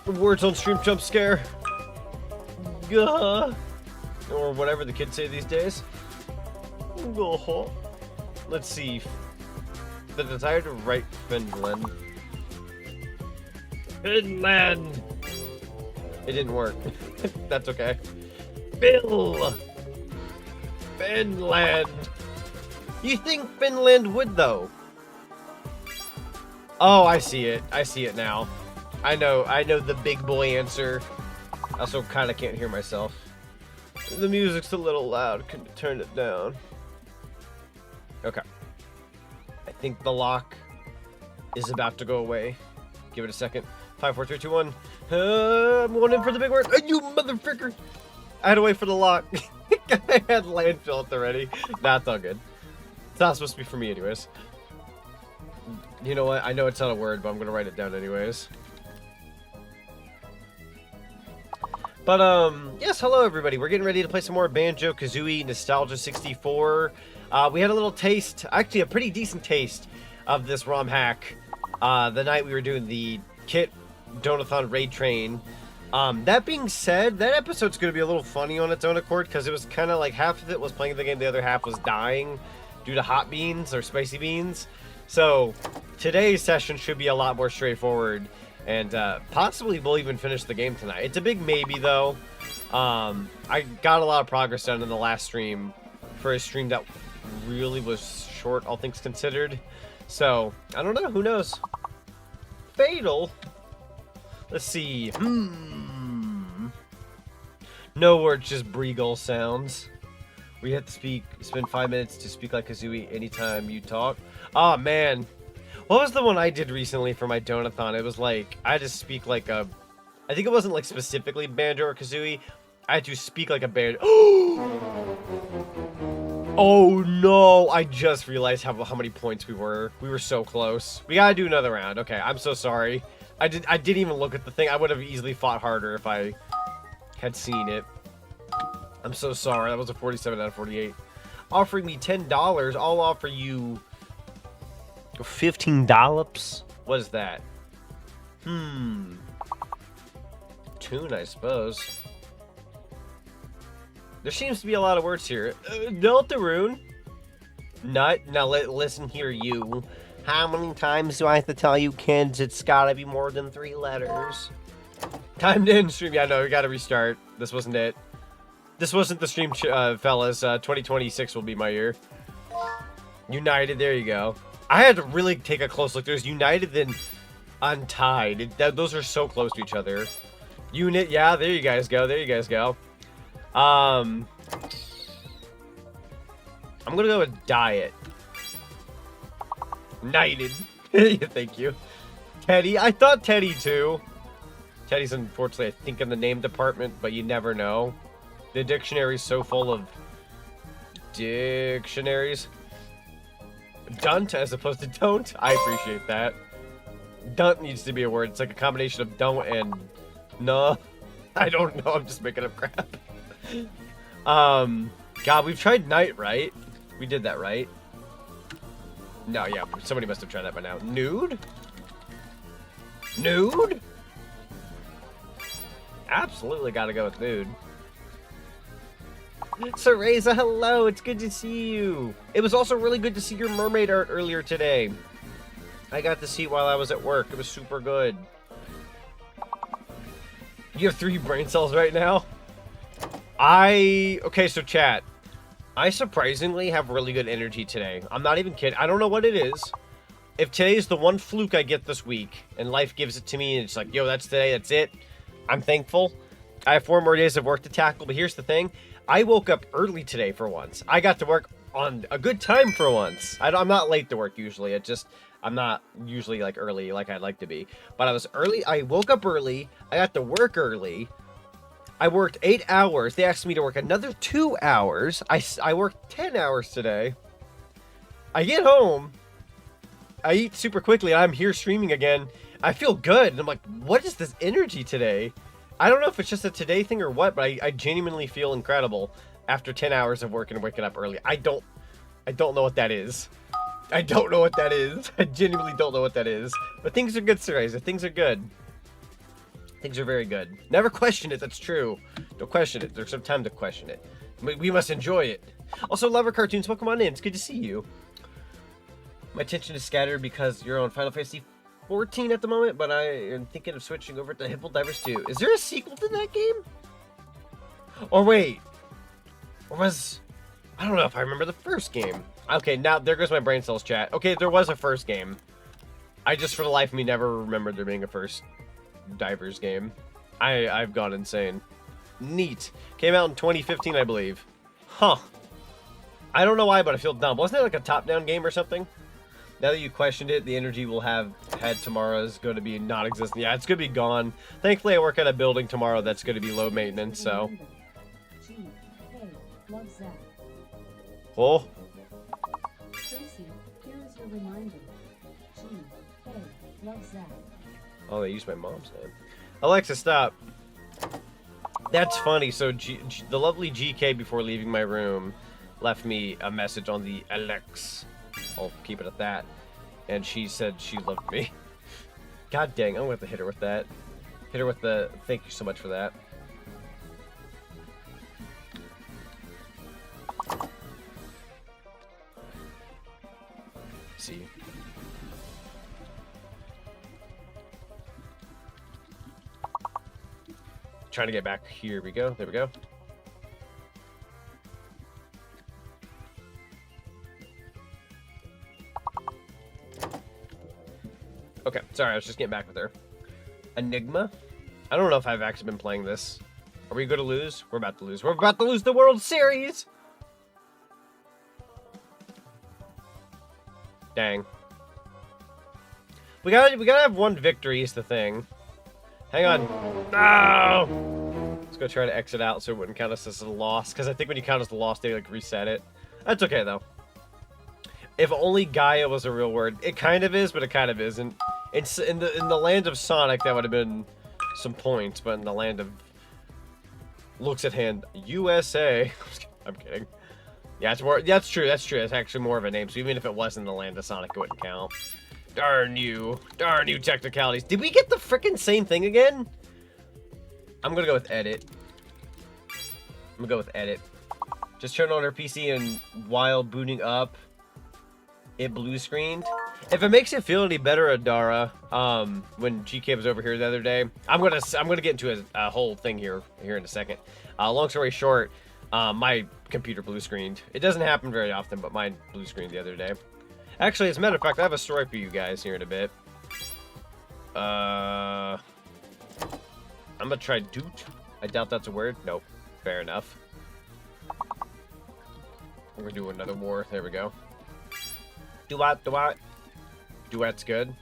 Words on stream jump scare. Gah. Or whatever the kids say these days. Gah. Let's see. The desire to write Finland. Finland! It didn't work. That's okay. Bill! Finland! You think Finland would, though? Oh, I see it. I see it now. I know the big boy answer. I also kind of can't hear myself. The music's a little loud. Can you turn it down? Okay. I think the lock is about to go away. Give it a second. 5, 4, 3, 2, 1. I'm going in for the big word. You motherfucker! I had to wait for the lock. I had landfill at the ready. That's all good. It's not supposed to be for me anyways. You know what? I know it's not a word, but I'm going to write it down anyways. But, yes, hello everybody. We're getting ready to play some more Banjo-Kazooie Nostalgia 64. We had a little taste, actually a pretty decent taste, of this ROM hack the night we were doing the Kit Donathon Raid Train. That being said, that episode's going to be a little funny on its own accord, because it was kind of like half of it was playing the game, the other half was dying due to hot beans or spicy beans. So, today's session should be a lot more straightforward. And possibly we'll even finish the game tonight. It's a big maybe, though. I got a lot of progress done in the last stream for a stream that really was short, all things considered. So, I don't know. Who knows? Fatal? Let's see. No words, just Breagle sounds. We have to spend 5 minutes to speak like Kazooie anytime you talk. Oh, man. What was the one I did recently for my Donathon? It was like, I had to speak like a... I think it wasn't like specifically Banjo or Kazooie. I had to speak like a Banjo. Oh no! I just realized how many points we were. We were so close. We gotta do another round. Okay, I'm so sorry. I didn't even look at the thing. I would have easily fought harder if I had seen it. I'm so sorry. That was a 47 out of 48. Offering me $10, I'll offer you... $15? What is that? Tune, I suppose. There seems to be a lot of words here. Deltarune. Nut. Now listen here, you. How many times do I have to tell you, kids? It's gotta be more than 3 letters. Time to end stream. Yeah, no, we gotta restart. This wasn't it. This wasn't the stream, fellas. 2026 will be my year. United. There you go. I had to really take a close look. There's United and Untied. Those are so close to each other. Unit, yeah, there you guys go. There you guys go. I'm gonna go with Diet. United. Thank you. Teddy. I thought Teddy too. Teddy's unfortunately, I think, in the name department, but you never know. The dictionary's so full of dictionaries. Dunt as opposed to don't. I appreciate that. Dunt needs to be a word. It's like a combination of don't and no. I don't know. I'm just making up crap. God, we've tried night, right? We did that, right? No, yeah. Somebody must have tried that by now. Nude? Nude? Absolutely gotta go with nude. Cereza, hello, it's good to see you. It was also really good to see your mermaid art earlier today. I got to see it while I was at work. It was super good. You have 3 brain cells right now? Okay, so chat. I surprisingly have really good energy today. I'm not even kidding. I don't know what it is. If today's the one fluke I get this week, and life gives it to me, and it's like, yo, that's today, that's it. I'm thankful. I have 4 more days of work to tackle, but here's the thing. I woke up early today for once. I got to work on a good time for once. I'm not late to work usually. I'm not usually like early like I'd like to be. But I was early. I woke up early. I got to work early. I worked 8 hours. They asked me to work another 2 hours. I worked 10 hours today. I get home. I eat super quickly. And I'm here streaming again. I feel good. And I'm like, what is this energy today? I don't know if it's just a today thing or what, but I genuinely feel incredible after 10 hours of work and waking up early. I don't know what that is. I don't know what that is. I genuinely don't know what that is. But things are good, Cereza. Things are good. Things are very good. Never question it, that's true. Don't question it. There's some time to question it. We must enjoy it. Also, Lover Cartoons, welcome on in. It's good to see you. My attention is scattered because you're on Final Fantasy 14 at the moment, but I am thinking of switching over to Hipple Divers 2. Is there a sequel to that game? Or wait. Or was... I don't know if I remember the first game. Okay, now there goes my brain cells chat. Okay, there was a first game. I just, for the life of me, never remembered there being a first Divers game. I've gone insane. Neat. Came out in 2015, I believe. Huh. I don't know why, but I feel dumb. Wasn't it like a top-down game or something? Now that you questioned it, the energy we'll have had tomorrow is going to be non-existent. Yeah, it's going to be gone. Thankfully, I work at a building tomorrow that's going to be low maintenance, so... Oh. Tracy, here is your reminder. Love Zach. Oh, they used my mom's name. Alexa, stop. That's funny. So the lovely GK, before leaving my room, left me a message on the Alex. I'll keep it at that. And she said she loved me. God dang, I'm going to have to hit her with that. Hit her with the thank you so much for that. See. Trying to get back. Here we go. There we go. Okay, sorry, I was just getting back with her. Enigma? I don't know if I've actually been playing this. Are we going to lose? We're about to lose. We're about to lose the World Series! Dang. We gotta have one victory is the thing. Hang on. No! Let's go try to exit out so it wouldn't count us as a loss. Because I think when you count as a loss, they like reset it. That's okay though. If only Gaia was a real word. It kind of is, but it kind of isn't. It's in the land of Sonic, that would have been some points, but in the land of looks at hand, USA. I'm kidding. Yeah, it's more. That's true. That's true. It's actually more of a name. So even if it wasn't the land of Sonic, it wouldn't count. Darn you technicalities. Did we get the frickin' same thing again? I'm gonna go with edit. I'm gonna go with edit. Just turn on her PC and while booting up, it blue screened. If it makes it feel any better, Adara, when GK was over here the other day, I'm gonna get into a whole thing here in a second. Long story short, my computer blue screened. It doesn't happen very often, but mine blue screened the other day. Actually, as a matter of fact, I have a story for you guys here in a bit. I'm gonna try doot. I doubt that's a word. Nope. Fair enough. We're gonna do another war. There we go. Duat, duat. Duet's good.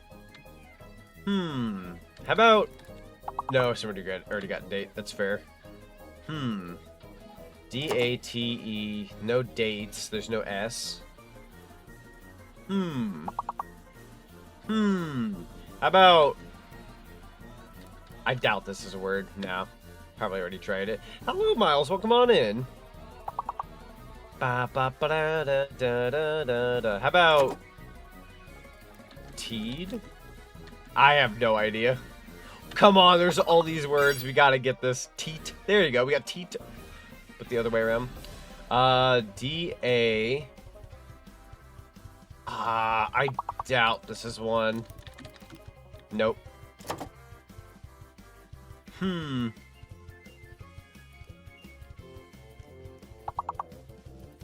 How about... No, somebody already got date. That's fair. D-A-T-E. No dates. There's no S. How about... I doubt this is a word. No. Probably already tried it. Hello, Miles. Welcome on in. Ba, ba, ba, da, da, da, da, da. How about... Teed? I have no idea. Come on, there's all these words. We gotta get this. Teat. There you go. We got teat. But the other way around. D-A... I doubt this is one. Nope.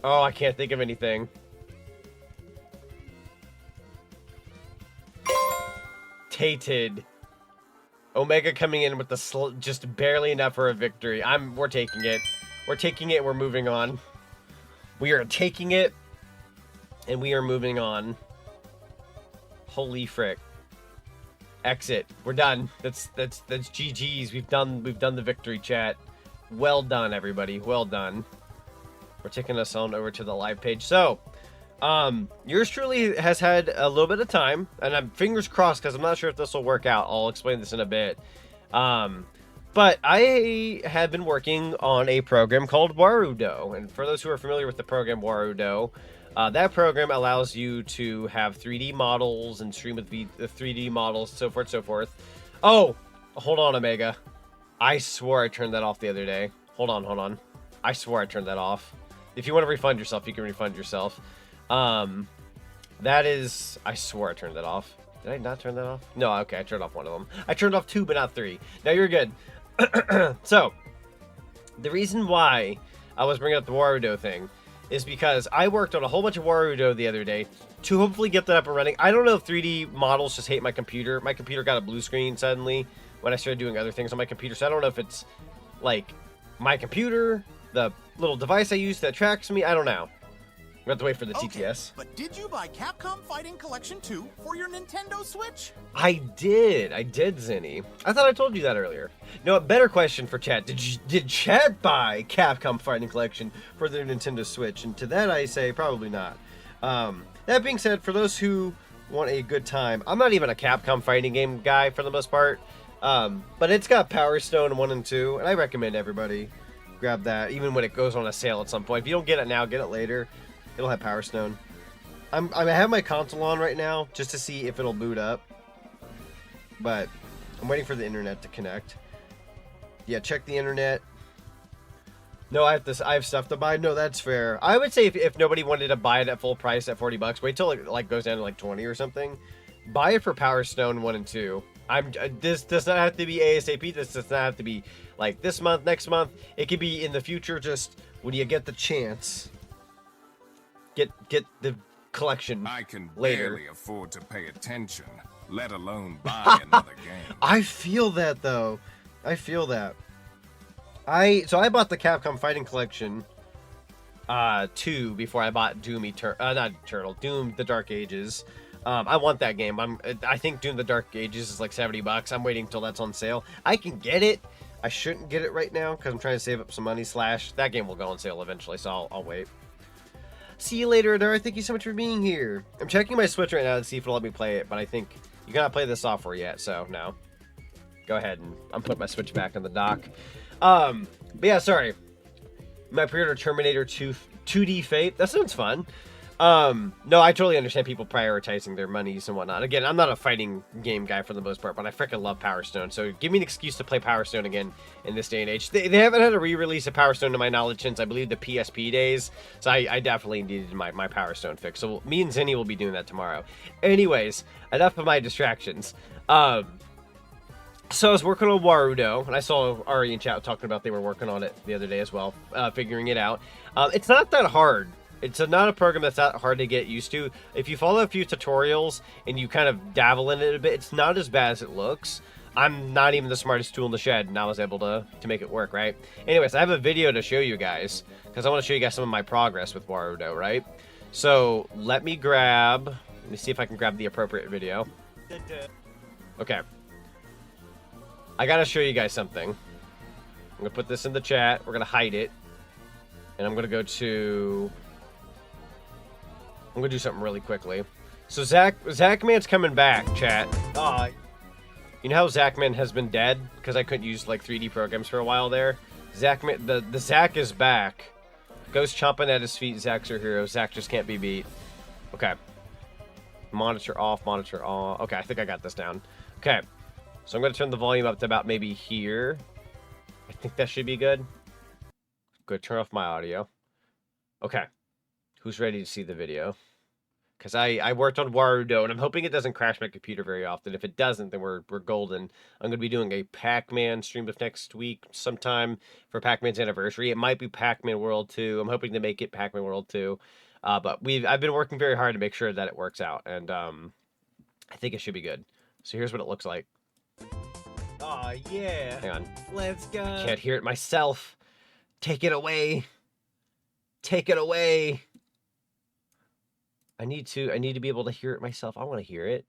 Oh, I can't think of anything. Tated. Omega coming in with the just barely enough for a victory. We're taking it. We're taking it. We're moving on. We are taking it, and we are moving on. Holy frick! Exit. We're done. That's GG's. We've done the victory, chat. Well done, everybody. Well done. We're taking us on over to the live page. So, yours truly has had a little bit of time, and I'm fingers crossed because I'm not sure if this will work out. I'll explain this in a bit. But I have been working on a program called Warudo, and for those who are familiar with the program Warudo, that program allows you to have 3D models and stream with the 3D models, so forth, so forth. Oh, Hold on, Omega. I swore I turned that off the other day. Hold on. I swore I turned that off. If you want to refund yourself, you can refund yourself. That is... I swore I turned that off. Did I not turn that off? No, okay, I turned off one of them. I turned off 2, but not 3. Now you're good. So, the reason why I was bringing up the Warudo thing is because I worked on a whole bunch of Warudo the other day to hopefully get that up and running. I don't know if 3D models just hate my computer. My computer got a blue screen suddenly when I started doing other things on my computer, so I don't know if it's, like, my computer, the little device I use that tracks me, I don't know. We have to wait for the TTS. But did you buy Capcom Fighting Collection 2 for your Nintendo Switch? I did, Zinni. I thought I told you that earlier. No, a better question for chat. Did chat buy Capcom Fighting Collection for their Nintendo Switch? And to that I say, probably not. That being said, for those who want a good time, I'm not even a Capcom fighting game guy for the most part. But it's got Power Stone 1 and 2, and I recommend everybody grab that, even when it goes on a sale at some point. If you don't get it now, get it later. It'll have Power Stone. I have my console on right now just to see if it'll boot up. But I'm waiting for the internet to connect. Yeah, check the internet. No, I have stuff to buy. No, that's fair. I would say if nobody wanted to buy it at full price at 40 bucks, wait till it like goes down to like 20 or something. Buy it for Power Stone 1 and 2. This does not have to be ASAP. This does not have to be like this month, next month. It could be in the future, just when you get the chance. Get the collection later. I can barely afford to pay attention, let alone buy another game. I feel that though. I feel that. So I bought the Capcom Fighting Collection 2 before I bought Doom Doom the Dark Ages. I want that game. I think Doom the Dark Ages is like 70 bucks. I'm waiting until that's on sale. I can get it. I shouldn't get it right now because I'm trying to save up some money. That game will go on sale eventually, so I'll wait. See you later, Adara. Thank you so much for being here. I'm checking my Switch right now to see if it'll let me play it, but I think you cannot play the software yet, so no. Go ahead, and I'm putting my Switch back in the dock. But yeah, sorry. My pre-order Terminator 2D Fate. That sounds fun. No, I totally understand people prioritizing their monies and whatnot. Again, I'm not a fighting game guy for the most part, but I freaking love Power Stone. So give me an excuse to play Power Stone again in this day and age. They haven't had a re-release of Power Stone to my knowledge since, I believe, the PSP days. So I definitely needed my Power Stone fix. So me and Zinni will be doing that tomorrow. Anyways, enough of my distractions. So I was working on Warudo, and I saw Ari in chat talking about they were working on it the other day as well, figuring it out. It's not that hard. It's not a program that's that hard to get used to. If you follow a few tutorials and you kind of dabble in it a bit, it's not as bad as it looks. I'm not even the smartest tool in the shed, and I was able to make it work, right? Anyways, I have a video to show you guys, because I want to show you guys some of my progress with Warudo, right? So let me see if I can grab the appropriate video. Okay. I gotta show you guys something. I'm gonna put this in the chat. We're gonna hide it. And I'm gonna go to... I'm gonna do something really quickly. So Zachman's coming back, chat. You know how Zachman has been dead because I couldn't use like 3D programs for a while there? Zachman, the Zach is back. Ghost chomping at his feet. Zach's our hero. Zach just can't be beat. Okay. Monitor off. Monitor on. Okay, I think I got this down. Okay. So I'm gonna turn the volume up to about maybe here. I think that should be good. Good. Turn off my audio. Okay. Who's ready to see the video? Because I worked on Warudo, and I'm hoping it doesn't crash my computer very often. If it doesn't, then we're golden. I'm going to be doing a Pac-Man stream of next week sometime for Pac-Man's anniversary. It might be Pac-Man World 2. I'm hoping to make it Pac-Man World 2. But I've been working very hard to make sure that it works out, and I think it should be good. So here's what it looks like. Oh, yeah. Hang on. Let's go. I can't hear it myself. Take it away. Take it away. I need to be able to hear it myself. I want to hear it.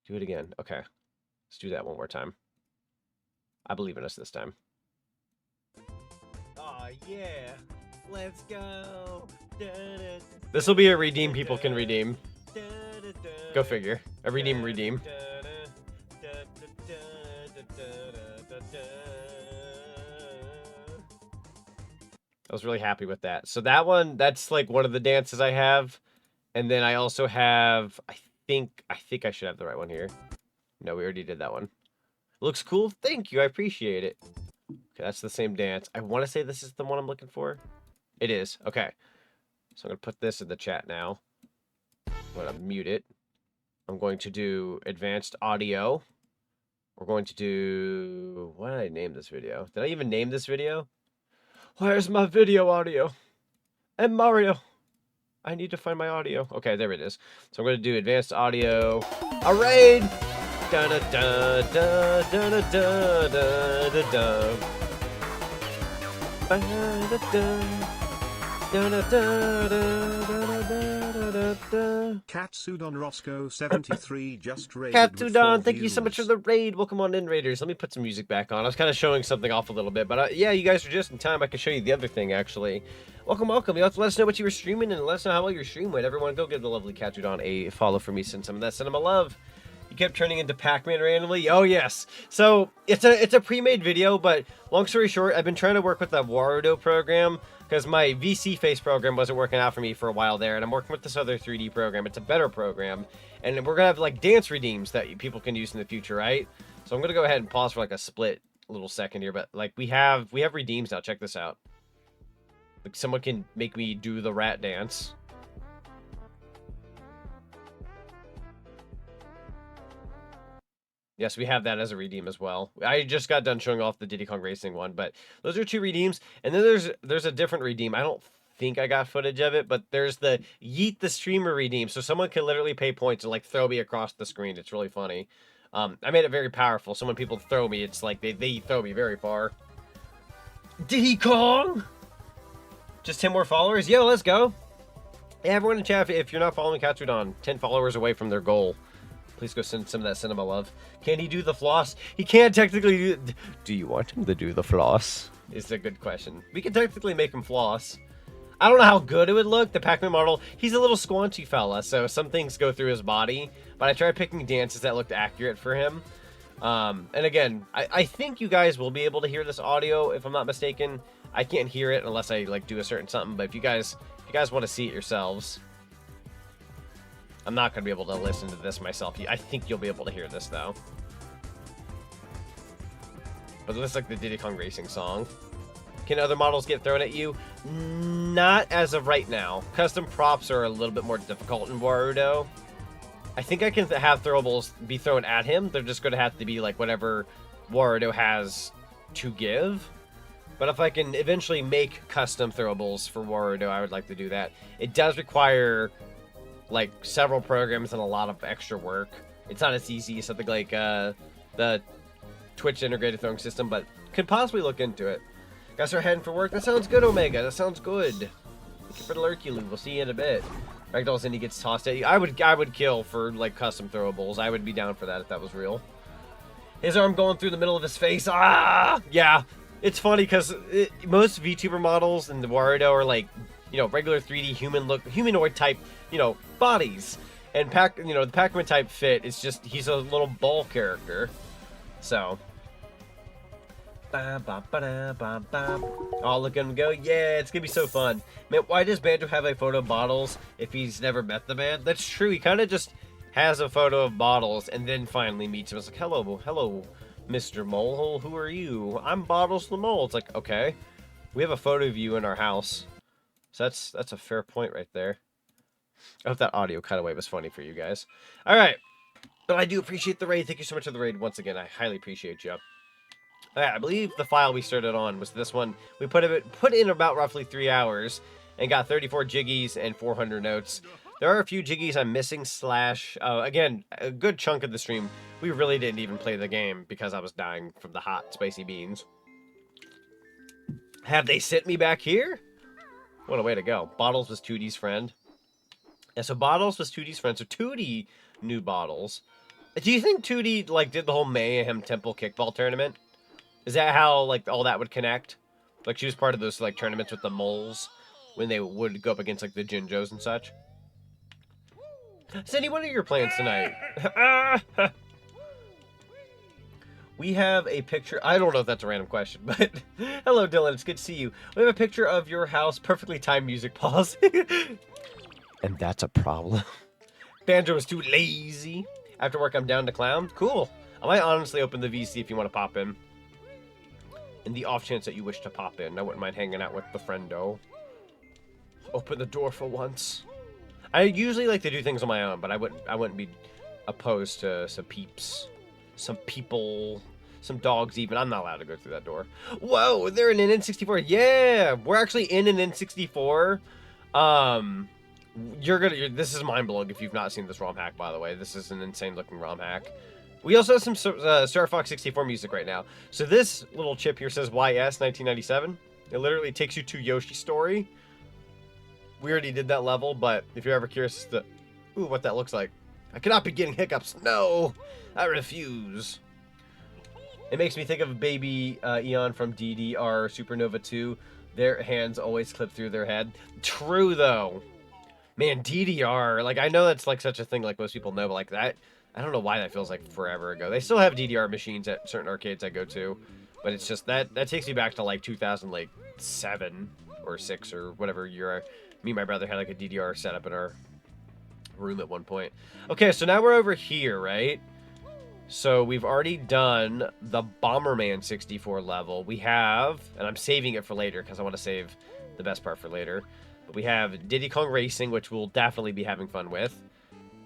Do it again. Okay. Let's do that one more time. I believe in us this time. Oh, yeah. Let's go. This will be a redeem people can redeem. Go figure. A redeem. I was really happy with that. So that's like one of the dances I have. And then I also have, I think I should have the right one here. No, we already did that one. Looks cool. Thank you. I appreciate it. Okay, that's the same dance. I want to say this is the one I'm looking for. It is. Okay. So I'm going to put this in the chat now. I'm going to mute it. I'm going to do advanced audio. We're going to do... What did I name this video? Did I even name this video? Where's my video audio? And Mario. I need to find my audio. Okay, there it is. So I'm going to do advanced audio. A raid! Da da da da da da da da da da. Ba da da. Da da da da da da da da. Katsudon Roscoe 73 just raided. Katsudon, thank you so much for the raid. Welcome on in, Raiders. Let me put some music back on. I was kind of showing something off a little bit, but yeah, you guys are just in time. I can show you the other thing, actually. Welcome, welcome. You have to let us know what you were streaming and let us know how well your stream went. Everyone, go give the lovely Katsudon a follow for me. Send some of that cinema love. You kept turning into Pac-Man randomly. Oh yes. So it's a pre-made video, but long story short, I've been trying to work with the Warudo program because my VC face program wasn't working out for me for a while there, and I'm working with this other 3D program. It's a better program, and we're gonna have like dance redeems that people can use in the future, right? So I'm gonna go ahead and pause for like a split little second here, but like we have redeems now. Check this out. Like someone can make me do the rat dance. Yes, we have that as a redeem as well. I just got done showing off the Diddy Kong Racing one, but those are 2 redeems. And then there's a different redeem. I don't think I got footage of it, but there's the Yeet the Streamer redeem. So someone can literally pay points and like throw me across the screen. It's really funny. I made it very powerful. So when people throw me, it's like they throw me very far. Diddy Kong! Just 10 more followers? Yo, let's go. Hey, everyone in chat, if you're not following Katsudon, 10 followers away from their goal. Please go send some of that cinema love. Can he do the floss? He can't technically do... Do you want him to do the floss? Is a good question. We can technically make him floss. I don't know how good it would look. The Pac-Man model, he's a little squanchy fella, so some things go through his body. But I tried picking dances that looked accurate for him. And again, I think you guys will be able to hear this audio, if I'm not mistaken. I can't hear it unless I like do a certain something. But if you guys want to see it yourselves... I'm not going to be able to listen to this myself. I think you'll be able to hear this, though. But it looks like the Diddy Kong Racing song. Can other models get thrown at you? Not as of right now. Custom props are a little bit more difficult in Warudo. I think I can have throwables be thrown at him. They're just going to have to be like whatever Warudo has to give. But if I can eventually make custom throwables for Warudo, I would like to do that. It does require... like several programs and a lot of extra work. It's not as easy as something like the Twitch integrated throwing system, but could possibly look into it. Guys are heading for work. That sounds good, Omega. That sounds good. Thank you for the Lurkulu. We'll see you in a bit. Ragdoll's Indy gets tossed at you. I would kill for like custom throwables. I would be down for that if that was real. His arm going through the middle of his face. Ah, yeah. It's funny because most VTuber models in the Warudo are like, you know, regular 3D humanoid type, you know, bodies. And the Pac-Man type fit is just, he's a little ball character. So. Oh, look at him go. Yeah, it's going to be so fun. Man, why does Banjo have a photo of Bottles if he's never met the man? That's true. He kind of just has a photo of Bottles and then finally meets him. It's like, hello, Mr. Mole. Who are you? I'm Bottles the Mole. It's like, okay. We have a photo of you in our house. So that's a fair point right there. I hope that audio cutaway was funny for you guys. All right. But I do appreciate the raid. Thank you so much for the raid once again. I highly appreciate you. All right, I believe the file we started on was this one. We put in about roughly 3 hours and got 34 jiggies and 400 notes. There are a few jiggies I'm missing / again, a good chunk of the stream, we really didn't even play the game because I was dying from the hot, spicy beans. Have they sent me back here? What a way to go. Bottles was 2D's friend. Yeah, so Bottles was 2D's friend. So 2D knew Bottles. Do you think 2D, like, did the whole Mayhem Temple kickball tournament? Is that how, like, all that would connect? Like, she was part of those, like, tournaments with the moles when they would go up against, like, the Jinjos and such? Cindy, what are your plans tonight? We have a picture. I don't know if that's a random question, but hello, Dylan. It's good to see you. We have a picture of your house. Perfectly timed music pause. And that's a problem. Banjo is too lazy. After work, I'm down to clown. Cool. I might honestly open the VC if you want to pop in. In the off chance that you wish to pop in, I wouldn't mind hanging out with the friendo. Open the door for once. I usually like to do things on my own, but I wouldn't be opposed to some peeps, some people, some dogs even. I'm not allowed to go through that door. Whoa, they're in an N64. Yeah, we're actually in an N64. This is mind blowing if you've not seen this ROM hack, by the way. This is an insane looking ROM hack. We also have some Star Fox 64 music right now. So this little chip here says YS 1997. It literally takes you to Yoshi's Story. We already did that level, but if you're ever curious as to what that looks like, I cannot be getting hiccups. No, I refuse. It makes me think of baby Eon from DDR Supernova 2. Their hands always clip through their head. True though. Man, DDR, like I know that's like such a thing like most people know, but like that, I don't know why that feels like forever ago. They still have DDR machines at certain arcades I go to, but it's just that takes me back to like 2007 or 6 or whatever year. Me and my brother had like a DDR setup in our room at one point. Okay, so now we're over here, right? So we've already done the Bomberman 64 level. We have, and I'm saving it for later because I want to save the best part for later. But we have Diddy Kong Racing, which we'll definitely be having fun with.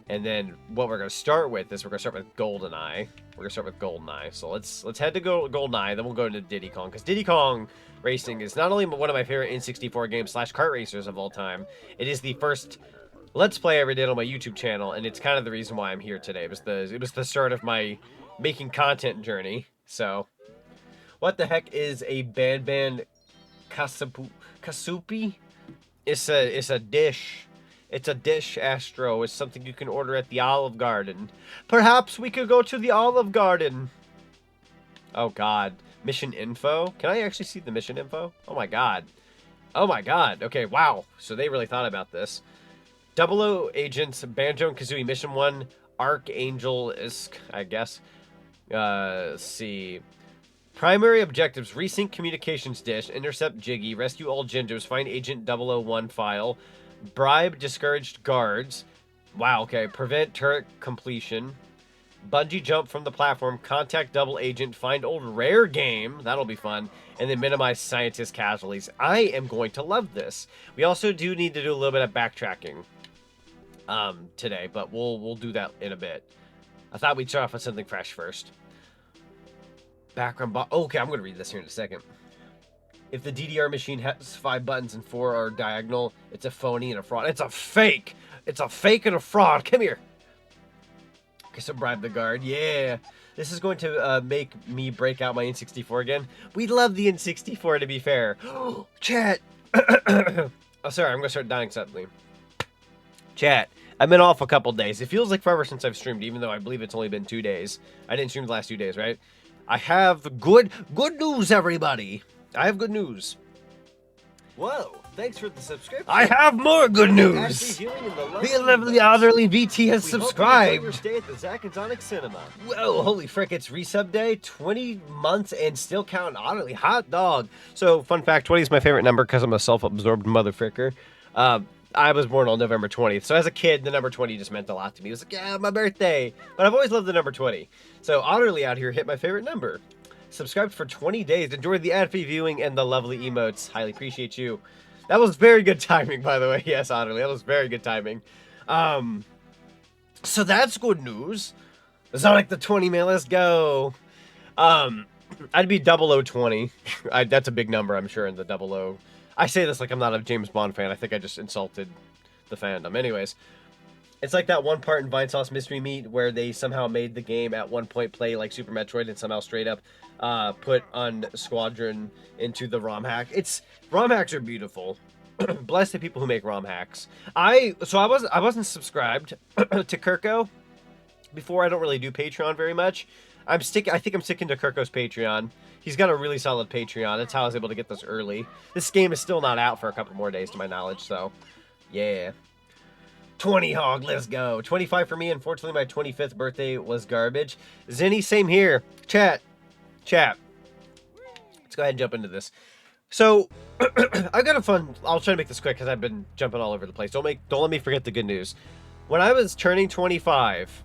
And then what we're going to start with is we're going to start with GoldenEye. We're going to start with GoldenEye. So let's head to GoldenEye, then we'll go into Diddy Kong. Because Diddy Kong Racing is not only one of my favorite N64 games / kart racers of all time, it is the first Let's Play I ever did on my YouTube channel, and it's kind of the reason why I'm here today. It was the start of my making content journey. So, what the heck is a Banjo-Kazooie? It's a dish. It's a dish, Astro. It's something you can order at the Olive Garden. Perhaps we could go to the Olive Garden. Oh, God. Mission info? Can I actually see the mission info? Oh, my God. Oh, my God. Okay, wow. So they really thought about this. 00 Agents, Banjo-Kazooie Mission 1, Archangel-esque, I guess. Let's see. Primary objectives: resync communications dish, intercept Jiggy, rescue all Jinjos, find Agent 001 file, bribe discouraged guards. Wow, okay. Prevent turret completion. Bungee jump from the platform, contact double agent, find old rare game. That'll be fun. And then minimize scientist casualties. I am going to love this. We also do need to do a little bit of backtracking today, but we'll do that in a bit. I thought we'd start off with something fresh first. Background okay, I'm going to read this here in a second. If the DDR machine has 5 buttons and 4 are diagonal, it's a phony and a fraud. It's a fake! It's a fake and a fraud. Come here. Okay, so bribe the guard. Yeah. This is going to make me break out my N64 again. We love the N64, to be fair. Chat! Oh, sorry, I'm going to start dying suddenly. Chat. I've been off a couple days. It feels like forever since I've streamed, even though I believe it's only been 2 days. I didn't stream the last 2 days, right? I have good news, everybody. I have good news. Whoa, thanks for the subscription. I have more good news. The lovely elderly VT has subscribed. Your stay at the Zach and Zonic Cinema. Whoa, holy frick, it's resub day. 20 months and still counting. Elderly hot dog. So, fun fact, 20 is my favorite number because I'm a self-absorbed motherfricker. I was born on November 20th. So as a kid, the number 20 just meant a lot to me. It was like, yeah, my birthday. But I've always loved the number 20. So Otterly out here hit my favorite number. Subscribed for 20 days. Enjoyed the ad-free viewing and the lovely emotes. Highly appreciate you. That was very good timing, by the way. Yes, Otterly. That was very good timing. So that's good news. Zonic the 20, man. Let's go. I'd be 0020. That's a big number, I'm sure, in the 00. I say this like I'm not a James Bond fan. I think I just insulted the fandom. Anyways, it's like that one part in Vinesauce Mystery Meat where they somehow made the game at one point play like Super Metroid and somehow straight up put on Squadron into the ROM hack. ROM hacks are beautiful. Bless the people who make ROM hacks. I wasn't subscribed to Kirko before. I don't really do Patreon very much. I think I'm sticking to Kirko's Patreon. He's got a really solid Patreon. That's how I was able to get this early. This game is still not out for a couple more days to my knowledge, so yeah. 20 hog, let's go. 25 for me. Unfortunately, my 25th birthday was garbage. Zinny, same here. Chat. Let's go ahead and jump into this. So, I've got I'll try to make this quick because I've been jumping all over the place. Don't let me forget the good news. When I was turning 25,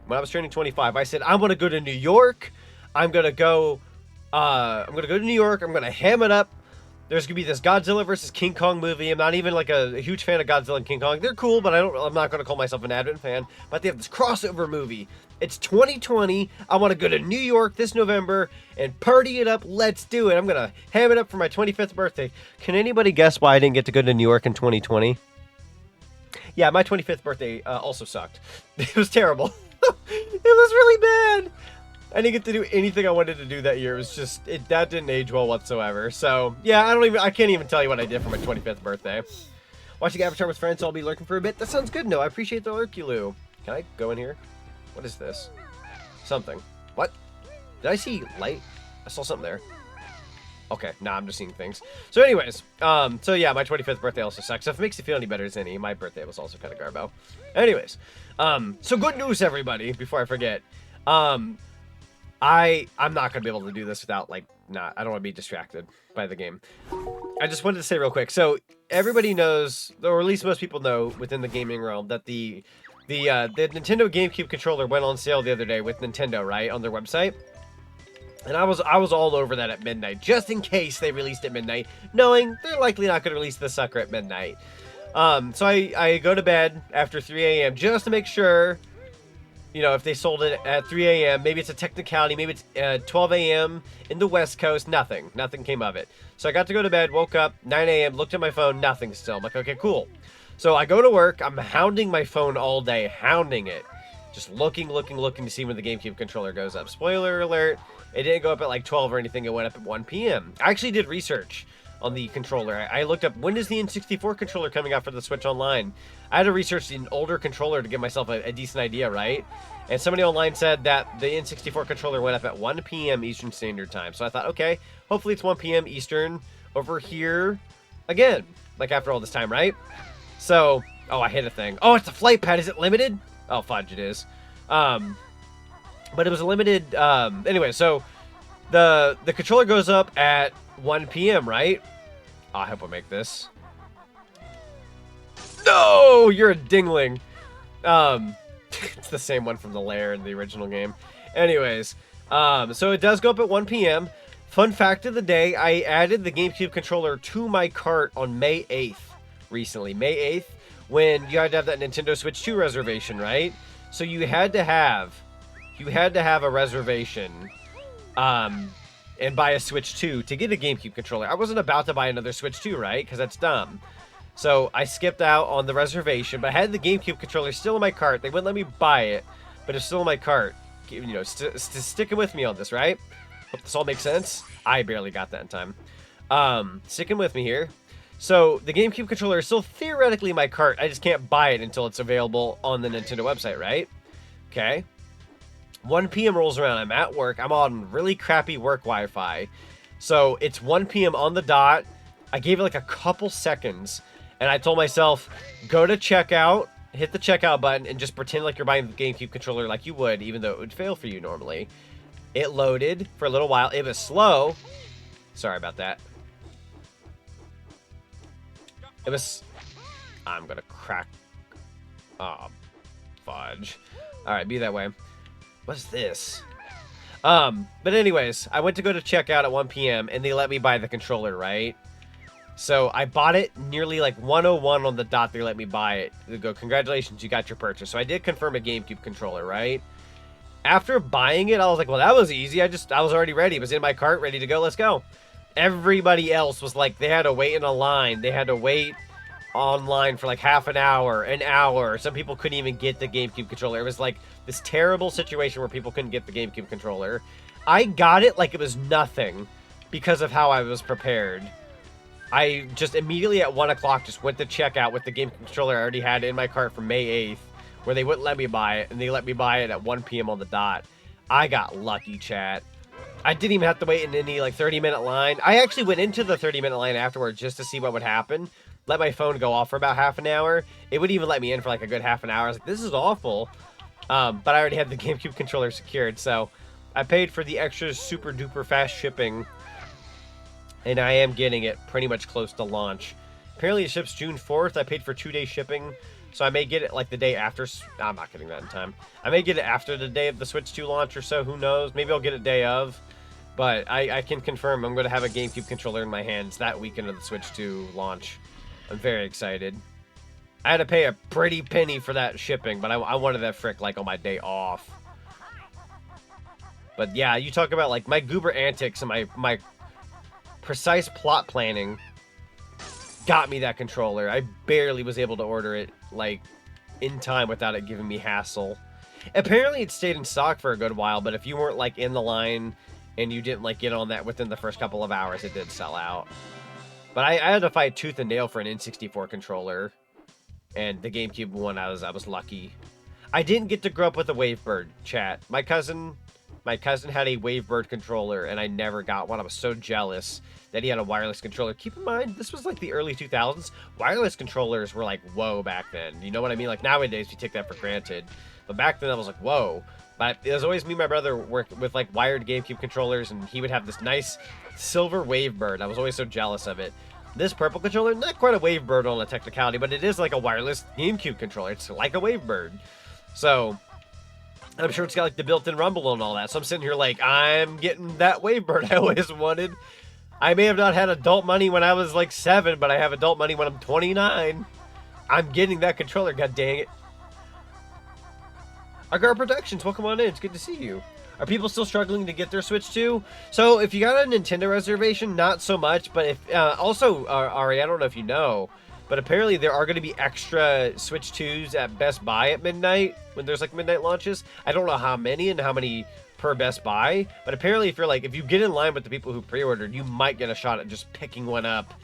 when I was turning 25, I said, I'm going to go to New York. I'm going to go to New York. I'm going to ham it up. There's going to be this Godzilla versus King Kong movie. I'm not even like a huge fan of Godzilla and King Kong. They're cool, but I'm not going to call myself an avid fan. But they have this crossover movie. It's 2020. I want to go to New York this November and party it up. Let's do it. I'm going to ham it up for my 25th birthday. Can anybody guess why I didn't get to go to New York in 2020? Yeah, my 25th birthday also sucked. It was terrible. It was really bad. I didn't get to do anything I wanted to do that year. It was just, that didn't age well whatsoever. So, yeah, I can't even tell you what I did for my 25th birthday. Watching Avatar with friends, so I'll be lurking for a bit. That sounds good, no, I appreciate the lurkuloo. Can I go in here? What is this? Something. What? Did I see light? I saw something there. Okay, nah, I'm just seeing things. So anyways, so yeah, my 25th birthday also sucks. So if it makes you feel any better, Zinni, my birthday was also kind of garbo. Anyways, so good news, everybody, before I forget. I'm not going to be able to do this without, like, I don't want to be distracted by the game. I just wanted to say real quick. So, everybody knows, or at least most people know within the gaming realm, that the Nintendo GameCube controller went on sale the other day with Nintendo, right, on their website. And I was all over that at midnight, just in case they released at midnight, knowing they're likely not going to release the sucker at midnight. So I go to bed after 3 a.m. just to make sure, you know, if they sold it at 3 a.m., maybe it's a technicality, maybe it's 12 a.m. in the West Coast, nothing came of it. So I got to go to bed, woke up, 9 a.m., looked at my phone, nothing still. I'm like, okay, cool. So I go to work, I'm hounding my phone all day, hounding it. Just looking to see when the GameCube controller goes up. Spoiler alert, it didn't go up at like 12 or anything, it went up at 1 p.m. I actually did research on the controller. I looked up, when is the N64 controller coming out for the Switch Online? I had to research an older controller to give myself a decent idea, right? And somebody online said that the N64 controller went up at 1 p.m. Eastern Standard Time. So I thought, okay, hopefully it's 1 p.m. Eastern over here again, like after all this time, right? So, oh, I hit a thing. Oh, it's a flight pad. Is it limited? Oh, fudge, it is. But it was a limited, anyway, so the controller goes up at 1 p.m., right? Oh, I hope I make this. No, you're a dingling. It's the same one from the lair in the original game. Anyways, so it does go up at 1 p.m. Fun fact of the day, I added the GameCube controller to my cart on May 8th recently. May 8th, when you had to have that Nintendo Switch 2 reservation, right? So you had to have a reservation and buy a Switch 2 to get a GameCube controller. I wasn't about to buy another Switch 2, right? Because that's dumb. So I skipped out on the reservation, but I had the GameCube controller still in my cart. They wouldn't let me buy it, but it's still in my cart. You know, sticking with me on this, right? Hope this all makes sense. I barely got that in time. Sticking with me here. So the GameCube controller is still theoretically in my cart. I just can't buy it until it's available on the Nintendo website, right? Okay. 1 p.m. rolls around. I'm at work. I'm on really crappy work Wi-Fi. So it's 1 p.m. on the dot. I gave it like a couple seconds. And I told myself, go to checkout, hit the checkout button, and just pretend like you're buying the GameCube controller like you would, even though it would fail for you normally. It loaded for a little while. It was slow. Sorry about that. It was... I'm gonna crack... Oh, fudge. Alright, be that way. What's this? But anyways, I went to go to checkout at 1 p.m. and they let me buy the controller, right? So I bought it nearly like 1:01 on the dot. They let me buy it. They go, congratulations, you got your purchase. So I did confirm a GameCube controller, right? After buying it, I was like, well, that was easy. I was already ready. It was in my cart, ready to go. Let's go. Everybody else was like, they had to wait in a line. They had to wait online for like half an hour. Some people couldn't even get the GameCube controller. It was like this terrible situation where people couldn't get the GameCube controller. I got it like it was nothing because of how I was prepared. I just immediately at 1 o'clock just went to checkout with the GameCube controller I already had in my cart from May 8th, where they wouldn't let me buy it, and they let me buy it at 1 p.m. on the dot. I got lucky, chat. I didn't even have to wait in any like 30-minute line. I actually went into the 30-minute line afterwards just to see what would happen. Let my phone go off for about half an hour. It would even let me in for like a good half an hour. I was like, this is awful. But I already had the GameCube controller secured, so I paid for the extra super duper fast shipping, and I am getting it pretty much close to launch. Apparently it ships June 4th. I paid for 2-day shipping, So I may get it like the day after. I'm not getting that in time. I may get it after the day of the Switch 2 launch or so. Who knows? Maybe I'll get it day of. But I can confirm I'm going to have a GameCube controller in my hands that weekend of the Switch 2 launch. I'm very excited. I had to pay a pretty penny for that shipping, but I wanted that frick like on my day off. But yeah, you talk about like my goober antics and my precise plot planning got me that controller. I barely was able to order it like in time without it giving me hassle. Apparently it stayed in stock for a good while, but if you weren't like in the line and you didn't like get on that within the first couple of hours, it did sell out. But I had to fight tooth and nail for an N64 controller, and the GameCube one I was lucky. I didn't get to grow up with a Wavebird, chat. My cousin had a Wavebird controller, and I never got one. I was so jealous that he had a wireless controller. Keep in mind, this was like the early 2000s. Wireless controllers were like, whoa, back then. You know what I mean? Like nowadays, we take that for granted. But back then, I was like, whoa. But it was always me and my brother work with like wired GameCube controllers, and he would have this nice silver Wavebird. I was always so jealous of it. This purple controller, not quite a Wavebird on a technicality, but it is like a wireless GameCube controller. It's like a Wavebird. So I'm sure it's got like the built-in rumble and all that. So I'm sitting here like, I'm getting that Wavebird I always wanted. I may have not had adult money when I was like 7, but I have adult money when I'm 29. I'm getting that controller, god dang it. Agar Productions, welcome on in. It's good to see you. Are people still struggling to get their Switch 2? So if you got a Nintendo reservation, not so much. But if also, Ari, I don't know if you know, but apparently there are going to be extra Switch 2s at Best Buy at midnight when there's like midnight launches. I don't know how many and how many per Best Buy, but apparently if you get in line with the people who pre-ordered, you might get a shot at just picking one up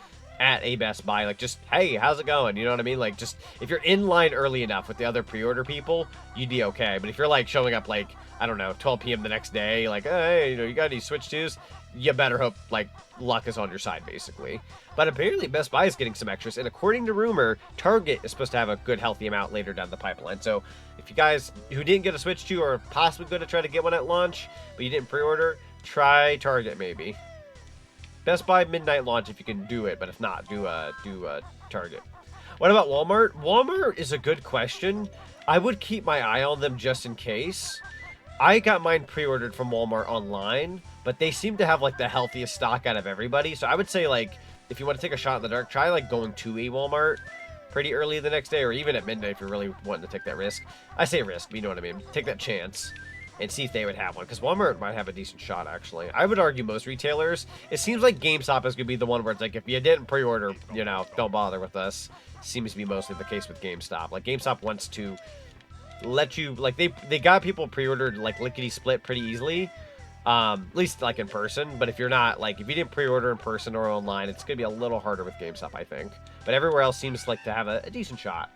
at a Best Buy. Like just, hey, how's it going? You know what I mean? Like just if you're in line early enough with the other pre-order people, you'd be okay. But if you're like showing up like, I don't know, 12 p.m. the next day, like, hey, you got any Switch 2s? You better hope like luck is on your side, basically. But apparently Best Buy is getting some extras, and according to rumor, Target is supposed to have a good healthy amount later down the pipeline. So if you guys who didn't get a Switch 2 are possibly going to try to get one at launch, but you didn't pre-order, try Target maybe. Best Buy midnight launch if you can do it, but if not, do Target. What about Walmart? Walmart is a good question. I would keep my eye on them just in case. I got mine pre-ordered from Walmart online, but they seem to have like the healthiest stock out of everybody. So I would say like if you want to take a shot in the dark, try like going to a Walmart pretty early the next day, or even at midnight if you're really wanting to take that risk. I say risk, but you know what I mean. Take that chance and see if they would have one, because Walmart might have a decent shot, actually. I would argue most retailers. It seems like GameStop is going to be the one where it's like, if you didn't pre-order, you know, don't bother with us. Seems to be mostly the case with GameStop. Like, GameStop wants to let you, like, they got people pre-ordered, like, lickety-split pretty easily. At least, like, in person. But if you're not, like, if you didn't pre-order in person or online, it's going to be a little harder with GameStop, I think. But everywhere else seems like to have a decent shot.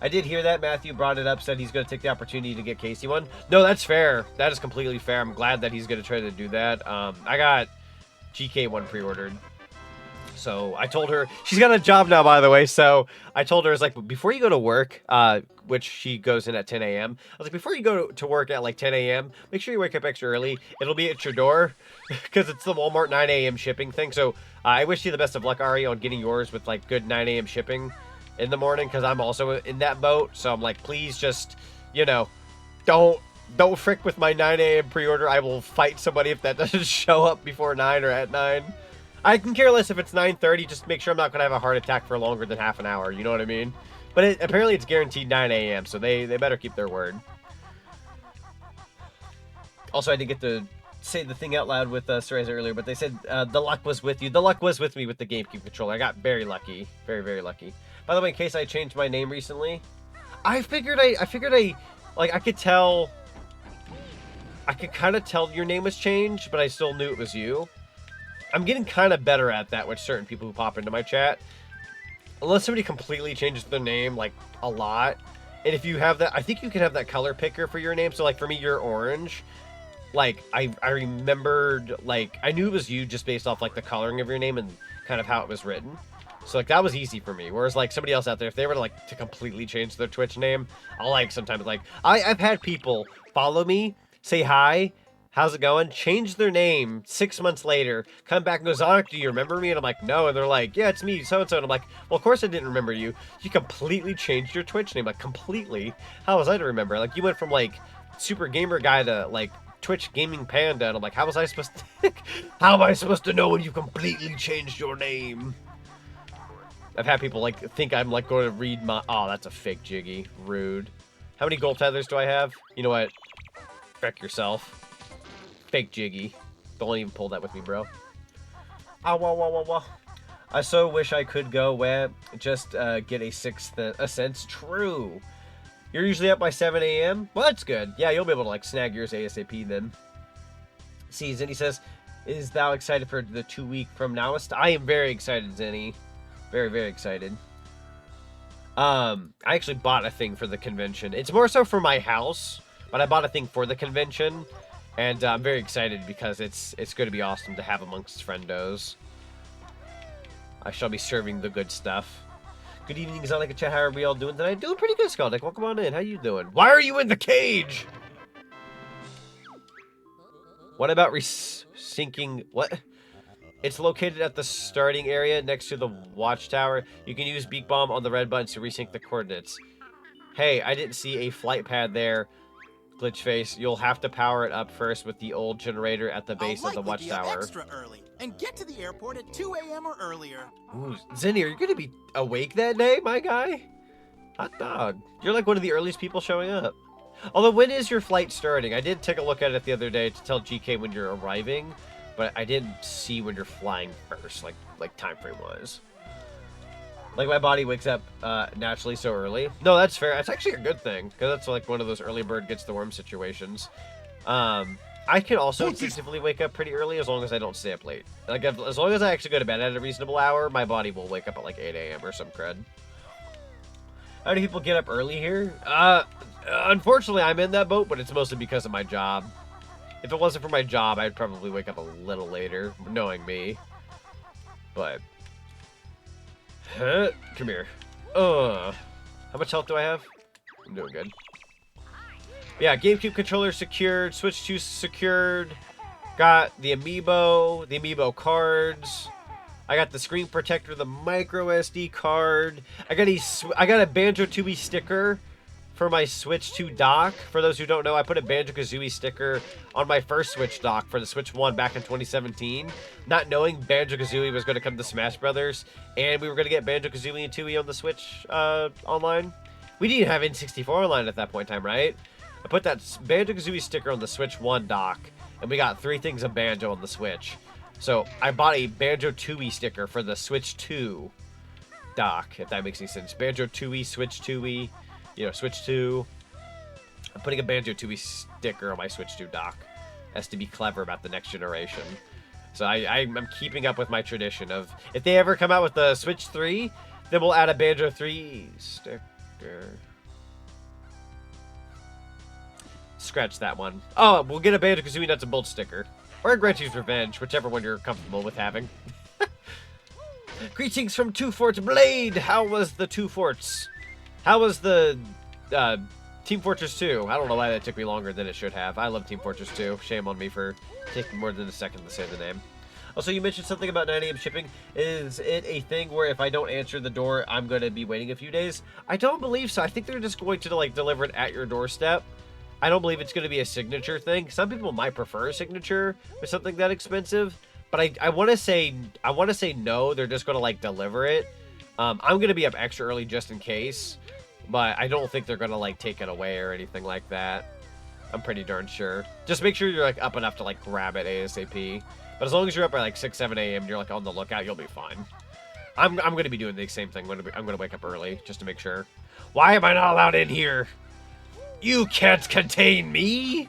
I did hear that. Matthew brought it up, said he's going to take the opportunity to get Casey one. No, that's fair. That is completely fair. I'm glad that he's going to try to do that. I got GK one pre-ordered. So I told her, she's got a job now, by the way. So I told her, it's like, before you go to work, which she goes in at 10 a.m. I was like, before you go to work at like 10 a.m., make sure you wake up extra early. It'll be at your door because it's the Walmart 9 a.m. shipping thing. So I wish you the best of luck, Ari, on getting yours with like good 9 a.m. shipping in the morning, because I'm also in that boat. So I'm like, please just, you know, don't frick with my 9 a.m. pre-order. I will fight somebody if that doesn't show up before 9 or at 9. I can care less if it's 9:30. Just make sure I'm not going to have a heart attack for longer than half an hour. You know what I mean? But apparently it's guaranteed 9 a.m. So they better keep their word. Also, I didn't get to say the thing out loud with Cereza earlier, but they said the luck was with you. The luck was with me with the GameCube controller. I got very lucky. Very, very lucky. By the way, in case I changed my name recently, I figured like, I could kind of tell your name was changed, but I still knew it was you. I'm getting kind of better at that with certain people who pop into my chat. Unless somebody completely changes their name, like, a lot. And if you have that, I think you can have that color picker for your name. So, like, for me, you're orange. Like, I remembered, like, I knew it was you just based off, like, the coloring of your name and kind of how it was written. So, like, that was easy for me. Whereas, like, somebody else out there, if they were to, like, to completely change their Twitch name, I'll, like, sometimes, like, I've had people follow me, say hi, How's it going? Changed their name 6 months later. Come back and goes, Zonic, do you remember me? And I'm like, no. And they're like, yeah, it's me, so-and-so. And I'm like, well, of course I didn't remember you. You completely changed your Twitch name. Like, completely. How was I to remember? Like, you went from, like, super gamer guy to, like, Twitch gaming panda. And I'm like, how was I supposed to... how am I supposed to know when you completely changed your name? I've had people, like, think I'm, like, going to read my... Oh, that's a fake Jiggy. Rude. How many gold feathers do I have? You know what? Wreck yourself. Fake Jiggy. Don't even pull that with me, bro. Ah, wah, wah, wah, wah. I so wish I could go where just get a sixth sense. True. You're usually up by 7 a.m.? Well, that's good. Yeah, you'll be able to, like, snag yours ASAP then. Season, he says, is thou excited for the 2 week from now? I am very excited, Zenny. Very, very excited. I actually bought a thing for the convention. It's more so for my house, but I bought a thing for the convention. And I'm very excited because it's going to be awesome to have amongst friendos. I shall be serving the good stuff. Good evening, Zonic and chat. How are we all doing tonight? Doing pretty good, Skaldic. Welcome on in. How you doing? Why are you in the cage? What about resyncing? What? It's located at the starting area next to the watchtower. You can use Beak Bomb on the red button to resync the coordinates. Hey, I didn't see a flight pad there. Glitch face, you'll have to power it up first with the old generator at the base of the watchtower. Extra early and get to the airport at 2 a.m. or earlier. Ooh, Zinni, are you going to be awake that day, my guy? Hot dog. You're like one of the earliest people showing up. Although, when is your flight starting? I did take a look at it the other day to tell GK when you're arriving, but I didn't see when you're flying first, like time frame wise. Like, my body wakes up naturally so early. No, that's fair. That's actually a good thing, because that's like one of those early bird gets the worm situations. I can also instinctively wake up pretty early as long as I don't stay up late. Like, as long as I actually go to bed at a reasonable hour, my body will wake up at like 8 a.m. or some crud. How do people get up early here? Unfortunately, I'm in that boat, but it's mostly because of my job. If it wasn't for my job, I'd probably wake up a little later, knowing me. But... come here. How much health do I have? I'm doing good. Yeah, GameCube controller secured, Switch 2 secured, got the amiibo cards. I got the screen protector, the micro SD card. I got a Banjo-Kazooie sticker for my Switch 2 dock. For those who don't know, I put a Banjo-Kazooie sticker on my first Switch dock for the Switch 1 back in 2017, not knowing Banjo-Kazooie was going to come to Smash Brothers, and we were going to get Banjo-Kazooie and 2E on the Switch online. We didn't have N64 online at that point in time, right? I put that Banjo-Kazooie sticker on the Switch 1 dock, and we got 3 things of Banjo on the Switch. So I bought a Banjo-Tooie sticker for the Switch 2 dock, if that makes any sense. Banjo-Tooie, Switch 2E, you know, Switch 2. I'm putting a Banjo-Tooie sticker on my Switch 2 dock. Has to be clever about the next generation. So I'm keeping up with my tradition of, if they ever come out with the Switch 3, then we'll add a Banjo 3 sticker. Scratch that one. Oh, we'll get a Banjo-Kazooie Nuts and Bolts sticker. Or a Gretchy's Revenge, whichever one you're comfortable with having. Greetings from Two Forts Blade! How was the Two Forts? How was the Team Fortress 2? I don't know why that took me longer than it should have. I love Team Fortress 2. Shame on me for taking more than a second to say the name. Also, you mentioned something about 9 a.m. shipping. Is it a thing where if I don't answer the door, I'm going to be waiting a few days? I don't believe so. I think they're just going to, like, deliver it at your doorstep. I don't believe it's going to be a signature thing. Some people might prefer a signature with something that expensive, but I want to say no. They're just going to like deliver it. I'm going to be up extra early just in case, but I don't think they're going to like take it away or anything like that. I'm pretty darn sure. Just make sure you're like up enough to like grab it ASAP. But as long as you're up by like 6, 7 a.m. you're like on the lookout, you'll be fine. I'm going to be doing the same thing. I'm going to wake up early just to make sure. Why am I not allowed in here? You can't contain me!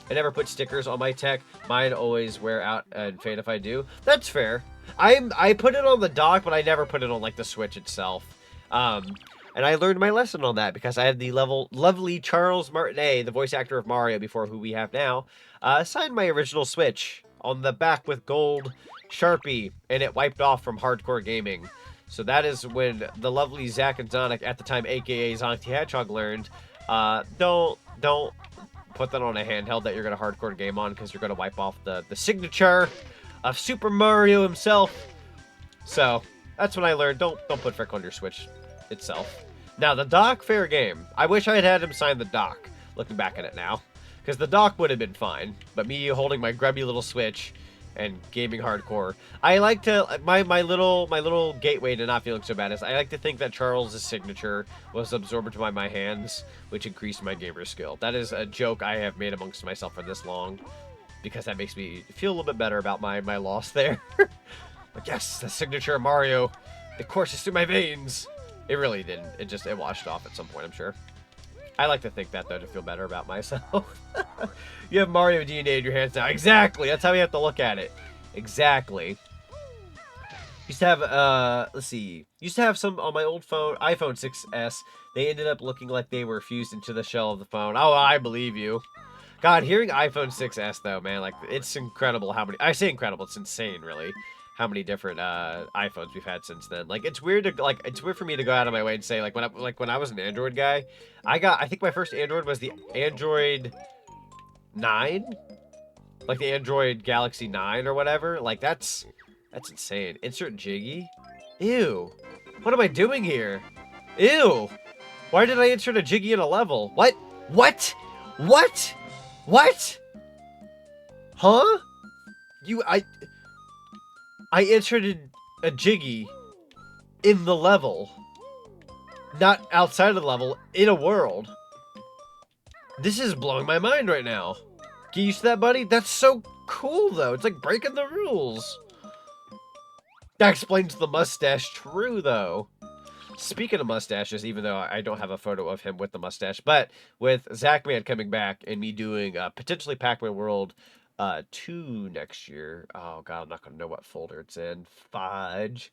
I never put stickers on my tech. Mine always wear out and fade if I do. That's fair. I put it on the dock, but I never put it on like the Switch itself. And I learned my lesson on that because I had the lovely Charles Martinet, the voice actor of Mario before who we have now, signed my original Switch on the back with gold Sharpie, and it wiped off from hardcore gaming. So that is when the lovely Zach and Zonic, at the time aka ZonicTHedgehog, learned, don't put that on a handheld that you're going to hardcore game on because you're going to wipe off the signature of Super Mario himself. So that's when I learned don't put Frick on your Switch itself. Now the dock, fair game. I wish I had him sign the dock. Looking back at it now, because the dock would have been fine, but me holding my grubby little Switch and gaming hardcore. I like to my little gateway to not feeling so bad is I like to think that Charles's signature was absorbed by my hands, which increased my gamer skill. That is a joke I have made amongst myself for this long, because that makes me feel a little bit better about my loss there. Like, yes, the signature of Mario, it courses through my veins. It really didn't. It washed off at some point, I'm sure. I like to think that, though, to feel better about myself. You have Mario DNA in your hands now. Exactly. That's how we have to look at it. Exactly. Used to have, let's see. Used to have some on my old phone, iPhone 6S. They ended up looking like they were fused into the shell of the phone. Oh, I believe you. God, hearing iPhone 6S, though, man, like, it's incredible how many... I say incredible. It's insane, really, how many different iPhones we've had since then. Like, it's weird to it's weird for me to go out of my way and say, like, when I was an Android guy, I think my first Android was the Android 9, like the Android Galaxy 9 or whatever. Like, that's insane. Insert Jiggy. Ew. What am I doing here? Ew. Why did I insert a Jiggy in a level? What? What? What? What? Huh? I inserted a Jiggy in the level. Not outside of the level, in a world. This is blowing my mind right now. Get used to that, buddy? That's so cool, though. It's like breaking the rules. That explains the mustache. True, though. Speaking of mustaches, even though I don't have a photo of him with the mustache, but with Zachman coming back and me doing potentially Pac-Man World 2 next year. Oh, God, I'm not going to know what folder it's in. Fudge.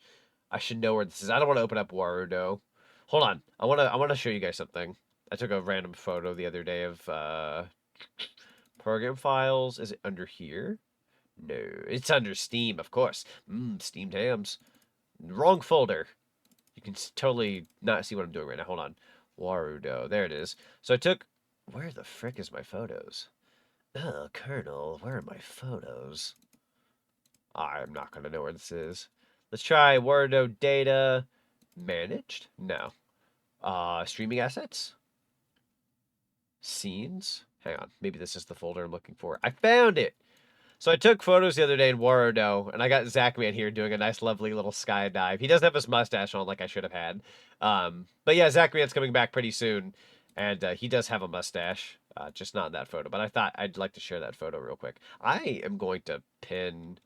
I should know where this is. I don't want to open up Warudo. Hold on. I want to show you guys something. I took a random photo the other day of program files. Is it under here? No, it's under Steam, of course. Steamed hams. Wrong folder. You can totally not see what I'm doing right now. Hold on. Warudo. There it is. So I took... Where the frick is my photos? Oh, Colonel, where are my photos? I'm not going to know where this is. Let's try Warudo data. Managed? No. Streaming assets? Scenes? Hang on. Maybe this is the folder I'm looking for. I found it! So I took photos the other day in Warudo, and I got Zachman here doing a nice, lovely little skydive. He doesn't have his mustache on like I should have had. But yeah, Zachman's coming back pretty soon, and he does have a mustache, just not in that photo. But I thought I'd like to share that photo real quick. I am going to pin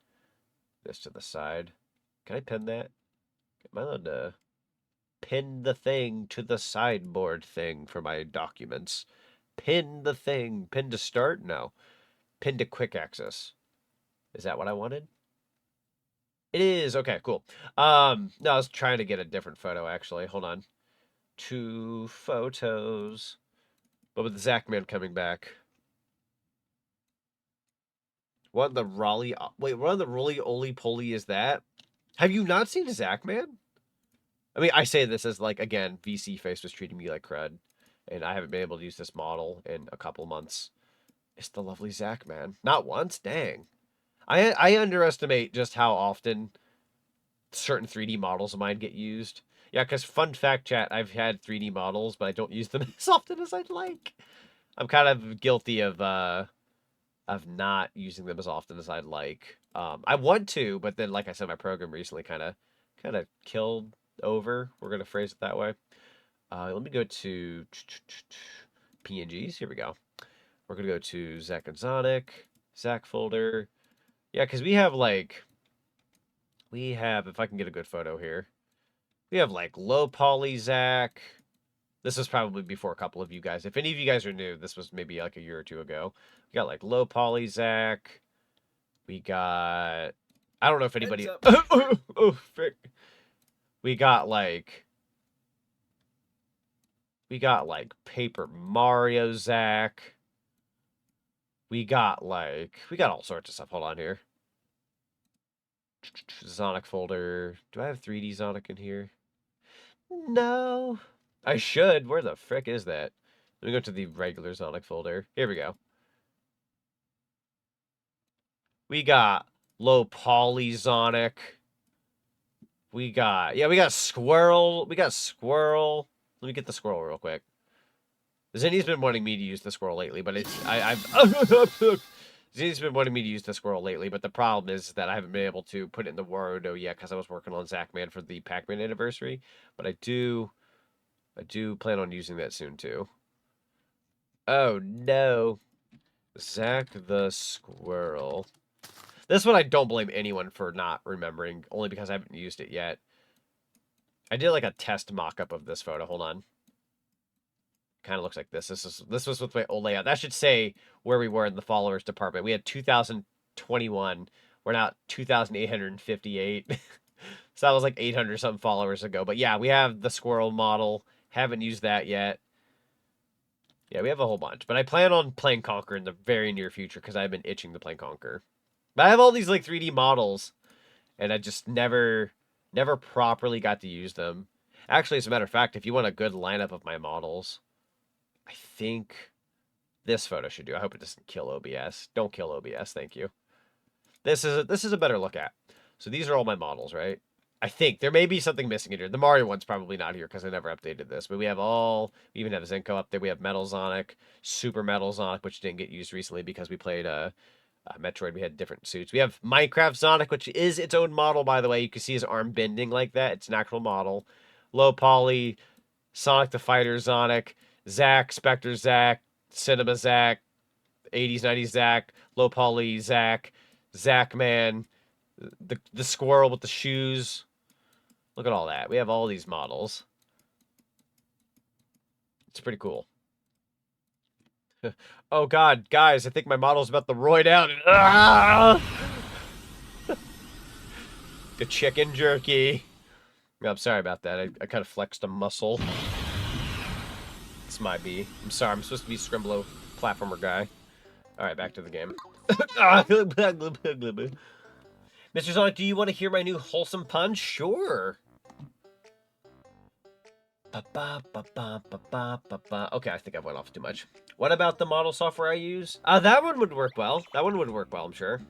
this to the side. Can I pin that? Am I allowed to pin the thing to the sideboard thing for my documents? Pin the thing. Pin to start? No. Pin to quick access. Is that what I wanted? It is. Okay, cool. No, I was trying to get a different photo, actually. Hold on. 2 photos. But with Zachman coming back. What in the Raleigh... Wait, what in the roly-oly-poly is that? Have you not seen Zachman? I mean, I say this as, like, again, VC Face was treating me like crud. And I haven't been able to use this model in a couple months. It's the lovely Zachman. Not once? Dang. I underestimate just how often certain 3D models of mine get used. Yeah, because fun fact, chat, I've had 3D models, but I don't use them as often as I'd like. I'm kind of guilty of not using them as often as I'd like. I want to, but then, like I said, my program recently kind of killed over. We're going to phrase it that way. Let me go to PNGs. Here we go. We're going to go to Zach and Zonic. Zach folder. Yeah, because we have, if I can get a good photo here, we have, low poly Zach. This was probably before a couple of you guys. If any of you guys are new, this was maybe, a year or two ago. We got, low poly Zach. We got... I don't know if anybody... oh, frick. We got, Paper Mario Zach. We got all sorts of stuff. Hold on here. Zonic folder. Do I have 3D Zonic in here? No. I should. Where the frick is that? Let me go to the regular Zonic folder. Here we go. We got low poly Zonic. We got Squirrel. We got Squirrel. Let me get the Squirrel real quick. Zinni's been wanting me to use the Squirrel lately, but Zinni's been wanting me to use the Squirrel lately, but the problem is that I haven't been able to put it in the Warudo yet because I was working on Zachman for the Pac-Man anniversary. But I do plan on using that soon too. Oh no. Zach the Squirrel. This one I don't blame anyone for not remembering, only because I haven't used it yet. I did like a test mock-up of this photo. Hold on. Kind of looks like this. This was with my old layout. That should say where we were in the followers department. We had 2,021. We're now at 2,858. So that was like 800 something followers ago. But yeah, we have the Squirrel model. Haven't used that yet. Yeah, we have a whole bunch. But I plan on playing Conquer in the very near future because I've been itching to play Conquer. But I have all these like 3D models, and I just never properly got to use them. Actually, as a matter of fact, if you want a good lineup of my models, I think this photo should do. I hope it doesn't kill OBS. Don't kill OBS, thank you. This is a better look at. So these are all my models, right? I think there may be something missing in here. The Mario one's probably not here because I never updated this. But we even have Zenko up there. We have Metal Zonic, Super Metal Zonic, which didn't get used recently because we played Metroid. We had different suits. We have Minecraft Zonic, which is its own model, by the way. You can see his arm bending like that. It's an actual model. Low Poly, Sonic the Fighter Zonic, Zack, Spectre Zack, Cinema Zack, 80s, 90s Zack, Low Poly Zack, Zack Man, the squirrel with the shoes. Look at all that. We have all these models. It's pretty cool. Oh god, guys, I think my model's about to roid out. The chicken jerky. I'm sorry about that. I kind of flexed a muscle. This might be. I'm sorry. I'm supposed to be Scrimblow platformer guy. Alright, back to the game. Mr. Zonic, do you want to hear my new wholesome pun? Sure. Okay, I think I went off too much. What about the model software I use? That one would work well. That one would work well, I'm sure.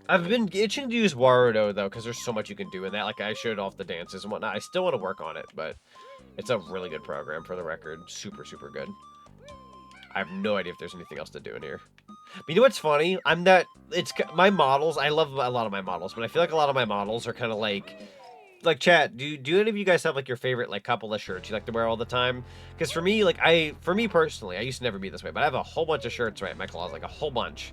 I've been itching to use Warudo, though, because there's so much you can do in that. Like, I showed off the dances and whatnot. I still want to work on it, but it's a really good program, for the record. Super, super good. I have no idea if there's anything else to do in here. But you know what's funny? My models, I love a lot of my models, but I feel like a lot of my models are kind of like chat, do any of you guys have like your favorite like couple of shirts you like to wear all the time? Because for me, for me personally, I used to never be this way, but I have a whole bunch of shirts right in my closet, like a whole bunch.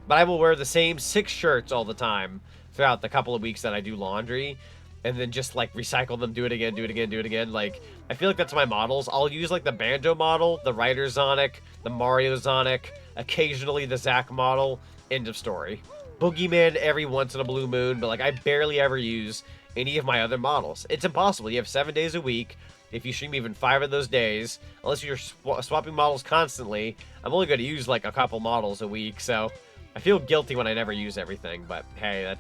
But I will wear the same 6 shirts all the time throughout the couple of weeks that I do laundry, and then just like recycle them, do it again, do it again, do it again. Like, I feel like that's my models. I'll use like the Banjo model, the Ryder Zonic, the Mario Zonic, occasionally the Zack model. End of story. Boogeyman every once in a blue moon, but like I barely ever use any of my other models. It's impossible. You have 7 days a week. If you stream even 5 of those days, unless you're swapping models constantly, I'm only going to use like a couple models a week. So I feel guilty when I never use everything, but hey,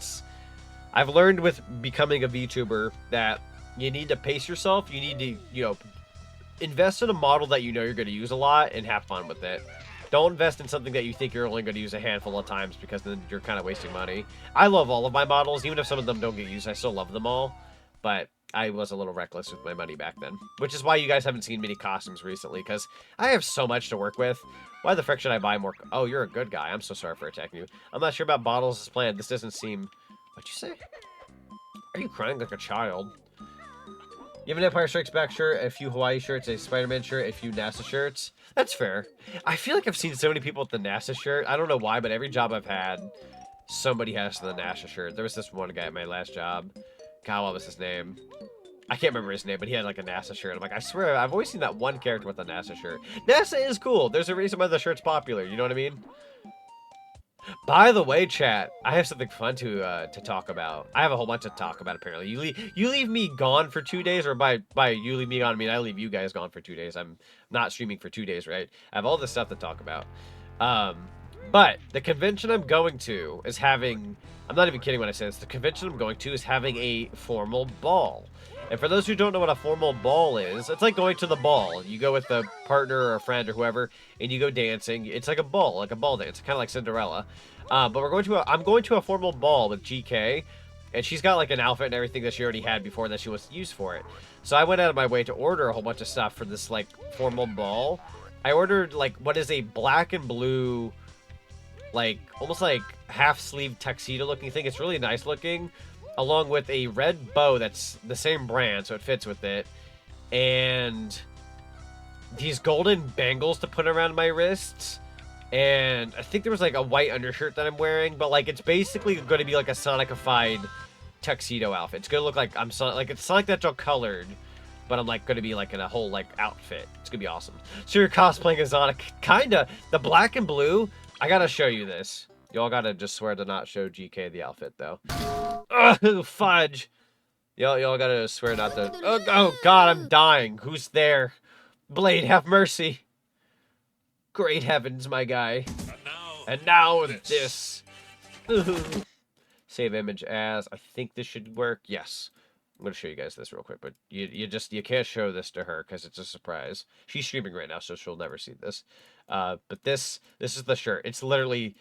I've learned with becoming a VTuber that you need to pace yourself. You need to, invest in a model that you know you're going to use a lot and have fun with it. Don't invest in something that you think you're only going to use a handful of times, because then you're kind of wasting money. I love all of my models. Even if some of them don't get used, I still love them all. But I was a little reckless with my money back then. Which is why you guys haven't seen many costumes recently, because I have so much to work with. Why the frick should I buy more? Oh, you're a good guy. I'm so sorry for attacking you. I'm not sure about bottles as planned. This doesn't seem... What'd you say? Are you crying like a child? You have an Empire Strikes Back shirt, a few Hawaii shirts, a Spider-Man shirt, a few NASA shirts. That's fair. I feel like I've seen so many people with the NASA shirt. I don't know why, but every job I've had, somebody has the NASA shirt. There was this one guy at my last job. God, what was his name? I can't remember his name, but he had like a NASA shirt. I'm like, I swear, I've always seen that one character with a NASA shirt. NASA is cool. There's a reason why the shirt's popular. You know what I mean? By the way, chat, I have something fun to talk about. I have a whole bunch to talk about, apparently. You leave me gone for 2 days, or by you leave me gone, I mean I leave you guys gone for 2 days. I'm not streaming for 2 days, right? I have all this stuff to talk about. But the convention I'm going to is having, I'm not even kidding when I say this, the convention I'm going to is having a formal ball. And for those who don't know what a formal ball is, it's like going to the ball. You go with a partner or a friend or whoever, and you go dancing. It's like a ball dance, kind of like Cinderella. But I'm going to a formal ball with GK, and she's got like an outfit and everything that she already had before that she wants to use for it. So I went out of my way to order a whole bunch of stuff for this like formal ball. I ordered like what is a black and blue, like almost like half sleeve tuxedo looking thing. It's really nice looking, along with a red bow that's the same brand, so it fits with it, and these golden bangles to put around my wrists. And I think there was like a white undershirt that I'm wearing, but like it's basically going to be like a Sonicified tuxedo outfit. It's going to look like I'm like it's Sonic the Hedgehog colored, but I'm like going to be like in a whole like outfit. It's going to be awesome. So you're cosplaying as Zonic, kinda. The black and blue, I got to show you this. Y'all got to just swear to not show GK the outfit though. Ugh, fudge. Y'all got to swear not to. Oh God, I'm dying. Who's there? Blade, have mercy. Great heavens, my guy. And now this. Save image as. I think this should work. Yes. I'm gonna show you guys this real quick, but you can't show this to her because it's a surprise. She's streaming right now, so she'll never see this. But this is the shirt. It's literally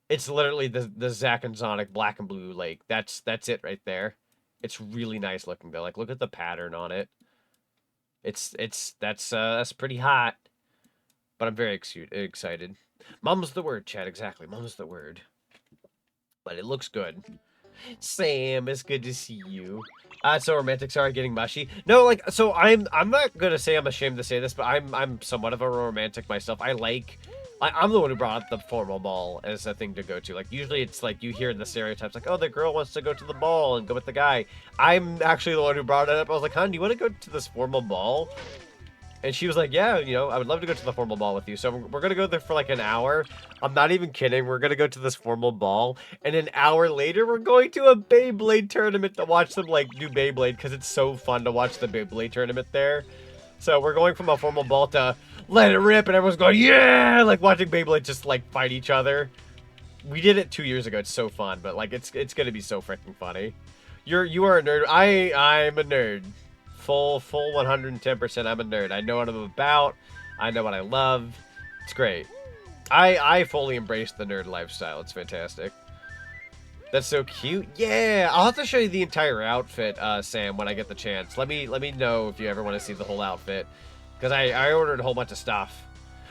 the Zack and Zonic black and blue. Like that's it right there. It's really nice looking though. Like look at the pattern on it. That's pretty hot. But I'm very excited. Mum's the word, chat. Exactly. Mum's the word. But it looks good. Sam, it's good to see you. So romantic. Sorry, getting mushy. No, like, so I'm not gonna say I'm ashamed to say this, but I'm somewhat of a romantic myself. I'm the one who brought up the formal ball as a thing to go to. Like, usually it's like you hear the stereotypes, like, oh, the girl wants to go to the ball and go with the guy. I'm actually the one who brought it up. I was like, hon, do you want to go to this formal ball? And she was like, yeah, you know, I would love to go to the formal ball with you. So we're going to go there for like an hour. I'm not even kidding. We're going to go to this formal ball. And an hour later, we're going to a Beyblade tournament to watch them like do Beyblade. Because it's so fun to watch the Beyblade tournament there. So we're going from a formal ball to let it rip. And everyone's going, yeah! Like watching Beyblade just like fight each other. We did it 2 years ago. It's so fun. But like it's going to be so freaking funny. You are a nerd. I'm a nerd. Full 110%. I'm a nerd. I know what I'm about. I know what I love. It's great. I fully embrace the nerd lifestyle. It's fantastic. That's so cute. Yeah, I'll have to show you the entire outfit, Sam, when I get the chance. Let me know if you ever want to see the whole outfit, because I ordered a whole bunch of stuff.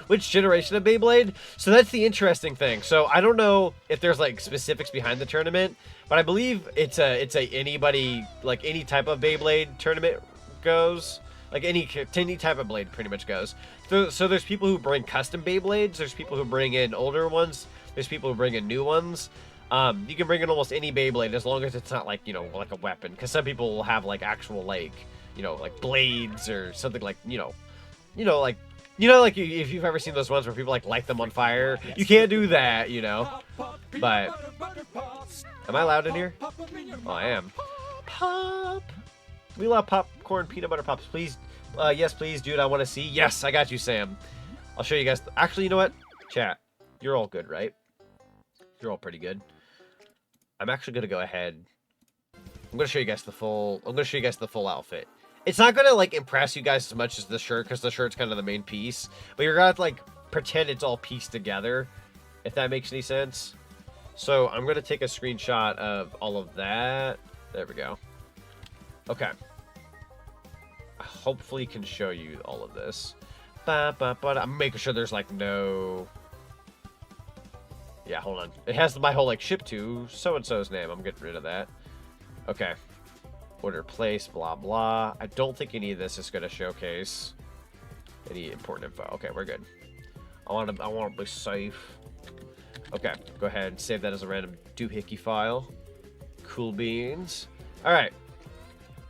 Which generation of Beyblade? So that's the interesting thing. So I don't know if there's like specifics behind the tournament, but I believe it's a anybody, like any type of Beyblade tournament goes, like any type of blade pretty much goes. So there's people who bring custom Beyblades, there's people who bring in older ones, there's people who bring in new ones. You can bring in almost any Beyblade as long as it's not like, you know, like a weapon, because some people will have like actual like, you know, like blades or something like, you know like if you've ever seen those ones where people like light them on fire, you can't do that, you know. But am I loud in here? Oh, I am. Pop. We love popcorn peanut butter pops. Please, yes, please, dude. I want to see. Yes, I got you, Sam. I'll show you guys. Actually, you know what? Chat, you're all good, right? You're all pretty good. I'm actually gonna go ahead. I'm gonna show you guys the full. I'm gonna show you guys the full outfit. It's not gonna like impress you guys as much as the shirt, because the shirt's kind of the main piece. But you're gonna have to like pretend it's all pieced together, if that makes any sense. So I'm gonna take a screenshot of all of that. There we go. Okay. I hopefully can show you all of this. I'm making sure there's like no... Yeah, hold on. It has my whole like ship to so-and-so's name. I'm getting rid of that. Okay. Order place, blah, blah. I don't think any of this is going to showcase any important info. Okay, we're good. I want to be safe. Okay, go ahead and save that as a random doohickey file. Cool beans. All right.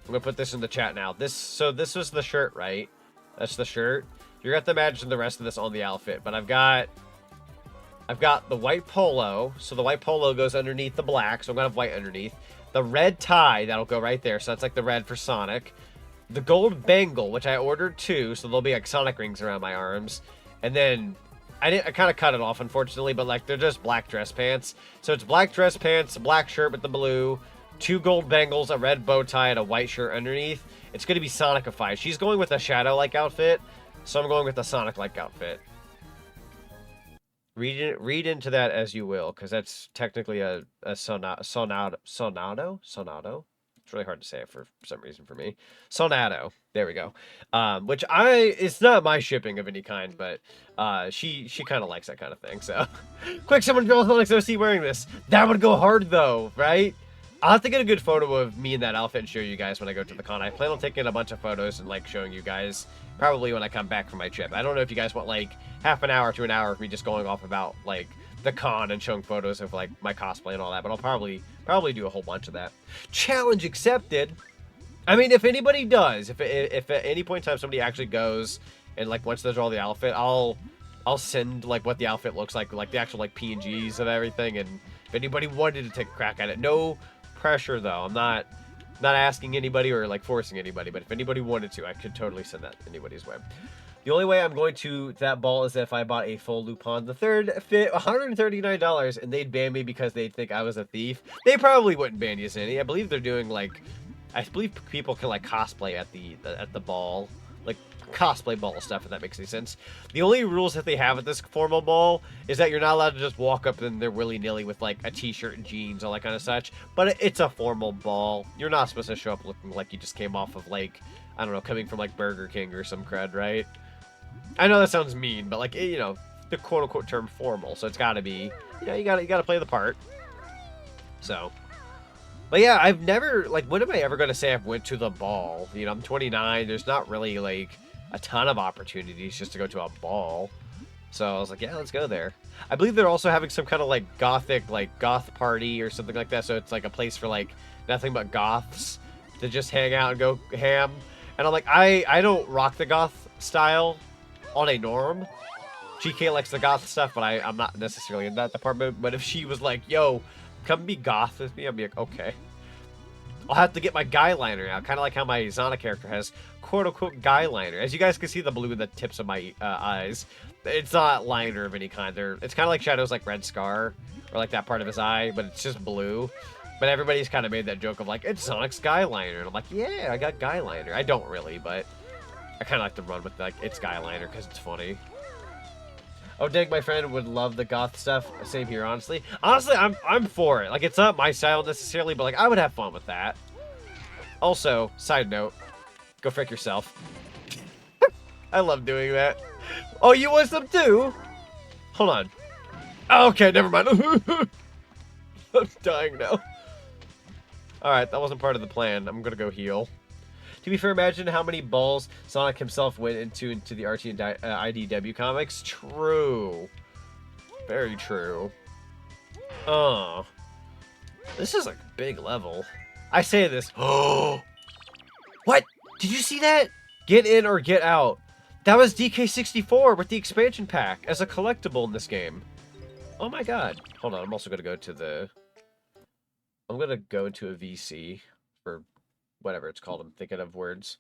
I'm gonna put this in the chat now. So this was the shirt, right? That's the shirt. You're gonna have to imagine the rest of this on the outfit. But I've got the white polo. So the white polo goes underneath the black. So I'm gonna have white underneath. The red tie, that'll go right there. So that's like the red for Sonic. The gold bangle, which I ordered too. So there'll be like Sonic rings around my arms. And then I kind of cut it off, unfortunately, but like they're just black dress pants. So it's black dress pants, a black shirt with the blue, 2 gold bangles, a red bow tie, and a white shirt underneath. It's going to be Sonicified. She's going with a Shadow-like outfit, so I'm going with a Sonic-like outfit. Read into that as you will, because that's technically a sonado. It's really hard to say it for some reason for me. Sonado. There we go. Which it's not my shipping of any kind, but she kind of likes that kind of thing. So, quick, someone draw Alex OC wearing this. That would go hard though, right? I'll have to get a good photo of me in that outfit and show you guys when I go to the con. I plan on taking a bunch of photos and like showing you guys probably when I come back from my trip. I don't know if you guys want like half an hour to an hour of me just going off about like the con and showing photos of like my cosplay and all that, but I'll probably do a whole bunch of that. Challenge accepted. I mean, if anybody does, if at any point in time somebody actually goes and like wants to draw the outfit, I'll send like what the outfit looks like the actual like PNGs of everything, and if anybody wanted to take a crack at it, no pressure though. I'm not asking anybody or like forcing anybody, but if anybody wanted to, I could totally send that anybody's way. The only way I'm going to that ball is if I bought a full Lupin the Third fit, $139, and they'd ban me because they'd think I was a thief. They probably wouldn't ban you, Sandy. I believe they're doing like, I believe people can like cosplay at the ball, like cosplay ball stuff, if that makes any sense. The only rules that they have at this formal ball is that you're not allowed to just walk up and they're willy-nilly with like a t-shirt and jeans, all that kind of such. But it's a formal ball. You're not supposed to show up looking like you just came off of like, I don't know, coming from like Burger King or some crud, right? I know that sounds mean, but like, you know, the quote-unquote term formal, so it's got to be, you know, you got to play the part. So, but yeah, I've never, like, when am I ever going to say I've went to the ball? You know, I'm 29. There's not really like a ton of opportunities just to go to a ball. So I was like, yeah, let's go there. I believe they're also having some kind of like gothic, like goth party or something like that. So it's like a place for like nothing but goths to just hang out and go ham. And I'm like, I don't rock the goth style on a norm. GK likes the goth stuff, but I'm not necessarily in that department. But if she was like, yo, come be goth with me, I'd be like, okay. I'll have to get my guy liner out, kind of like how my Zonic character has quote-unquote guy liner. As you guys can see, the blue in the tips of my eyes, it's not liner of any kind. It's kind of like Shadow's like red scar, or like that part of his eye, but it's just blue. But everybody's kind of made that joke of like, it's Sonic's guy liner, and I'm like, yeah, I got guy liner. I don't really, but I kind of like to run with like it's guy liner because it's funny. Oh, dang, my friend would love the goth stuff. Same here, honestly. Honestly, I'm for it. Like, it's not my style necessarily, but like I would have fun with that. Also, side note, go frick yourself. I love doing that. Oh, you want some too? Hold on. Okay, never mind. I'm dying now. Alright, that wasn't part of the plan. I'm gonna go heal. To be fair, imagine how many balls Sonic himself went into the RT and IDW comics. True. Very true. Oh. This is like a big level. I say this. Oh. What? Did you see that? Get in or get out. That was DK64 with the expansion pack as a collectible in this game. Oh my god. Hold on, I'm also going to go to the... I'm going to go into a VC for whatever it's called. I'm thinking of words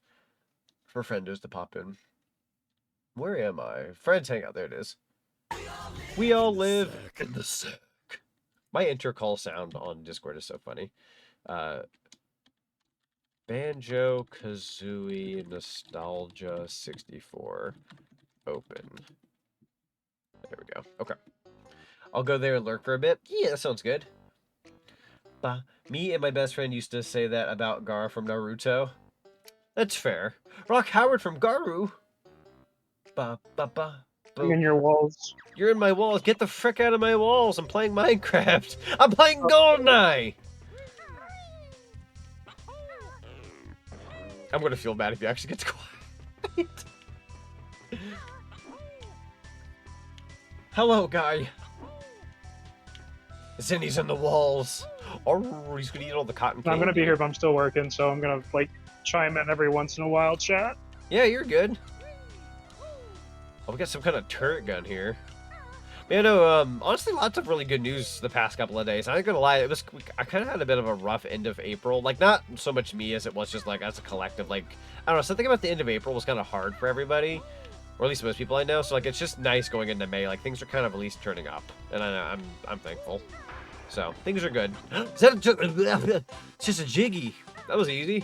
for friendos to pop in. Where am I? Friends Hangout. There it is. We all live in the sick. My intercall sound on Discord is so funny. Banjo-Kazooie Nostalgia 64 open. There we go. Okay. I'll go there and lurk for a bit. Yeah, that sounds good. Me and my best friend used to say that about Gaara from Naruto. That's fair. Rock Howard from Garu. I'm in your walls. You're in my walls. Get the frick out of my walls. I'm playing Minecraft. I'm playing GoldenEye. I'm gonna feel bad if he actually gets quiet. Hello, guy. Zinni's in the walls. Oh, he's gonna eat all the cotton candy. I'm gonna be here, but I'm still working, so I'm gonna like chime in every once in a while, chat. Yeah, you're good. Oh, we got some kind of turret gun here. Man, no, honestly, lots of really good news the past couple of days. I ain't gonna lie, I kind of had a bit of a rough end of April. Like, not so much me as it was just like as a collective. Like, I don't know, something about the end of April was kind of hard for everybody. or at least most people I know. So like, it's just nice going into May. Like things are kind of at least turning up, and I'm thankful. So things are good. Is that it's just a jiggy? That was easy.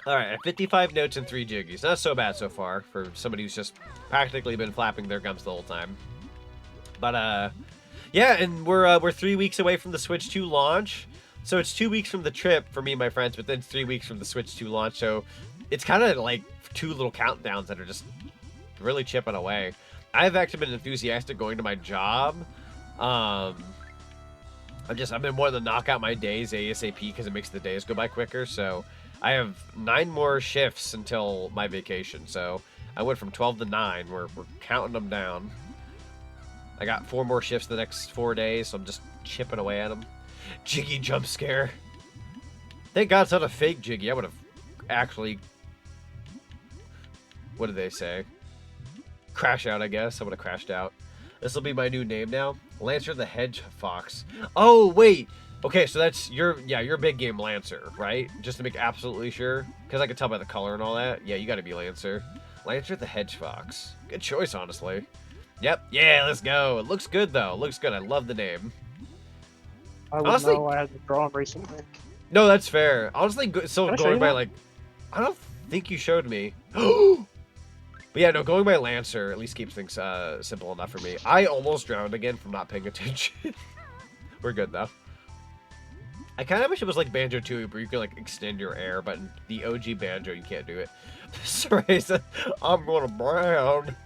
All right, I have 55 notes and 3 jiggies. Not so bad so far for somebody who's just practically been flapping their gums the whole time. But yeah, and we're 3 weeks away from the Switch 2 launch. So it's 2 weeks from the trip for me and my friends, but then 3 weeks from the Switch 2 launch. So it's kind of like 2 little countdowns that are just really chipping away. I've actually been enthusiastic going to my job. I've been wanting to knock out my days ASAP because it makes the days go by quicker. So I have 9 more shifts until my vacation. So I went from 12 to 9. We're counting them down. I got 4 more shifts the next 4 days, so I'm just chipping away at them. Jiggy jump scare. Thank God it's not a fake Jiggy. I would have actually... What did they say? Crash out, I guess. I would have crashed out. This will be my new name now. Lancer the Hedgehog. Oh, wait. Okay, so that's your big game Lancer, right? Just to make absolutely sure. Because I can tell by the color and all that. Yeah, you got to be Lancer. Lancer the Hedgehog. Good choice, honestly. Yep. Yeah, let's go. It looks good, though. It looks good. I love the name. I would Honestly, know. I had to draw him recently. no, that's fair. Honestly, still Did I show going you by, that? like... I don't think you showed me. But yeah, no, going by Lancer at least keeps things simple enough for me. I almost drowned again from not paying attention. We're good, though. I kind of wish it was like Banjo-Kazooie, where you could like extend your air, but in the OG Banjo, you can't do it. Sorry, I'm gonna brown.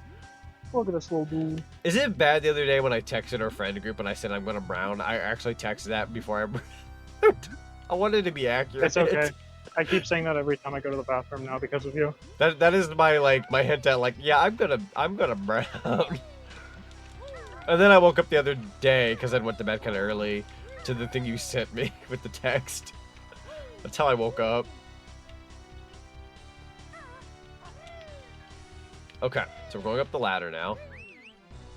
Look at this little dude. Is it bad the other day when I texted our friend group and I said I'm gonna brown? I actually texted that before I browned. I wanted to be accurate. It's okay. I keep saying that every time I go to the bathroom now because of you. That is my hint at like, yeah, I'm gonna brown. And then I woke up the other day because I went to bed kind of early to the thing you sent me with the text. That's how I woke up. Okay, so we're going up the ladder now.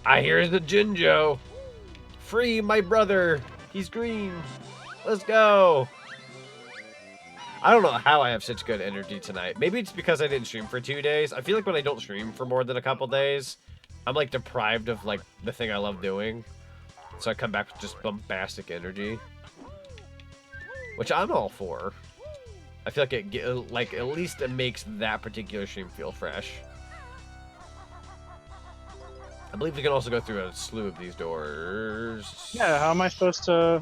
I hear the Jinjo. Free my brother. He's green. Let's go. I don't know how I have such good energy tonight. Maybe it's because I didn't stream for 2 days. I feel like when I don't stream for more than a couple days, I'm like deprived of like the thing I love doing. So I come back with just bombastic energy, which I'm all for. I feel like at least it makes that particular stream feel fresh. I believe we can also go through a slew of these doors. Yeah, how am I supposed to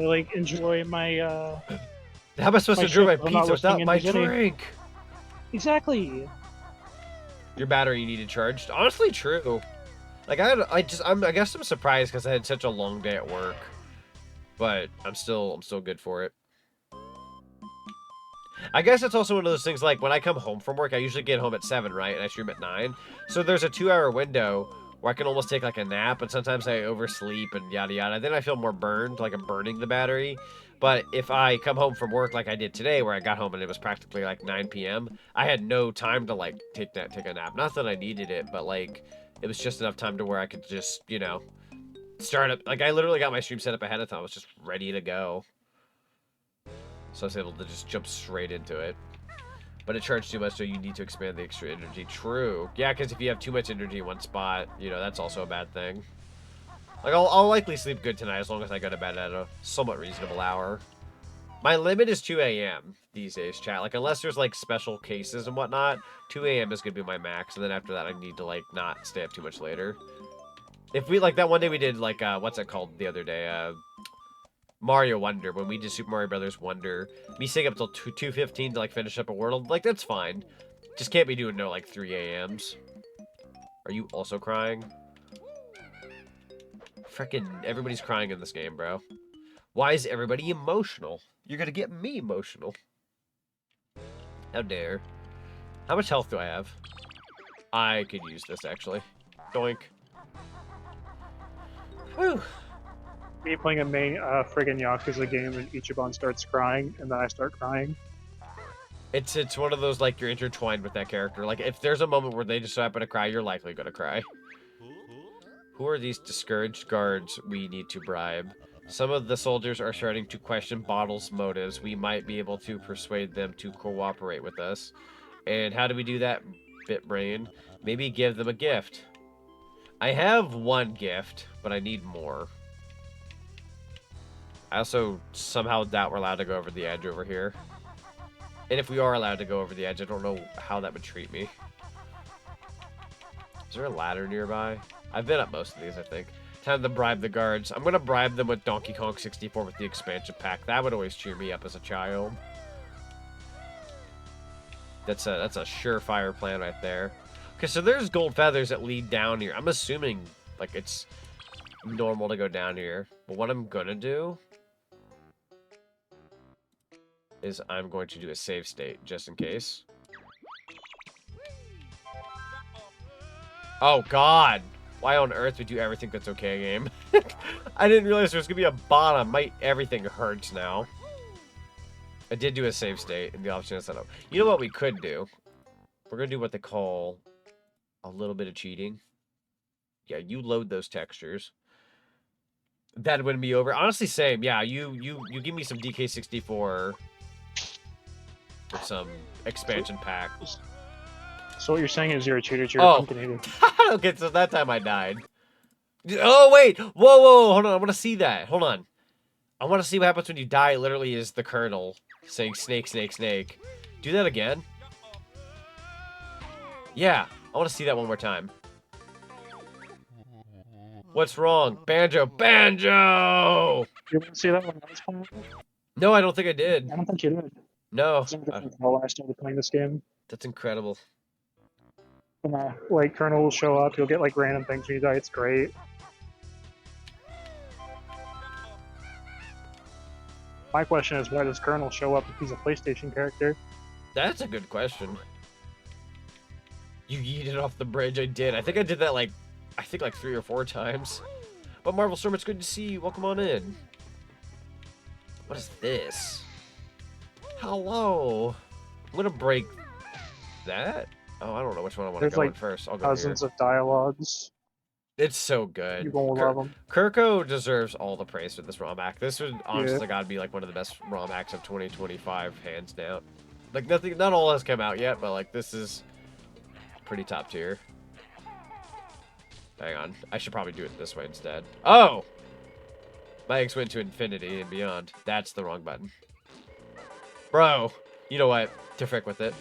like enjoy my How am I supposed to enjoy my shift while not pizza without listening my to Jenny? drink? Exactly. Your battery needed charged. Honestly, true. Like I guess I'm surprised because I had such a long day at work, but I'm still good for it. I guess it's also one of those things like when I come home from work, I usually get home at 7, right? And I stream at 9. So there's a 2-hour window where I can almost take like a nap, and sometimes I oversleep and yada yada. Then I feel more burned, like I'm burning the battery. But if I come home from work like I did today, where I got home and it was practically like 9 p.m., I had no time to like take a nap. Not that I needed it, but like it was just enough time to where I could just, you know, start up. Like I literally got my stream set up ahead of time. I was just ready to go. So I was able to just jump straight into it. But it charged too much, so you need to expand the extra energy. True. Yeah, because if you have too much energy in one spot, you know, that's also a bad thing. Like, I'll likely sleep good tonight as long as I go to bed at a somewhat reasonable hour. My limit is 2 a.m. these days, chat. Like, unless there's, like, special cases and whatnot, 2 a.m. is going to be my max. And then after that, I need to, like, not stay up too much later. If we, like, that one day we did, like, what's it called the other day? Mario Wonder, when we did Super Mario Brothers Wonder, me staying up till 2:15 to like finish up a world, like that's fine. Just can't be doing no like 3 a.m.s. Are you also crying? Frickin' everybody's crying in this game, bro. Why is everybody emotional? You're gonna get me emotional. How dare. How much health do I have? I could use this actually. Doink. Whew. Me playing a main friggin' Yakuza game and Ichiban starts crying, and then I start crying. It's one of those, like, you're intertwined with that character. Like, if there's a moment where they just so happen to cry, you're likely gonna cry. Who are these discouraged guards we need to bribe? Some of the soldiers are starting to question Bottle's motives. We might be able to persuade them to cooperate with us. And how do we do that, BitBrain? Maybe give them a gift. I have one gift, but I need more. I also somehow doubt we're allowed to go over the edge over here. And if we are allowed to go over the edge, I don't know how that would treat me. Is there a ladder nearby? I've been up most of these, I think. Time to bribe the guards. I'm going to bribe them with Donkey Kong 64 with the expansion pack. That would always cheer me up as a child. That's a surefire plan right there. Okay, so there's gold feathers that lead down here. I'm assuming, like, it's normal to go down here. But what I'm going to do is I'm going to do a save state, just in case. Oh, God. Why on earth would you ever think that's okay, game? I didn't realize there was going to be a bottom. Everything hurts now. I did do a save state in the option setup. You know what we could do? We're going to do what they call a little bit of cheating. Yeah, you load those textures. That wouldn't be over. Honestly, same. Yeah, you give me some DK64 with some expansion pack. So what you're saying is you're a cheater to your company. Okay, so that time I died. Oh, wait. Whoa. Hold on. I want to see that. Hold on. I want to see what happens when you die. It literally is the Colonel saying snake, snake, snake. Do that again. Yeah. I want to see that one more time. What's wrong? Banjo! Banjo! You want to see that when I was playing? No, I don't think I did. I don't think you did. No. When I started playing this game. That's incredible. When like Colonel will show up, you'll get like random things when you die. It's great. My question is, why does Colonel show up if he's a PlayStation character? That's a good question. You yeeted off the bridge. I did. I think I did that like 3 or 4 times. But Marvel Storm, it's good to see you. Welcome on in. What is this? Hello. I'm gonna break that. Oh, I don't know which one I want to go in first. I'll go dozens of dialogues. It's so good. You're gonna love them. Kirko deserves all the praise for this ROM hack. This would honestly gotta be like one of the best ROM hacks of 2025, hands down. Like not all has come out yet, but like this is pretty top tier. Hang on, I should probably do it this way instead. Oh, my eggs went to infinity and beyond. That's the wrong button, bro. You know what? To frick with it.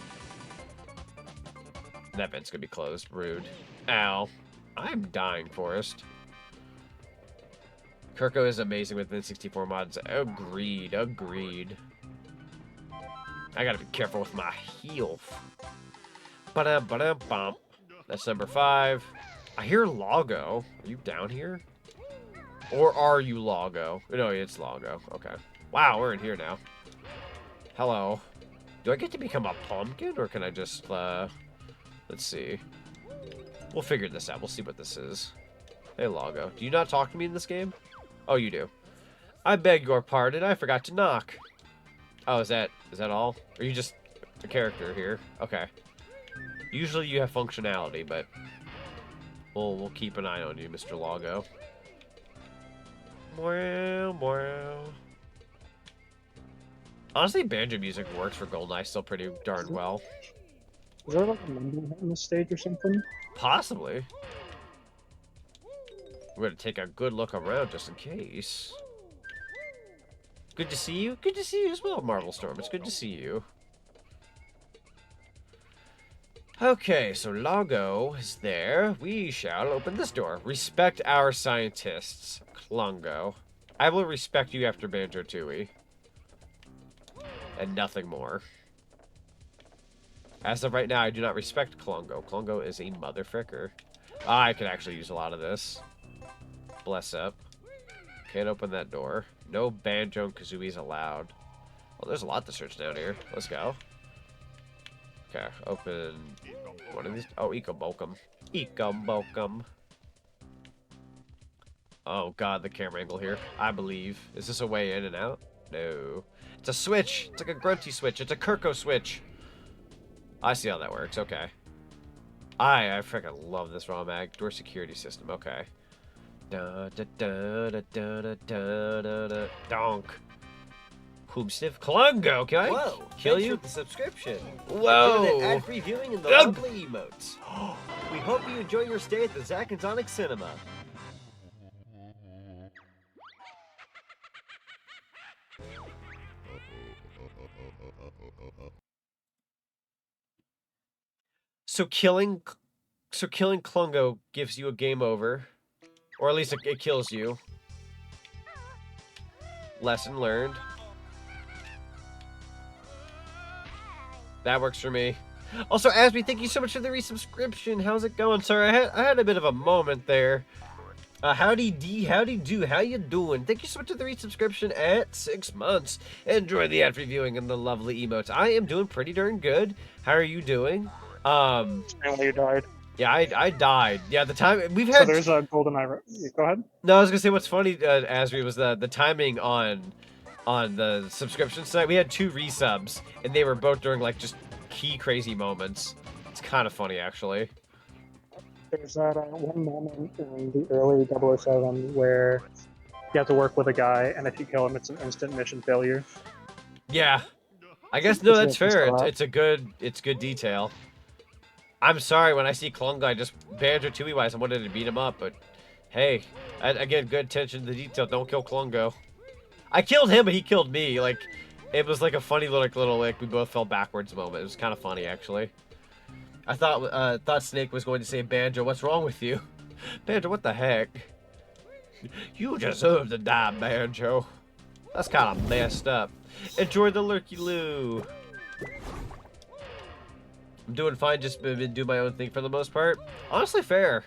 That vent's gonna be closed. Rude. Ow. I'm dying, Forrest. Kirko is amazing with N64 mods. Agreed. Agreed. I gotta be careful with my health. Ba-da-ba-da-bump. That's number 5. I hear Logo. Are you down here? Or are you Logo? No, it's Logo. Okay. Wow, we're in here now. Hello. Do I get to become a pumpkin, or can I just, let's see. We'll figure this out. We'll see what this is. Hey, Logo. Do you not talk to me in this game? Oh, you do. I beg your pardon. I forgot to knock. Oh, is that all? Or are you just a character here? Okay. Usually you have functionality, but we'll keep an eye on you, Mr. Logo. Wow. Honestly, banjo music works for GoldenEye still pretty darn well. Is there like a number on the stage or something? Possibly. We're gonna take a good look around just in case. Good to see you. Good to see you as well, Marvel Storm. It's good to see you. Okay, so Logo is there. We shall open this door. Respect our scientists, Klungo. I will respect you after Banjo-Tooie. And nothing more. As of right now, I do not respect Klungo. Klungo is a motherfricker. I could actually use a lot of this. Bless up. Can't open that door. No Banjo-Kazooies allowed. Well, there's a lot to search down here. Let's go. Okay, open one of these. Oh, Ecobolkum. Ecobolkum. Oh god, the camera angle here. I believe. Is this a way in and out? No. It's a switch. It's like a grunty switch. It's a Kirko switch. I see how that works. Okay. I freaking love this ROM mag. Door security system. Okay. Da da da da da da da da da. Donk. Poomstiff. Klungo, can I Whoa, kill thanks you? for the subscription. Whoa. Enjoy the ad-free viewing and the Ugh. lovely emotes. We hope you enjoy your stay at the Zach and Zonic Cinema. So killing Klungo gives you a game over. Or at least it kills you. Lesson learned. That works for me. Also, Asby, thank you so much for the resubscription. How's it going? Sorry, I had a bit of a moment there. Howdy D, howdy do, how you doing? Thank you so much for the resubscription at 6 months. Enjoy the ad reviewing and the lovely emotes. I am doing pretty darn good. How are you doing? And you died. Yeah, I died. Yeah, the time we've So had. there's a golden eye. Go ahead. No, I was gonna say what's funny, Asri, was the timing on the subscription site. We had 2 resubs, and they were both during like just key crazy moments. It's kind of funny actually. There's that one moment in the early 007 where you have to work with a guy, and if you kill him, it's an instant mission failure. Yeah, I guess no, that's It's a- fair. it's It's good detail. I'm sorry when I see Klung guy just Banjo-Kazooie wise, I wanted to beat him up, but hey, again, good attention to detail. Don't kill Klungo. I killed him, but he killed me. Like, it was like a funny little like we both fell backwards moment. It was kind of funny actually. I thought Snake was going to say, Banjo, what's wrong with you? Banjo, what the heck? You deserve to die, Banjo. That's kind of messed up. Enjoy the lurky loo. I'm doing fine, just been doing my own thing for the most part. Honestly, fair.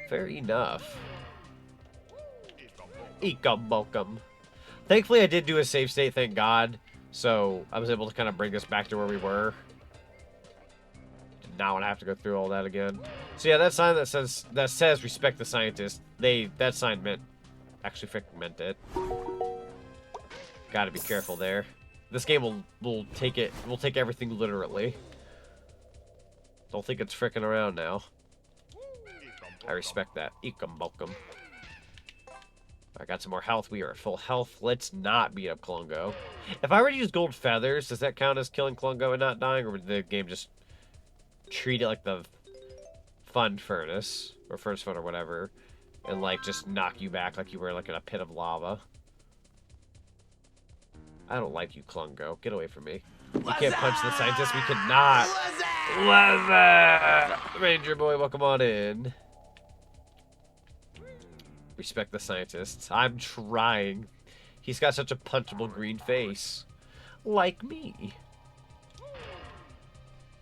Fair enough. Eekum. Thankfully, I did do a save state, thank God. So, I was able to kind of bring us back to where we were. Did not want to have to go through all that again. So yeah, that sign that says respect the scientist, that sign actually freaking meant it. Gotta be careful there. This game will take everything literally. Don't think it's fricking around now. I respect that. Eekum bokum. I got some more health. We are at full health. Let's not beat up Klungo. If I were to use gold feathers, does that count as killing Klungo and not dying? Or would the game just treat it like the fun furnace? Or furnace fun or whatever. And like just knock you back like you were like in a pit of lava? I don't like you, Klungo. Get away from me. You can't punch the scientist. We cannot. Ranger boy, welcome on in. Respect the scientists. I'm trying. He's got such a punchable green face. Like me.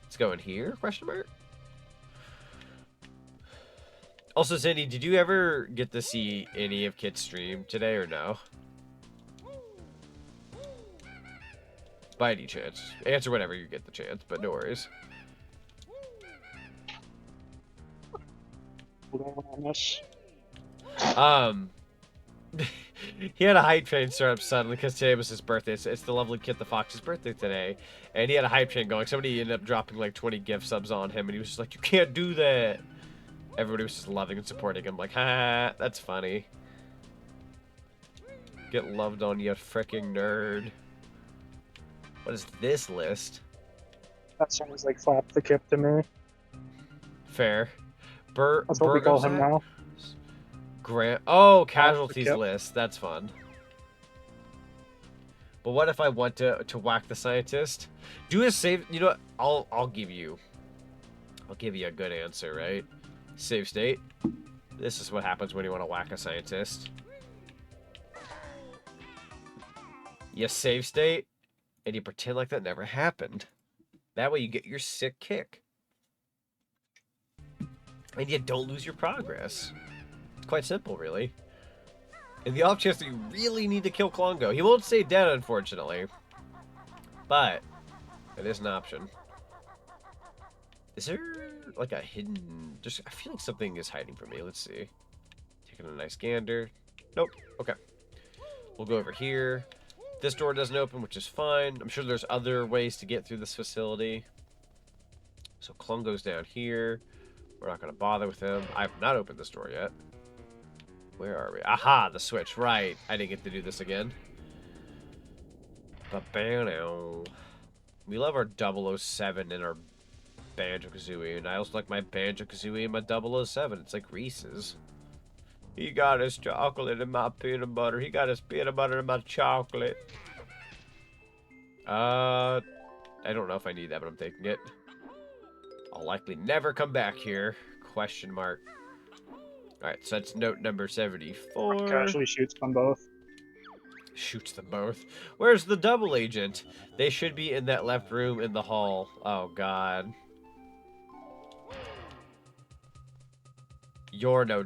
Let's go in here, question mark. Also, Cindy, did you ever get to see any of Kit's stream today or no? By any chance. Answer whenever you get the chance, but no worries. He had a hype train start up suddenly because today was his birthday. It's the lovely Kit the Fox's birthday today. And he had a hype train going. Somebody ended up dropping like 20 gift subs on him, and he was just like, you can't do that. Everybody was just loving and supporting him. Like, ha, that's funny. Get loved on, you freaking nerd. What is this list? That sounds like Flap the Kip to me. Fair. That's what we call him now. Grant. Oh, casualties list. That's fun. But what if I want to whack the scientist? Do a save. You know what? I'll give you a good answer, right? Save state. This is what happens when you want to whack a scientist. You save state, and you pretend like that never happened. That way you get your sick kick. And you don't lose your progress. It's quite simple, really. In the off chance that you really need to kill Klungo, he won't stay dead, unfortunately. But it is an option. Is there like a hidden... I feel like something is hiding from me. Let's see. Taking a nice gander. Nope. Okay. We'll go over here. This door doesn't open, which is fine. I'm sure there's other ways to get through this facility. So Klungo's down here. We're not going to bother with him. I have not opened this door yet. Where are we? Aha, the switch. Right. I didn't get to do this again. Ba-ba-now. We love our 007 and our Banjo-Kazooie, and I also like my Banjo-Kazooie and my 007. It's like Reese's. He got his chocolate and my peanut butter. He got his peanut butter and my chocolate. I don't know if I need that, but I'm taking it. I'll likely never come back here. Question mark. Alright, so that's note number 74. Casually shoots them both. Shoots them both. Where's the double agent? They should be in that left room in the hall. Oh, God. You're no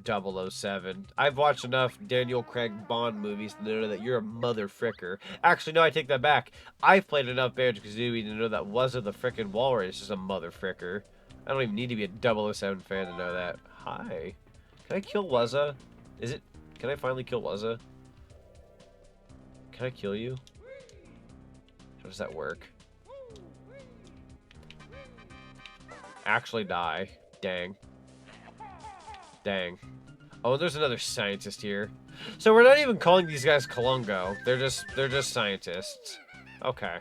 007. I've watched enough Daniel Craig Bond movies to know that you're a mother fricker. Actually, no, I take that back. I've played enough Banjo-Kazooie to know that Wuzza the frickin' walrus is a mother fricker. I don't even need to be a 007 fan to know that. Hi. Can I kill Wuzza? Can I finally kill Wuzza? Can I kill you? How does that work? Actually die. Dang. Dang. Oh, there's another scientist here. So we're not even calling these guys Colungo. They're just scientists. Okay.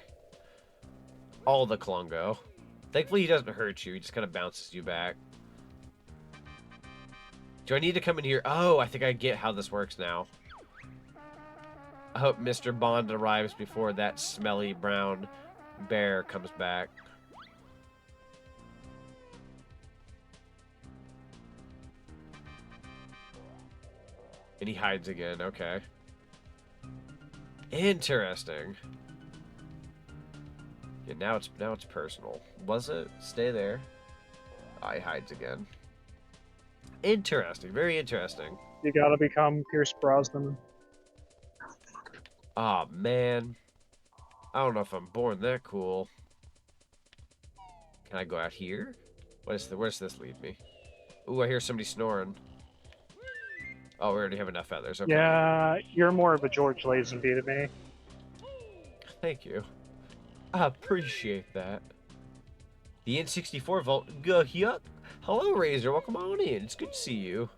All the Colungo. Thankfully he doesn't hurt you, he just kind of bounces you back. Do I need to come in here? Oh, I think I get how this works now. I hope Mr. Bond arrives before that smelly brown bear comes back. And he hides again, okay. Interesting. Yeah, now it's personal. Was it? Stay there. Oh, he hides again. Interesting, very interesting. You gotta become Pierce Brosnan. Aw, man. I don't know if I'm born that cool. Can I go out here? Where's this lead me? Ooh, I hear somebody snoring. Oh, we already have enough feathers. Okay. Yeah, you're more of a George Lazenby to me. Thank you. I appreciate that. The N64 vault. Yuck. Hello, Razor. Welcome on in. It's good to see you.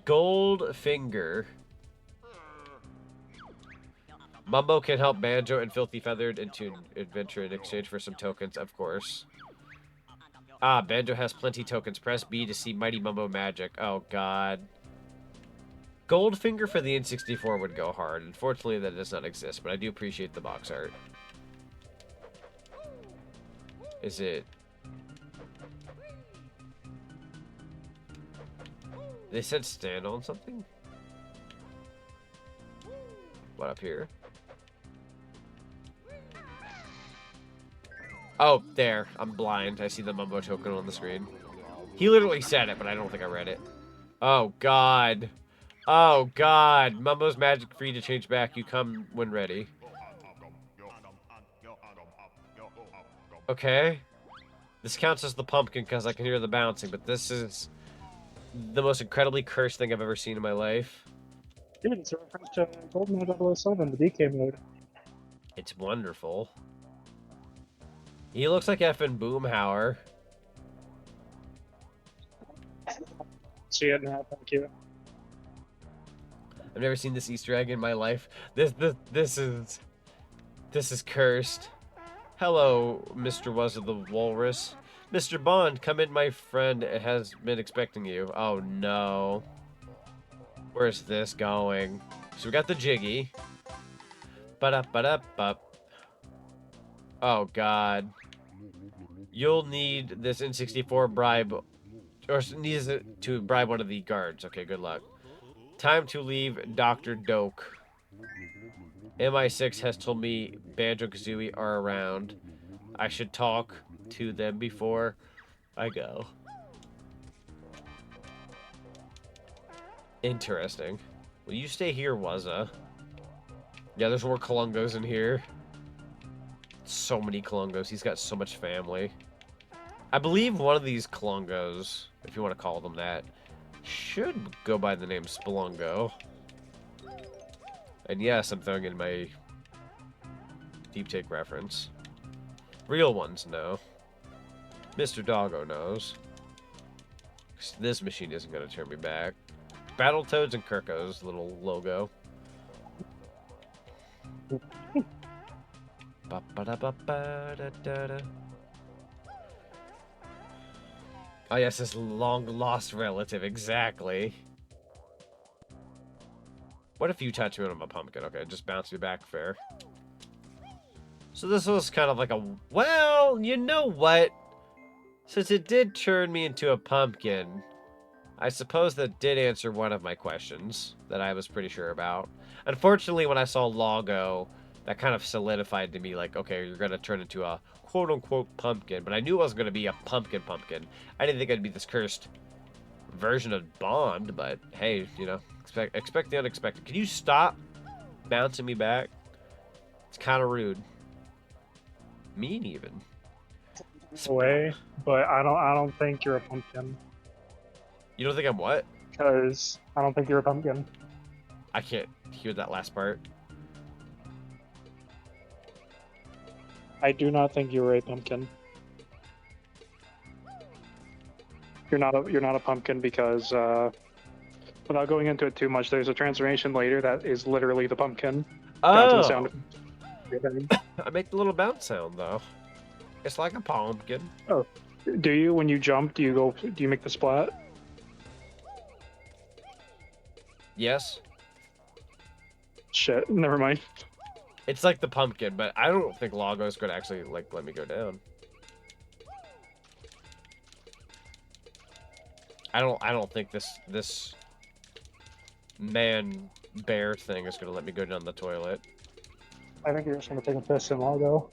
Goldfinger. Mumbo can help Banjo and Filthy Feathered into an adventure in exchange for some tokens, of course. Ah, Banjo has plenty tokens. Press B to see Mighty Mumbo magic. Oh, God. Goldfinger for the N64 would go hard. Unfortunately, that does not exist, but I do appreciate the box art. Is it... They said stand on something? What, up here? Oh, there. I'm blind. I see the Mumbo token on the screen. He literally said it, but I don't think I read it. Oh, God. Oh, God. Mumbo's magic free to change back. You come when ready. Okay. This counts as the pumpkin because I can hear the bouncing, but this is the most incredibly cursed thing I've ever seen in my life. Dude, it's a reference to GoldenEye 007, the DK mode. It's wonderful. He looks like effing Boomhauer. See it now, thank you. I've never seen this Easter egg in my life. This is cursed. Hello, Mr. Wuzza the Walrus. Mr. Bond, come in, my friend has been expecting you. Oh, no. Where's this going? So we got the Jiggy. Ba-da-ba-da-ba. Oh, God. You'll need this N64 bribe, or needs it to bribe one of the guards. Okay, good luck. Time to leave Dr. Doke. MI6 has told me Banjo-Kazooie are around. I should talk to them before I go. Interesting. Will you stay here, Wuzza? Yeah, there's more Colungos in here. So many Colungos. He's got so much family. I believe one of these Colungos, if you want to call them that, should go by the name Spelungo. And yes, I'm throwing in my Deep Take reference. Real ones know. Mr. Doggo knows. This machine isn't going to turn me back. Battletoads and Kirko's little logo. Ba-ba-da-ba-ba-da-da-da. Oh yes, this long lost relative, exactly. What if you touch me on my pumpkin? Okay, just bounce me back, fair. So this was kind of like a, well, you know what? Since it did turn me into a pumpkin, I suppose that did answer one of my questions that I was pretty sure about. Unfortunately, when I saw Logo, that kind of solidified to me like, okay, you're going to turn into a quote-unquote pumpkin. But I knew it was going to be a pumpkin. I didn't think it'd be this cursed version of Bond, but hey, you know, expect the unexpected. Can you stop bouncing me back? It's kind of rude. Mean even. Way, but I don't think you're a pumpkin. You don't think I'm what? Because I don't think you're a pumpkin. I can't hear that last part. I do not think you're a pumpkin. You're not a pumpkin because without going into it too much, there's a transformation later that is literally the pumpkin. Down to the sound Oh, of everything. I make the little bounce sound though. It's like a pumpkin. Oh, do you when you jump? Do you make the splat? Yes, Shit, never mind. it's like the pumpkin, but I don't think Logo's gonna actually like let me go down. I don't think this man bear thing is gonna let me go down the toilet. I think you're just gonna take a piss in Logo.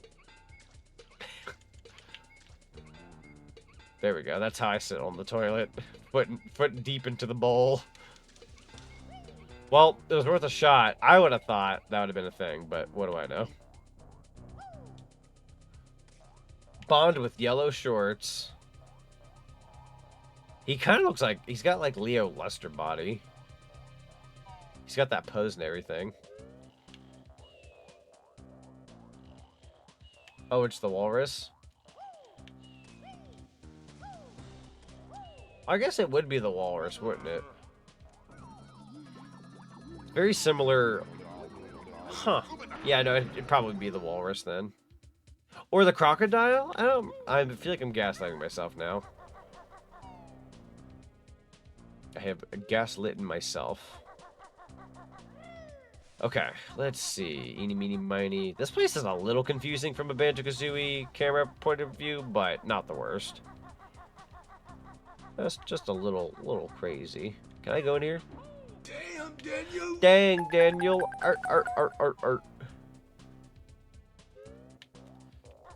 There we go. That's how I sit on the toilet, foot deep into the bowl. Well, it was worth a shot. I would have thought that would have been a thing, but what do I know? Bond with yellow shorts. He kind of looks like he's got like Leo Lester body. He's got that pose and everything. Oh, it's the walrus. I guess it would be the walrus, wouldn't it? Very similar. Huh. Yeah, no, it'd probably be the walrus then. Or the crocodile? I feel like I'm gaslighting myself now. I have gaslit myself. Okay, let's see. Eeny, meeny, miny. This place is a little confusing from a Banjo-Kazooie camera point of view, but not the worst. That's just a little crazy. Can I go in here? Damn, Daniel! Dang, Daniel. Art.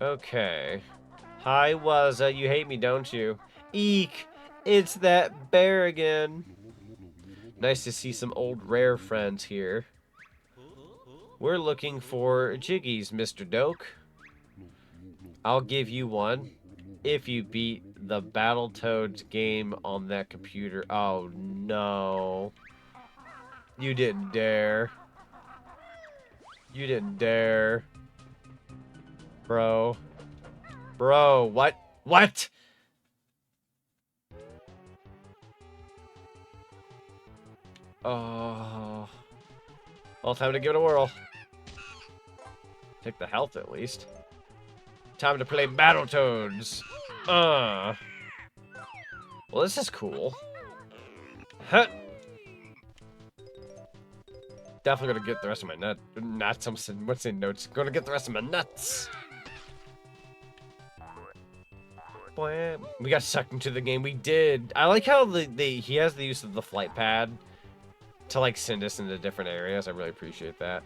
Okay. Hi, Wazza. You hate me, don't you? Eek! It's that bear again. Nice to see some old rare friends here. We're looking for Jiggies, Mr. Doke. I'll give you one if you beat the Battletoads game on that computer. Oh, no. You didn't dare. You didn't dare. Bro. Bro, what? What? Oh. Well, time to give it a whirl. Take the health at least. Time to play Battletoads. Well, this is cool. Huh. Definitely gonna get the rest of my nuts. What's in notes? Gonna get the rest of my nuts. Boy, we got sucked into the game. We did. I like how he has the use of the flight pad to like send us into different areas. I really appreciate that.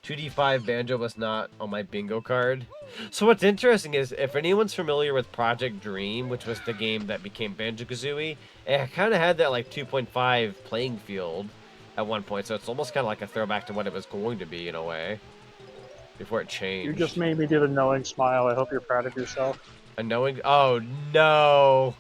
2D5 Banjo was not on my bingo card. So what's interesting is, if anyone's familiar with Project Dream, which was the game that became Banjo-Kazooie, it kind of had that like 2.5 playing field at one point, so it's almost kind of like a throwback to what it was going to be in a way, before it changed. You just made me do the knowing smile. I hope you're proud of yourself. A knowing? Oh no!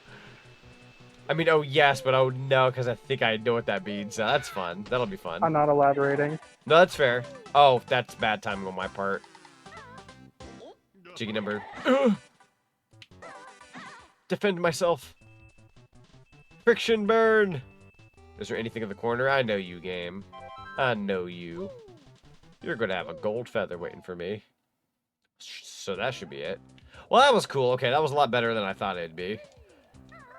I mean, oh yes, but oh no, because I think I know what that means. So that's fun. That'll be fun. I'm not elaborating. No, that's fair. Oh, that's bad timing on my part. Jiggy number. Defend myself. Friction burn. Is there anything in the corner? I know you, game. I know you. You're going to have a gold feather waiting for me. So that should be it. Well, that was cool. Okay, that was a lot better than I thought it'd be.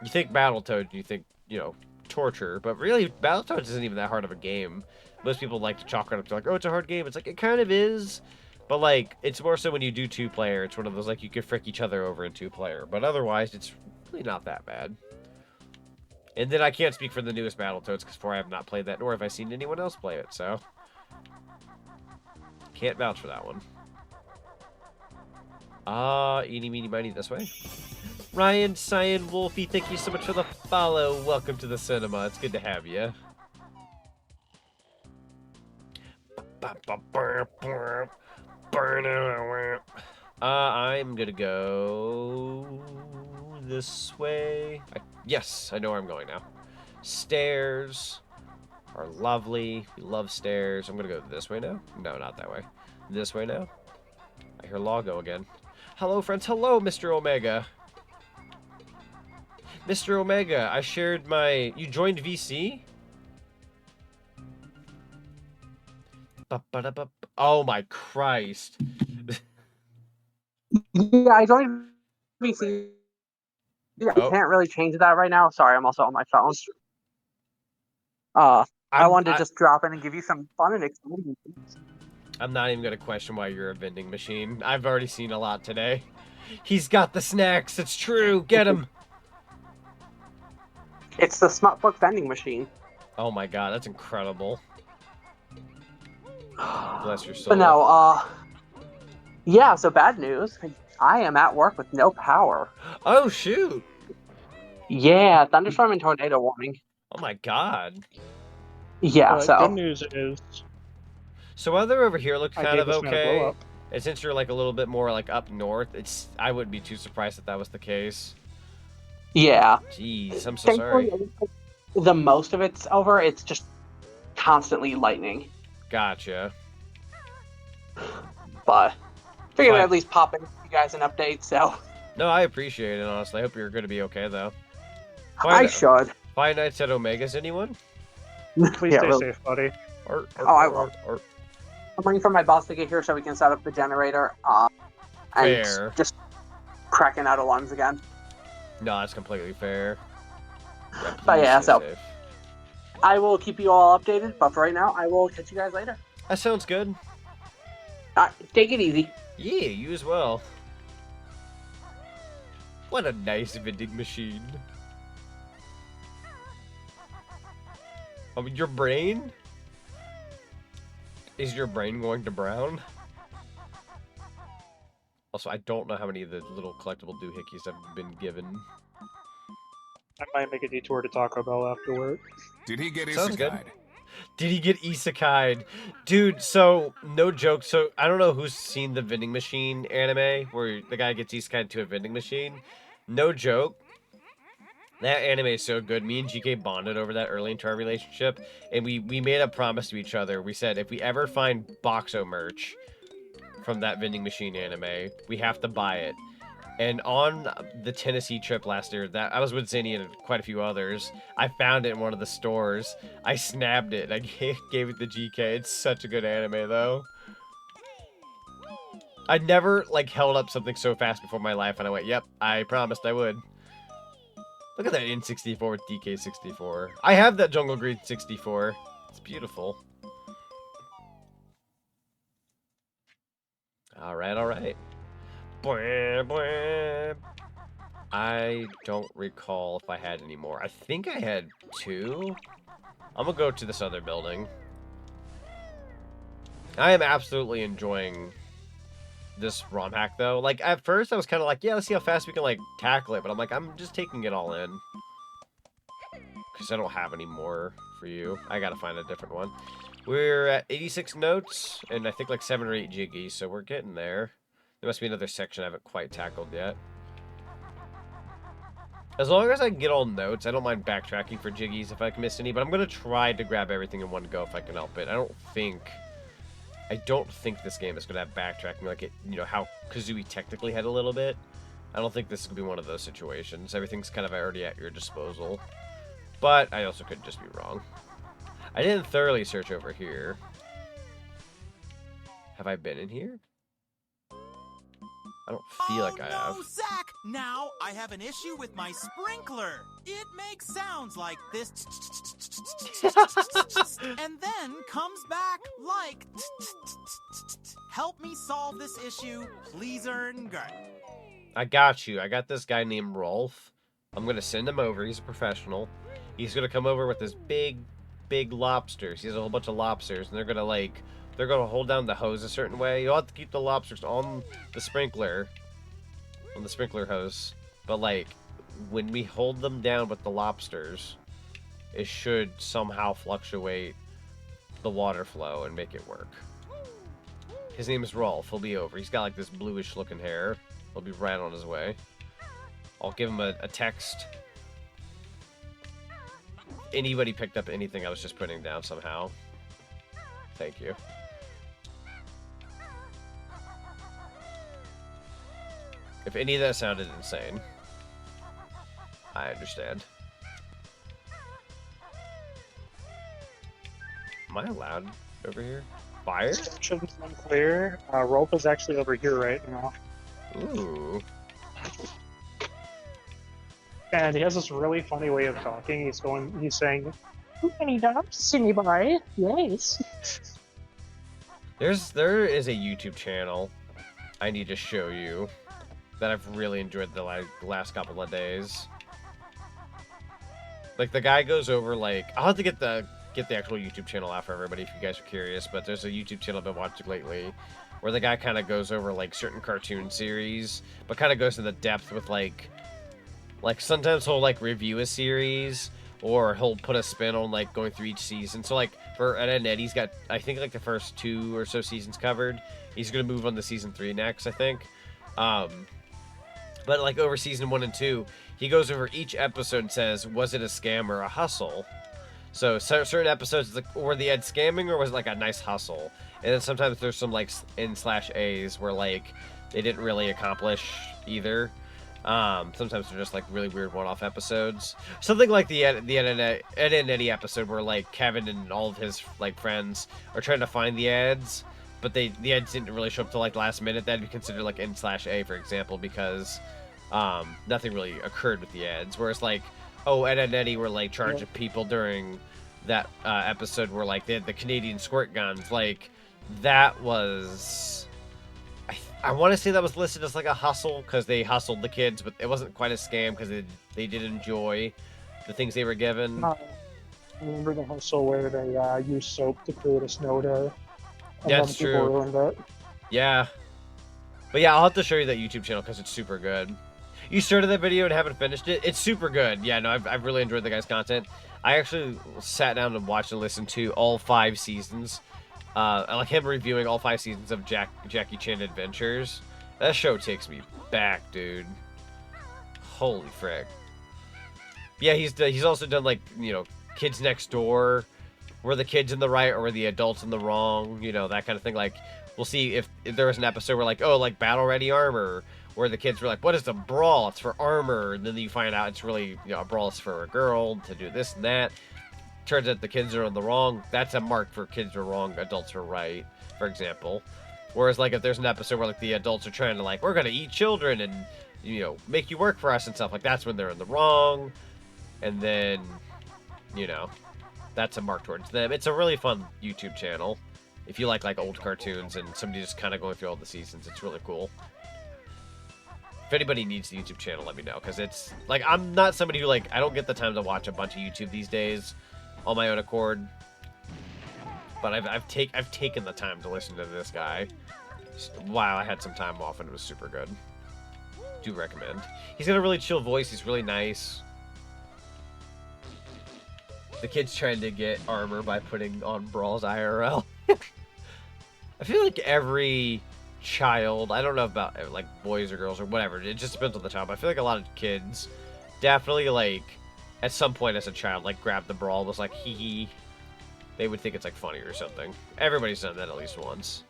You think Battletoads, you think, you know, torture. But really, Battletoads isn't even that hard of a game. Most people like to chalk it up to like, oh, it's a hard game. It's like, it kind of is. But, like, it's more so when you do two-player. It's one of those, like, you could frick each other over in two-player. But otherwise, it's really not that bad. And then I can't speak for the newest Battletoads, because I have not played that, nor have I seen anyone else play it, so... Can't vouch for that one. Eeny, meeny, miny, this way. Ryan, Cyan, Wolfie, thank you so much for the follow. Welcome to the cinema. It's good to have you. I'm gonna go this way. Yes, I know where I'm going now. Stairs are lovely. We love stairs. I'm gonna go this way now. No, not that way. This way now. I hear Lago again. Hello, friends. Hello, Mr. Omega. Mr. Omega, I shared my... You joined VC? Oh my Christ. Yeah, I joined VC. Yeah, I can't really change that right now. Sorry, I'm also on my phone. I wanted to just drop in and give you some fun and exciting things. I'm not even going to question why you're a vending machine. I've already seen a lot today. He's got the snacks. It's true. Get him. It's the Smut Book vending machine. Oh my god, that's incredible. Bless your soul. But no, yeah, so bad news. I am at work with no power. Oh, shoot. Yeah, thunderstorm and tornado warning. Oh my god. Yeah, so... Good news is... So weather over here looked kind of this man a blow okay. up. And since you're like a little bit more like up north, I wouldn't be too surprised if that was the case. Yeah. Jeez, I'm so sorry. The most of it's over. It's just constantly lightning. Gotcha. But figured Fine. I'd at least pop in you guys an update, so... No, I appreciate it, honestly. I hope you're going to be okay, though. I should. Five Nights at Omega's, anyone? Please Yeah, stay really. safe, buddy. I will. I'm waiting for my boss to get here so we can set up the generator. And Fair. just cracking out alarms again. No, that's completely fair. Yeah, But yeah, please stay so safe. I will keep you all updated, but for right now, I will catch you guys later. That sounds good. Take it easy. Yeah, you as well. What a nice vending machine. I mean, your brain? Is your brain going to brown? Also, I don't know how many of the little collectible doohickeys have been given. I might make a detour to Taco Bell afterward. Did he get Sounds good. isekai'd? Did he get isekai'd? Dude, so, no joke. So, I don't know who's seen the vending machine anime where the guy gets isekai'd to a vending machine. No joke. That anime is so good. Me and GK bonded over that early into our relationship. And we made a promise to each other. We said, if we ever find Boxo merch from that vending machine anime, we have to buy it. And on the Tennessee trip last year, that I was with Zinni and quite a few others, I found it in one of the stores. I snapped it. I gave it to GK. It's such a good anime, though. I'd never, like, held up something so fast before in my life, and I went, yep, I promised I would. Look at that N64 with DK64. I have that Jungle Green 64. It's beautiful. Alright, alright. I don't recall if I had any more. I think I had 2. I'm gonna go to this other building. I am absolutely enjoying this ROM hack, though. Like, at first, I was kind of like, yeah, let's see how fast we can, like, tackle it. But I'm like, I'm just taking it all in. Because I don't have any more for you. I gotta find a different one. We're at 86 notes, and I think, like, 7 or 8 jiggies, so we're getting there. There must be another section I haven't quite tackled yet. As long as I can get all notes, I don't mind backtracking for jiggies if I can miss any, but I'm going to try to grab everything in one go if I can help it. I don't think this game is going to have backtracking like it, you know, how Kazooie technically had a little bit. I don't think this is going to be one of those situations. Everything's kind of already at your disposal. But I also could just be wrong. I didn't thoroughly search over here. Have I been in here? I don't feel like I have. No, Zach! Now I have an issue with my sprinkler. It makes sounds like this, and then comes back like. Help me solve this issue, please, Gert. I got you. I got this guy named Rolf. I'm gonna send him over. He's a professional. He's gonna come over with his big lobsters. He has a whole bunch of lobsters, and they're gonna hold down the hose a certain way. You'll have to keep the lobsters on the sprinkler hose. But like, when we hold them down with the lobsters, it should somehow fluctuate the water flow and make it work. His name is Rolf. He'll be over. He's got like this bluish looking hair. He'll be right on his way. I'll give him a text. Anybody picked up anything I was just putting down somehow? Thank you. If any of that sounded insane, I understand. Am I allowed over here? Fire? Instructions unclear. Rope is actually over here right now. Ooh. And he has this really funny way of talking. He's saying, "Too many dogs, silly boy." Yes. There is a YouTube channel I need to show you that I've really enjoyed the last couple of days. Like, the guy goes over, like, I'll have to get the actual YouTube channel out for everybody if you guys are curious, but there's a YouTube channel I've been watching lately where the guy kind of goes over, like, certain cartoon series, but kind of goes into depth with, like sometimes he'll, like, review a series, or he'll put a spin on, like, going through each season. So, like, for Ed and Ed, he's got, I think, like, the first 2 or so seasons covered. He's going to move on to season 3 next, I think. But, like, over season 1 and 2, he goes over each episode and says, was it a scam or a hustle? So certain episodes, it's like, were the Ed scamming, or was it, like, a nice hustle? And then sometimes there's some, like, N/A's where, like, they didn't really accomplish either. Sometimes they're just like really weird one-off episodes. Something like the Ed and Eddie episode where like Kevin and all of his like friends are trying to find the Eds, but the Eds didn't really show up till like last minute. That'd be considered like N/A, for example, because nothing really occurred with the Eds. Whereas like, oh, Ed and Eddie were like charging people during that episode where like they had the Canadian squirt guns. Like that was. I want to say that was listed as like a hustle because they hustled the kids, but it wasn't quite a scam because they did enjoy the things they were given. I remember the hustle where they used soap to create a snow day. And That's then people true. ruined it. Yeah. But yeah, I'll have to show you that YouTube channel because it's super good. You started that video and haven't finished it? It's super good. Yeah, no, I've really enjoyed the guy's content. I actually sat down and watched and listened to all 5 seasons. I like him reviewing all 5 seasons of Jackie Chan Adventures. That show takes me back, dude. Holy frick. Yeah, he's also done like, you know, Kids Next Door. Were the kids in the right or were the adults in the wrong? You know, that kind of thing. Like, we'll see if there was an episode where like, oh, like battle ready armor, where the kids were like, what is a brawl? It's for armor. And then you find out it's really, you know, a brawl is for a girl to do this and that. Turns out the kids are on the wrong. That's a mark for kids are wrong, adults are right, for example. Whereas like if there's an episode where like the adults are trying to like, we're gonna eat children and, you know, make you work for us and stuff, like that's when they're in the wrong. And then, you know, that's a mark towards them. It's a really fun YouTube channel. If you like old cartoons and somebody just kind of going through all the seasons, it's really cool. If anybody needs the YouTube channel, let me know, because it's like, I'm not somebody who like, I don't get the time to watch a bunch of YouTube these days on my own accord, but I've taken the time to listen to this guy. Wow, I had some time off and it was super good. Do recommend. He's got a really chill voice. He's really nice. The kid's trying to get armor by putting on Brawls IRL. I feel like every child, I don't know about like boys or girls or whatever, it just depends on the child, but I feel like a lot of kids definitely like at some point as a child, like, grab the brawl, was like, hee hee. They would think it's, like, funny or something. Everybody's done that at least once.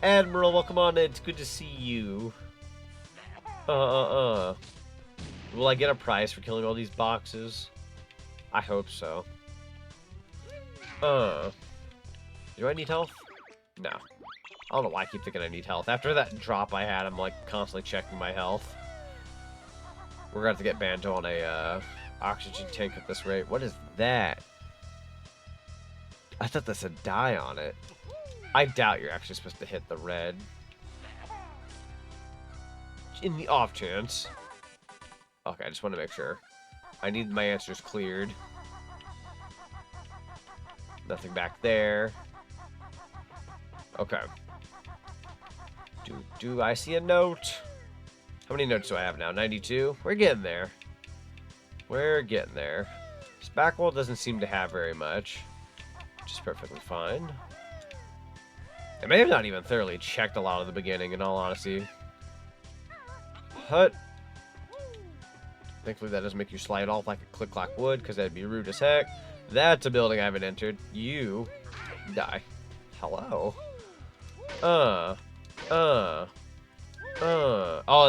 Admiral, welcome on in. It's good to see you. Will I get a prize for killing all these boxes? I hope so. Do I need health? No. I don't know why I keep thinking I need health. After that drop I had, I'm like constantly checking my health. We're gonna have to get Banjo on a oxygen tank at this rate. What is that? I thought that said die on it. I doubt you're actually supposed to hit the red. In the off chance. Okay, I just want to make sure. I need my answers cleared. Nothing back there. Okay. Do I see a note? How many notes do I have now? 92? We're getting there. We're getting there. This back wall doesn't seem to have very much, which is perfectly fine. I may have not even thoroughly checked a lot of the beginning, in all honesty. Hut. Thankfully that doesn't make you slide off like a click-clock would, because that'd be rude as heck. That's a building I haven't entered. You die. Hello. Oh,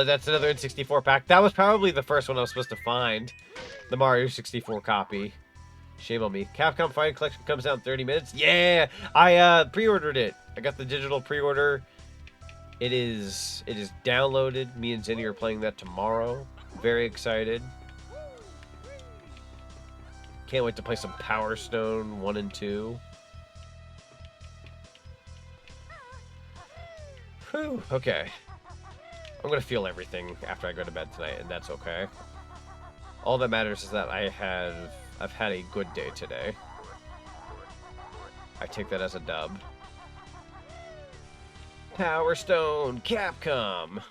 that's another N64 pack. That was probably the first one I was supposed to find. The Mario 64 copy. Shame on me. Capcom Fine Collection comes out in 30 minutes. Yeah! I pre-ordered it. I got the digital pre-order. It is downloaded. Me and Zinni are playing that tomorrow. Very excited. Can't wait to play some Power Stone 1 and 2. Whew, okay. I'm gonna feel everything after I go to bed tonight, and that's okay. All that matters is that I've had a good day today. I take that as a dub. Power Stone, Capcom.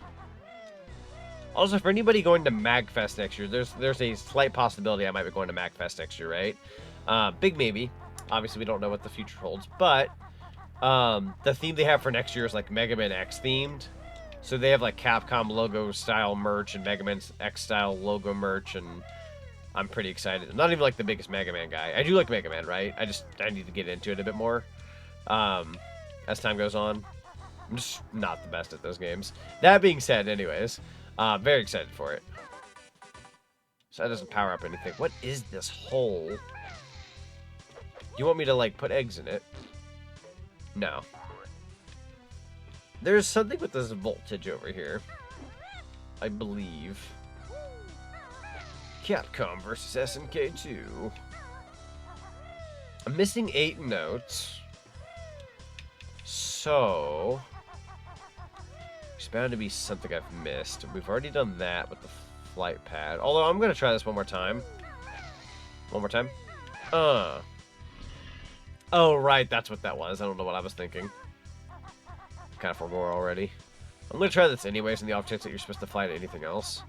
Also, for anybody going to MagFest next year, there's a slight possibility I might be going to MagFest next year, right? Big maybe. Obviously, we don't know what the future holds, but the theme they have for next year is like Mega Man X themed. So they have like Capcom logo style merch and Mega Man X style logo merch, and I'm pretty excited. I'm not even like the biggest Mega Man guy. I do like Mega Man, right? I need to get into it a bit more as time goes on. I'm just not the best at those games. That being said, anyways, very excited for it. So that doesn't power up anything. What is this hole? You want me to like put eggs in it? No. There's something with this voltage over here, I believe. Capcom versus SNK 2. I'm missing 8 notes. So there's bound to be something I've missed. We've already done that with the flight pad. Although I'm gonna try this one more time. One more time. Oh right, that's what that was. I don't know what I was thinking. Kind of forgot already. I'm gonna try this anyways in the off chance that you're supposed to fly to anything else.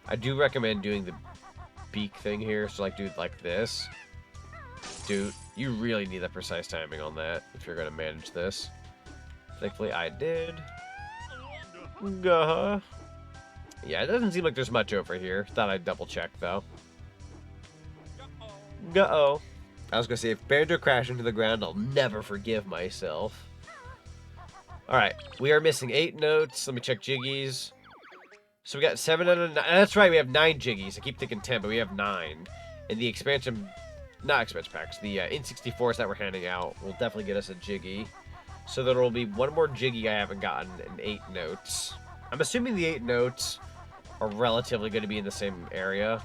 I do recommend doing the beak thing here. So like, dude, like this. Dude, you really need that precise timing on that if you're gonna manage this. Thankfully, I did. Yeah, it doesn't seem like there's much over here. Thought I'd double check though. Uh-oh. I was gonna say, if Banjo crashed into the ground, I'll never forgive myself. Alright, we are missing 8 notes. Let me check Jiggies. So we got 7 out of 9. That's right, we have 9 Jiggies. I keep thinking 10, but we have 9. And the expansion, not expansion packs, the N64s that we're handing out will definitely get us a Jiggy. So there will be 1 more Jiggy I haven't gotten and 8 notes. I'm assuming the 8 notes are relatively going to be in the same area.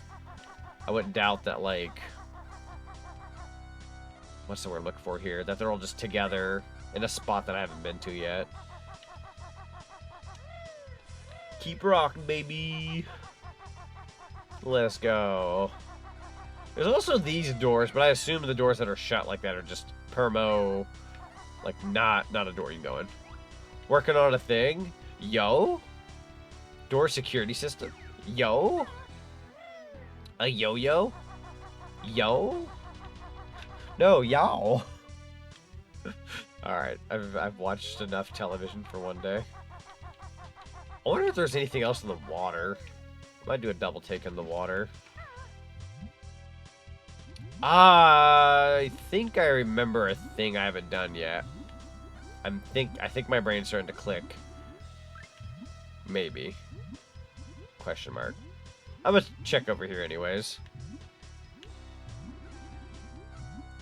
I wouldn't doubt that, like, what's the word I'm looking for here? That they're all just together in a spot that I haven't been to yet. Keep rocking, baby. Let's go. There's also these doors, but I assume the doors that are shut like that are just permo, like not a door you can go in. Working on a thing. Yo. Door security system. Yo. A yo-yo. Yo. No, y'all. Alright, I've watched enough television for one day. I wonder if there's anything else in the water. Might do a double take in the water. I think I remember a thing I haven't done yet. I think my brain's starting to click. Maybe. Question mark. I'm gonna check over here anyways.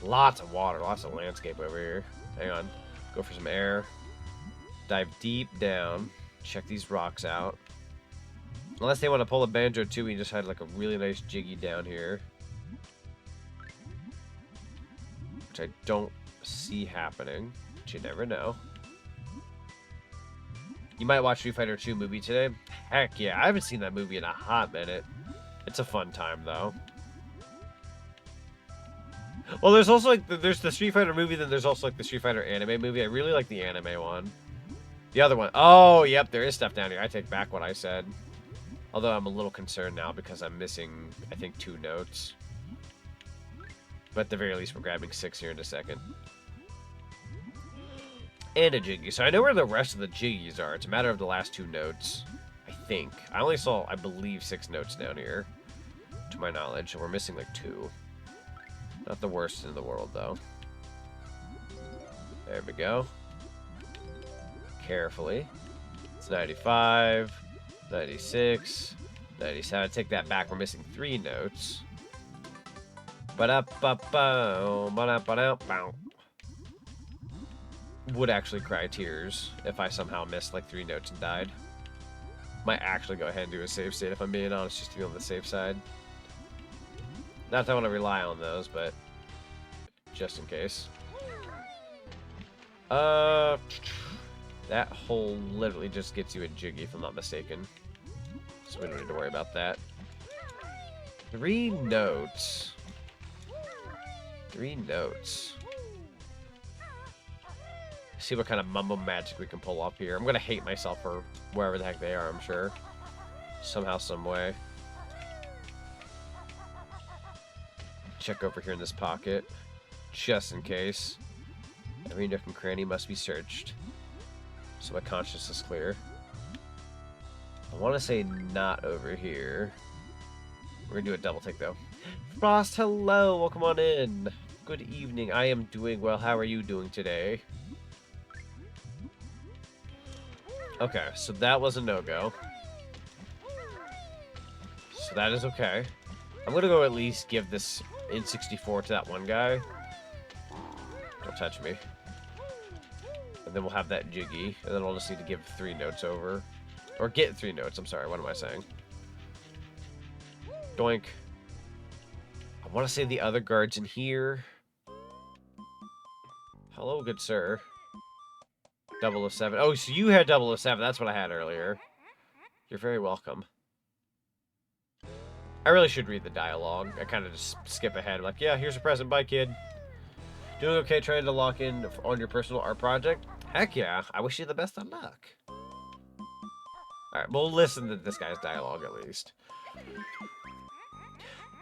Lots of water, lots of landscape over here. Hang on. Go for some air. Dive deep down. Check these rocks out. Unless they want to pull a Banjo-Kazooie and just had like a really nice jiggy down here. Which I don't see happening. But you never know. You might watch Street Fighter 2 movie today. Heck yeah, I haven't seen that movie in a hot minute. It's a fun time though. Well, there's also like there's the Street Fighter movie, then there's also like the Street Fighter anime movie. I really like the anime one. The other one, oh yep, there is stuff down here. I take back what I said. Although I'm a little concerned now because I'm missing, I think, 2 notes. But at the very least, we're grabbing 6 here in a second. And a jiggy. So I know where the rest of the jiggies are. It's a matter of the last 2 notes, I think. I only saw, I believe, 6 notes down here, to my knowledge. And we're missing like 2. Not the worst in the world, though. There we go. Carefully. It's 95, 96, 97. Take that back. We're missing 3 notes. Would actually cry tears if I somehow missed like 3 notes and died. Might actually go ahead and do a save state if I'm being honest, just to be on the safe side. Not that I want to rely on those, but just in case. That hole literally just gets you a jiggy, if I'm not mistaken. So we don't need to worry about that. 3 notes. 3 notes. See what kind of mumbo magic we can pull off here. I'm gonna hate myself for wherever the heck they are, I'm sure. Somehow, some way. Check over here in this pocket. Just in case. Every nook and cranny must be searched. So my conscience is clear. I want to say not over here. We're gonna do a double take though. Frost, hello! Welcome on in. Good evening. I am doing well. How are you doing today? Okay, so that was a no-go. So that is okay. I'm gonna go at least give this N64 to that one guy. Don't touch me. And then we'll have that jiggy. And then I'll just need to give 3 notes over. Or get 3 notes, I'm sorry. What am I saying? Doink. I want to say the other guard's in here. Hello, good sir. 007. Oh, so you had 007. That's what I had earlier. You're very welcome. I really should read the dialogue. I kind of just skip ahead. I'm like, yeah, here's a present. Bye, kid. Doing okay trying to lock in on your personal art project? Heck yeah. I wish you the best of luck. Alright, we'll listen to this guy's dialogue at least.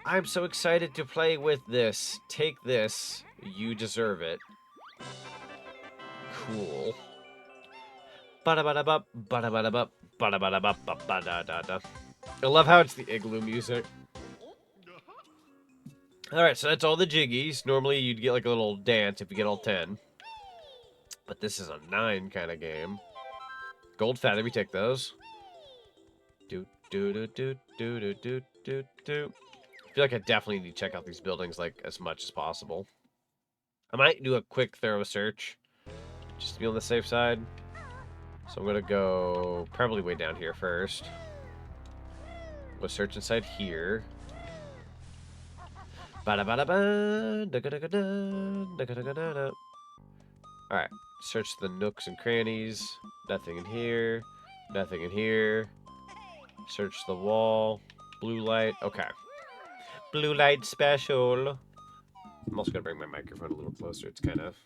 I'm so excited to play with this. Take this. You deserve it. Cool. Ba-da-ba-da-bup, ba-da-ba-da-bup, ba-da-ba-da-bup, ba-da-da-da. I love how it's the igloo music. Alright, so that's all the jiggies. Normally you'd get like a little dance if you get all 10. But this is a 9 kind of game. Gold feather, we take those. Do do do do do do do do do. I feel like I definitely need to check out these buildings like as much as possible. I might do a quick thorough search just to be on the safe side. So I'm gonna go probably way down here first. We'll search inside here. Alright, search the nooks and crannies. Nothing in here. Nothing in here. Search the wall. Blue light. Okay. Blue light special. I'm also gonna bring my microphone a little closer. It's kind of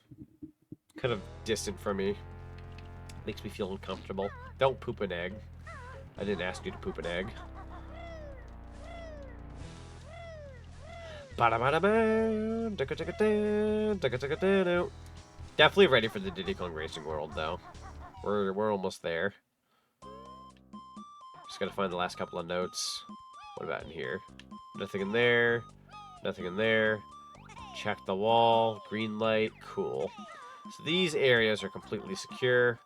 distant from me. Makes me feel uncomfortable. Don't poop an egg. I didn't ask you to poop an egg. Definitely ready for the Diddy Kong Racing World, though. We're almost there. Just gotta find the last couple of notes. What about in here? Nothing in there. Nothing in there. Check the wall. Green light. Cool. So these areas are completely secure.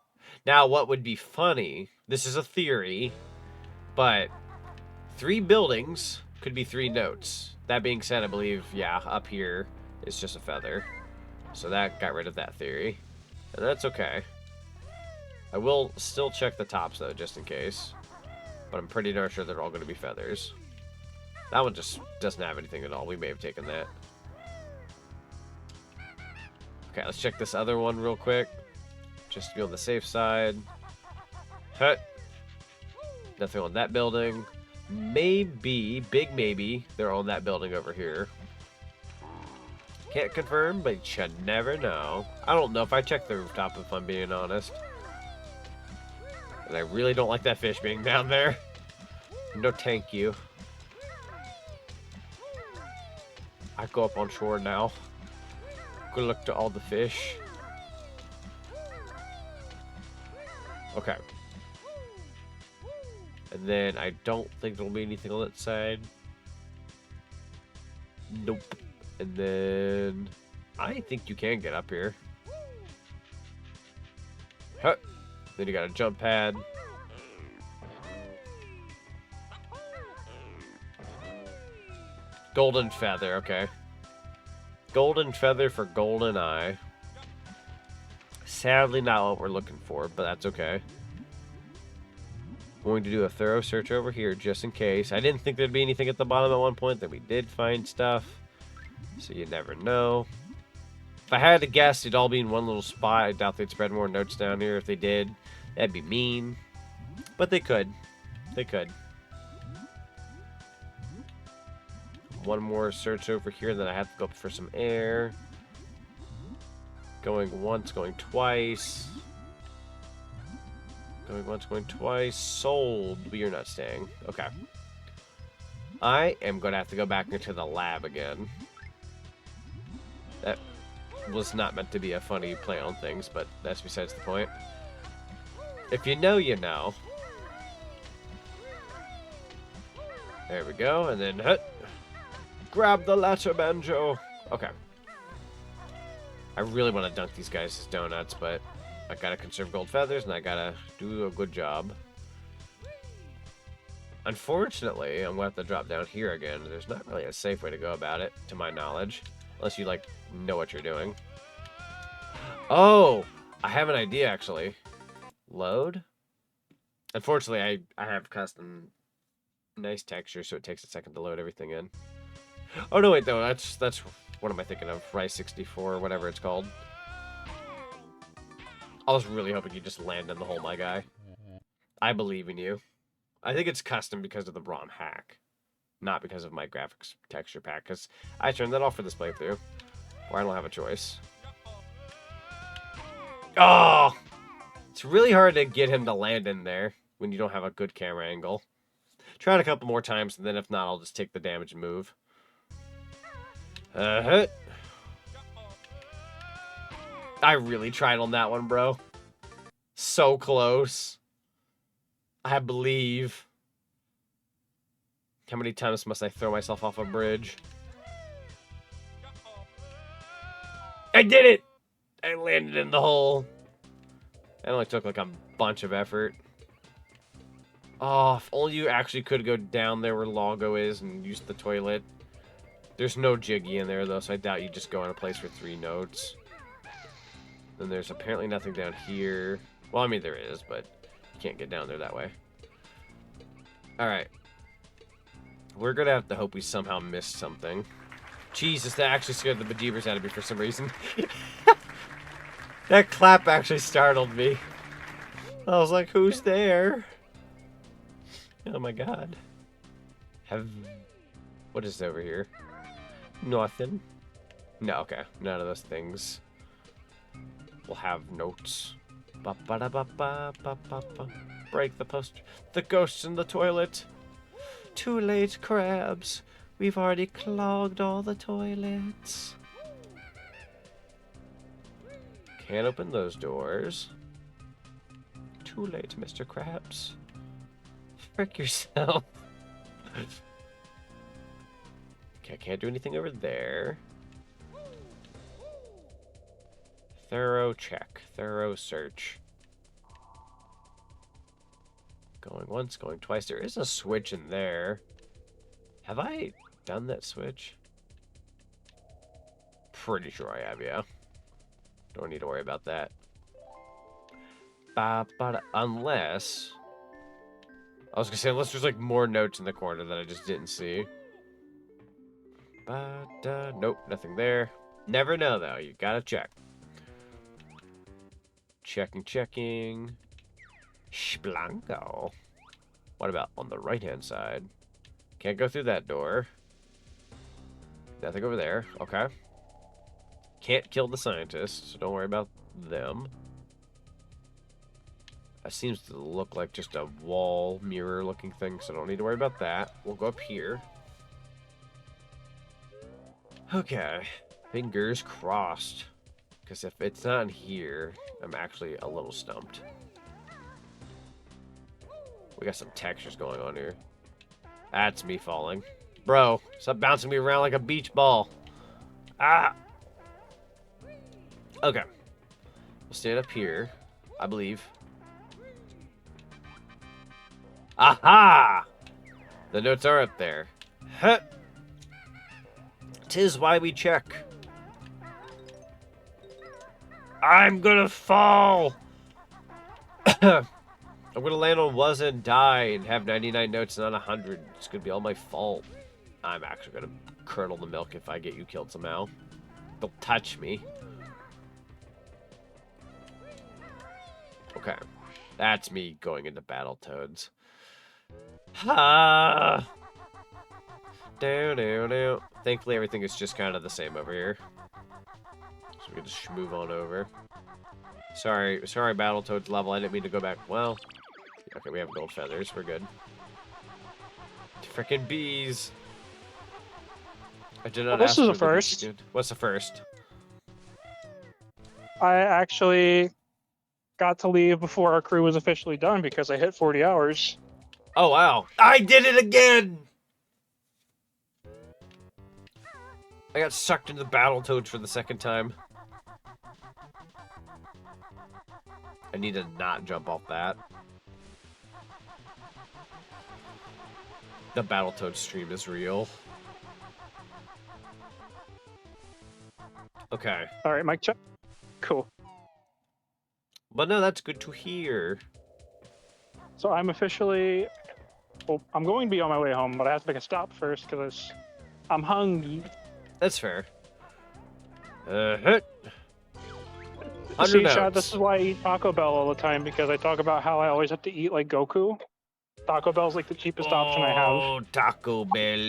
Now, what would be funny, this is a theory, but 3 buildings could be 3 notes. That being said, I believe, yeah, up here is just a feather. So that got rid of that theory. And that's okay. I will still check the tops, though, just in case. But I'm pretty darn sure they're all going to be feathers. That one just doesn't have anything at all. We may have taken that. Okay, let's check this other one real quick. Just to be on the safe side. Hut. Nothing on that building. Maybe, big maybe, they're on that building over here. Can't confirm, but you should never know. I don't know if I checked the rooftop, if I'm being honest. And I really don't like that fish being down there. No thank you. I go up on shore now. Good luck to all the fish. Okay. And then I don't think there'll be anything on that side. Nope. And then I think you can get up here. Huh. Then you got a jump pad. Golden feather, okay. Golden feather for golden eye. Sadly not what we're looking for, but that's okay. Going to do a thorough search over here just in case. I didn't think there'd be anything at the bottom at one point, then we did find stuff. So you never know. If I had to guess, it'd all be in one little spot. I doubt they'd spread more notes down here. If they did, that'd be mean. But they could. They could. One more search over here, then I have to go up for some air. Going once, going twice. Going once, going twice. Sold. We are not staying. Okay. I am going to have to go back into the lab again. That was not meant to be a funny play on things, but that's besides the point. If you know, you know. There we go, and then grab the ladder, Banjo. Okay. I really want to dunk these guys as donuts, but I gotta conserve gold feathers, and I gotta do a good job. Unfortunately, I'm gonna have to drop down here again. There's not really a safe way to go about it, to my knowledge. Unless you, like, know what you're doing. Oh! I have an idea, actually. Load? Unfortunately, I have custom nice texture, so it takes a second to load everything in. Oh, no, wait, though. That's what am I thinking of? Rice 64, or whatever it's called. I was really hoping you just land in the hole, my guy. I believe in you. I think it's custom because of the ROM hack. Not because of my graphics texture pack, because I turned that off for this playthrough. Or I don't have a choice. Oh! It's really hard to get him to land in there when you don't have a good camera angle. Try it a couple more times, and then if not, I'll just take the damage and move. I really tried on that one, bro. So close. I believe. How many times must I throw myself off a bridge? I did it! I landed in the hole. It only took like a bunch of effort. Oh, if only you actually could go down there where Logo is and use the toilet. There's no Jiggy in there, though, so I doubt you just go in a place for 3 notes. Then there's apparently nothing down here. Well, I mean, there is, but you can't get down there that way. Alright. We're gonna have to hope we somehow missed something. Jesus, that actually scared the bejeebers out of me for some reason. That clap actually startled me. I was like, who's there? Oh my god. What is over here? Nothing. No, okay. None of those things will have notes. Ba ba da ba ba ba ba ba. Break the post. The ghosts in the toilet. Too late, crabs. We've already clogged all the toilets. Can't open those doors. Too late, Mr. Krabs. Frick yourself. Okay, I can't do anything over there. Thorough check. Thorough search. Going once, going twice. There is a switch in there. Have I done that switch? Pretty sure I have, yeah. Don't need to worry about that. Unless... I was gonna say, unless there's like more notes in the corner that I just didn't see. Nope, nothing there. Never know though, you gotta check. Checking. Splanko. What about on the right-hand side? Can't go through that door. Nothing over there. Okay. Can't kill the scientists, so don't worry about them. That seems to look like just a wall mirror looking thing, so don't need to worry about that. We'll go up here. Okay. Fingers crossed. Because if it's not in here, I'm actually a little stumped. We got some textures going on here. That's me falling. Bro, stop bouncing me around like a beach ball. Ah! Okay. We'll stand up here, I believe. Aha! The notes are up there. Huh. 'Tis why we check. I'm gonna fall! I'm gonna land on was and die and have 99 notes, not 100. It's gonna be all my fault. I'm actually gonna curdle the milk if I get you killed somehow. Don't touch me. Okay. That's me going into Battletoads. Ha! Down. Thankfully, everything is just kind of the same over here. So we can just move on over. Sorry, Battletoads level. I didn't mean to go back. Well, okay, we have gold feathers. We're good. Frickin' bees. I did not This ask is for a the first. bees. What's the first? I actually got to leave before our crew was officially done because I hit 40 hours. Oh, wow. I did it again! I got sucked into the Battletoads for the second time. I need to not jump off that. The Battletoads stream is real. Okay. Alright, mic check. Cool. But no, that's good to hear. So I'm officially... Well, I'm going to be on my way home, but I have to make a stop first because I'm hungry. That's fair. See, 100 Chad, notes. this is why I eat Taco Bell all the time, because I talk about how I always have to eat like Goku. Taco Bell's like the cheapest option I have. Oh, Taco Bell,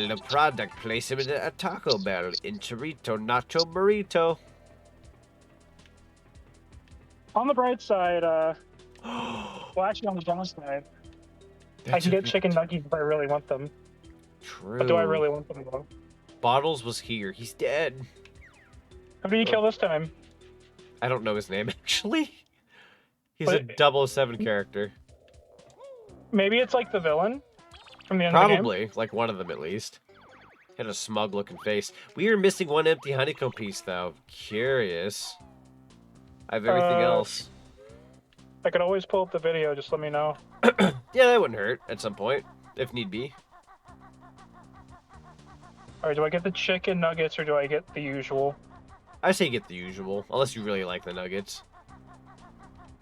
the product placement at Taco Bell. In Chorito, Nacho Burrito. On the bright side, well, actually on the downside, I can get chicken nuggets if I really want them. True. But do I really want them, though? Bottles was here. He's dead. How do you kill this time? I don't know his name, actually. He's But- a 007 character. Maybe it's like the villain from the end of the game? Probably. Like one of them, at least. Had a smug-looking face. We are missing one empty honeycomb piece, though. Curious. I have everything else. I could always pull up the video, just let me know. Yeah, that wouldn't hurt at some point, if need be. Alright, do I get the chicken nuggets or do I get the usual? I say get the usual, unless you really like the nuggets.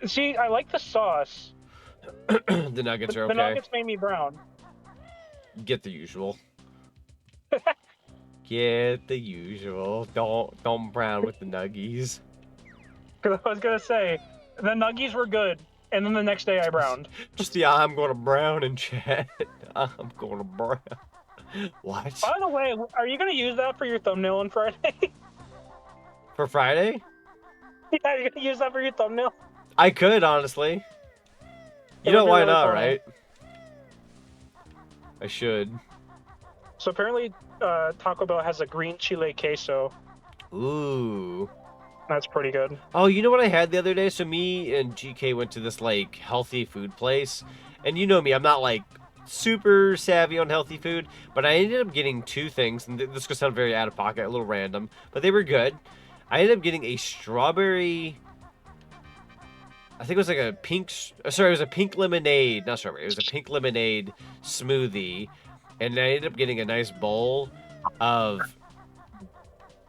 See, I like the sauce. The nuggets are okay. The nuggets made me brown. Get the usual. Get the usual. Don't brown with the nuggies. Because I was going to say, the nuggies were good, and then the next day I browned. Just the I'm going to brown in chat. I'm going to brown. What? By the way, are you going to use that for your thumbnail on Friday? For Friday? Yeah, you're going to use that for your thumbnail? I could, honestly. You It know would be why really not, funny. right? I should. So apparently, Taco Bell has a green chile queso. Ooh. That's pretty good. Oh, you know what I had the other day? So me and GK went to this, like, healthy food place. And you know me, I'm not, like, super savvy on healthy food. But I ended up getting two things. And this could sound very out of pocket, a little random. But they were good. I ended up getting a strawberry... I think it was like a pink... Sorry, it was a pink lemonade. Not strawberry. It was a pink lemonade smoothie. And I ended up getting a nice bowl of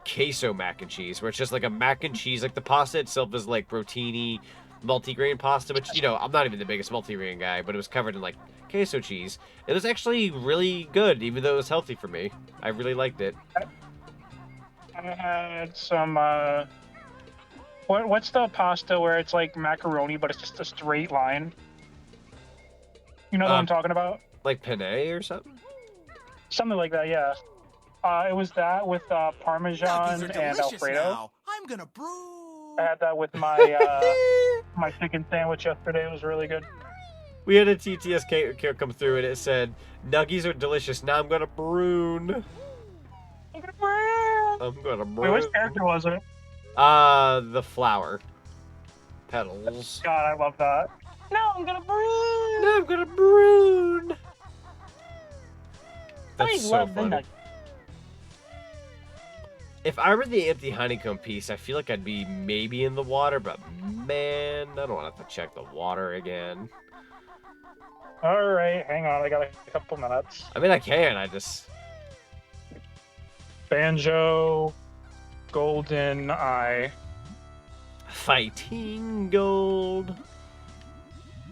queso mac and cheese, where it's just like a mac and cheese. Like the pasta itself is like rotini, multigrain pasta, which, you know, I'm not even the biggest multigrain guy, but it was covered in, like, queso cheese. It was actually really good, even though it was healthy for me. I really liked it. I had some, what's the pasta where it's like macaroni, but it's just a straight line? You know what I'm talking about? Like penne or something? Something like that, yeah. It was that with Parmesan Nuggies are and delicious Alfredo. now. I'm gonna brew. I had that with my my chicken sandwich yesterday. It was really good. We had a TTS come through and it said, "Nuggies are delicious. Now I'm gonna broon. I'm gonna brew. I'm gonna Wait, broon." which character was it? The flower. Petals. God, I love that. No, I'm gonna brew. Now I'm gonna broon. That's I so love the funny. nugget. If I were the empty honeycomb piece, I feel like I'd be maybe in the water, but man, I don't want to have to check the water again. All right, hang on. I got a couple minutes. I mean, I can. I just... Banjo, Golden Eye. Fighting gold.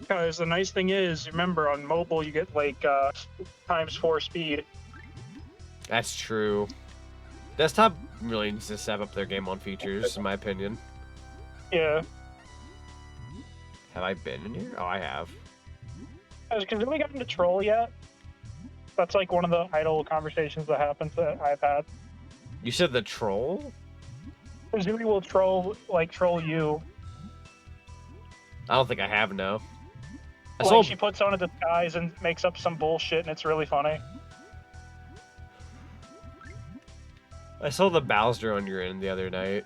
Guys, the nice thing is, remember, on mobile you get like ×4 speed. That's true. Desktop really needs to step up their game on features, in my opinion. Yeah. Have I been in here? Oh, I have. Has Kazooie gotten to troll yet? That's like one of the idle conversations that happens that I've had. You said the troll? Kazooie will troll you. I don't think I have, no. Like she puts on a disguise and makes up some bullshit, and it's really funny. I saw the Bowser on your end the other night.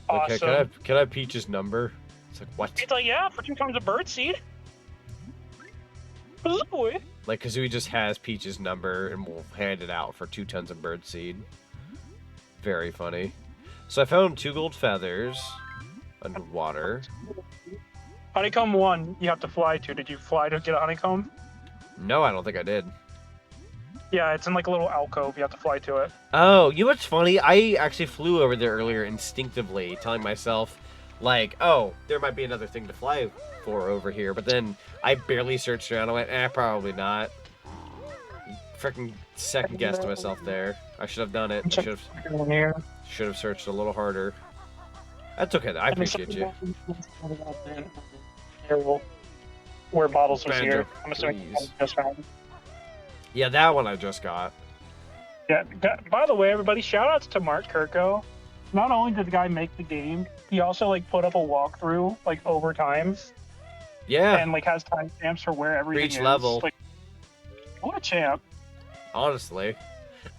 Awesome. Okay, can I have Peach's number? It's like, what? It's like, yeah, for 2 tons of birdseed. Kazooie. Like, Kazooie just has Peach's number and will hand it out for 2 tons of birdseed. Very funny. So I found 2 gold feathers underwater. Honeycomb 1, you have to fly to. Did you fly to get a honeycomb? No, I don't think I did. Yeah, it's in like a little alcove. You have to fly to it. Oh, you know what's funny? I actually flew over there earlier instinctively, telling myself, like, oh, there might be another thing to fly for over here. But then I barely searched around. I went, probably not. Freaking second guessed myself there. I should have done it. I should have searched a little harder. That's okay, though. I appreciate you. Where bottles was Banjo, here. I'm assuming you just found. Yeah, that one I just got. Yeah. By the way, everybody, shout outs to Mark Kirko. Not only did the guy make the game, he also like put up a walkthrough like over time. Yeah. And like has timestamps for where everything For each is. level. Like, what a champ. Honestly.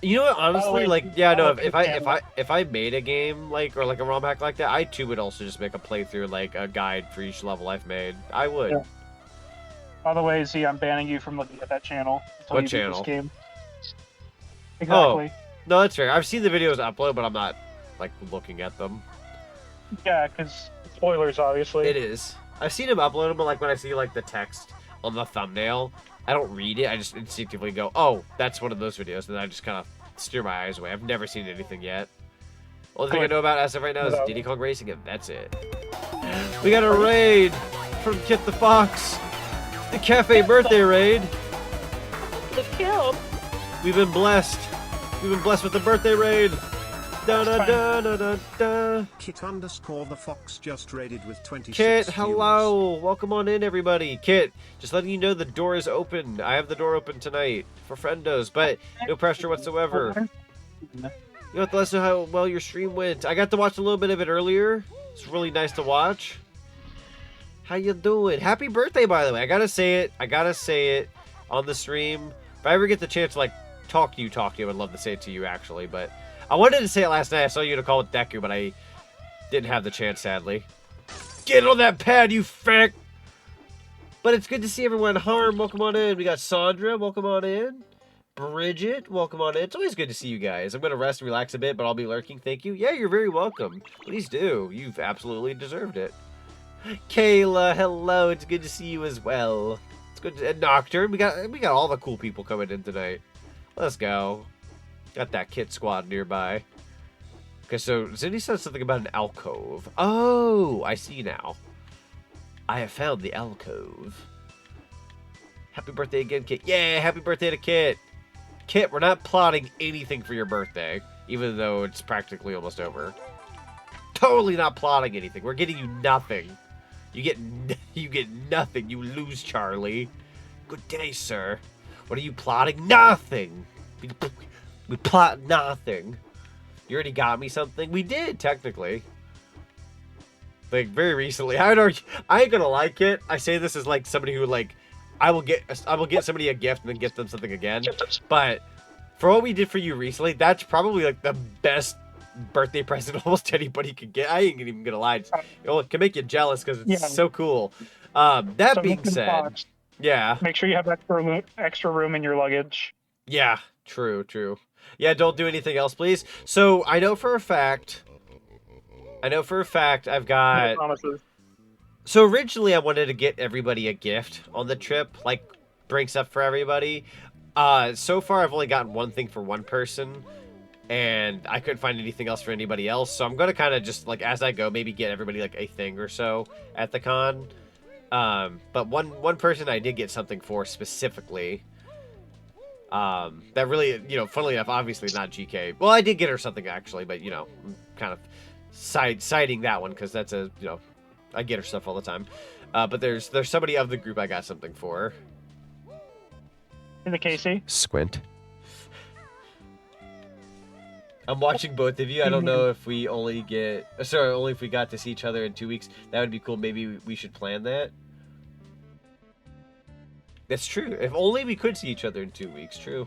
You know what? Honestly, like, yeah, no. If I made a game like or like a ROM hack like that, I too would also just make a playthrough, like a guide for each level I've made. I would. Yeah. By the way, Z, I'm banning you from looking at that channel. What channel? This game. Exactly. Oh, no, that's fair. I've seen the videos upload, but I'm not like looking at them. Yeah, because spoilers, obviously. It is. I've seen him upload them, but like when I see like the text on the thumbnail, I don't read it. I just instinctively go, "Oh, that's one of those videos," and then I just kind of steer my eyes away. I've never seen anything yet. Only thing I know about as of right now is Diddy Kong Racing, and that's it. We got a raid from Kit the Fox. The cafe birthday raid. The kill. We've been blessed. We've been blessed with the birthday raid. Da da da da da da. Kit_the Fox just raided with 26 Kit, viewers. hello. Welcome on in, everybody. Kit, just letting you know the door is open. I have the door open tonight for friendos, but no pressure whatsoever. You have to let us know how well your stream went. I got to watch a little bit of it earlier. It's really nice to watch. How you doing? Happy birthday, by the way. I gotta say it on the stream. If I ever get the chance to like talk to you, I would love to say it to you actually. But I wanted to say it last night. I saw you to call with Deku, but I didn't have the chance, sadly. Get on that pad, you feck! But it's good to see everyone. Harm, welcome on in. We got Sandra, welcome on in. Bridget, welcome on in. It's always good to see you guys. I'm gonna rest and relax a bit, but I'll be lurking. Thank you. Yeah, you're very welcome. Please do. You've absolutely deserved it. Kayla, hello. It's good to see you as well. It's good to, and Nocturne. We got all the cool people coming in tonight. Let's go. Got that Kit squad nearby. Okay, so Zinni said something about an alcove. Oh, I see now. I have found the alcove. Happy birthday again, Kit. Yeah, happy birthday to Kit. Kit, we're not plotting anything for your birthday, even though it's practically almost over. Totally not plotting anything. We're getting you nothing. You get nothing. You lose, Charlie. Good day, sir. What are you plotting? Nothing. We plot nothing. You already got me something? We did, technically. Like, very recently. I ain't gonna like it. I say this as, like, somebody who, like, I will get somebody a gift and then get them something again. But for what we did for you recently, that's probably, like, the best birthday present almost anybody could get. I ain't even gonna lie. It can make you jealous because it's so cool. That so being said, yeah. Make sure you have extra room in your luggage. Yeah, true. Yeah, don't do anything else, please. So I know for a fact I've got. No promises. So originally I wanted to get everybody a gift on the trip, like bring stuff for everybody. So far I've only gotten one thing for one person, and I couldn't find anything else for anybody else. So I'm gonna kind of just like as I go, maybe get everybody like a thing or so at the con. But one person I did get something for specifically. That really, funnily enough, obviously not GK. Well, I did get her something actually, but I'm kind of citing that one because that's a I get her stuff all the time. But there's somebody of the group I got something for. In the Casey? Squint. I'm watching both of you. I don't know if we only if we got to see each other in 2 weeks. That would be cool. Maybe we should plan that. That's true. If only we could see each other in 2 weeks. True.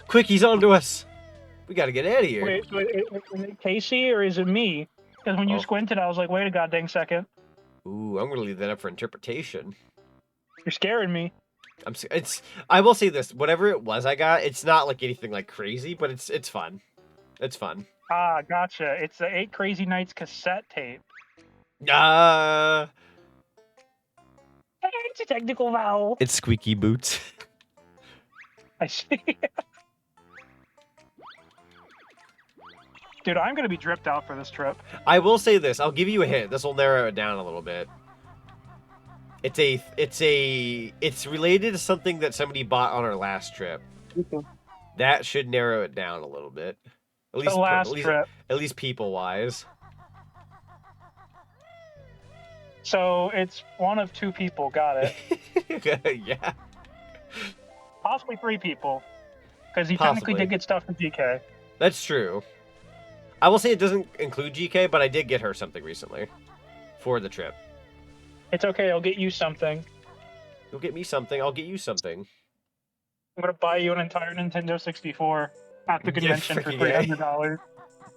Quick, he's on to us. We got to get out of here. Wait, is it Casey or is it me? Because when you squinted, I was like, wait a goddamn second. Ooh, I'm going to leave that up for interpretation. You're scaring me. I will say this. Whatever it was I got, it's not like anything like crazy, but it's fun. It's fun. Ah, gotcha. It's the 8 Crazy Nights cassette tape. It's a technical vowel. It's Squeaky Boots. I see. Dude, I'm gonna be dripped out for this trip. I will say this. I'll give you a hint. This will narrow it down a little bit. It's related to something that somebody bought on our last trip. Okay. That should narrow it down a little bit. At least people wise. So it's one of 2 people. Got it. Yeah. Possibly 3 people. Because he technically did get stuff from GK. That's true. I will say it doesn't include GK, but I did get her something recently. For the trip. It's okay, I'll get you something. You'll get me something, I'll get you something. I'm gonna buy you an entire Nintendo 64 at the convention for $300.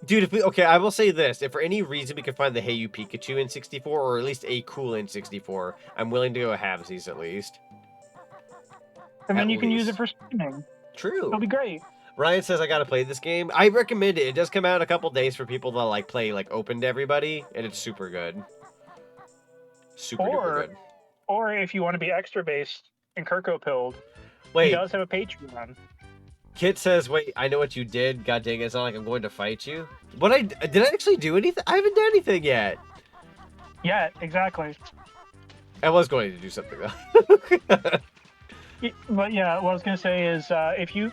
Dude, I will say this. If for any reason we could find the Hey You Pikachu in 64, or at least a cool in 64, I'm willing to go halvesies at least. And then you can use it for streaming. True. It'll be great. Ryan says I gotta play this game. I recommend it. It does come out in a couple days for people to like play like open to everybody, and it's super good. Super good. Or if you want to be extra based and Kirko pilled, he does have a Patreon. Kit says, "Wait, I know what you did. God dang it! It's not like I'm going to fight you." Did I actually do anything? I haven't done anything yet. Yeah, exactly. I was going to do something though. But yeah, what I was gonna say is, if you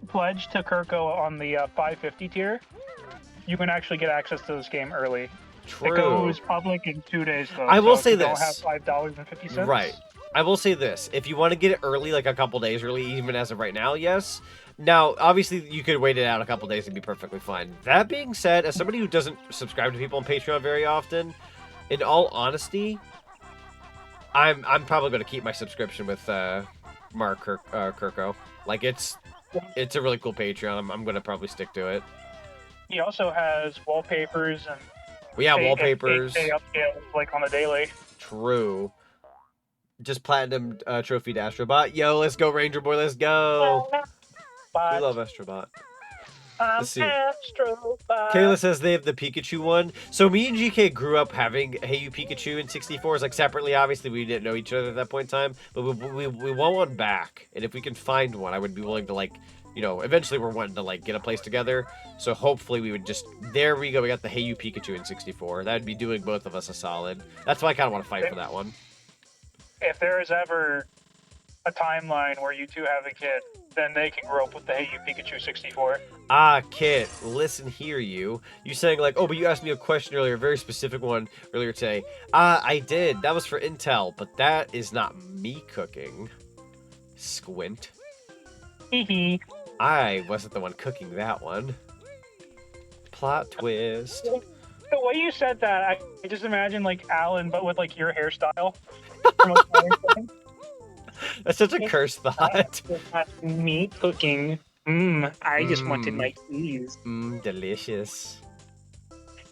pledge to Kirko on the 550 tier, you can actually get access to this game early. True. It goes public in 2 days though. I will say you this. Don't have $5.50. Right. I will say this. If you want to get it early, like a couple days early, even as of right now, yes. Now, obviously, you could wait it out a couple days and be perfectly fine. That being said, as somebody who doesn't subscribe to people on Patreon very often, in all honesty, I'm probably going to keep my subscription with Mark Kirko. Like, it's a really cool Patreon. I'm going to probably stick to it. He also has wallpapers and... Well, yeah, wallpapers. Upscale, like on the daily. True. Just platinum trophy to Astrobot. Yo, let's go, Ranger Boy. Let's go. We love Astrobot. Let's see. Kayla says they have the Pikachu one. So me and GK grew up having Hey You Pikachu in 64s, like separately. Obviously, we didn't know each other at that point in time, but we want one back. And if we can find one, I would be willing to like, eventually we're wanting to like get a place together. So hopefully we would just, there we go. We got the Hey You Pikachu in 64. That would be doing both of us a solid. That's why I kind of want to fight for that one. if there is ever a timeline where you two have a kid, then they can grow up with the Hey You Pikachu 64. Ah, Kit, listen here, you. You saying like, oh, but you asked me a question earlier, a very specific one earlier today. I did. That was for Intel, but that is not me cooking. Squint. Hee I wasn't the one cooking that one. Plot twist. The way you said that, I just imagine like Alan, but with like your hairstyle. That's such a cursed thought. Me cooking. I just wanted my cheese. Delicious.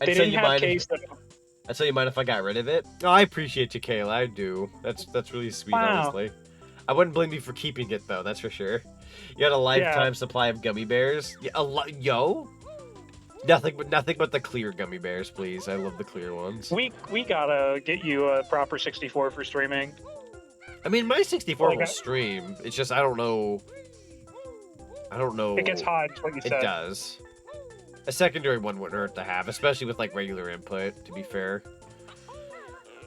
They didn't have case though. I'd tell you mind if I got rid of it. Oh, I appreciate you, Kayla. I do. That's really sweet, honestly. I wouldn't blame you for keeping it though. That's for sure. You had a lifetime supply of gummy bears. Yeah, yo. Nothing but the clear gummy bears, please. I love the clear ones. We gotta get you a proper 64 for streaming. I mean, my 64 will stream. It's just I don't know. It gets hot, is what you said. It does. A secondary one wouldn't hurt to have, especially with like regular input. To be fair,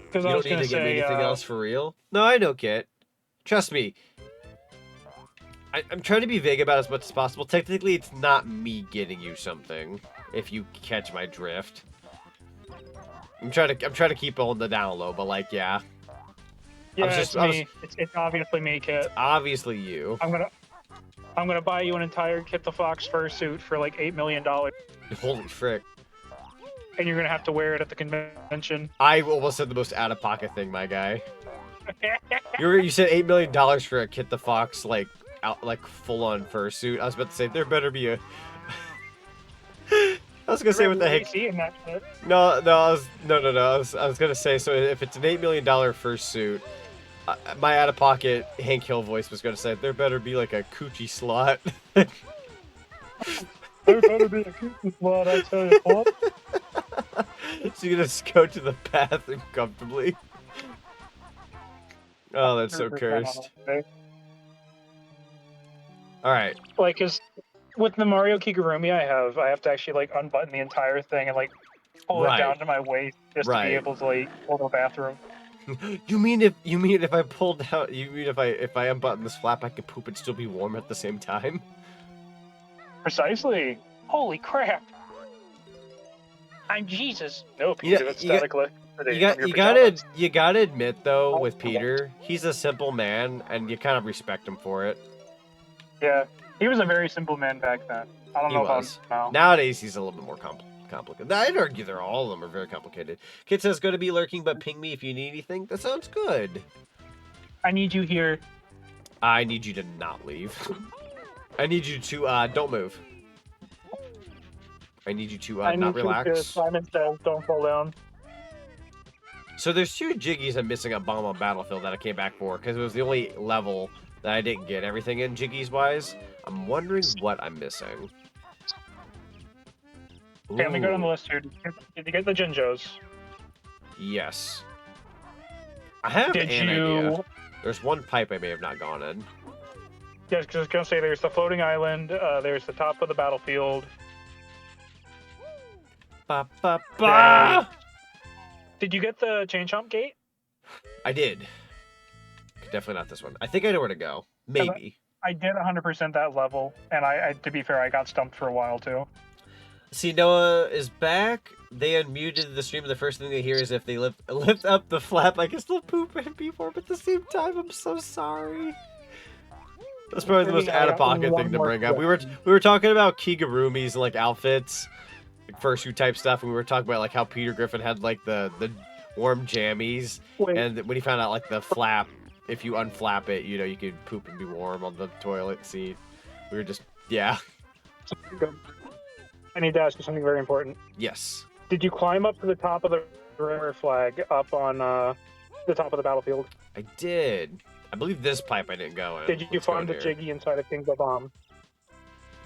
because you I was don't need to gonna get me say anything else for real. No, I know, Kit. Trust me. I'm trying to be vague about it as much as possible. Technically, it's not me getting you something. If you catch my drift, I'm trying to keep on the down low, but like, yeah. Yeah, it's me. It's obviously me, Kit. Obviously you. I'm gonna buy you an entire Kit the Fox fursuit for like $8 million. Holy frick! And you're gonna have to wear it at the convention. I almost said the most out-of-pocket thing, my guy. You said $8 million for a Kit the Fox like full-on fursuit. I was about to say there better be a. I was gonna say what the heck. No. I was gonna say so if it's an $8 million fursuit. My out-of-pocket Hank Hill voice was going to say, there better be, like, a coochie slot. There better be a coochie slot, I tell you what. So you can just go to the bathroom comfortably. Oh, that's so cursed. Alright. Like, cause with the Mario Kigurumi I have to actually, like, unbutton the entire thing and, like, pull it down to my waist just to be able to, like, pull the bathroom. You mean if I pulled out? You mean if I unbutton this flap, I could poop and still be warm at the same time? Precisely. Holy crap! I'm Jesus. No, Peter, you gotta admit though, with Peter, he's a simple man, and you kind of respect him for it. Yeah, he was a very simple man back then. I don't know about now. Nowadays, he's a little bit more complicated. I'd argue all of them are very complicated. Kid says, "Go to be lurking, but ping me if you need anything." That sounds good. I need you here. I need you to not leave. I need you to don't move. I need you to not relax. Simon says, "Don't fall down." So there's 2 Jiggies I'm missing on Bomb on Battlefield that I came back for because it was the only level that I didn't get everything in Jiggies wise. I'm wondering what I'm missing. Okay, let me go down the list here. Did you get the Jinjos? Yes. I have an idea. There's one pipe I may have not gone in. Yes, because I was going to say there's the floating island, there's the top of the battlefield. Did you get the Chain Chomp Gate? I did. Definitely not this one. I think I know where to go. Maybe. I did 100% that level, and I to be fair, I got stumped for a while too. See, Noah is back. They unmuted the stream, and the first thing they hear is if they lift up the flap, I can still poop and be warm at the same time. I'm so sorry. That's probably the most out-of-pocket thing to bring up. We were talking about Kigurumis and like outfits, like fursuit type stuff, and we were talking about like how Peter Griffin had like the warm jammies, and when he found out like the flap, if you unflap it, you know, you could poop and be warm on the toilet seat. We were just, yeah. I need to ask you something very important. Yes. Did you climb up to the top of the river flag up on the top of the battlefield? I did. I believe this pipe I didn't go in. Did you find the Jiggy inside of King Babam?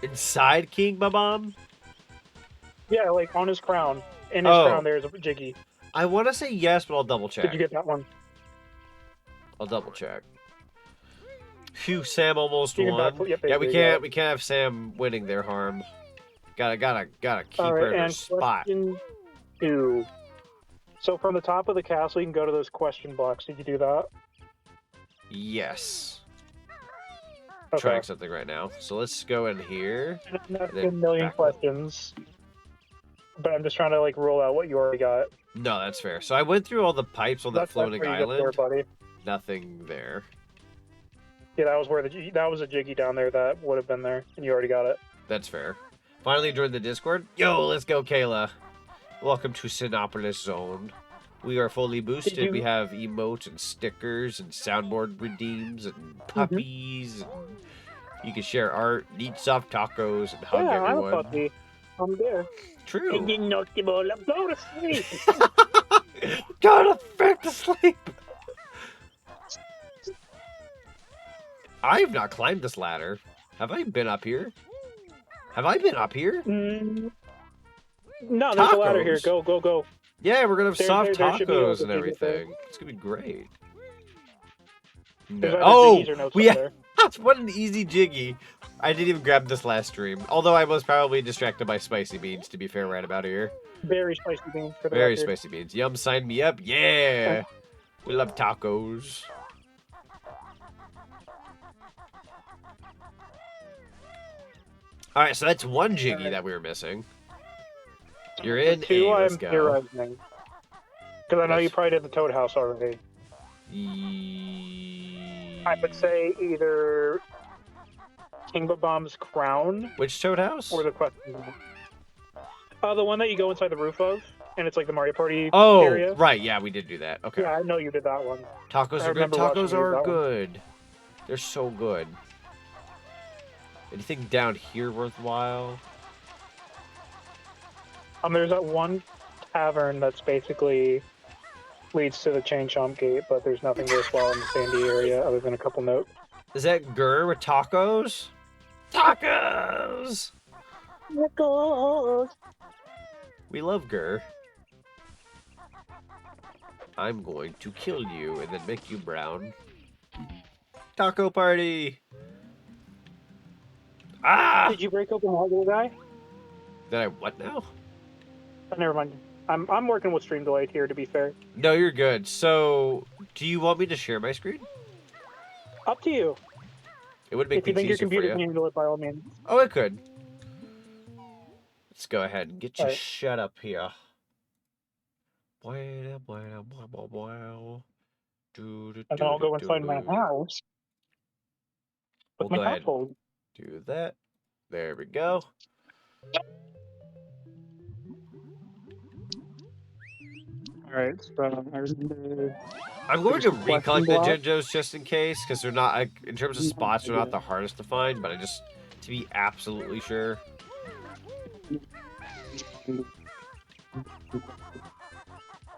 Inside King Babam? Yeah, like on his crown. In his crown there's a Jiggy. I want to say yes, but I'll double check. Did you get that one? I'll double check. Phew, Sam almost won. Yeah, we can't have Sam winning their harm. Gotta keep her in her spot. Question 2. So from the top of the castle, you can go to those question blocks. Did you do that? Yes. Okay. Trying something right now. So let's go in here. I'm asking then a million back up. questions, but I'm just trying to like rule out what you already got. No, that's fair. So I went through all the pipes on that That's floating where you get there, island. buddy. Nothing there. Yeah, that was where that was a jiggy down there that would have been there, and you already got it. That's fair. Finally joined the Discord. Yo, let's go, Kayla. Welcome to Sinopolis Zone. We are fully boosted. you- We have emotes and stickers and soundboard redeems and puppies. And you can share art, eat soft tacos, and hug Yeah, I'm a everyone. puppy. I'm there. True. Go to sleep. Gotta back to sleep. I've not climbed this ladder. Have I been up here? Have I been up here? No, there's a ladder here. Tacos. Go. Yeah, we're gonna have There- soft there should be tacos like a and jiggy there. everything. It's gonna be great. There's No. either Oh, jiggies or notes we up there. what an easy jiggy. I didn't even grab this last stream. Although I was probably distracted by spicy beans, to be fair, right about here. Very spicy beans for the Very record. spicy beans. Yum, sign me up. Yeah. We love tacos. Alright, so that's one jiggy that we were missing. You're in The two A, let's I'm go. theorizing. Because I know Yes. you probably did the Toad House already. I would say either King Bomb's crown Which Toad House? or the question. The one that you go inside the roof of, and it's like the Mario Party Oh, area. right, yeah, we did do that. Okay. Yeah, I know you did that one. Tacos I are good. remember watching Tacos you do are that one. good. They're so good. Anything down here worthwhile? There's that one tavern that's basically leads to the Chain Chomp Gate, but there's nothing worthwhile in the Sandy area other than a couple notes. Is that Gur with tacos? Tacos! We love Gur. I'm going to kill you and then make you brown. Taco party! Ah! Did you break open the other guy? Did I what now? Oh, never mind. I'm working with stream delayed here, to be fair. No, you're good. So, do you want me to share my screen? Up to you. It would make If you things think your easier for computer you. can handle it, by all means. Oh, it could. Let's go ahead and get you Alright. shut up here. Bueno, bueno, bueno, bueno, bueno. Do, do, And then I'll do, go inside do. my house We'll with go my ahead. household. Do that. There we go. Alright, so I remember. I'm going to There's a recollect the question block. Jinjos just in case, because they're not, like, in terms of spots, they're not the hardest to find, but I just, to be absolutely sure.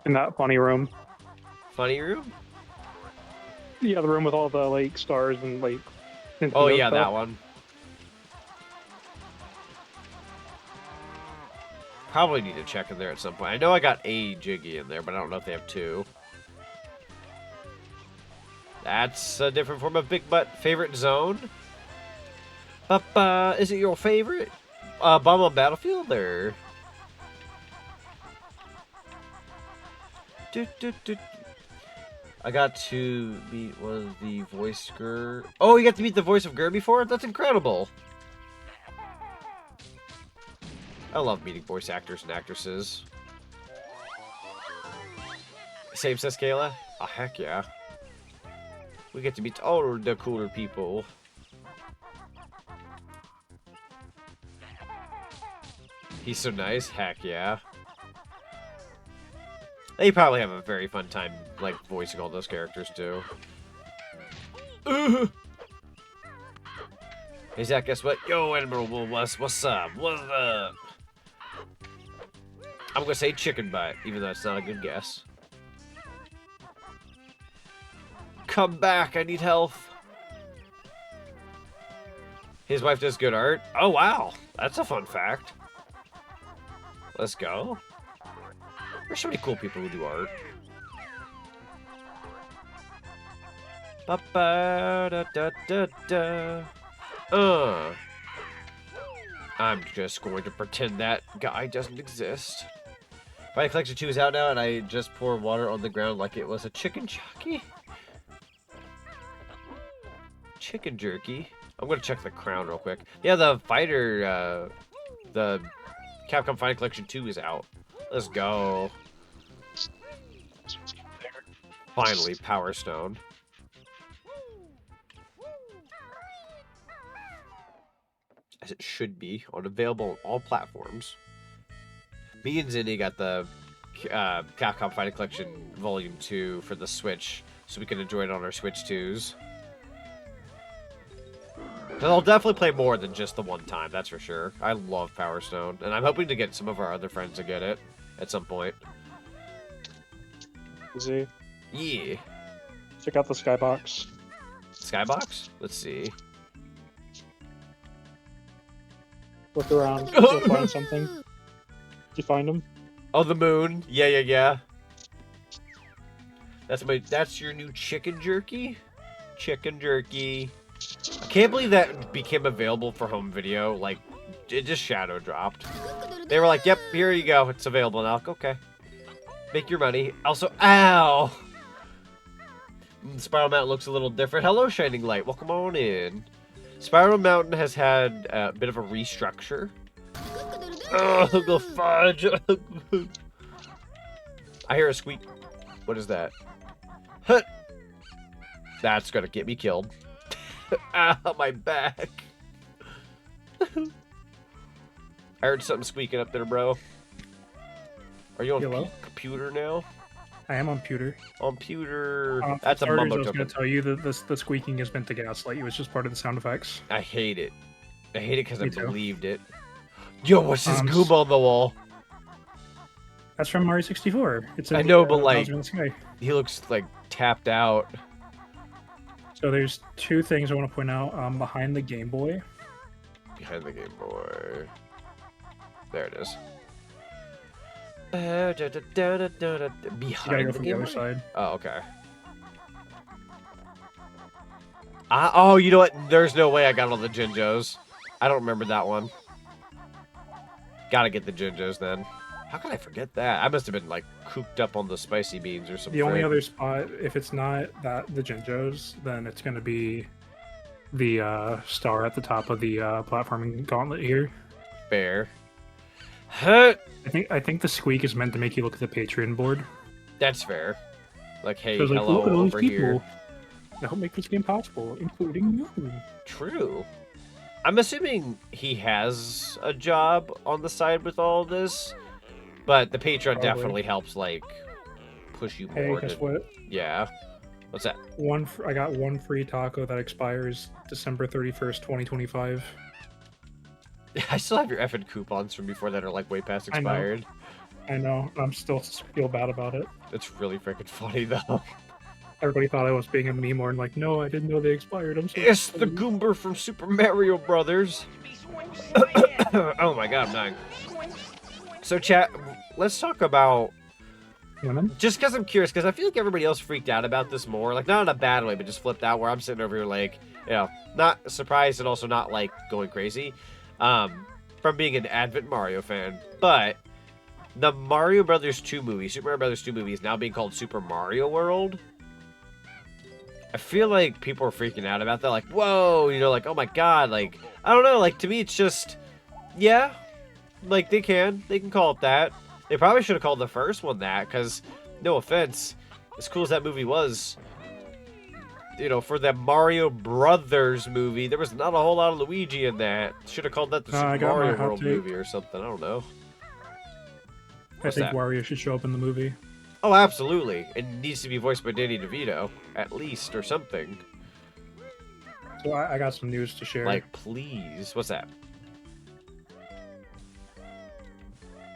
In that funny room. Funny room? Yeah, the room with all the like stars and like. Oh, Nintendo yeah, stuff. that one. Probably need to check in there at some point. I know I got a Jiggy in there, but I don't know if they have two. That's a different form of Big Butt. Favorite zone? Is it your favorite? Bomb on Battlefield, or? I got to meet one of the voice Gur. Oh, you got to meet the voice of Gur before? That's incredible. I love meeting voice actors and actresses. Same says Kayla? Oh, heck yeah. We get to meet all the cooler people. He's so nice. Heck yeah. They probably have a very fun time, like, voicing all those characters, too. Hey, Zach, guess what? Yo, Admiral, what's up? What's up? I'm gonna say chicken butt, even though it's not a good guess. Come back, I need health. His wife does good art. Oh, wow. That's a fun fact. Let's go. There's so many cool people who do art. Ba-ba-da-da-da-da. I'm just going to pretend that guy doesn't exist. Fight Collector 2 is out now, and I just pour water on the ground like it was a chicken jockey. chicken jerky. I'm gonna check the crown real quick. Yeah, the fighter, the Capcom Fighting Collection 2 is out. Let's go. Finally, Power Stone. As it should be, available on all platforms. Me and Zinni got the Capcom Fighting Collection Volume 2 for the Switch, so we can enjoy it on our Switch 2s. I'll definitely play more than just the one time, that's for sure. I love Power Stone, and I'm hoping to get some of our other friends to get it at some point. Easy. Yeah. Check out the skybox. Skybox? Let's see. Look around. You'll find something. Did you find them? Oh, the moon. Yeah. That's your new chicken jerky? Chicken jerky. I can't believe that became available for home video. Like, it just shadow dropped. They were like, yep, here you go. It's available now. Okay. Make your money. Also, ow! Spiral Mountain looks a little different. Hello, Shining Light. Welcome on in. Spiral Mountain has had a bit of a restructure. Oh, the fudge! I hear a squeak. What is that? Huh. That's gonna get me killed. Ow, my back. I heard something squeaking up there, bro. Are you on computer now? I am on pewter. On pewter. That's a mumbo I was token. going to tell you that the squeaking is meant to gaslight you. It's just part of the sound effects. I hate it. I hate it because I Me too. believed it. Yo, what's this Goomba on the wall? That's from Mario 64. It's I know, but like, Bowser in the Sky. he looks like tapped out. So there's two things I want to point out behind the Game Boy. Behind the Game Boy. There it is. Behind You gotta go the from the Game other Boy? side. Oh, okay. Oh, you know what? There's no way I got all the Jinjos. I don't remember that one. Gotta get the Jinjos then. How could I forget that? I must have been like cooped up on the spicy beans or something. The only other spot, if it's not the Jinjos, then it's gonna be the star at the top of the platforming gauntlet here. Fair. Huh. I think the squeak is meant to make you look at the Patreon board. That's fair. Like, hey, So it's like, hello look at all these over people here. that help make this game possible, including you. True. I'm assuming he has a job on the side with all of this, but the Patreon Probably. definitely helps, like, push you Hey, more. guess to- what? Yeah. What's that? I got one free taco that expires December 31st, 2025. I still have your effing coupons from before that are, like, way past I know. expired. I know. I'm still feel bad about it. It's really freaking funny, though. Everybody thought I was being a meme or like, no, I didn't know they expired. I'm so It's the sorry. Goomba from Super Mario Brothers. Oh my god, I'm dying. So, chat, let's talk about... Women? Just because I'm curious, because I feel like everybody else freaked out about this more. Like, not in a bad way, but just flipped out, where I'm sitting over here, like, you know, not surprised and also not, like, going crazy. From being an avid Mario fan. But the Mario Brothers 2 movie, Super Mario Brothers 2 movie, is now being called Super Mario World. I feel like people are freaking out about that. Like, whoa, you know, like, oh my god, like, I don't know, like, to me, it's just, yeah, like, they can call it that. They probably should have called the first one that, because, no offense, as cool as that movie was, you know, for the Mario Brothers movie, there was not a whole lot of Luigi in that. Should have called that the I Super got my Mario hot World take. movie or something, I don't know. I What's think that? Wario should show up in the movie. Oh, absolutely. It needs to be voiced by Danny DeVito, at least, or something. So I got some news to share. Like, please. What's that?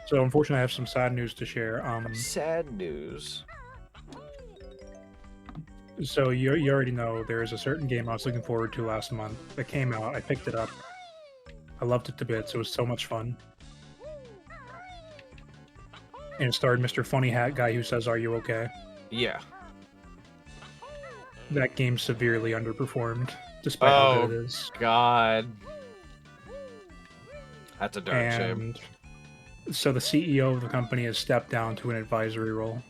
So unfortunately, I have some sad news to share. Sad news. So you already know there is a certain game I was looking forward to last month that came out. I picked it up. I loved it to bits. It was so much fun. And it starred Mr. Funny Hat Guy who says, "Are you okay?" Yeah. That game severely underperformed, despite how good it is. God. That's a darn shame. And so the CEO of the company has stepped down to an advisory role.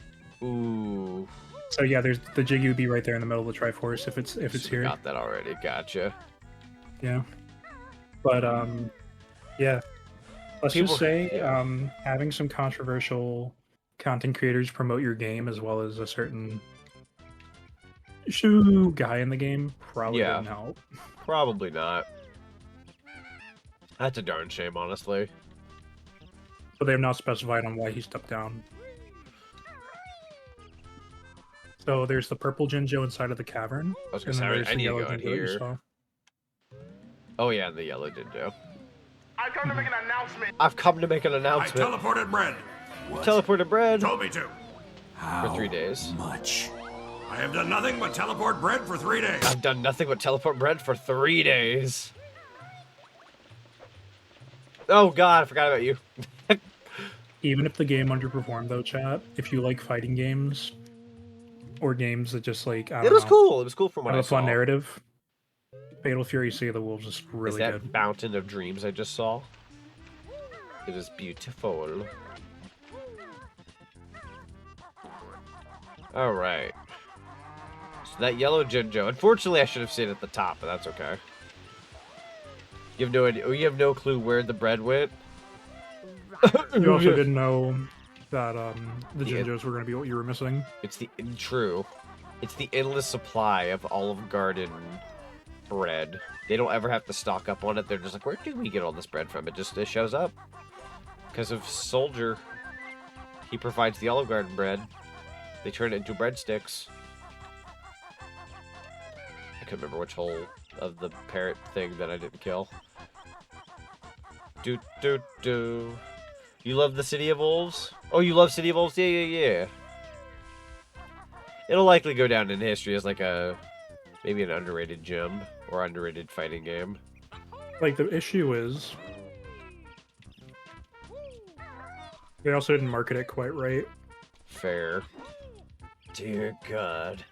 Ooh. So yeah, there's the Jiggy would be right there in the middle of the Triforce if it's here. Got that already. Gotcha. Yeah. But yeah. Let's People- just say yeah. having some controversial content creators promote your game as well as a certain shoe guy in the game probably Yeah. didn't help. Probably not. That's a darn shame, honestly. But they have not specified on why he stepped down. So there's the purple Jinjo inside of the cavern. I was gonna and then say, there's I the need to yellow go in Jinjo that you here. saw. Oh yeah, the yellow Jinjo. I've come to make an announcement. I've come to make an I announcement. teleported bread. Teleported bread Told me to. for 3 days. Much. I have done nothing but teleport bread for 3 days. I've done nothing but teleport bread for 3 days. Oh god, I forgot about you. Even if the game underperformed though, chat, if you like fighting games or games that just like, I It don't was know, cool. It was cool from what have I a fun saw. narrative, Fatal Fury Sea of the Wolves is Is really that good. fountain of dreams I just saw? It was beautiful. Alright. So that yellow Jinjo. Unfortunately, I should have stayed at the top, but that's okay. You have no idea. You have no clue where the bread went. You also didn't know that the Yeah. Jinjos were going to be what you were missing. It's the true. It's the endless supply of Olive Garden bread. They don't ever have to stock up on it. They're just like, where do we get all this bread from? It shows up because of Soldier. He provides the Olive Garden bread. They turn it into breadsticks. I couldn't remember which hole of the parrot thing that I didn't kill. Do do do. You love the City of Wolves? Oh, you love City of Wolves? Yeah, yeah, yeah. It'll likely go down in history as like maybe an underrated gem or underrated fighting game. Like, the issue is they also didn't market it quite right. Fair. Dear God.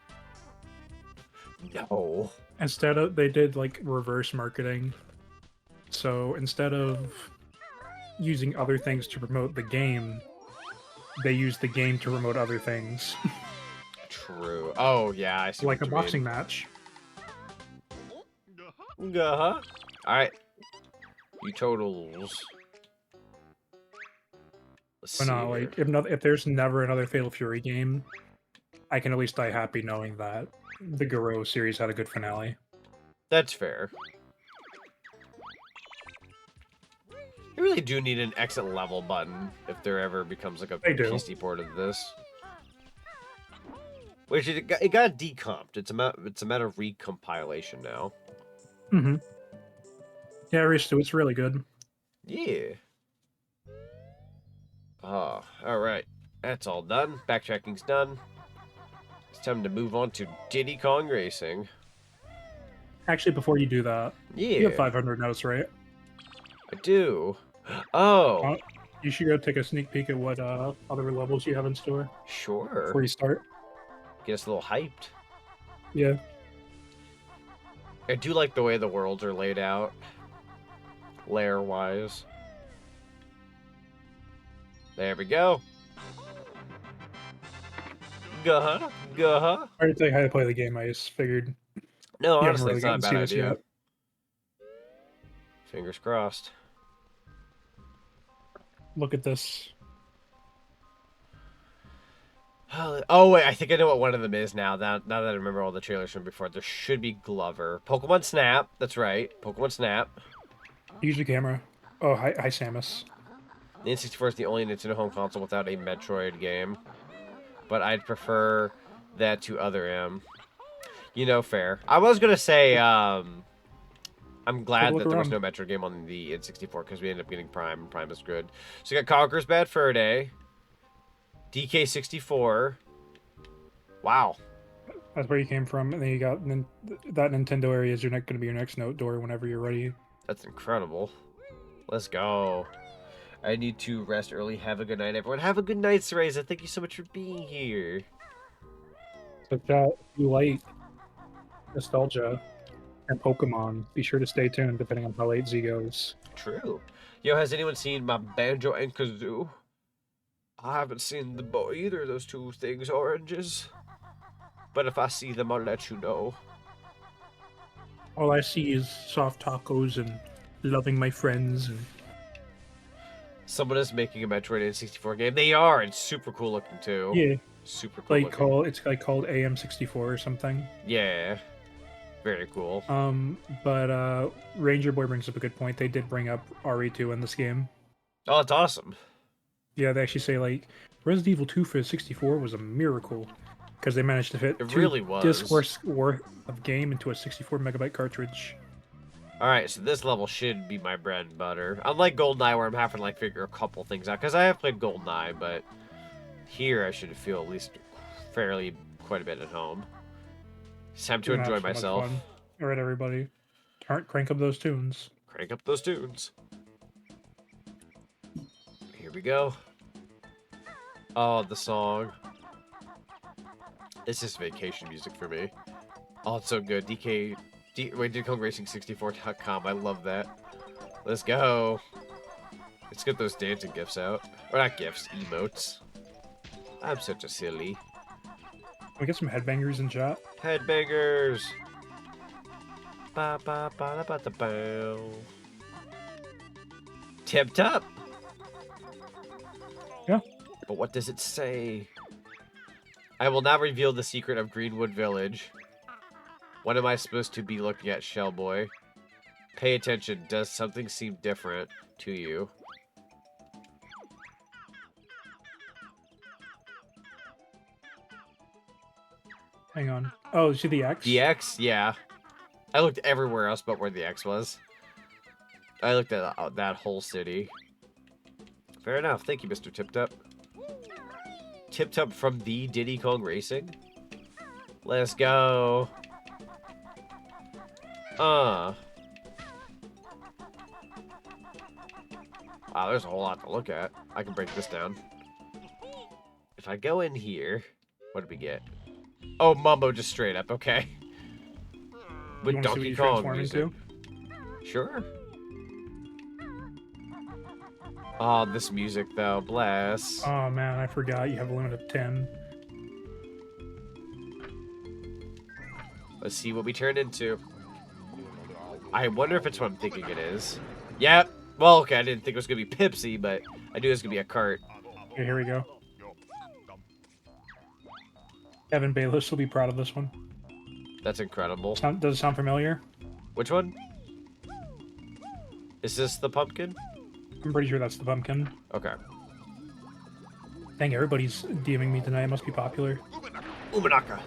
No. Instead of, they did like reverse marketing. So instead of using other things to promote the game, they used the game to promote other things. True. Oh, yeah, I see Like a what you boxing mean. match. Uh-huh. Alright. You totals. Let's But see no, here. like if there's never another Fatal Fury game, I can at least die happy knowing that the Garou series had a good finale. That's fair. You really do need an exit level button if there ever becomes like a They do. PC port of this. Which it got decomped. It's a matter of recompilation now. Mm-hmm. Yeah, Risto, it's really good. Yeah. Oh, alright. That's all done. Backtracking's done. It's time to move on to Diddy Kong Racing. Actually, before you do that, Yeah. you have 500 notes, right? I do. Oh, You should go take a sneak peek at what other levels you have in store sure. before you start. Get us a little hyped. Yeah. I do like the way the worlds are laid out. Layer-wise. There we go. Guh-huh. Guh-huh. I already tell you how to play the game. I just figured No, you haven't honestly, really it's not a gotten to bad see this idea. yet. Fingers crossed. Look at this. Oh, wait, I think I know what one of them is now. Now that I remember all the trailers from before. There should be Glover. Pokemon Snap. That's right. Pokemon Snap. Use your camera. Oh, hi Samus. The N64 is the only Nintendo home console without a Metroid game. But I'd prefer that to Other M. You know, fair. I was going to say, I'm glad that there was no Metroid game on the N64 because we ended up getting Prime, and Prime is good. So you got Conker's Bad Fur Day. DK64. Wow. That's where you came from, and then you got that Nintendo area is going to be your next note door whenever you're ready. That's incredible. Let's go. I need to rest early. Have a good night, everyone. Have a good night, Cereza. Thank you so much for being here. So chat, if you like nostalgia and Pokemon, be sure to stay tuned depending on how late Z goes. True. Yo, has anyone seen my Banjo and Kazoo? I haven't seen either of those two things, oranges. But if I see them, I'll let you know. All I see is soft tacos and loving my friends. And... Someone is making a Metroid N64 game. They are. It's super cool looking too. Yeah, Super cool. it's like called AM64 or something. Yeah. Very cool. But Ranger Boy brings up a good point. They did bring up RE2 in this game. Oh, it's awesome. Yeah, they actually say like Resident Evil 2 for 64 was a miracle because they managed to fit It 2 really was. discs worth of game into a 64 megabyte cartridge. Alright, so this level should be my bread and butter. Unlike GoldenEye, where I'm having to like figure a couple things out, because I have played GoldenEye, but here I should feel at least fairly quite a bit at home. It's time to enjoy myself. All right, everybody, crank up those tunes. Crank up those tunes. Here we go. Oh, the song. It's just vacation music for me. Oh, it's so good. DiddyKongRacing64.com. I love that. Let's go. Let's get those dancing gifs out. Or not gifs, emotes. I'm such a silly. Can we get some headbangers in chat? Headbangers. Ba ba ba ba ba ba. Tip top. Yeah. But what does it say? I will not reveal the secret of Greenwood Village. What am I supposed to be looking at, Shellboy? Pay attention. Does something seem different to you? Hang on. Oh, see the X? The X? Yeah. I looked everywhere else but where the X was. I looked at that whole city. Fair enough. Thank you, Mr. Tip-Tup. Tip-Tup from the Diddy Kong Racing? Let's go. Wow, there's a whole lot to look at. I can break this down. If I go in here, what did we get? Oh, Mumbo just straight up, okay. With Donkey Kong music. Sure. Oh, this music though, bless. Oh man, I forgot you have a limit of 10. Let's see what we turn into. I wonder if it's what I'm thinking it is. Yep. Well, okay, I didn't think it was gonna be Pipsy, but I knew it was gonna be a cart. Okay, here we go. Kevin Bayless will be proud of this one. That's incredible. Does it sound familiar? Which one? Is this the pumpkin? I'm pretty sure that's the pumpkin. Okay. Dang, everybody's DMing me tonight. It must be popular. Umanaka.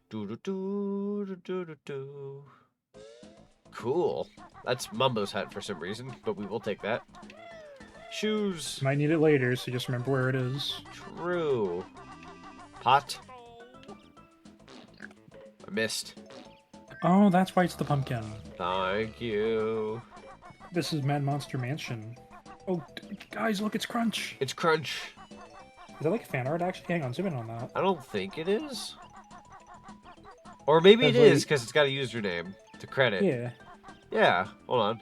Do. Cool. That's Mumbo's hat for some reason, but we will take that. Shoes. Might need it later, so just remember where it is. True. Pot. I missed. Oh, that's why it's the pumpkin. Thank you. This is Mad Monster Mansion. Oh, guys, look, it's Crunch. It's Crunch. Is that like fan art, actually? Hang on, zoom in on that. I don't think it is. Or maybe it is, because it's got a username to credit. Yeah. Yeah, hold on.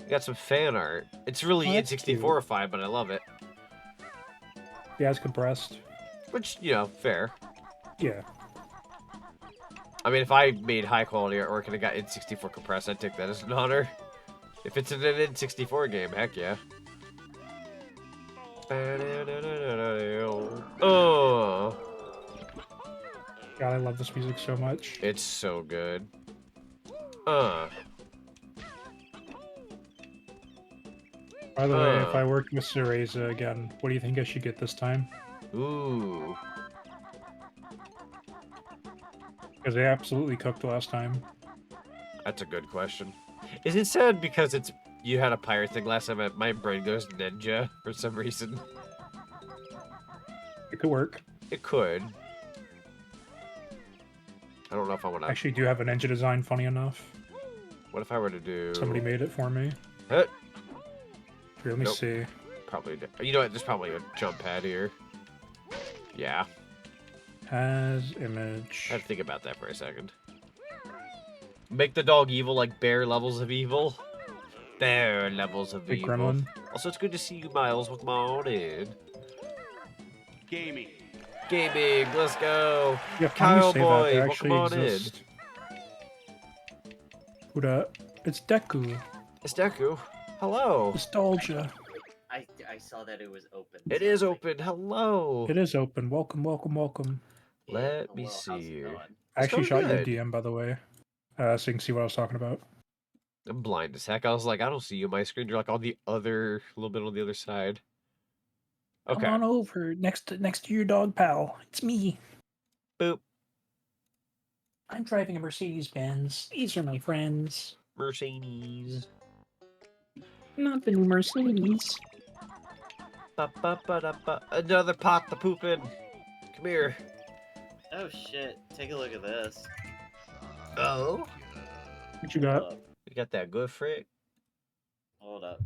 We got some fan art. It's really N64-ified, but I love it. Yeah, it's compressed. Which, you know, fair. Yeah. I mean, if I made high-quality artwork and it got N64 compressed, I'd take that as an honor. If it's an N64 game, heck yeah. Oh. God, I love this music so much. It's so good. By the way, if I worked with Cereza again, what do you think I should get this time? Ooh. Because they absolutely cooked last time. That's a good question. Is it sad because it's you had a pirate thing last time? My brain goes ninja for some reason. It could work. It could. I don't know if I want to. Actually, do have an engine design funny enough. What if I were to do? Somebody made it for me. Huh? Here, let me see. Probably. You know what? There's probably a jump pad here. Yeah. As image. I had to think about that for a second. Make the dog evil like bear levels of evil. Bear levels of evil. Gremlin. Also, it's good to see you, Miles. Welcome on in. Gaming. Gaming, let's go. Yeah, Kyle funny you say that. boy, There welcome actually on in. exists. Who dat? It's Deku. It's Deku. Hello. Nostalgia. I saw that it was open. It so is I was open. Hello. It is open. Welcome, welcome, welcome. like, Let me hello, how's see it here. going? I actually It's shot going you a good. DM, by the way, so you can see what I was talking about. I'm blind as heck. I was like, I don't see you on my screen. You're like on the other, a little bit on the other side. Okay. Come on over, next to your dog pal. It's me. Boop. I'm driving a Mercedes Benz. These are my friends. Mercedes. Not the new Mercedes. Ba, ba, ba, da, ba. Another pot to poop in. Come here. Oh shit! Take a look at this. Oh. What you got? Hold up. You got that good frick? Hold up.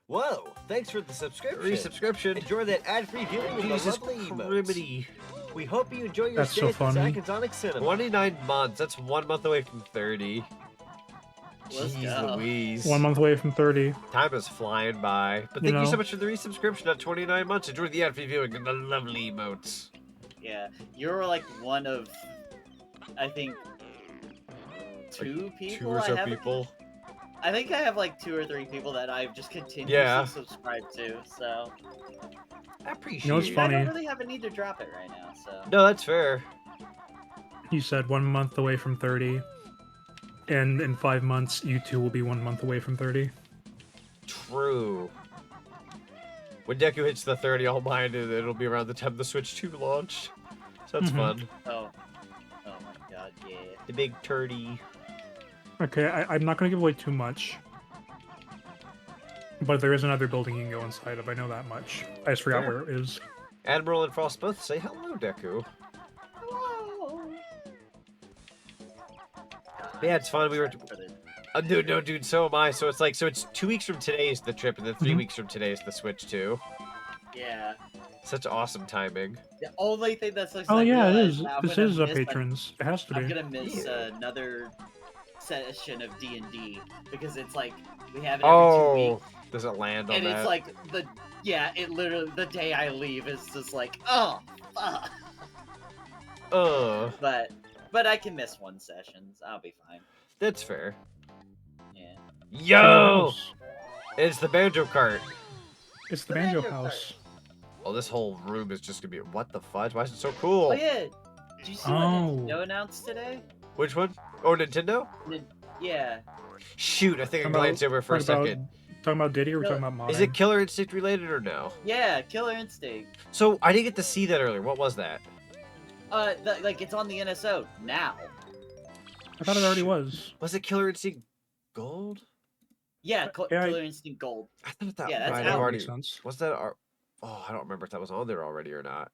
Whoa, thanks for the subscription. Resubscription. Enjoy that ad-free viewing with Jesus the lovely emotes. criminy. We hope you enjoy your That's stay so at the funny. Zack and Zonic Cinema. 29 months. That's 1 month away from 30. Let's Jeez go. Louise. 1 month away from 30. Time is flying by. But You thank you so know. much for the resubscription at 29 months. Enjoy the ad-free viewing and the lovely emotes. Yeah, you're like one of, I think, two people. Two or I so haven't- people. I think I have like 2 or 3 people that I've just continuously Yeah. subscribed to. So I appreciate You know what's it. I funny? don't really have a need to drop it right now. So No, that's fair. You said 1 month away from 30. And in 5 months, you two will be 1 month away from 30. True. When Deku hits the 30, I'll mind it. It'll be around the time the Switch 2 launch. So that's Mhm. fun. oh my god, yeah. The big turdy. Okay, I'm not going to give away too much. But there is another building you can go inside of. I know that much. I just forgot Fair. where it is. Admiral and Frost both say hello, Deku. Yeah, it's fun. We were. Dude, so am I. So it's 2 weeks from today is the trip, and then 3 Mhm. weeks from today is the Switch 2. Yeah. Such awesome timing. The only thing that sucks. Oh I yeah, it realized is. that I'm This gonna is miss, patrons. It has to I'm be. gonna miss Yeah. another session of D&D because it's like we have it every 2 Oh, weeks, does it land on and that? it's like it literally the day I leave is just like fuck. But I can miss 1 session. So I'll be fine. That's fair. Yeah. Yo, it's the banjo cart. It's the The Banjo Banjo House. Oh, this whole room is just gonna be what the fudge? Why is it so cool? Oh yeah. Did you see what Oh. Nintendo announced today? Which one? Oh, Nintendo? Yeah. Shoot, I think I Talking about- glanced over for a talking about- second. Talking about Diddy or we're No, talking about modding? Is it Killer Instinct related or no? Yeah. Killer Instinct. So I didn't get to see that earlier. What was that? Like it's on the NSO now. I thought it already was. Was it Killer Instinct Gold? Yeah. Yeah, Killer Instinct Gold. I thought that Yeah, that's might out. have That already. makes sense. Was that our? Oh, I don't remember if that was on there already or not.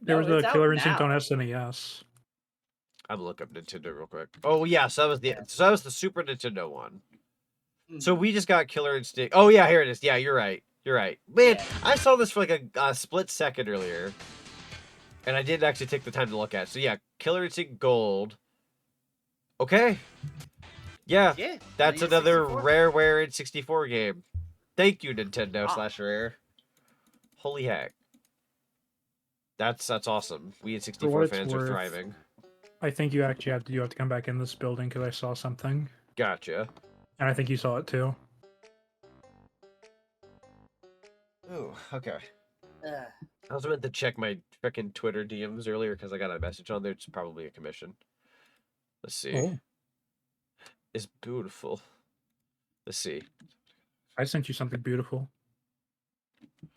There No, was a it's out Killer Instinct now. on SNES. I'm gonna look up Nintendo real quick. Oh yeah, so that was the Super Nintendo one. So Mhm. we just got Killer Instinct. Oh yeah, here it is. Yeah, you're right. You're right. Man, Yeah. I saw this for like a split second earlier, and I didn't actually take the time to look at it. So yeah, Killer Instinct Gold. Okay. Yeah, Yeah. that's Nintendo another 64. Rareware in 64 game. Thank you, Nintendo Ah. /Rare. Holy heck. That's awesome. We in For 64 what it's fans are worth, thriving. I think you actually have to come back in this building because I saw something, Gotcha. and I think you saw it too. Oh, okay. Ugh. I was meant to check my frickin' Twitter DMs earlier because I got a message on there. It's probably a commission. Let's see. Oh, It's beautiful. Let's see. I sent you something beautiful. It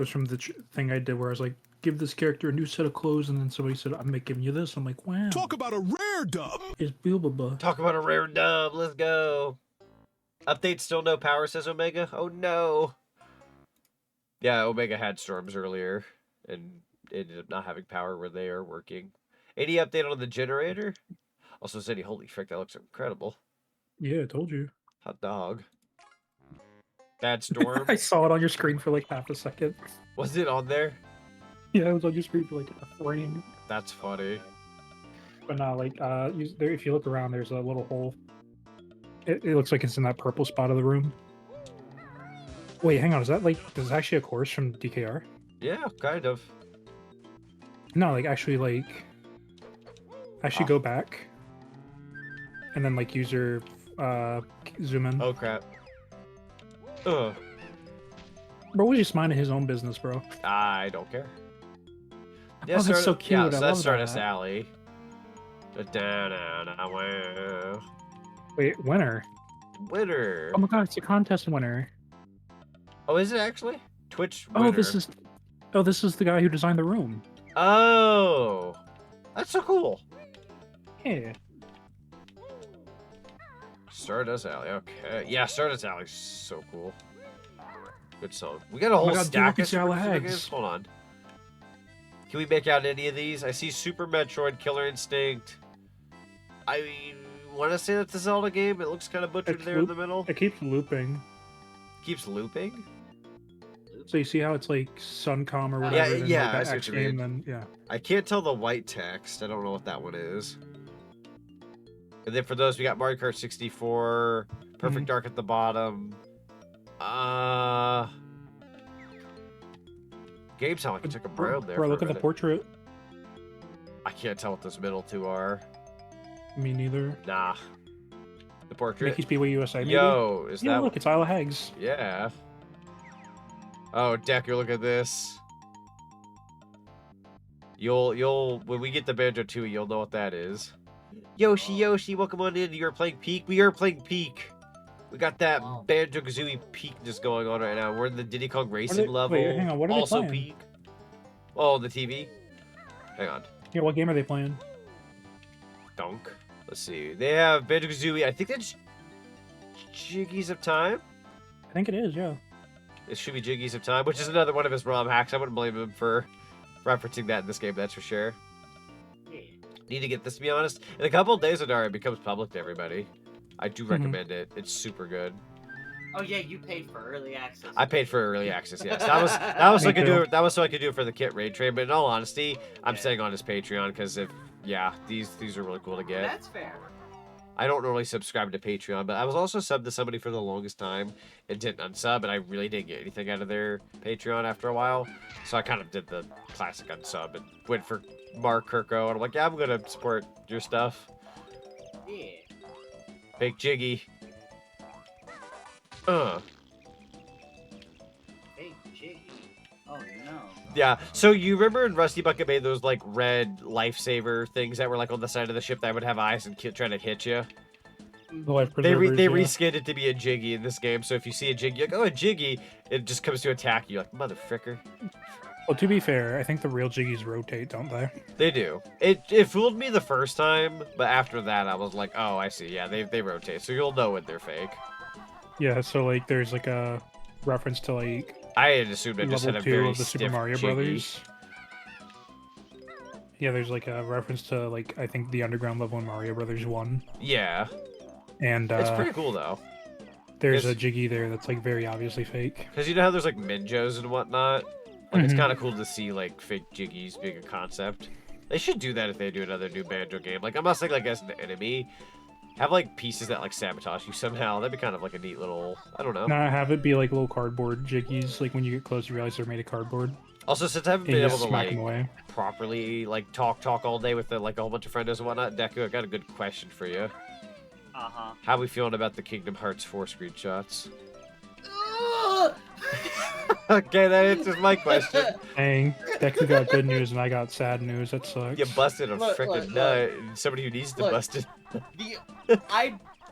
was from the thing I did where I was like, give this character a new set of clothes, and then somebody said, I'm giving you this. I'm like, wow. Talk about a rare dub. It's Boobaba. Talk about a rare dub. Let's go. Update still no power, says Omega. Oh no. Yeah, Omega had storms earlier and ended up not having power where they are working. Any update on the generator? Also said, holy frick, that looks incredible. Yeah, I told you. Hot dog. Bad storm. I saw it on your screen for like half a second. Was it on there? Yeah, it was on your screen for like a frame. That's funny. But no, like, if you look around, there's a little hole It looks like it's in that purple spot of the room. Wait, hang on. Is that like, is it actually a course from DKR? Yeah, kind of. No, like actually go back. And then like user zoom in. Oh crap. Ugh. Bro was just minding his own business, bro. I don't care. Yeah, Oh, that's so cute. Yeah, I so love that's Stardust that. Alley. Wow. Wait, winner. Winner. Oh my god, it's a contest winner. Oh, is it actually? Twitch winner. Oh, this is the guy who designed the room. Oh. That's so cool. Yeah. Stardust Alley, okay. Yeah, Stardust Alley's so cool. Good song. We got a whole God, stack dude, of Super Super Hags. games. Hold on. Can we make out any of these? I see Super Metroid, Killer Instinct. I want to say that's a Zelda game. It looks kind of butchered there in the middle. It keeps looping. Keeps looping? So you see how it's like Suncom or whatever? Yeah, then, yeah, like, I that see what X you game, mean. then yeah. I can't tell the white text. I don't know what that one is. And then for those, we got Mario Kart 64, Perfect Dark at the bottom. Game sound like it took a brown there. Bro, for look a at the minute. portrait. I can't tell what those middle two are. Me neither. Nah. The portrait. Mickey Speedway USA. Maybe? Yo, is Yeah, that? look, it's Isle of Hags. Yeah. Oh, Decker, look at this. You'll when we get to Banjo-Tooie, you'll know what that is. Yoshi, welcome on in. You're playing Peak. We are playing Peak. We got that Banjo-Kazooie Peak just going on right now. We're in the Diddy Kong Racing level. Wait, hang on. What are they Also playing? Peak. Oh, the TV. Hang on. Yeah, what game are they playing? Dunk. Let's see. They have Banjo-Kazooie. I think that's Jiggies of Time. I think it is, yeah. It should be Jiggies of Time, which is another one of his ROM hacks. I wouldn't blame him for referencing that in this game, that's for sure. Need to get this, to be honest. In a couple of days, Adara, it becomes public to everybody. I do recommend it. It's super good. Oh yeah, you paid for early access. I paid for early access. Yes, that was so I could do it. That was so I could do it for the Kit Raid Train. But in all honesty, I'm staying on his Patreon because these are really cool to get. That's fair. I don't normally subscribe to Patreon, but I was also subbed to somebody for the longest time and didn't unsub, and I really didn't get anything out of their Patreon after a while. So I kind of did the classic unsub and went for Mark Kirko, and I'm like, yeah, I'm gonna support your stuff. Yeah. Fake Jiggy. Hey, Jiggy. Oh no. Yeah, so you remember in Rusty Bucket made those like red lifesaver things that were like on the side of the ship that would have eyes and try to hit you? The life They preservers, yeah. reskinned it to be a Jiggy in this game, so if you see a Jiggy, you're like, oh, a Jiggy, it just comes to attack you, like, motherfricker. Well, to be fair, I think the real Jiggies rotate, don't they? They do. It fooled me the first time, but after that I was like, oh, I see, yeah, they rotate, so you'll know when they're fake. Yeah, so like there's like a reference to like I had assumed it just had level a 2 very of the Super stiff Mario Jiggy. Brothers. Yeah, there's like a reference to like I think the underground level in Mario Brothers 1. Yeah. And It's pretty cool though. There's a It's- Jiggy there that's like very obviously fake. Because you know how there's like Minjos and whatnot? Like it's kind of cool to see like fake Jiggies being a concept. They should do that if they do another new Banjo game. Like I'm not saying like as an enemy. Have like pieces that like sabotage you somehow. That'd be kind of like a neat little, I don't know. Nah, have it be like little cardboard Jiggies. Like when you get close, you realize they're made of cardboard. Also, since I haven't And been you able just to smack like them away. properly like talk all day with like a whole bunch of friendos and whatnot, Deku, I got a good question for you. Uh-huh. How we feeling about the Kingdom Hearts 4 screenshots? Okay, that answers my question. Dang, Deku got good news and I got sad news. That sucks. You busted a Look, freaking look, nut. Somebody who needs to Look. bust it.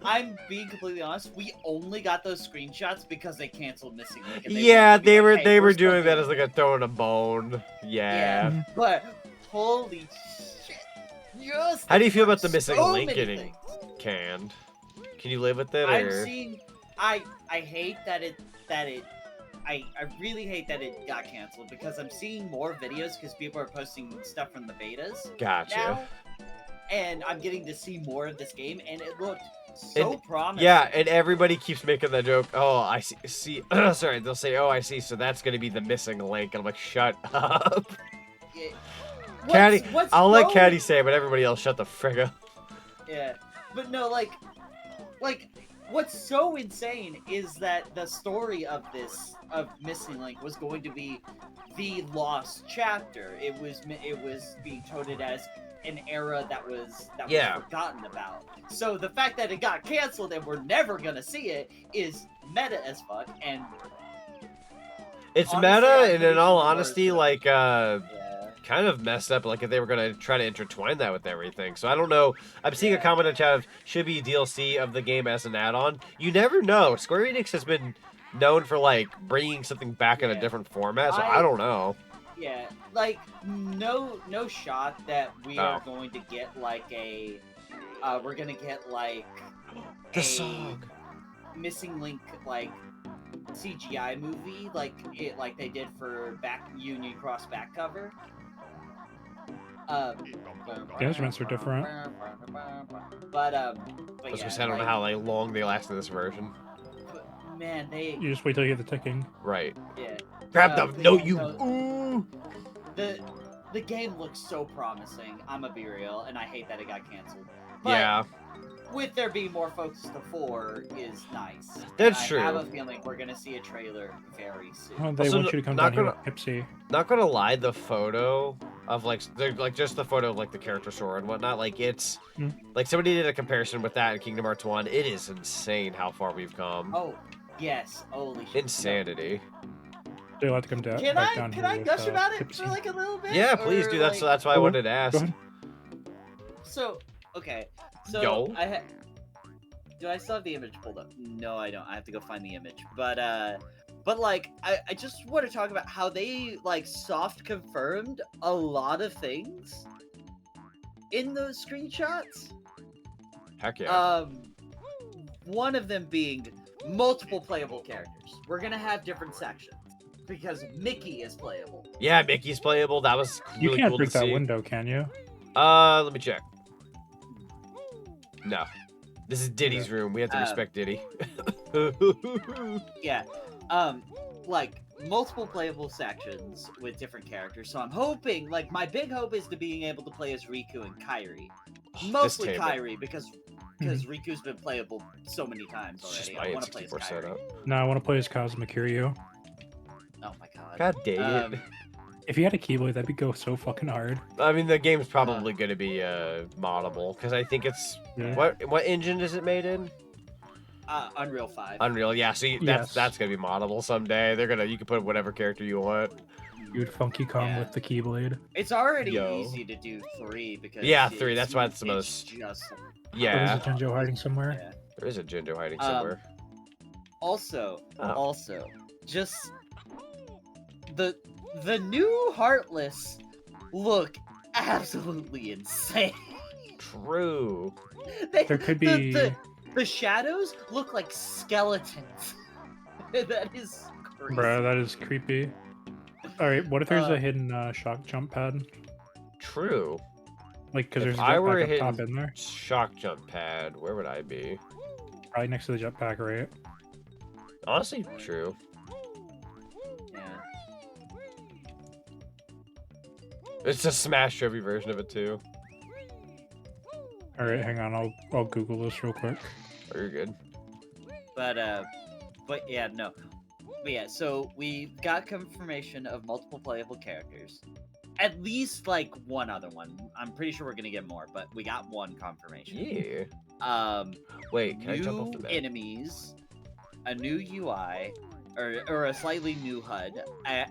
I'm being completely honest. We only got those screenshots because they canceled Missing Link. And Yeah, wanted to be they like, were "Hey, they we're were still doing that doing as like a throwing a bone. Yeah. But holy shit! Yes. How do you feel about the missing so link many getting things. canned? Can you live with it? I'm Or... seeing. I hate that it. I really hate that it got canceled because I'm seeing more videos because people are posting stuff from the betas. Gotcha. Now, and I'm getting to see more of this game, and it looked so And- promising. Yeah, and everybody keeps making the joke. Oh, I see. Sorry, they'll say, "Oh, I see." So that's gonna be the missing link, and I'm like, "Shut up." Yeah. Caddy, What's I'll let wrong Caddy with- say it, but everybody else shut the frick up. Yeah, but no, like, what's so insane is that the story of Missing Link was going to be the lost chapter. It was being touted as an era that was forgotten about. So the fact that it got canceled and we're never gonna see it is meta as fuck. And it's honestly, meta, and in all honesty, like kind of messed up. Like if they were gonna try to intertwine that with everything. So I don't know. I'm seeing a comment in chat of should be DLC of the game as an add-on. You never know. Square Enix has been known for like bringing something back in a different format. So I don't know. Yeah, like no shot that we are going to get like a we're gonna get like the song Missing Link like CGI movie like they did for Union Cross back cover. The instruments are different. But I was gonna say, I don't know how like long they last in this version. Man, you just wait till you get the ticking. Right. Yeah. Grab the ooh. The game looks so promising. I'ma be real, and I hate that it got canceled. But with there being more focus to 4 is nice. That's true. I have a feeling we're gonna see a trailer very soon. Oh, they want you to come down here with Pipsy. Not gonna lie, the photo of like just the photo of like the character store and whatnot, like it's like somebody did a comparison with that in Kingdom Hearts 1. It is insane how far we've come. Oh yes, holy shit. Insanity. Do you like to come down? Can I gush about it for like a little bit? Yeah, please do. That's why I wanted to ask. So okay, so do I still have the image pulled up? No, I don't. I have to go find the image. But like I just want to talk about how they like soft confirmed a lot of things in those screenshots. Heck yeah. One of them being multiple playable characters. We're gonna have different sections because Mickey is playable. Yeah, Mickey's playable. That was really You can't cool break to that see. window, can you? Let me check. No. This is Diddy's room. We have to respect Diddy. Yeah. Like multiple playable sections with different characters. So I'm hoping, like, my big hope is to being able to play as Riku and Kairi. Mostly Kairi because Riku's been playable so many times already. I want to play as Kairi. No, I want to play as Kazuma Kiryu. Oh my god. God dang it. If you had a Keyblade, that'd go so fucking hard. I mean, the game's probably going to be moddable because I think it's what engine is it made in? Unreal 5. Unreal, yeah. So that's gonna be moddable someday. You can put whatever character you want. You'd Funky Kong with the Keyblade. It's already easy to do 3 because 3. That's why it's the most. Just... Yeah. There's a Jinjo hiding somewhere. Yeah. There is a Jinjo hiding somewhere. Also, just the new Heartless look absolutely insane. True. There could be. The shadows look like skeletons. That is crazy. Bruh, that is creepy. Alright, what if there's a hidden shock jump pad? True. Like, because there's a jetpack jetpack up top in there. Shock jump pad, where would I be? Probably next to the jetpack, right? Honestly, true. Yeah. It's a Smash Trophy version of it too. Alright, hang on, I'll Google this real quick. Oh, you're good. But yeah, no. But yeah, so we got confirmation of multiple playable characters. At least like one other one. I'm pretty sure we're gonna get more, but we got one confirmation. Yeah. Wait, can I jump off the bed? Enemies, a new UI, or a slightly new HUD,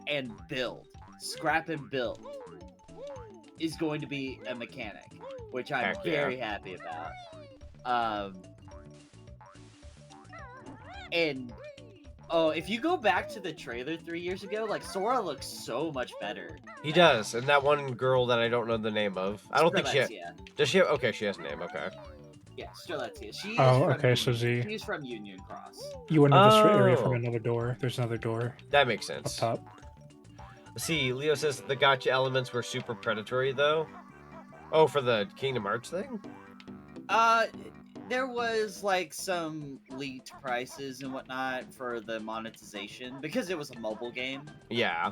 and build. Scrap and build is going to be a mechanic, which I'm very happy about. And if you go back to the trailer 3 years ago, like Sora looks so much better. He does, and that one girl that I don't know the name of. I don't think she. Does she? Okay, she has a name. Okay. Yeah, Strelitzia. She's from Union Cross. You went into this area from another door. There's another door. That makes sense. Up top. See, Leo says the gacha elements were super predatory, though. Oh, for the Kingdom Hearts thing? There was, like, some leaked prices and whatnot for the monetization, because it was a mobile game. Yeah.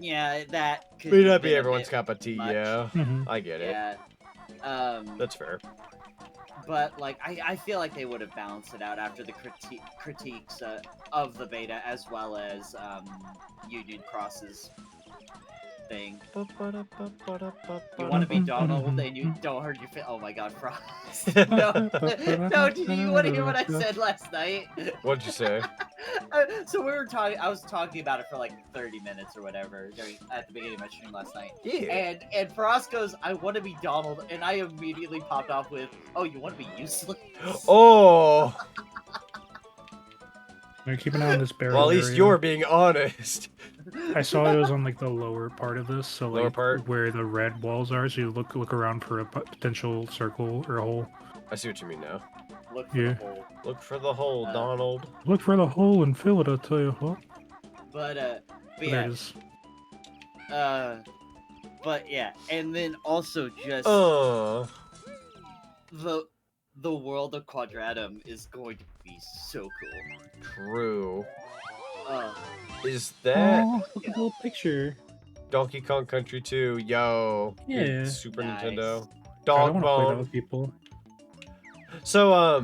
Yeah, that could may not be everyone's cup of tea, yeah. Mm-hmm. I get it. Yeah. That's fair. but like I feel like they would have balanced it out after the critiques of the beta as well as Union Cross's thing. You want to be Donald and you don't hurt your face. Oh my God, Frost! No, no. Did you want to hear what I said last night? What'd you say? So we were talking. I was talking about it for like 30 minutes or whatever at the beginning of my stream last night. Yeah. And Frost goes, "I want to be Donald," and I immediately popped off with, "Oh, you want to be useless?" Oh. They're keeping an eye on this barrel. Well, at least area. you're being honest. I saw it was on like the lower part of this, so Lower like part? where the red walls are. So you look around for a potential circle or a hole. I see what you mean now. Look for Yeah. the hole. Look for the hole, Donald. Look for the hole and fill it. I'll tell you what. But There yeah, it is. but yeah, and then also just the world of Quadratum is going to be so cool. True. Is Oh, that look at the little picture. Donkey Kong Country 2? Yo. Yeah. Super Nice. Nintendo. I Dog don't want to play that Bone. with people. So,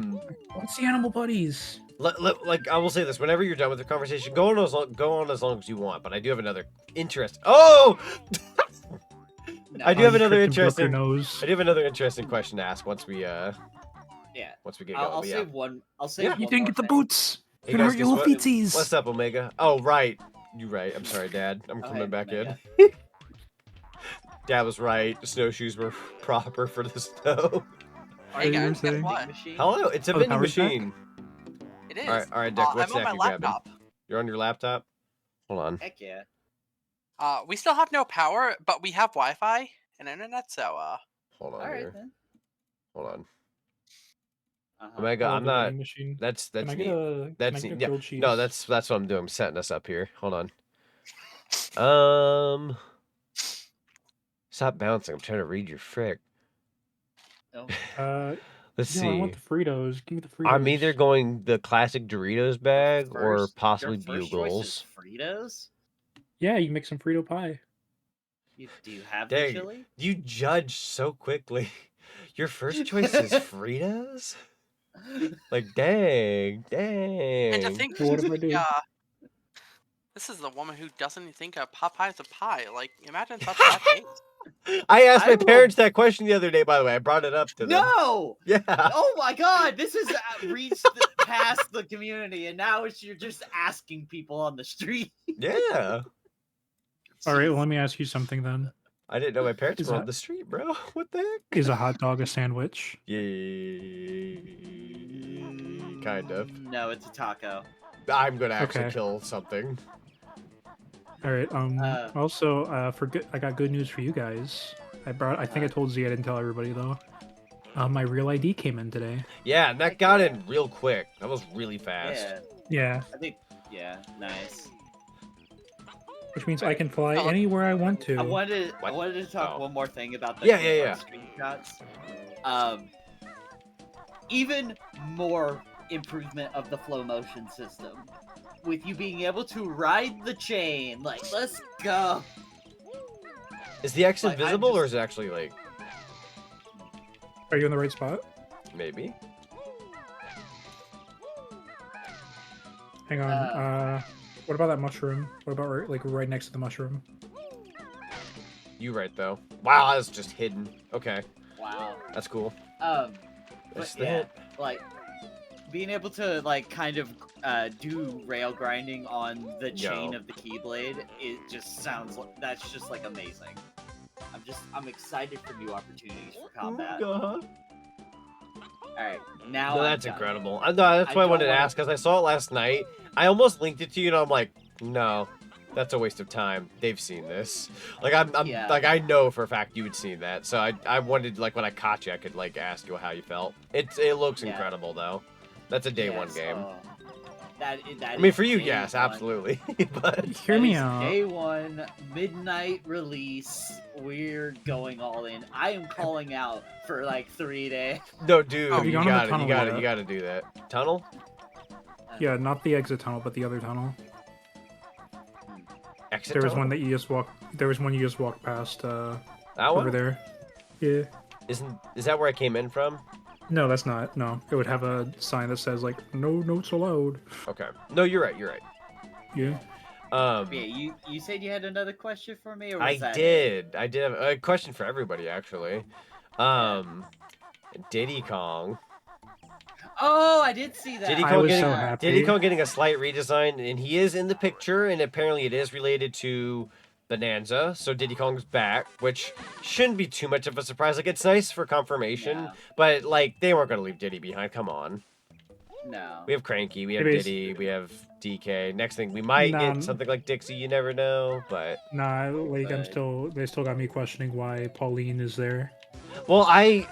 What's the animal buddies? like I will say this: whenever you're done with the conversation, go on as long as you want. But I do have another interest. Oh, I do have another interesting. I do have another interesting question to ask once we Yeah. once we get going. I'll but say yeah. one. I'll say Yeah. one You didn't more get the thing. boots. Hey Gonna guys, hurt your guess little what? feetsies. What's up, Omega? Oh right, you right. I'm sorry, Dad. I'm Oh, coming hey, back in. Omega. Dad was right. The snowshoes were proper for the snow. Hey, Hey you were guys, guess saying? what? Hello, it's a Oh, the vending power's back? machine. It is. All right, Dick. What I'm on stack my you grabbing? laptop. You're on your laptop. Hold on. Heck yeah. We still have no power, but we have Wi-Fi and internet, so Hold on All right here. then. Hold on. Uh-huh. Omega, Oh, I'm the not. vending machine. That's Can I neat. get a That's can I get neat. a Yeah. grilled cheese? No, that's what I'm doing. I'm setting us up here. Hold on. Stop bouncing. I'm trying to read your frick. Oh. Let's No, see. I want the Fritos. Give me the Fritos. I'm either going the classic Doritos bag or First- possibly your first choice Bugles. is Fritos? Yeah, you can make some Frito pie. Do you have the Dang, chili? you judge so quickly. Your first choice is Fritos? Like, dang. and to think Well, what if I do? this is the woman who doesn't think a pot pie is a pie. Like, imagine such bad taste. I asked my I will- parents that question the other day, by the way. I brought it up to them. No! Yeah. Oh my God! This has reached past the community, and now you're just asking people on the street. Yeah. All right, well, let me ask you something then. I didn't know my parents Is were on that- the street, bro. What the heck? Is a hot dog a sandwich? Yeah. Kind of. No, it's a taco. I'm gonna actually Okay. kill something. All right. Also, I got good news for you guys. I think I told Z. I didn't tell everybody though. My real ID came in today. Yeah, and that got in real quick. That was really fast. Yeah. Yeah, I think. Yeah. Nice. which means I can fly anywhere I want to. I wanted What? to talk Oh. one more thing about the Yeah. screenshots. Even more improvement of the flow motion system, with you being able to ride the chain. Like, let's go. Is the X Like, I invisible or just- is it actually like Are you in the right spot? maybe? Hang on. What about that mushroom? What about right next to the mushroom? You right though. Wow, that's just hidden. Okay, Wow. that's cool. But That's yeah, that. like being able to like kind of do rail grinding on the chain Yo. of the Keyblade, it just sounds like that's just like amazing. I'm excited for new opportunities for combat. All right, now No, I'm that's done. incredible. No, that's I why I don't wanted to wanna- ask because I saw it last night. I almost linked it to you, and I'm like, no, that's a waste of time. They've seen this. Like I'm Yeah. like I know for a fact you had seen that. So I wanted like when I caught you, I could like ask you how you felt. It looks Yeah. incredible though. That's a day one Yes, game. That I mean, is for you, day yes, one. absolutely. But Hear That me is out. Day one, midnight release. We're going all in. I am calling out for like 3 days. no, dude, Have you you gone on the got it. You tunnel got it. yet? You got to do that. Tunnel? Yeah, not the exit tunnel, but the other tunnel. Exit There was tunnel? one that you just walked. There was one you just walked past. That Over one? there. Yeah. Is that where I came in from? No, that's not. No, it would have a sign that says like "No notes allowed." Okay. No, you're right. You're right. Yeah. Yeah, you said you had another question for me, or was I that did. I did have a question for everybody, actually. Diddy Kong. Oh, I did see that. Diddy Kong getting a slight redesign, and he is in the picture, and apparently it is related to Bonanza. So Diddy Kong's back, which shouldn't be too much of a surprise. Like, it's nice for confirmation, but like they weren't gonna leave Diddy behind. Come on. No. We have Cranky, we have Diddy, we have DK. Next thing we might get something like Dixie. You never know, but Nah, like they still got me questioning why Pauline is there. well,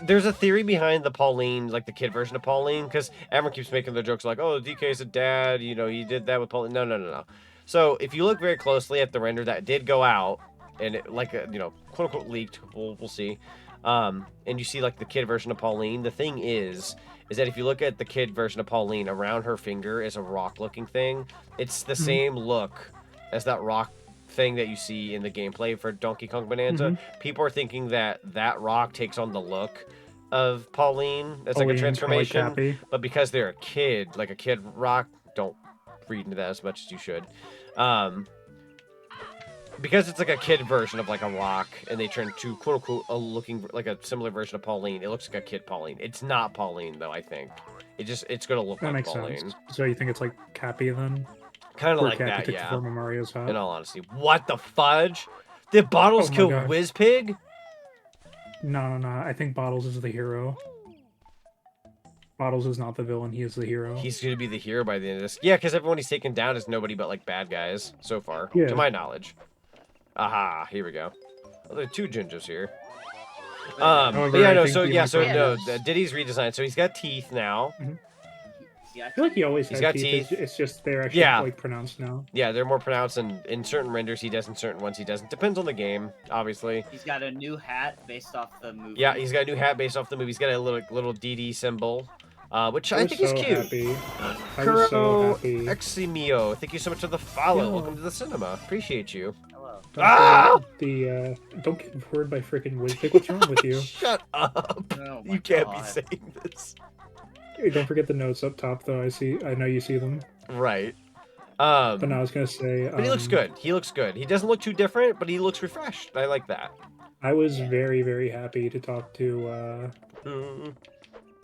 there's a theory behind the Pauline, like the kid version of Pauline, because everyone keeps making their jokes like, oh, DK's a dad, you know, he did that with Pauline. No. So if you look very closely at the render that did go out, and it, like, you know, quote unquote leaked, we'll see, and you see like the kid version of Pauline, the thing is that if you look at the kid version of Pauline, around her finger is a rock-looking thing. It's the same look as that rock thing that you see in the gameplay for Donkey Kong Bonanza. People are thinking that that rock takes on the look of Pauline. That's like a transformation. Like but because they're a kid, like a kid rock, don't read into that as much as you should. Because it's like a kid version of like a rock, and they turn to quote unquote a looking like a similar version of Pauline. It looks like a kid Pauline. It's not Pauline though. I think it's gonna look that like makes Pauline. sense. So you think it's like Cappy then? Kind of Where like Cappy that, took yeah. the form of Mario's hat. In all honesty, what the fudge? Did Bottles Oh my kill God. Whizpig? No. I think Bottles is the hero. Bottles is not the villain. He is the hero. He's gonna be the hero by the end of this. Yeah, because everyone he's taken down is nobody but like bad guys so far, Yeah. to my knowledge. Aha, here we go. Oh, there are two gingers here. But yeah, no, so Diddy's redesigned. So he's got teeth now. I feel like he always He's had got teeth. teeth. It's just they're actually like pronounced now. Yeah, they're more pronounced, and in certain renders he does, in certain ones he doesn't. Depends on the game, obviously. He's got a new hat based off the movie. Yeah, he's got a new hat based off the movie. He's got a little DD symbol, which I think is cute. Happy. I was so happy. Eximio, thank you so much for the follow. Yo. Welcome to the cinema. Appreciate you. Hello. Don't get bored by freaking Whizpig. What's wrong with you? Shut up. Oh you can't be saying this. Hey, don't forget the notes up top, though. I know you see them. Right. But no, I was gonna say. But he looks good. He looks good. He doesn't look too different, but he looks refreshed. I like that. I was very, very happy to talk to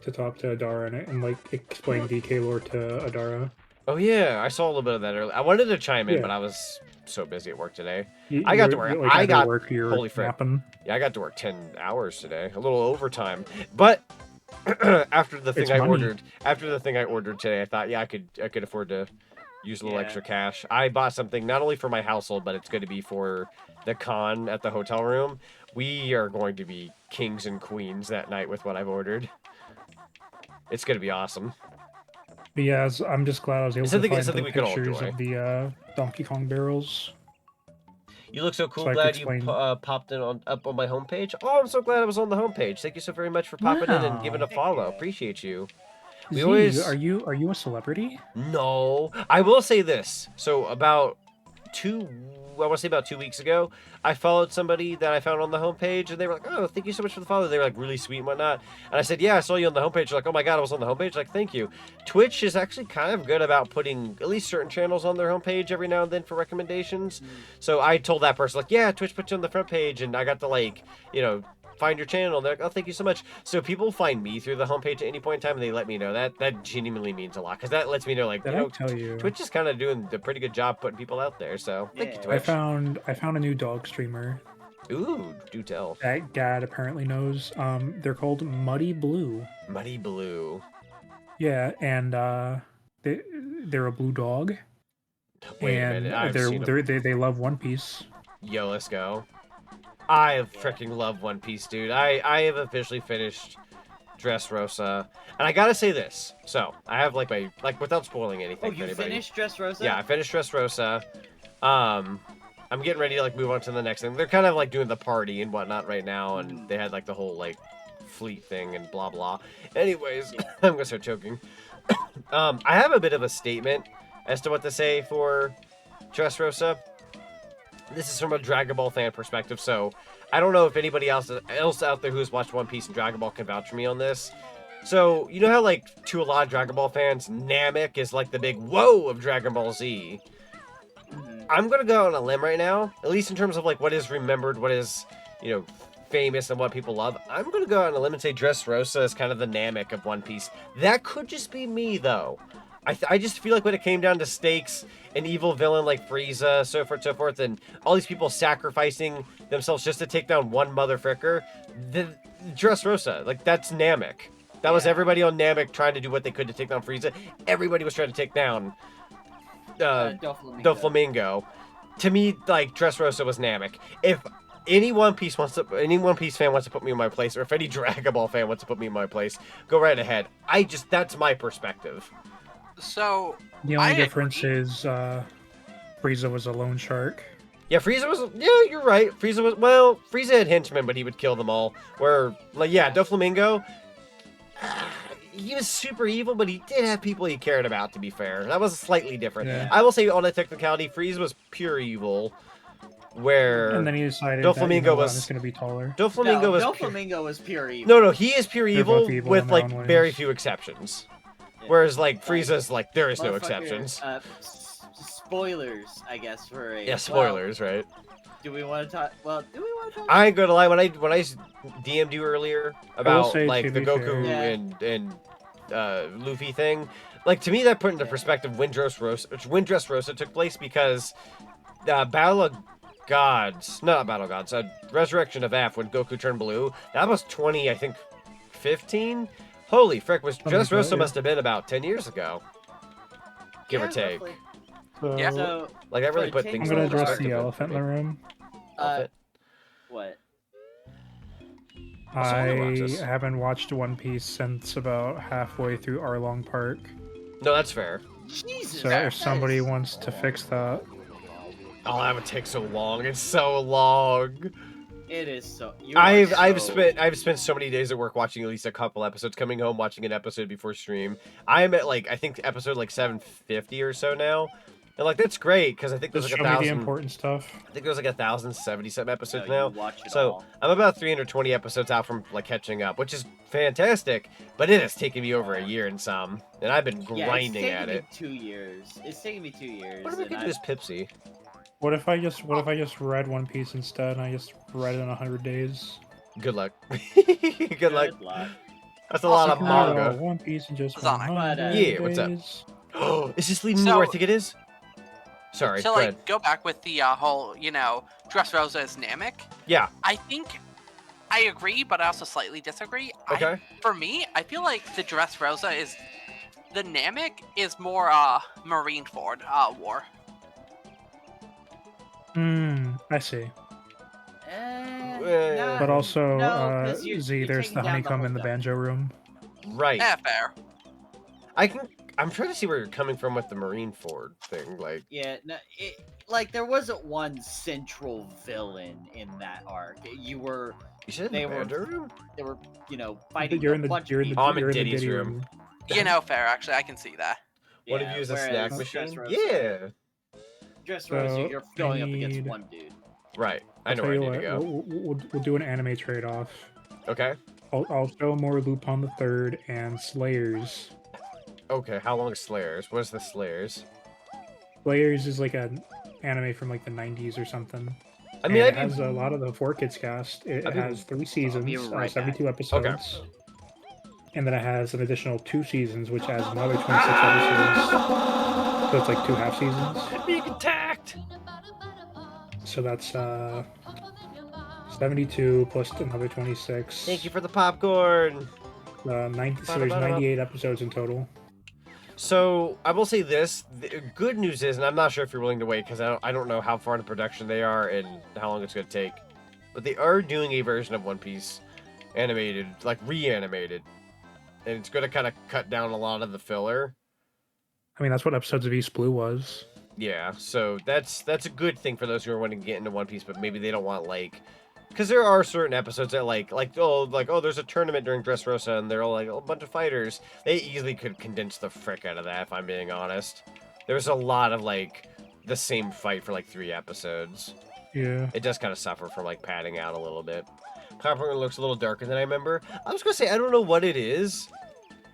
Adara and like explain DK lore to Adara. Oh yeah, I saw a little bit of that earlier. I wanted to chime in, Yeah. but I was so busy at work today. You- I got to you're- work. like, I after got work, you're holy frick. napping. Yeah, I got to work 10 hours today. A little overtime. But after the thing It's I money. ordered today, I thought, yeah, I could afford to use a little Yeah. extra cash. I bought something not only for my household, but it's going to be for the con at the hotel room. We are going to be kings and queens that night with what I've ordered. It's going to be awesome. But yeah, I'm just glad I was able It's to something- find it's something the we can all pictures enjoy. of the Donkey Kong barrels. You look so cool. So I could Glad you explain- popped in up on my homepage. Oh, I'm so glad I was on the homepage. Thank you so very much for popping in and giving a follow. Appreciate you. We Z, always are you a celebrity? No. I will say this. So about 2 weeks ago, I followed somebody that I found on the homepage, and they were like, "Oh, thank you so much for the follow." They were like really sweet and whatnot. And I said, "Yeah, I saw you on the homepage." They're like, "Oh my god, I was on the homepage." Like, thank you. Twitch is actually kind of good about putting at least certain channels on their homepage every now and then for recommendations. So I told that person, like, "Yeah, Twitch puts you on the front page," and I got to, like, you know, find your channel. And they're like, "Oh, thank you so much." So people find me through the homepage at any point in time, and they let me know. That genuinely means a lot, because that lets me know, like, Did you I know, tell you? Twitch is kind of doing a pretty good job putting people out there. So thank you, I Twitch. found a new dog streamer. Ooh, do tell. That Gad apparently knows. They're called Muddy Blue. Muddy Blue. Yeah, and they're a blue dog. Wait a and minute, I've seen 'em. they love One Piece. Yo, let's go. I freaking love One Piece, dude. I have officially finished Dressrosa, and I gotta say this. So I have like without spoiling anything. Oh, for you anybody. finished Dressrosa? Yeah, I finished Dressrosa. I'm getting ready to like move on to the next thing. They're kind of like doing the party and whatnot right now, and they had like the whole like fleet thing and blah blah. Anyways, I'm gonna start choking. I have a bit of a statement as to what to say for Dressrosa. This is from a Dragon Ball fan perspective, so I don't know if anybody else out there who has watched One Piece and Dragon Ball can vouch for me on this. So, you know how, like, to a lot of Dragon Ball fans, Namek is like the big whoa of Dragon Ball Z? I'm gonna go on a limb right now, at least in terms of, like, what is remembered, what is, you know, famous and what people love. I'm gonna go on a limb and say Dressrosa is kind of the Namek of One Piece. That could just be me, though. I just feel like when it came down to stakes, an evil villain like Frieza, so forth, and all these people sacrificing themselves just to take down one motherfricker, the Dressrosa, like, that's Namek. That was everybody on Namek trying to do what they could to take down Frieza. Everybody was trying to take down Doflamingo. To me, like, Dressrosa was Namek. If any One Piece fan wants to put me in my place, or if any Dragon Ball fan wants to put me in my place, go right ahead. That's my perspective. So The only difference is Frieza was a loan shark. Yeah, Frieza was. Yeah, you're right. Frieza had henchmen, but he would kill them all. Where, like, yeah, Doflamingo, he was super evil, but he did have people he cared about. To be fair, that was slightly different. Yeah. I will say, on a technicality, Frieza was pure evil. Where And then he decided Doflamingo was was going to be taller. Doflamingo was pure evil. No, he is pure They're evil both evil with in their like own very ways. few exceptions. Whereas like Frieza's like there is no Motherfucker, exceptions. Spoilers, I guess, for a... Yeah, spoilers, right? Do we want to talk... Well, do we want to talk... I ain't gonna lie, when I DM'd you earlier about say, like to the be Goku fair- and Luffy thing, like to me that put into perspective when Dressrosa took place, because Battle of Gods, not Battle Gods, Resurrection of F when Goku turned blue, that was 20, I think, 15? Holy frick, Dressrosa must have been about 10 years ago. Give or take. roughly. So, Yeah. So, Like, that really for put a things I'm going in to address perspective the for elephant in the me. room. What? I haven't watched One Piece since about halfway through Arlong Park. No, that's fair. Jesus, So if somebody wants to fix that, Oh, that would take so long. It's so long. It is so... I've spent so many days at work watching at least a couple episodes, coming home watching an episode before stream. I'm at like I think episode like 750 or so now, and like that's great because I think there's just like show me the 1,000. important stuff. I think there's like 1,077 episodes No, you now. watch it So all. I'm about 320 episodes out from like catching up, which is fantastic. But it has taken me over a year and some, and I've been grinding at it. It's taken me 2 years. It's taken me 2 years. What am I and gonna do as Pipsy? What if I just read One Piece instead and I just read it in 100 days? Good luck. Good luck. That's a lot of manga. One Piece in just Zonic. 100 Yeah, what's up? days. Oh, is this leading me where I think it is? Sorry, So go like ahead. go back with the whole, Dressrosa as Namek. Yeah. I think I agree, but I also slightly disagree. Okay. For me, I feel like the Dressrosa is the Namek is more Marineford war. I see. Nah, But also, no, 'cause you're Z, there's taking the down the honeycomb whole in the dump. banjo room. Right. Fair. I'm trying to see where you're coming from with the Marineford thing. Like, Yeah, no, there wasn't one central villain in that arc. you said They the were, banjo room? they were, fighting You're a in the bunch you're of in the people. I'm in you're in the Diddy's Diddy room. Fair. Actually, I can see that. One of you is a snack whereas machine? Dressrosa- Yeah. Dressrosa, So, you're going up I against need- one dude. Right. I I'll know tell where I you need to what, go. we'll do an anime trade-off. Okay. I'll show more Lupin the Third and Slayers. Okay, how long is Slayers? What is the Slayers? Slayers is like an anime from like the 90s or something. I mean, and it has a lot of the 4Kids cast. It I've been- has 3 seasons, be right 72 back. episodes. And then it has an additional 2 seasons, which adds another 26 episodes. So it's like 2 half seasons. Being attacked! So that's 72 plus another 26. Thank you for the popcorn! So there's 98 episodes in total. So, I will say this. The good news is, and I'm not sure if you're willing to wait, because I don't know how far into production they are and how long it's going to take, but they are doing a version of One Piece animated, like reanimated. And it's going to kind of cut down a lot of the filler. I mean, that's what episodes of East Blue was. Yeah, so that's a good thing for those who are wanting to get into One Piece, but maybe they don't want, like... Because there are certain episodes that, oh, there's a tournament during Dressrosa, and they're all, like, a bunch of fighters. They easily could condense the frick out of that, if I'm being honest. There's a lot of, like, the same fight for, like, 3 episodes. Yeah. It does kind of suffer from, like, padding out a little bit. Popcorn looks a little darker than I remember. I was going to say, I don't know what it is,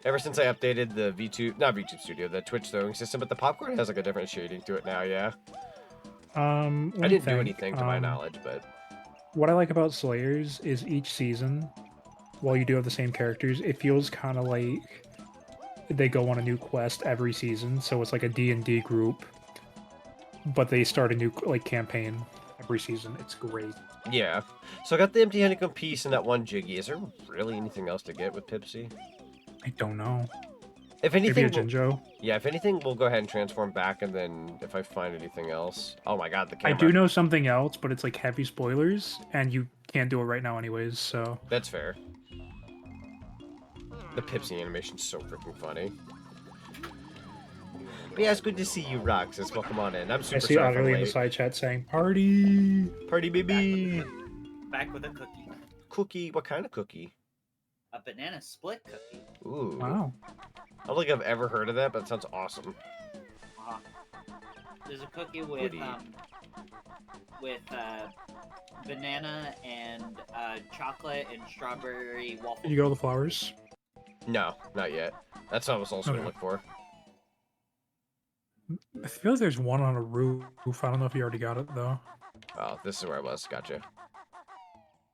Ever since I updated the not VTube Studio, the Twitch throwing system, but the popcorn has like a different shading to it now, yeah. I didn't do anything to my knowledge, but... What I like about Slayers is each season, while you do have the same characters, it feels kind of like they go on a new quest every season, so it's like a D&D group, but they start a new like campaign every season. It's great. Yeah. So I got the empty honeycomb piece and that one Jiggy. Is there really anything else to get with Pipsy? I don't know. If anything, maybe a Jinjo. Yeah, if anything, we'll go ahead and transform back, and then if I find anything else... Oh my god, the camera. I do know something else, but it's like heavy spoilers, and you can't do it right now anyways, so... That's fair. The Pipsy animation's so freaking funny. But yeah, it's good to see you, Roxas. Welcome on in. I'm super I see sorry Otterly in the side chat saying, "Party! Party, baby!" Back with a cookie. Cookie? What kind of cookie? A banana split cookie. Ooh. Wow. I don't think I've ever heard of that, but it sounds awesome. There's a cookie with banana and chocolate and strawberry waffle. Did you go to the flowers? No, not yet. That's what I was also gonna look for. I feel like there's one on a roof. I don't know if you already got it though. Oh, this is where I was. Gotcha.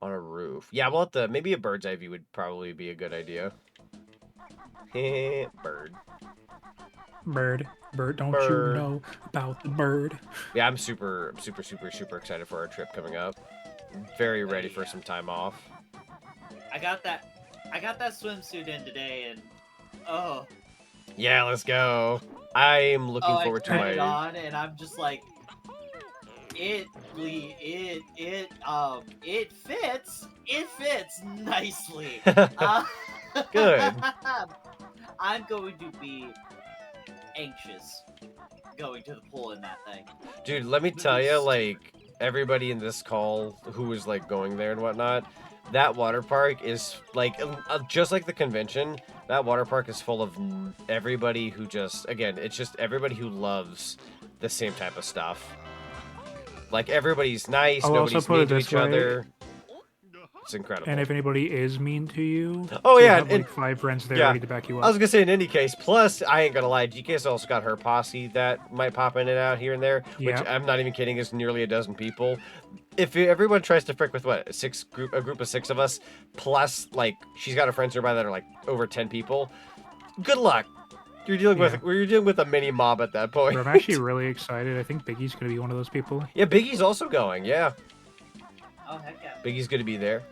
On a roof. Yeah, well, maybe a bird's eye view would probably be a good idea. Bird. Bird. Don't you know about the bird? Yeah, I'm super excited for our trip coming up. Very ready for some time off. I got that swimsuit in today, and oh. Yeah, let's go. I'm looking forward to my. It on, and I'm just like, it fits. It fits nicely. Good. I'm going to be anxious going to the pool in that thing. Dude, let me tell you, like, everybody in this call who was, like, going there and whatnot, that water park is, like, just like the convention, that water park is full of everybody who just, again, it's just everybody who loves the same type of stuff. Like, everybody's nice, nobody's mean to each other. It's incredible. And if anybody is mean to you, oh yeah, have, like, 5 friends there ready to back you up. I was gonna say, in any case, plus I ain't gonna lie, GK's also got her posse that might pop in and out here and there, which I'm not even kidding is nearly a dozen people. If everyone tries to frick with what a group of 6 of us, plus like she's got her friends nearby that are like over 10 people, good luck. You're dealing with a mini mob at that point. But I'm actually really excited. I think Biggie's gonna be one of those people. Yeah, Biggie's also going. Yeah. Oh heck yeah. Biggie's gonna be there.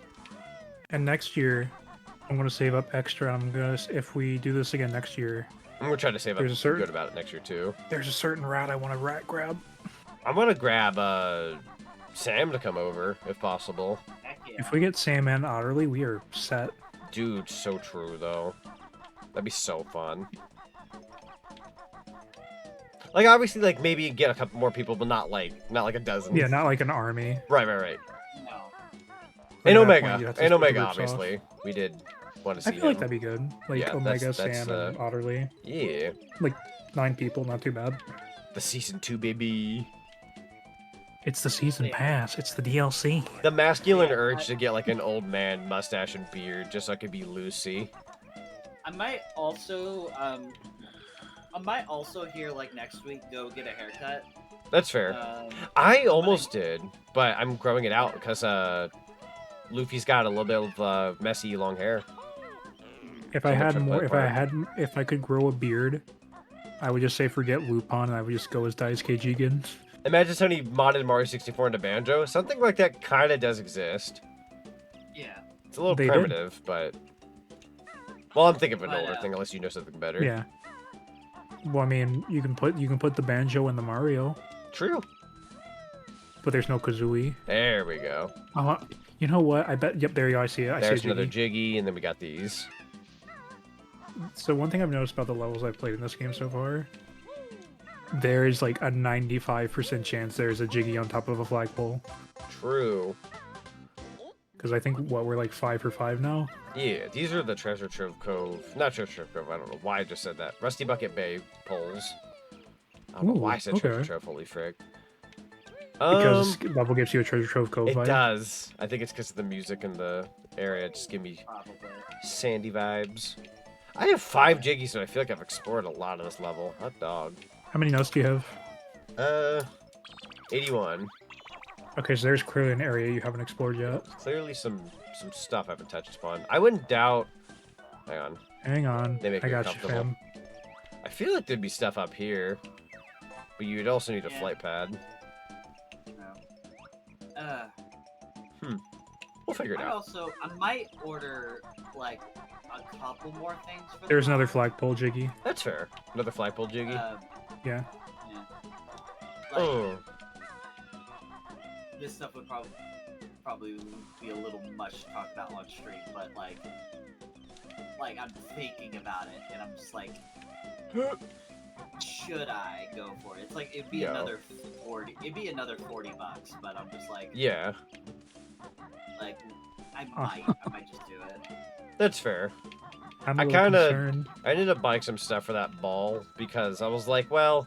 And next year, I'm gonna save up extra. I'm gonna, if we do this again next year, I'm gonna try to save up good about it next year too. There's a certain route I want to grab. I'm gonna grab Sam to come over if possible. Heck yeah. If we get Sam and Otterly, we are set. Dude, so true though. That'd be so fun. Like obviously, like maybe get a couple more people, but not like a dozen. Yeah, not like an army. Right. No. And Omega, obviously. We did want to see I feel like that'd be good. Like yeah, Omega, Sam, and Otterly. Yeah. Like 9 people, not too bad. The season 2, baby. It's the season pass. It's the DLC. The masculine urge to get like an old man mustache and beard just so I could be Lucy. I might also here like next week go get a haircut. That's fair. I almost did, but I'm growing it out because Luffy's got a little bit of messy long hair. If I had more, if I could grow a beard, I would just say forget Lupin and I would just go as Daisuke Jigen. Imagine somebody modded Mario 64 into Banjo. Something like that kind of does exist. Yeah. It's a little primitive, but... Well, I'm thinking of an older thing, unless you know something better. Yeah. Well, I mean, you can put the Banjo in the Mario. True. But there's no Kazooie. There we go. You know what? I bet... Yep, there you go. I see it. There's another Jiggy, and then we got these. So one thing I've noticed about the levels I've played in this game so far... There is like a 95% chance there's a Jiggy on top of a flagpole. True. Because I think, we're like 5 for 5 now? Yeah, these are the Treasure Trove Cove. Not Treasure Trove Cove, I don't know why I just said that. Rusty Bucket Bay poles. I don't know why I said Treasure Trove, holy frick. Because this level gives you a Treasure Trove Cove vibe. It does. I think it's because of the music and the area. Just give me sandy vibes. I have 5 Jiggies, so I feel like I've explored a lot of this level. Hot dog. How many notes do you have? 81. Okay, so there's clearly an area you haven't explored yet. Clearly some stuff I haven't touched upon. I wouldn't doubt... Hang on. Hang on. They make I me got you, comfortable. fam. I feel like there'd be stuff up here. But you'd also need a flight pad. We'll figure it out. I might order, like, a couple more things for There's another flagpole, Jiggy. That's fair. Another flagpole, Jiggy. Yeah. Like, this stuff would probably be a little much to talk about on stream, but like I'm thinking about it, and I'm just like, should I go for it? It's like it'd be another 40. It'd be another $40, but I'm just like, yeah. Like, I might just do it. That's fair. I ended up buying some stuff for that ball because I was like, well,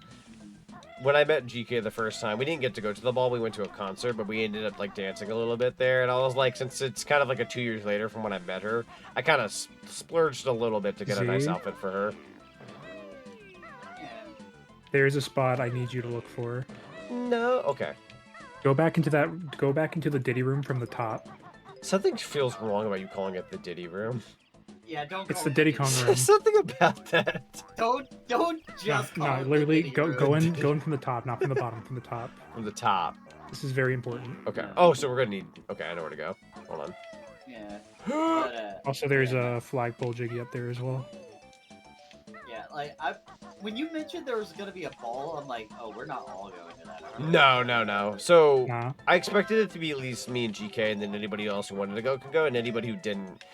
when I met GK the first time, we didn't get to go to the ball. We went to a concert, but we ended up like dancing a little bit there. And I was like, since it's kind of like a 2 years later from when I met her, I kind of splurged a little bit to get a nice outfit for her. There's a spot I need you to look for. No, okay. Go back into the Diddy room from the top. Something feels wrong about you calling it the Diddy room. Yeah, don't. It's the Diddy Kong room. There's something about that. Don't just call it literally the Diddy go room. go in from the top, not from the bottom. From the top. From the top. This is very important. Okay. Oh, so we're gonna need. Okay, I know where to go. Hold on. Yeah. But, Also, there's a flagpole Jiggy up there as well. yeah, like when you mentioned there was gonna be a ball, I'm like, oh, we're not all going to that. Are we? No. So I expected it to be at least me and GK, and then anybody else who wanted to go can go, and anybody who didn't.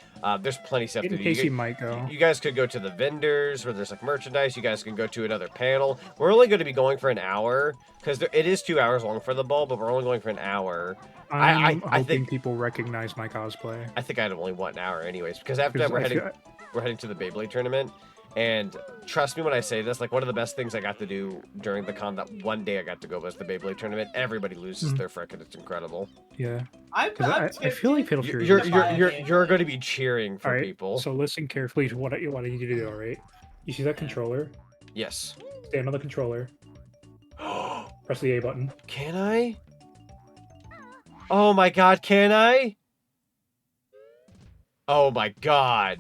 There's plenty of stuff to do. In case you might go. You guys could go to the vendors where there's like merchandise. You guys can go to another panel. We're only going to be going for an hour because it is 2 hours long for the ball, but we're only going for an hour. I think people recognize my cosplay. I think I'd only want an hour anyways because after that we're heading to the Beyblade tournament. And trust me when I say this, like one of the best things I got to do during the con that one day I got to go was the Beyblade tournament. Everybody loses their frick and it's incredible. Yeah. I feel like Fatal Fury. You're going to be cheering for people. So listen carefully to what I need you to do. All right. You see that controller? Yes. Stand on the controller. Press the A button. Can I? Oh my god, can I? Oh my god.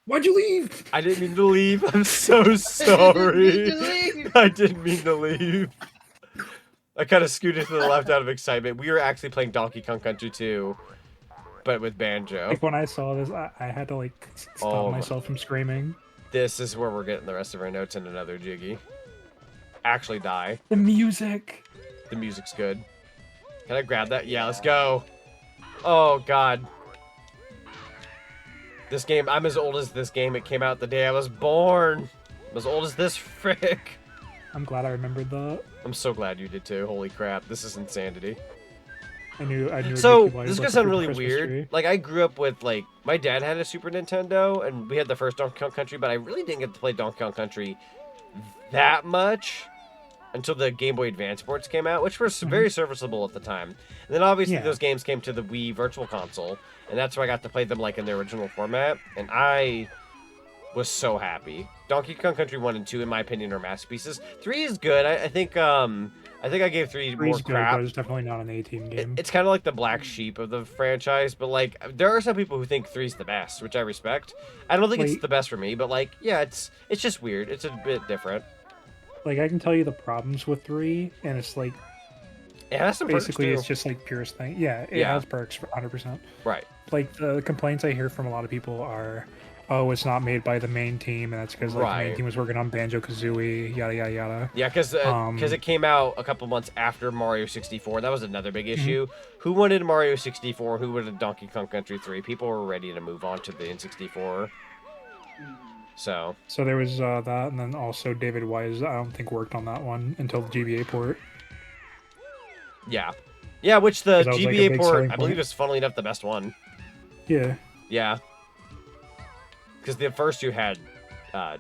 Why'd you leave? I didn't mean to leave. I'm so sorry. I didn't mean to leave. I kind of scooted to the left out of excitement. We were actually playing Donkey Kong Country 2, but with Banjo. Like when I saw this, I had to like stop myself from screaming. This is where we're getting the rest of our notes in another Jiggy. Actually die. The music. The music's good. Can I grab that? Yeah, let's go. Oh, God. This game, I'm as old as this game. It came out the day I was born. I'm as old as this frick. I'm glad I remembered that. I'm so glad you did too. Holy crap, this is insanity. I knew. So, this is gonna sound really weird. Like, I grew up with, like, my dad had a Super Nintendo, and we had the first Donkey Kong Country, but I really didn't get to play Donkey Kong Country that much until the Game Boy Advance ports came out, which were very serviceable at the time. And then obviously those games came to the Wii Virtual Console, and that's where I got to play them like in their original format, and I was so happy. Donkey Kong Country 1 and 2, in my opinion, are masterpieces. 3 is good. I think I gave 3 more crap. But it's definitely not an A-team game. It's kind of like the black sheep of the franchise, but like there are some people who think 3's the best, which I respect. I don't think it's the best for me, but like yeah, it's just weird. It's a bit different. Like I can tell you the problems with 3, and it's like basically it's just like purest thing. Yeah, it has perks for 100%. Right. Like the complaints I hear from a lot of people are, oh, it's not made by the main team, and that's because like, the main team was working on Banjo-Kazooie, yada yada yada. Yeah, because it came out a couple months after Mario 64. That was another big issue. Who wanted Mario 64? Who wanted Donkey Kong Country 3? People were ready to move on to the N64. So there was that, and then also David Wise, I don't think worked on that one until the GBA port. Yeah, which the GBA port, I believe, is funnily enough the best one. Yeah. Yeah. Because the first two had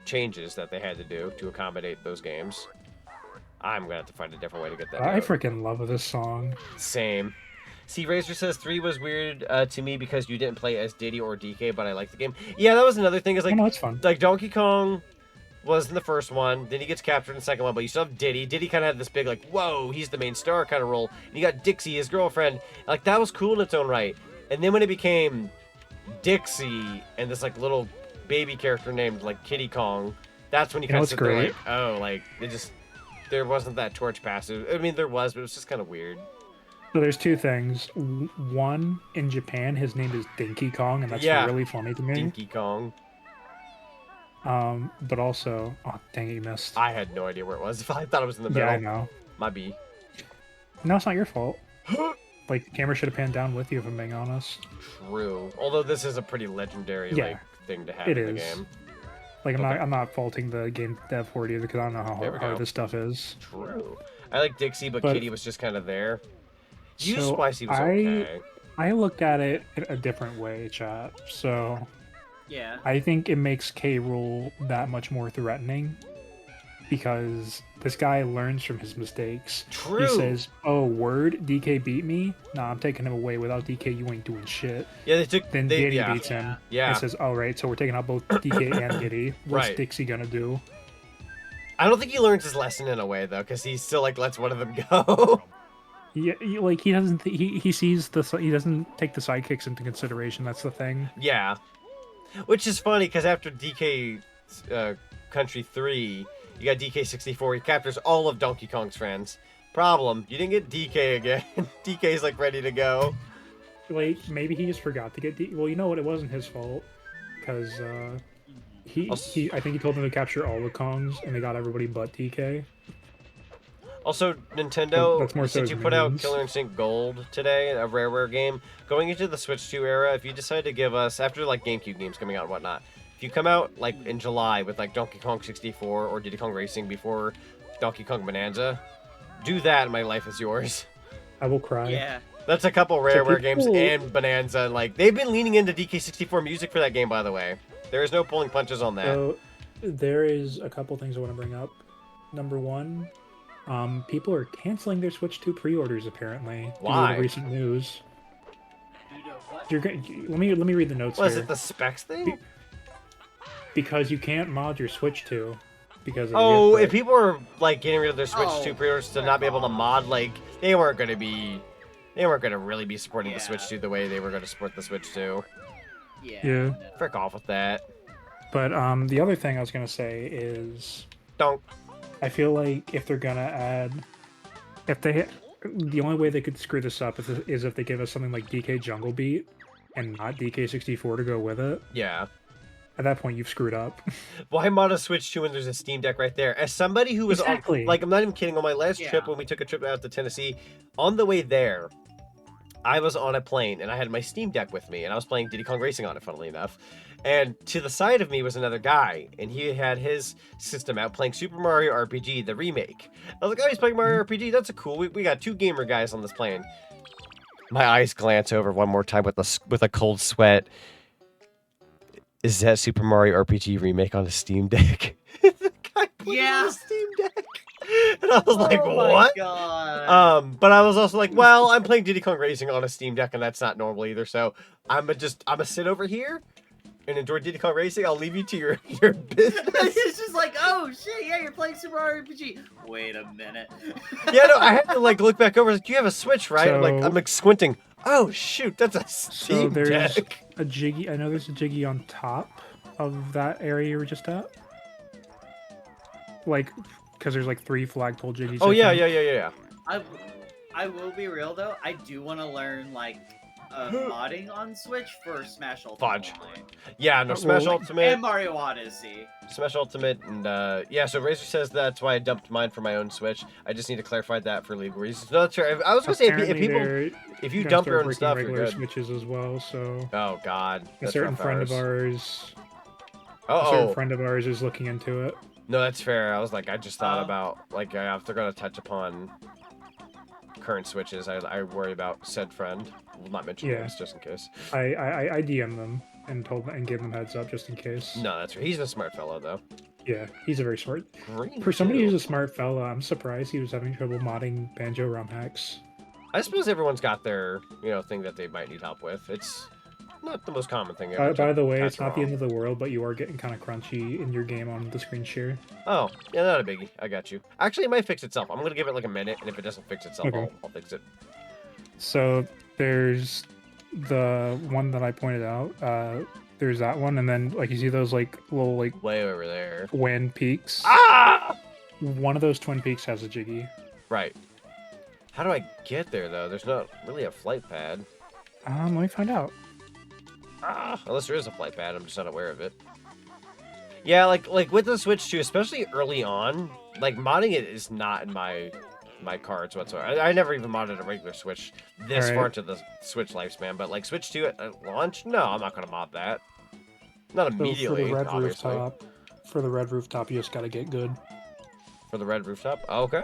changes that they had to do to accommodate those games. I'm gonna have to find a different way to get that. I freaking love this song. Same. See, Razor says 3 was weird to me because you didn't play as Diddy or DK, but I liked the game. Yeah, that was another thing. Is like, no, it's fun. Like Donkey Kong was in the first one, then he gets captured in the second one, but you still have Diddy. Diddy kind of had this big, like, whoa, he's the main star kind of role. And you got Dixie, his girlfriend. Like, that was cool in its own right. And then when it became Dixie and this, like, little baby character named, like, Kitty Kong, that's when you kind of sit there like, oh, like, it just, there wasn't that torch passive. I mean, there was, but it was just kind of weird. So there's two things. One, in Japan, his name is Dinky Kong, and that's really funny to me. Dinky Kong. But also, oh dang it, you missed. I had no idea where it was. I thought it was in the middle. Yeah, I know. My B. No, it's not your fault. Like, the camera should have panned down with you, if I'm being honest. True. Although this is a pretty legendary like thing to have in the game. Like, I'm not faulting the game dev for it either, because I don't know how hard this stuff is. True. I like Dixie, but Kitty was just kind of there. You Spicy was okay. I looked at it a different way, chat. So, yeah, I think it makes K. Rool that much more threatening because this guy learns from his mistakes. True. He says, "Oh, word, DK beat me. Nah, I'm taking him away. Without DK, you ain't doing shit." Yeah, they took. Then Diddy beats him. Yeah. And says, "All right, so we're taking out both DK and Diddy. What's Right. Dixie gonna do?" I don't think he learns his lesson in a way though, because he still like lets one of them go. Yeah, like he doesn't. He sees he doesn't take the sidekicks into consideration. That's the thing. Yeah, which is funny because after DK Country 3, you got DK64. He captures all of Donkey Kong's friends. Problem, you didn't get DK again. DK's like ready to go. Like maybe he just forgot to get well, you know what? It wasn't his fault because he I think he told them to capture all the Kongs and they got everybody but DK. Also, Nintendo, That's more since so you put out memes. Killer Instinct Gold today, a rare game, going into the Switch 2 era, if you decide to give us, after like GameCube games coming out and whatnot, if you come out like in July with like Donkey Kong 64 or Diddy Kong Racing before Donkey Kong Bonanza, do that and my life is yours. I will cry. Yeah. That's a couple rare people- games and Bonanza. Like, they've been leaning into DK64 music for that game, by the way. There is no pulling punches on that. So there is a couple things I want to bring up. Number one, people are canceling their Switch 2 pre-orders apparently. Why? Due to the recent news. You're let me read the notes. What, is here. it the specs thing? Because you can't mod your Switch 2 because of Oh, the if people are like getting rid of their Switch 2 pre-orders to not be able to mod, like they weren't going to really be supporting the Switch 2 the way they were going to support the Switch 2. Yeah. Frick off with that. But the other thing I was gonna say is, don't. I feel like if they're gonna add, the only way they could screw this up is if they give us something like DK Jungle Beat and not DK64 to go with it. Yeah. At that point, you've screwed up. Why mod a Switch 2 when there's a Steam Deck right there? As somebody who was on, like, I'm not even kidding, on my last trip when we took a trip out to Tennessee, on the way there, I was on a plane and I had my Steam Deck with me and I was playing Diddy Kong Racing on it, funnily enough. And to the side of me was another guy and he had his system out playing Super Mario RPG, the remake. I was like, oh, he's playing Mario RPG. That's a cool. We got two gamer guys on this plane. My eyes glance over one more time with a cold sweat. Is that Super Mario RPG remake on a Steam Deck? The guy put it on a Steam Deck. And I was like, what? God. But I was also like, well, I'm playing Diddy Kong Racing on a Steam Deck, and that's not normal either. So I'm gonna sit over here and enjoy Diddy Kong Racing. I'll leave you to your business. It's just like, oh shit, yeah, you're playing Super Mario RPG. Wait a minute. Yeah, no, I had to like look back over. Like, you have a Switch, right? I'm So- like squinting. Oh shoot, that's a So Steam there's Deck. a Jiggy. I know there's a Jiggy on top of that area you were just at. Like, because there's like 3 flagpole Jiggies. Oh I yeah, think. yeah. I will be real though. I do want to learn like modding on Switch for Smash Ultimate. Fudge. Yeah, no, Smash Ultimate. And Mario Odyssey. Smash Ultimate, and yeah, so Razor says that's why I dumped mine for my own Switch. I just need to clarify that for legal reasons. No, that's fair. I was gonna say, if you dump your own stuff, you're regular good. Switches as well. So Oh God, a that's certain rough friend hours. of ours. A Uh-oh. certain friend of ours is looking into it. No, that's fair. I was like, I just thought about like if they're gonna touch upon current Switches, I worry about said friend. We'll not mention names just in case. I DM them and gave them heads up just in case. No, that's right. He's a smart fellow though. Yeah, he's a very smart. Green For somebody too. who's a smart fella, I'm surprised he was having trouble modding Banjo Rum Hex. I suppose everyone's got their, thing that they might need help with. It's not the most common thing ever. By the way, catch it's not the wrong. end of the world, but you are getting kind of crunchy in your game on the screen share. Oh, yeah, not a biggie. I got you. Actually, it might fix itself. I'm going to give it like a minute, and if it doesn't fix itself, Okay. I'll fix it. So there's the one that I pointed out. There's that one, and then like you see those like little like way over there twin peaks. Ah! One of those twin peaks has a jiggy. Right. How do I get there though? There's not really a flight pad. Let me find out. Unless there is a flight pad, I'm just not aware of it. Yeah, like with the Switch too, especially early on, like modding it is not in my cards whatsoever. I never even modded a regular Switch this far into the Switch lifespan, but like Switch 2 at launch, no, I'm not gonna mod that. Not immediately, for the red obviously. for the red rooftop, you just gotta get good. For the red rooftop? Okay.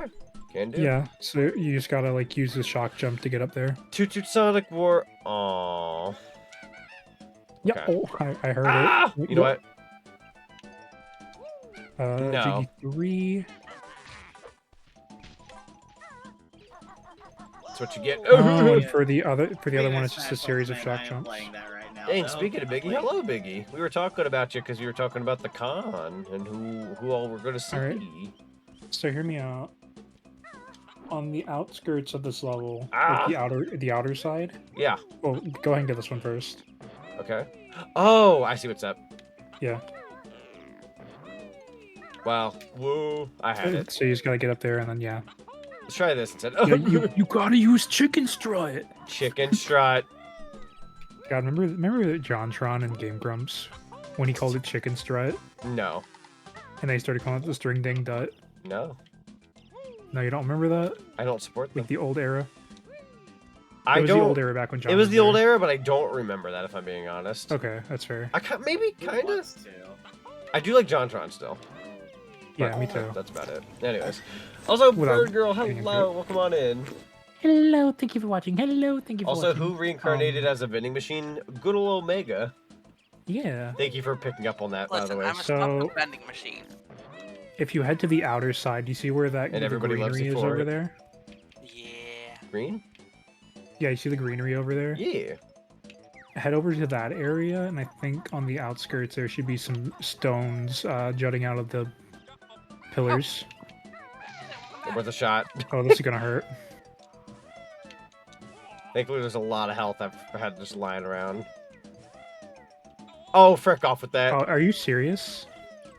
Can do. Yeah, so you just gotta like use the shock jump to get up there. Toot Toot Sonic War. Aww. Yeah, Okay. I heard it. You know what? No. Jiggy 3. That's what you get. Oh, and for the other one, it's just a series of shock jumps. Dang, speaking of Biggie, hello Biggie. We were talking about you because you were talking about the con and who all we're gonna see. All right. So hear me out. On the outskirts of this level, like the outer side. Yeah. Well, go ahead and get this one first. Okay. Oh, I see what's up. Yeah. Wow. Woo. I had it. So you just gotta get up there and then yeah. Let's try this instead. Yeah, you gotta use chicken strut. Chicken strut. God, remember JonTron and Game Grumps when he called it chicken strut? No. And they started calling it the string ding dut. No. No, you don't remember that? I don't support them. Like the old era. It was the old era back when John It was the old there. era, but I don't remember that if I'm being honest. Okay, that's fair. Maybe kind of. I do like JonTron still. Yeah, But me too. That's about it. Anyways. Also, Without Bird Girl, getting into hello. it. Welcome on in. Hello, thank you for watching. Hello, thank you for Also, watching. who reincarnated as a vending machine? Good old Omega. Yeah. Thank you for picking up on that, by the Listen, way. I'm a So- vending machine. If you head to the outer side, you see where that And the everybody loves greenery you is for over it. there? Yeah. Green? Yeah, you see the greenery over there? Yeah. Head over to that area, and I think on the outskirts there should be some stones jutting out of the pillars. Worth a shot. Oh, this is gonna hurt. Thankfully, there's a lot of health I've had just lying around. Oh, frick off with that. Oh, are you serious?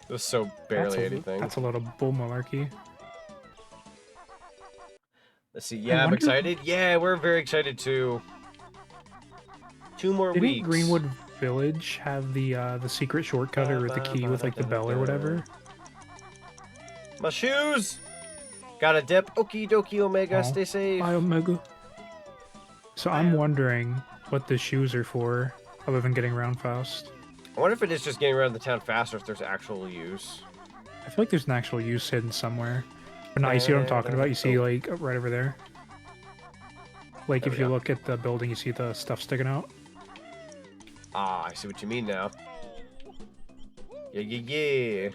It was so barely anything. That's a lot of bull malarkey. Let's see. Yeah, I'm wonder- excited. Yeah, we're very excited too. 2 more Didn't weeks. Greenwood Village have the secret shortcut or the key with like the bell or whatever? My shoes! Got a dip. Okie dokie, Omega. Oh, Stay safe. Bye, Omega. So I'm wondering what the shoes are for, other than getting around fast. I wonder if it is just getting around the town faster if there's actual use. I feel like there's an actual use hidden somewhere. But no, you see what I'm talking about? You see, like, right over there? Like, There if we you go. look at the building, you see the stuff sticking out? Ah, I see what you mean now. Yeah, yeah, yeah.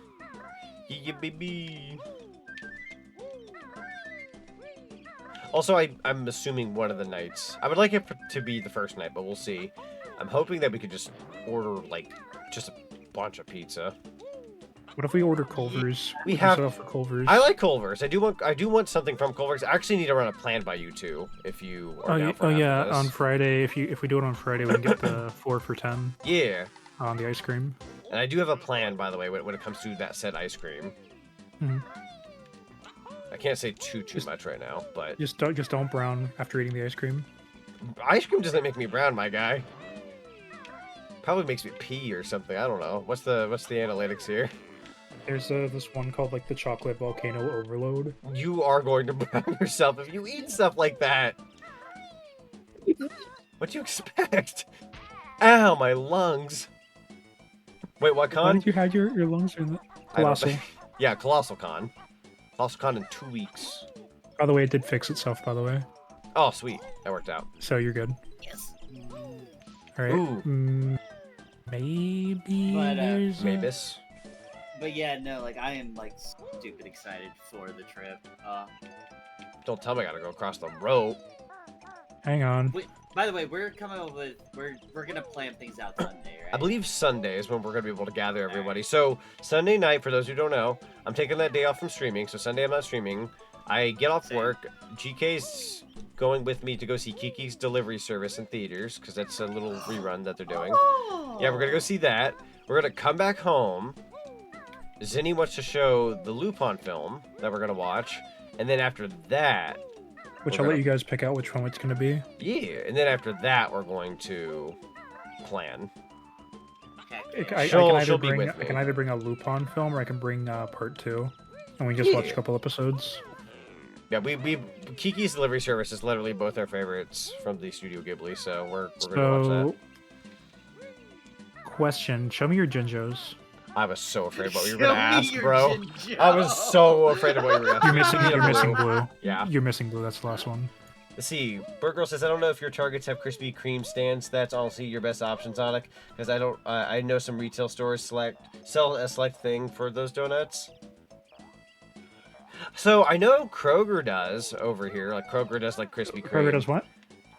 Yeah, yeah, baby. Also, I'm assuming one of the nights. I would like it to be the first night, but we'll see. I'm hoping that we could just order, like, just a bunch of pizza. What if we order Culver's? We can set have. up for Culver's. I like Culver's. I do want something from Culver's. I actually need to run a plan by you too, if you are down for yeah, having this. on Friday. If we do it on Friday, we can get the 4 for 10 Yeah. on the ice cream. And I do have a plan, by the way, when it comes to that said ice cream. Mhm. I can't say too much right now, but Just don't brown after eating the ice cream. ice cream doesn't make me brown, my guy. Probably makes me pee or something. I don't know. What's the analytics here? There's this one called like the chocolate volcano overload. You are going to brown yourself if you eat stuff like that. What do you expect? Ow, my lungs. Wait, what Why con? did you have your lungs in the I don't colossal? think- Yeah, Colossal Con. Colossal Con in 2 weeks. By the way, it did fix itself. By the way, Oh, sweet. That worked out. so you're good. Yes. All right. Ooh. Maybe But, there's a- Mavis. But yeah, no, like I am like stupid excited for the trip. Don't tell me I gotta go across the road. Hang on. By the way, we're coming up with we're gonna plan things out Sunday, right? I believe Sunday is when we're going to be able to gather everybody. So Sunday night, for those who don't know, I'm taking that day off from streaming. So Sunday I'm not streaming. I get off work. GK's going with me to go see Kiki's Delivery Service in theaters because that's a little rerun that they're doing. Yeah, we're going to go see that. We're going to come back home. Zinni wants to show the Lupin film that we're going to watch. And then after that... Which I'll let you guys pick out which one it's going to be. Yeah, and then after that, we're going to plan. I can either bring a Lupin film or I can bring part 2. And we just watch a couple episodes. Yeah, we Kiki's Delivery Service is literally both our favorites from the Studio Ghibli, so we're going to watch that. Question, show me your Jinjos. I was so afraid of what you were going to ask, bro. I was so afraid of what you were going to ask. You're missing blue. Yeah. You're missing blue, that's the last one. Let's see. Burgirl says, I don't know if your Targets have Krispy Kreme stands. That's honestly your best option, Zonic. Because I know some retail stores sell a select thing for those donuts. So I know Kroger does over here. Like Kroger does like Krispy Kreme. Kroger does what?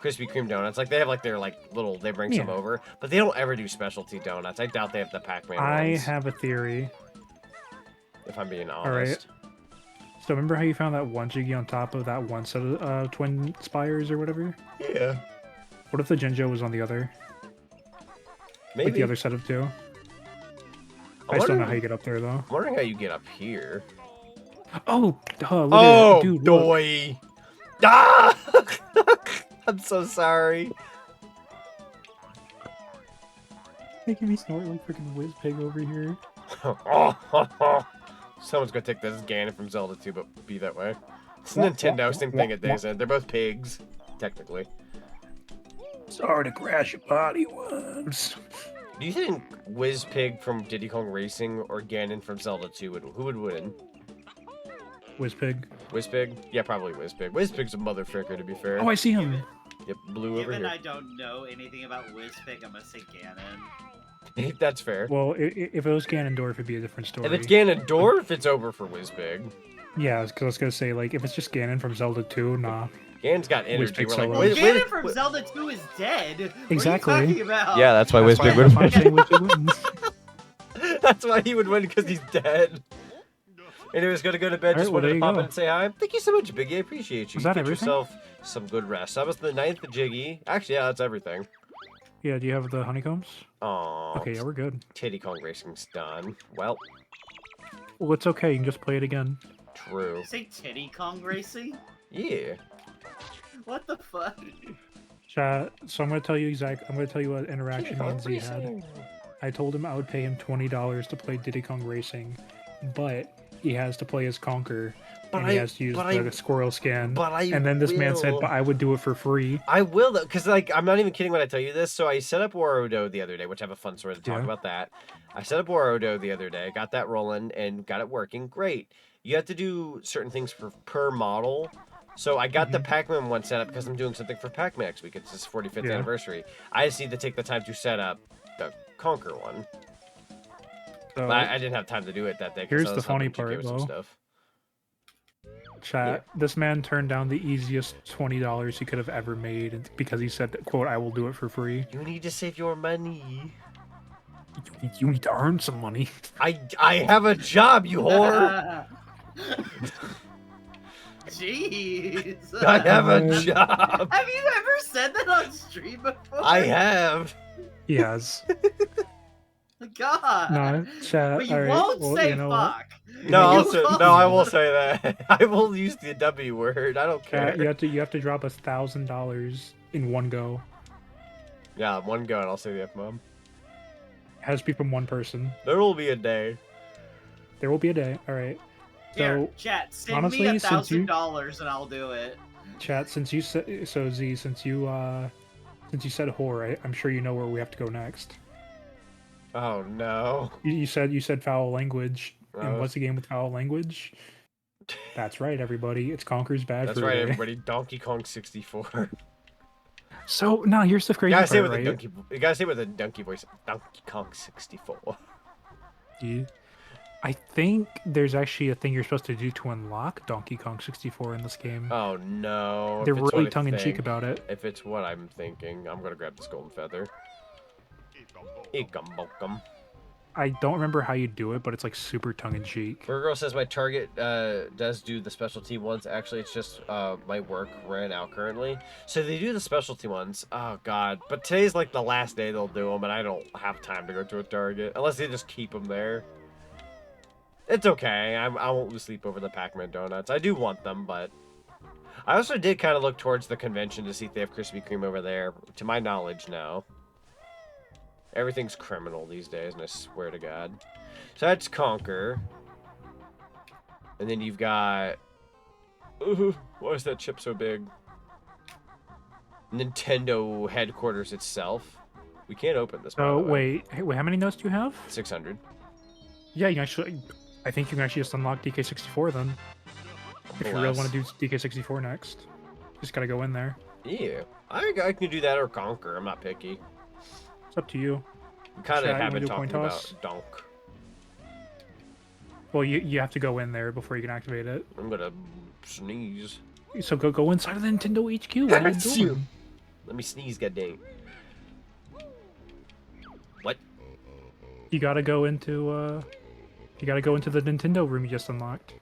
Krispy Kreme donuts. Like they have like their little, they bring some over. But they don't ever do specialty donuts. I doubt they have the Pac-Man ones. I have a theory. If I'm being honest. Alright. So remember how you found that one Jiggy on top of that one set of twin spires or whatever? Yeah. What if the Jinjo was on the other? Maybe. Like the other set of 2? I still don't know how you get up there though. I'm wondering how you get up here. Oh, duh, look oh, at it. Dude, doy. Ah! I'm so sorry. Making me snort like freaking Whiz Pig over here. Someone's gonna take this Ganon from Zelda 2, but be that way. It's Nintendo, same thing at Days End. They're both pigs, technically. Sorry to crash your body once. Do you think Whiz Pig from Diddy Kong Racing or Ganon from Zelda 2 who would win? Whiz Pig. Whiz Pig? Yeah, probably Whiz Pig. Whiz Pig's a motherfucker, to be fair. Oh, I see him. Yep, blue over Given here. I don't know anything about Whizpig, I'm gonna say Ganon. That's fair. Well, if it was Ganondorf, it'd be a different story. If it's Ganondorf, it's over for Whizpig. Yeah, because I was gonna say, like, if it's just Ganon from Zelda 2, nah. Ganon's got energy. We're like, Ganon from Zelda 2 is dead. Exactly. What are you talking about? Yeah, that's why Whizpig would win. That's why he would win, because he's dead. Anyways, gonna go to bed. Just wanted to pop in and say hi. Thank you so much, Biggie. I appreciate you. Was that Get everything? yourself some good rest. That was the 9th Jiggy. Actually, yeah, that's everything. Yeah, do you have the honeycombs? Oh. Okay, yeah, we're good. Titty Kong Racing's done. Well. Well, it's okay. You can just play it again. True. Say Titty Kong Racing? Yeah. What the fuck? Chat. So I'm gonna tell you I'm gonna tell you what interaction me and Z had. I told him I would pay him $20 to play Diddy Kong Racing, but he has to play as Conker, and he has to use the squirrel skin. And then this man said, but I would do it for free. I will, though, because, like, I'm not even kidding when I tell you this. So I set up Warudo the other day, which I have a fun story to talk about that. I set up Warudo the other day, got that rolling, and got it working. Great. You have to do certain things per model. So I got the Pac-Man one set up because I'm doing something for Pac-Man next week. It's his 45th anniversary. I just need to take the time to set up the Conker one. So, but I didn't have time to do it that day. Here's the funny part, though. Chat, this man turned down the easiest $20 he could have ever made because he said, quote, I will do it for free. You need to save your money. You need to earn some money. I have a job, you whore. Jeez. I have a job. Have you ever said that on stream before? I have. He has. God. No, chat. But you all right, won't well, say you know fuck. No, I will say that. I will use the W word. I don't care. Chat, you have to drop $1,000 in one go. Yeah, one go, and I'll say the F-bomb. It has to be from one person. There will be a day. There will be a day. All right. Here, So, chat, send honestly, me since you- $1,000 and I'll do it. Chat, since you said so, Z, since you said whore, I'm sure you know where we have to go next. Oh no. You said foul language. And Gross. what's the game with foul language? That's right, everybody. It's Conker's Bad That's Fur right, Day. everybody. Donkey Kong 64. So now here's the crazy You gotta say it part, with right? a donkey. You gotta say it with a donkey voice. Donkey Kong 64. Yeah. I think there's actually a thing you're supposed to do to unlock Donkey Kong 64 in this game. Oh no. They're If it's what really I tongue-in-cheek think- about it. If it's what I'm thinking, I'm gonna grab this golden feather. Ikum. I don't remember how you do it, but it's like super tongue-in-cheek. Burgirl says my target does do the specialty ones. Actually, it's just my work ran out currently. So they do the specialty ones. Oh, God. But today's like the last day they'll do them, and I don't have time to go to a Target. Unless they just keep them there. It's okay. I won't lose sleep over the Pac-Man donuts. I do want them, but... I also did kind of look towards the convention to see if they have Krispy Kreme over there. To my knowledge now. Everything's criminal these days, and I swear to God. So that's Conquer. And then you've got... why is that chip so big? Nintendo headquarters itself. We can't open this, by Oh, the way. wait, how many notes do you have? 600. Yeah, you can actually... I think you can actually just unlock DK64 then. If you really want to do DK64 next. Just gotta go in there. Yeah. I can do that or Conquer. I'm not picky. It's up to you. We kind of Chat, you have wanna been do a coin talking toss? about Donk. Well, you have to go in there before you can activate it. I'm gonna sneeze. So go inside of the Nintendo HQ. What are you doing? Let me sneeze, goddamn. What? You gotta go into the Nintendo room you just unlocked.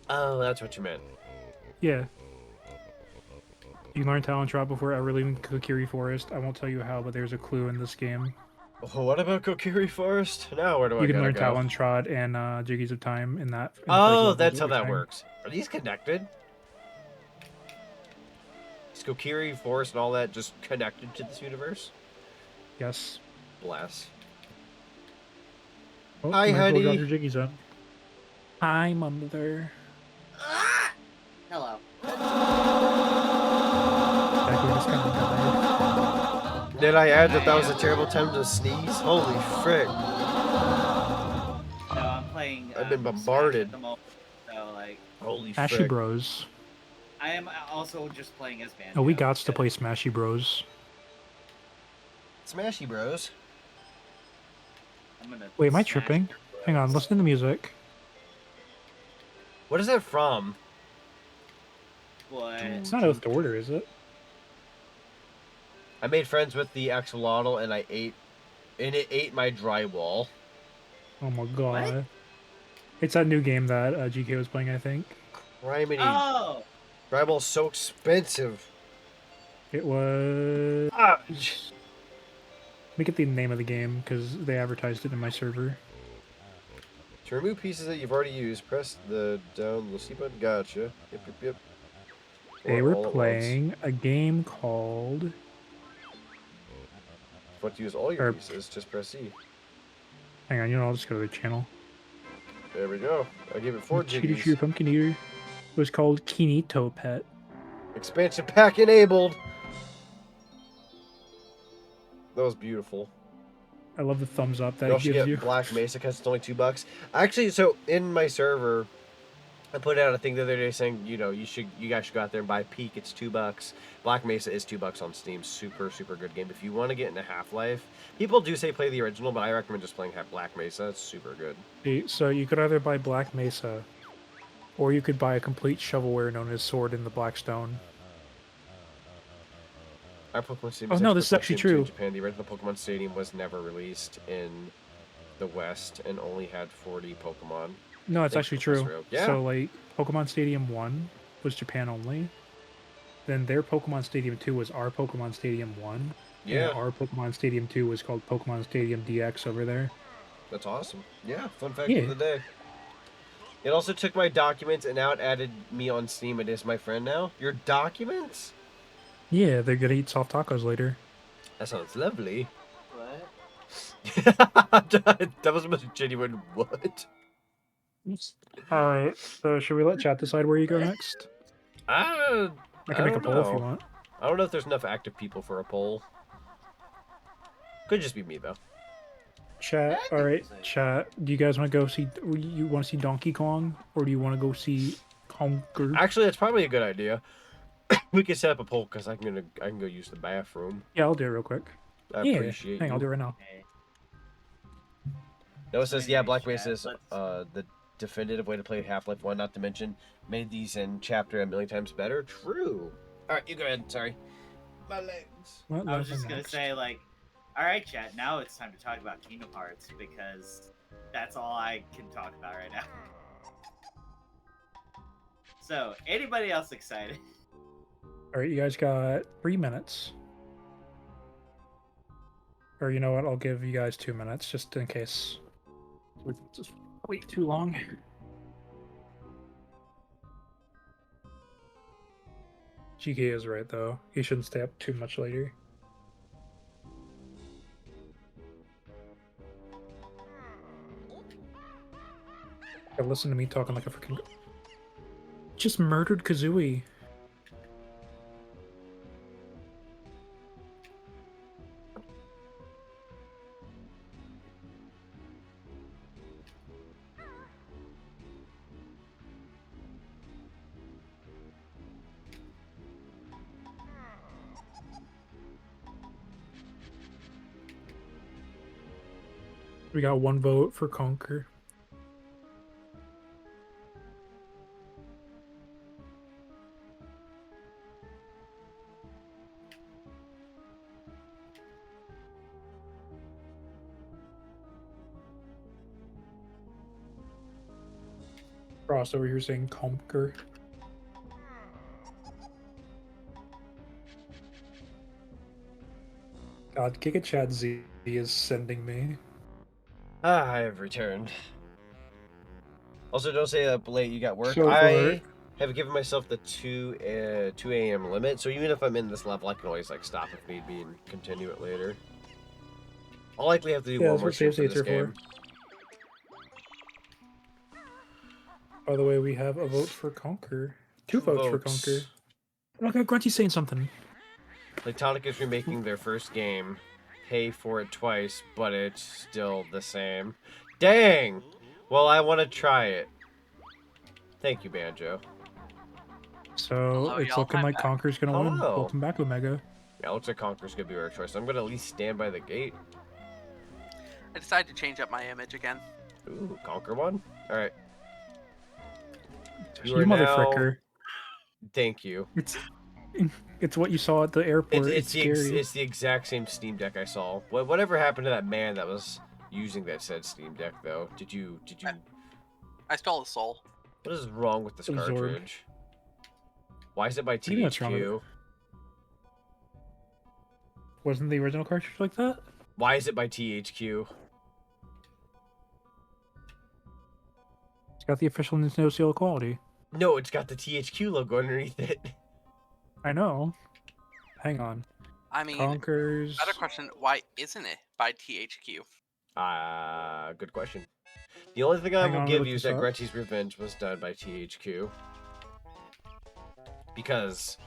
Oh, that's what you meant. Yeah. You learn Talon Trot before ever leaving Kokiri Forest. I won't tell you how, but there's a clue in this game. Oh, what about Kokiri Forest? Now where do I You can gotta learn go? Talon Trot and Jiggies of Time in that. in the first Oh, level that's how every that time. works. Are these connected? Is Kokiri Forest and all that just connected to this universe? Yes. Bless. Oh, Hi, might as well honey. drop your Jiggies up. Hi, mother. Hello. That game just kind of died. Did I add that that was a terrible time to sneeze? Holy frick. No, I'm playing. I've been Smash bombarded. at the moment, so like. Holy Smashy frick. Bros. I am also just playing as Banjo. Oh, we got to play Smashy Bros. Smashy Bros. I'm gonna Wait, am I smash tripping? your bros. Hang on, listen to the music. What is that from? What? It's not Oath to Order, is it? I made friends with the axolotl and it ate my drywall. Oh my god. It's that new game that GK was playing, I think. Criminy. Oh. Drywall's so expensive. It was... Ah. Let me get the name of the game, because they advertised it in my server. To remove pieces that you've already used, press the down the C button. Gotcha. Yep. They Or were all at once. playing a game called... But to use all your pieces, just press C. Hang on, I'll just go to the channel. There we go. I gave it 4 Cheater jiggies. Cheater Pumpkin Eater. It was called Kinito Pet. Expansion pack enabled. That was beautiful. I love the thumbs up that You it also gives get you. Black Mesa because it's only $2. Actually, so in my server, I put out a thing the other day saying, you guys should go out there and buy Peak. It's $2. Black Mesa is $2 on Steam. Super good game. If you want to get into Half-Life, people do say play the original, but I recommend just playing Black Mesa. It's super good. So you could either buy Black Mesa, or you could buy a complete shovelware known as Sword in the Blackstone. Our Pokemon Stadium. Oh, no, this is actually true. In Japan, the original Pokemon Stadium was never released in the West and only had 40 Pokemon. No, it's I think actually Professor true. Oak. Yeah. So, like, Pokemon Stadium 1 was Japan only. Then their Pokemon Stadium 2 was our Pokemon Stadium 1. Yeah. And our Pokemon Stadium 2 was called Pokemon Stadium DX over there. That's awesome. Yeah, fun fact Yeah. of the day. It also took my documents and now it added me on Steam. It is my friend now. Your documents? Yeah, they're gonna eat soft tacos later. That sounds lovely. What? That was the most genuine what? Alright, so should we let chat decide where you go next? I can make a poll if you want. I don't know if there's enough active people for a poll. Could just be me though. Chat, alright, chat. Do you guys want to go see, you want to see Donkey Kong? Or do you want to go see Conker? Actually, that's probably a good idea. We can set up a poll because I can go use the bathroom. Yeah, I'll do it real quick. I Yeah, appreciate hang on, you. I'll do it right now. Noah says, Something yeah, nice, Black chat. Mesa is the definitive way to play Half-Life 1, not to mention made these in chapter a million times better. True. All right, you go ahead. Sorry. My legs. I was just gonna say, like, all right, chat. Now it's time to talk about Kingdom Hearts because that's all I can talk about right now. So, anybody else excited? All right, you guys got 3 minutes. Or you know what? I'll give you guys 2 minutes just in case we just wait too long. GK is right though. You shouldn't stay up too much later. Yeah, listen to me talking like a freaking. Just murdered Kazooie. We got 1 vote for Conquer. Ross over here saying Conquer. God, Giga Chad Z is sending me. Ah, I have returned. Also, don't say up late. You got work. So I have given myself the 2 a.m. limit, so even if I'm in this level, I can always like stop if need be and continue it later. I'll likely have to do one more shift for this game. By the way, we have a vote for Conquer. 2 votes for Conquer. Look at Grunty's saying something. Playtonic is remaking their first game. Pay for it twice, but it's still the same. Dang! Well, I want to try it. Thank you, Banjo. So it's looking like Conquer's gonna win. Hello. Welcome back, Omega. Yeah, it looks like Conquer's gonna be our choice. I'm gonna at least stand by the gate. I decided to change up my image again. Ooh, Conquer one? Alright. You motherfucker. Thank you. It's what you saw at the airport. It's scary. it's the exact same Steam Deck I saw. Whatever happened to that man that was using that said Steam Deck, though? Did you? I stole a soul. What is wrong with this Absorb. cartridge? Why is it by What do you mean what's wrong with THQ? it? Wasn't the original cartridge like that? Why is it by THQ? It's got the official Nintendo seal of quality. No, it's got the THQ logo underneath it. I know. Hang on. I mean, Conquers. better question, why isn't it by THQ? Good question. The only thing I Hang will on, give look you is this that up. Grunty's Revenge was done by THQ. Because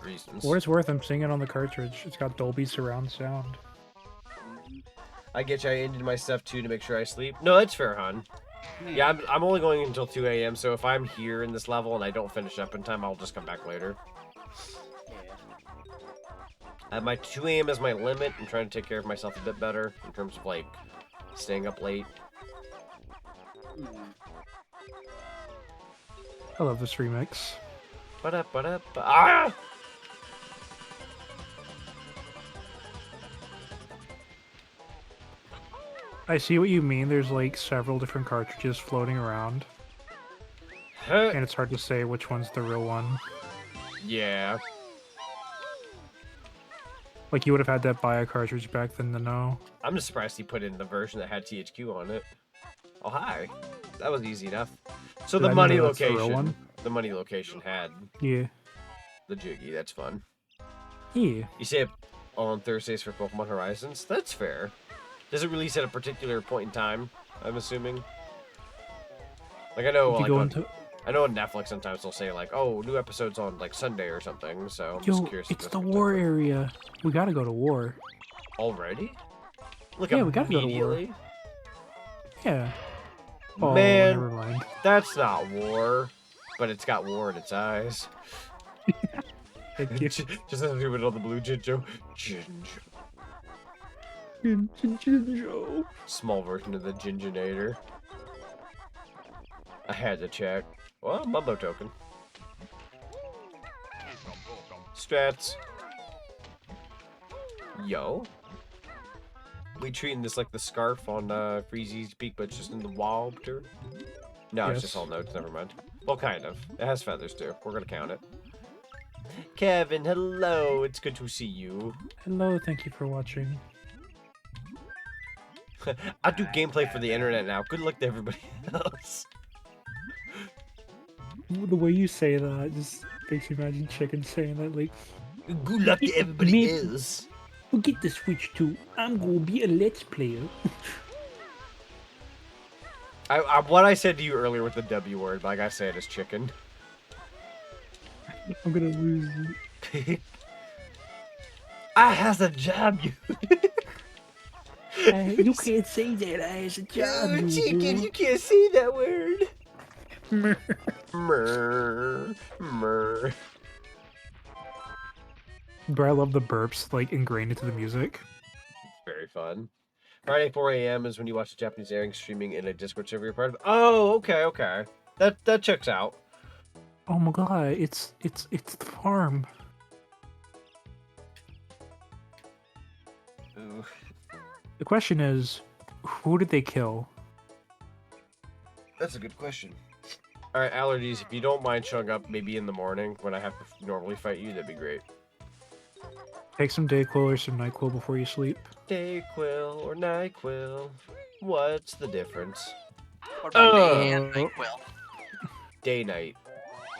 reasons. What it's worth, I'm seeing it on the cartridge. It's got Dolby surround sound. I get you. I ended my stuff too to make sure I sleep. No, that's fair, hon. Yeah, I'm only going until 2 a.m. So if I'm here in this level and I don't finish up in time, I'll just come back later. I have my 2 a.m. as my limit. I'm trying to take care of myself a bit better in terms of like staying up late. I love this remix. Ah! I see what you mean. There's like several different cartridges floating around. And it's hard to say which one's the real one. Yeah. Like you would have had to buy a cartridge back then to know. I'm just surprised he put in the version that had THQ on it. Oh, hi. That was easy enough. So Did the I know money that's the real location. one? The money location had Yeah. the Jiggy. That's fun. Yeah. You say it on Thursdays for Pokemon Horizons? That's fair. Does it release at a particular point in time? I'm assuming. Like I know, If you like go on, into- I know on Netflix sometimes they'll say like, "Oh, new episodes on like Sunday or something." So I'm Yo, just curious. if it's this the was war area. We gotta go to war. already. Look, Yeah, we gotta go to war. immediately. Yeah. Oh, Man, never mind. that's not war, but it's got war in its eyes. Thank you. Just as we went on the blue Jinjo. Jinjo. Small version of the Ginginator. I had to check. Well, Mumbo token. Strats. Yo. We treating this like the scarf on Freezy's Peak, but just in the water? No, it's just all notes, never mind. Well, kind of. It has feathers too. We're gonna count it. Kevin, hello. It's good to see you. Hello, thank you for watching. I do gameplay for the internet now. Good luck to everybody else. The way you say that just makes me imagine Chicken saying that, like, good luck to everybody else. Forget the Switch 2. I'm gonna be a Let's Player. What I said to you earlier with the W word, like I say it as chicken. I'm gonna lose it. I has a job, you. You can't say that. I has a job. Oh, chicken, you can't say that word. Mer. Mer. But I love the burps, like, ingrained into the music. Very fun. Friday 4 a.m. is when you watch the Japanese airing streaming in a Discord server you're part of. Oh, okay. That checks out. Oh my god, it's the farm. Ooh. The question is, who did they kill? That's a good question. Alright, allergies, if you don't mind showing up maybe in the morning when I have to normally fight you, that'd be great. Take some Dayquil or some NyQuil before you sleep. Dayquil or NyQuil, what's the difference? What about day and NyQuil? Day-night.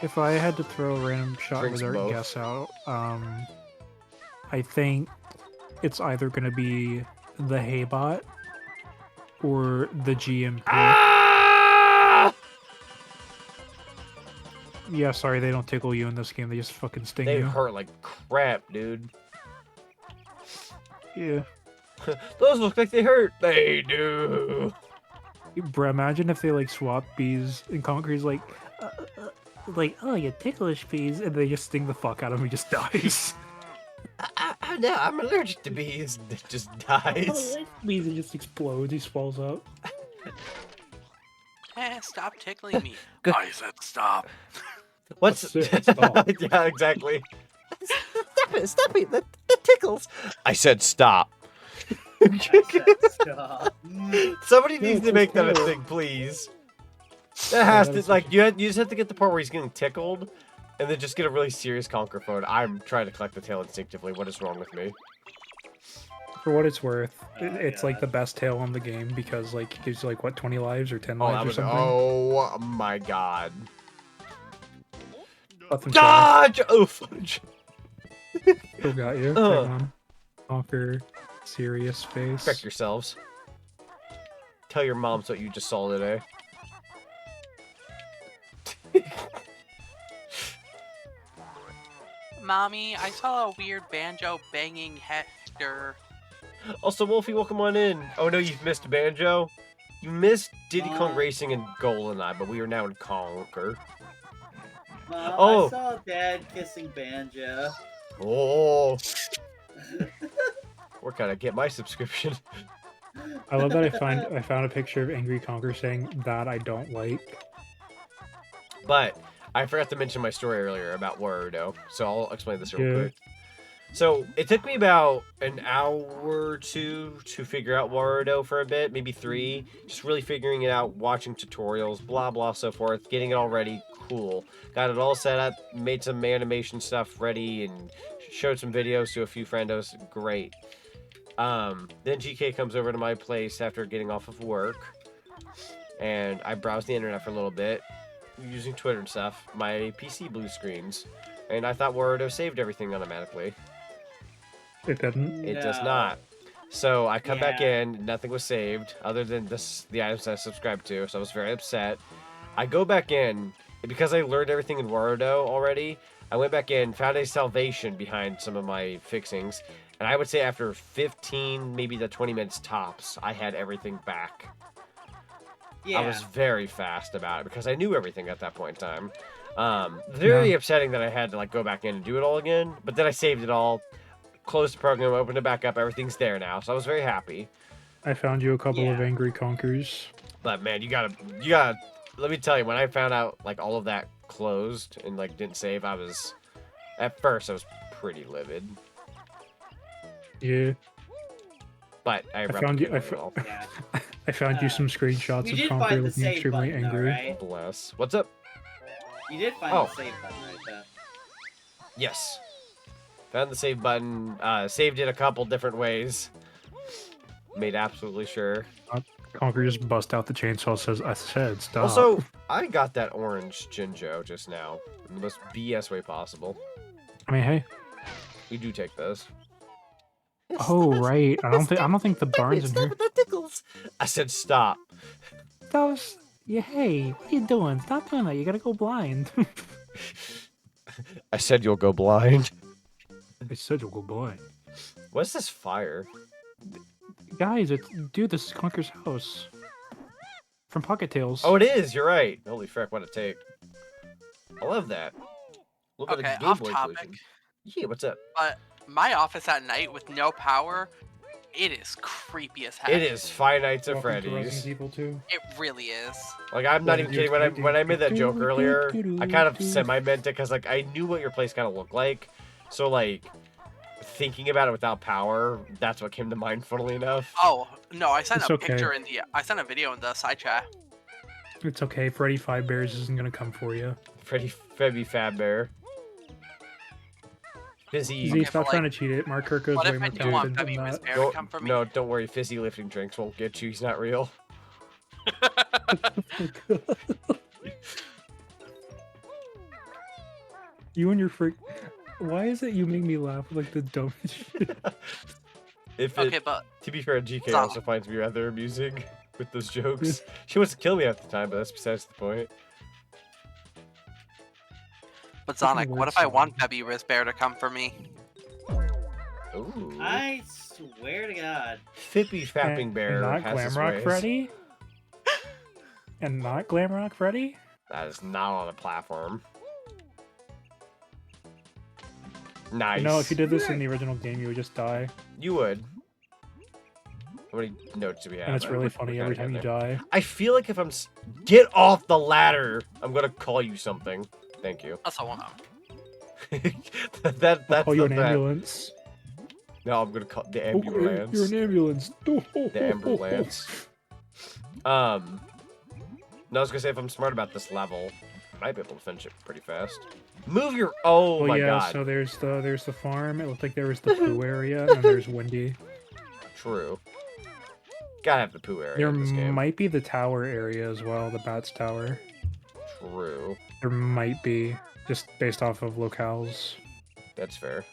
If I had to throw a random shot Drinks wizard both. guess out, I think it's either gonna be the Haybot or the GMP. Ah! Yeah, sorry, they don't tickle you in this game. They just fucking sting They you. hurt like crap, dude. Yeah. Those look like they hurt. They do. Bro, imagine if they like swap bees and Concrete's like, oh, you ticklish bees, and they just sting the fuck out of him. He just dies. No, I'm allergic to bees. It just dies. Bees, it just explodes. He swells up. Stop tickling me. I said stop. What's Stop. Yeah, exactly. Stop it, the tickles. I said stop. Stop. Somebody needs to make that a thing, please. That has to, like, you just have to get the part where he's getting tickled, and then just get a really serious conquer phone. I'm trying to collect the tail instinctively. What is wrong with me? For what it's worth, Oh, it's like the best tail in the game because like it gives you like what 20 lives or 10 Oh, lives that or was, something. oh my god. Nothing Dodge! Oh, fudge. Still got you. Uh. Hang on. Conquer serious face. Check yourselves. Tell your moms what you just saw today. Mommy, I saw a weird banjo banging Hector. Also, Wolfie, welcome on in. Oh no, you've missed Banjo. You missed Diddy Kong Racing and GoldenEye, but we are now in Conquer. I saw Dad kissing Banjo. Oh. Where can I get my subscription? I love that I found a picture of Angry Conquer saying that I don't like. But I forgot to mention my story earlier about Warudo, so I'll explain this real Yeah. quick. So it took me about an hour or two to figure out Warudo for a bit, maybe 3. Just really figuring it out, watching tutorials, blah blah, so forth, getting it all ready. Cool. Got it all set up, made some animation stuff ready, and showed some videos to a few friendos. Great. Then GK comes over to my place after getting off of work, and I browsed the internet for a little bit, using Twitter and stuff. My PC blue screens, and I thought Warudo saved everything automatically. It didn't. It does not. So I come back in, nothing was saved other than the items I subscribed to, so I was very upset. I go back in, and because I learned everything in Warudo already, I went back in, found a salvation behind some of my fixings, and I would say after 15, maybe the 20 minutes tops, I had everything back. Yeah. I was very fast about it because I knew everything at that point in time. Very upsetting that I had to like go back in and do it all again, but then I saved it all. closed the program, opened it back up. Everything's there now, so I was very happy. I found you a couple of Yeah. angry conkers. But man, you gotta. Let me tell you, when I found out like all of that closed and like didn't save, at first I was pretty livid. Yeah. But I found you. replicated it all. Yeah. I found you some screenshots We of did Conker find the looking save extremely button, though, angry. right? Bless. What's up? You did find Oh. the save button right there. Yes. Found the save button. Saved it a couple different ways. Made absolutely sure. Conker just bust out the chainsaw. Says, "I said stop." Also, I got that orange Jinjo just now in the most BS way possible. I mean, hey. We do take those. Oh right. I don't think the barn's in here. That tickles. I said stop. That was. Yeah. Hey, what are you doing? Stop doing that. You gotta go blind. I said you'll go blind. I said you'll go blind. What's this fire? Guys, dude, this is Conker's house. From Pocket Tales. Oh, it is. You're right. Holy frick, what a take. I love that. Look at Okay, the Game off Boy topic. version. Yeah, what's up? But my office at night with no power, it is creepy as heck. It is Five Nights at Welcome to Freddy's. Resident Evil 2. It really is. Like, I'm not even kidding. When I made that joke earlier, I kind of semi-meant it because, like, I knew what your place kind of looked like. So, like, thinking about it without power, that's what came to mind, funnily enough. Oh no, I sent It's a okay. picture in the. I sent a video in the side chat. It's okay. Freddy Five Bears isn't gonna come for you. Freddy Fab Bear. Fizzy. Z, Okay, stop but, trying like, to cheat it. Mark Kirko's what way if more I do want talented than Febby that. Bear to come for me? No, don't worry. Fizzy lifting drinks won't get you. He's not real. You and your freak. Why is it you make me laugh like the dumb shit? Okay, but To be fair, GK Stop. also finds me rather amusing with those jokes. She wants to kill me half the time, but that's besides the point. but Fucking Zonic, weird what if I song. want Febby Bear to come for me? Ooh. I swear to God. Fippy Fapping Bear and not has his Glamrock ways. Freddy? And not Glamrock Freddy? That is not on a platform. Nice. No, if you did this in the original game, you would just die. You would. How many notes do we have? And it's really We're funny kinda every time you getting there. die. I feel like if I'm... Get off the ladder! I'm gonna call you something. Thank you. That's a one. That's Oh, you're the an ambulance. No, I'm gonna call the Oh, ambulance. you're an ambulance. The ambulance. No, I was gonna say if I'm smart about this level, I might be able to finish it pretty fast. Move your... Oh Well, my yeah, god. so there's the farm. It looked like there was the poo area, and then there's Wendy. True. Gotta have the poo area There in this game. might be the tower area as well, the Bats Tower. True. There might be, just based off of locales. That's fair.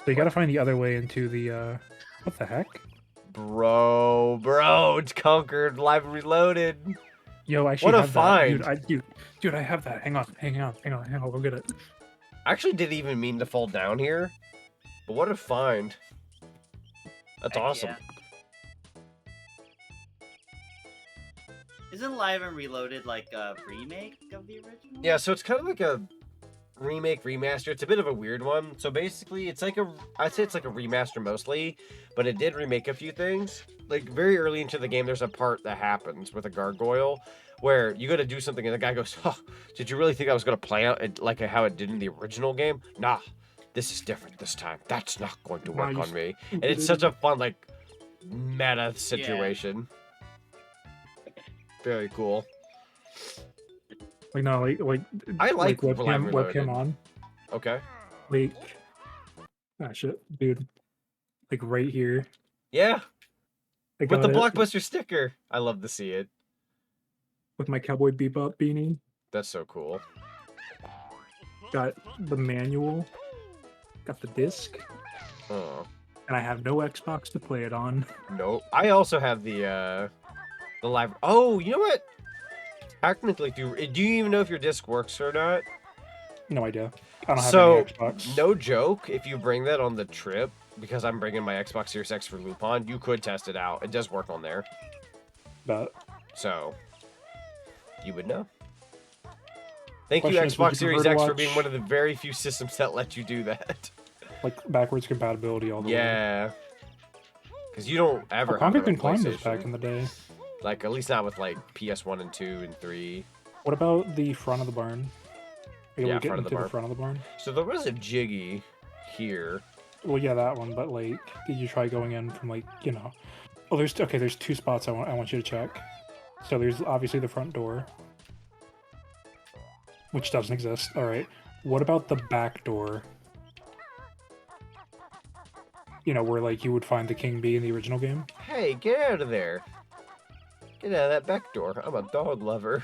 So you gotta find the other way into the, what the heck? Bro, it's Conquered Live and Reloaded. Yo, I actually What a have find. that. Dude, I have that. Hang on, I'll go get it. I actually didn't even mean to fall down here, but what a find. That's Heck awesome. yeah. Isn't Live and Reloaded like a remake of the original? Yeah, so it's kind of like a remake, remaster. It's a bit of a weird one. So basically, it's like I'd say it's like a remaster mostly, but it did remake a few things. Like very early into the game, there's a part that happens with a gargoyle where you got to do something and the guy goes, "Oh, did you really think I was going to play out it like how it did in the original game? Nah, this is different this time. That's not going to work on me." And it's such a fun, like, meta situation. Very cool. Like no, like I like Live webcam, and Reloaded. webcam on. Okay. Like, ah shit, dude. Like right here. Yeah. I With the got it. Blockbuster sticker. I love to see it. With my Cowboy Bebop beanie. That's so cool. Got the manual. Got the disc. Oh. And I have no Xbox to play it on. Nope. I also have the live. Oh, you know what? Technically, do you even know if your disc works or not? No idea. I don't have So, any Xbox. no joke, if you bring that on the trip, because I'm bringing my Xbox Series X for Lupin, you could test it out. It does work on there. But So, you would know. Thank you, Question is, would Xbox you Series prefer to X, for being watch- one of the very few systems that let you do that. like backwards compatibility all the way. Yeah. Because you don't ever Conker have it can on climb this PlayStation. back in the day. Like, at least not with, like, PS1 and 2 and 3. What about the front of the barn? Are you Yeah, able to get front of the into the barn. front of the barn? So there was a Jiggy here. Well, yeah, that one. But like, did you try going in from like, you know? Oh, there's 2 spots I want you to check. So there's obviously the front door, which doesn't exist. All right. What about the back door? You know, where like you would find the king bee in the original game. Hey, get out of there. Get out of that back door. I'm a dog lover.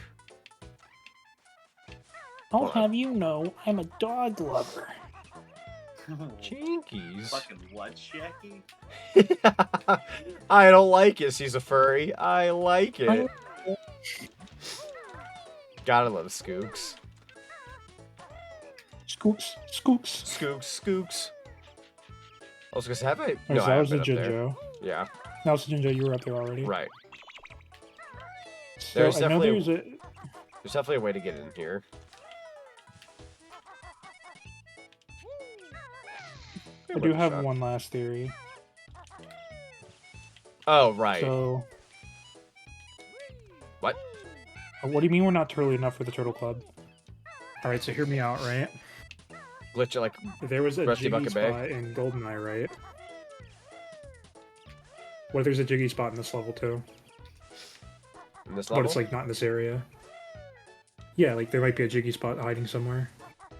I'll Hold on. have you know, I'm a dog lover. Jinkies. Fucking what, Shacky? I don't like it. She's a furry. I like it. Gotta love Skooks. Scoops, scoops. Skooks. I was gonna say, have I? Alright, No, so I that haven't was the been up there. Jinjo. Yeah. That was the Jinjo. You were up there already. Right. So There's I know definitely there's a way to get in here. I do have one last theory. Oh, right. So, What? what do you mean we're not early enough for the Turtle Club? All right, so hear me out, right? Glitch it like There was a Rusty Jiggy Bucket Bay. spot in Goldeneye, right? What if there's a Jiggy spot in this level too? in this But level. it's like not in this area. Yeah, like there might be a Jiggy spot hiding somewhere,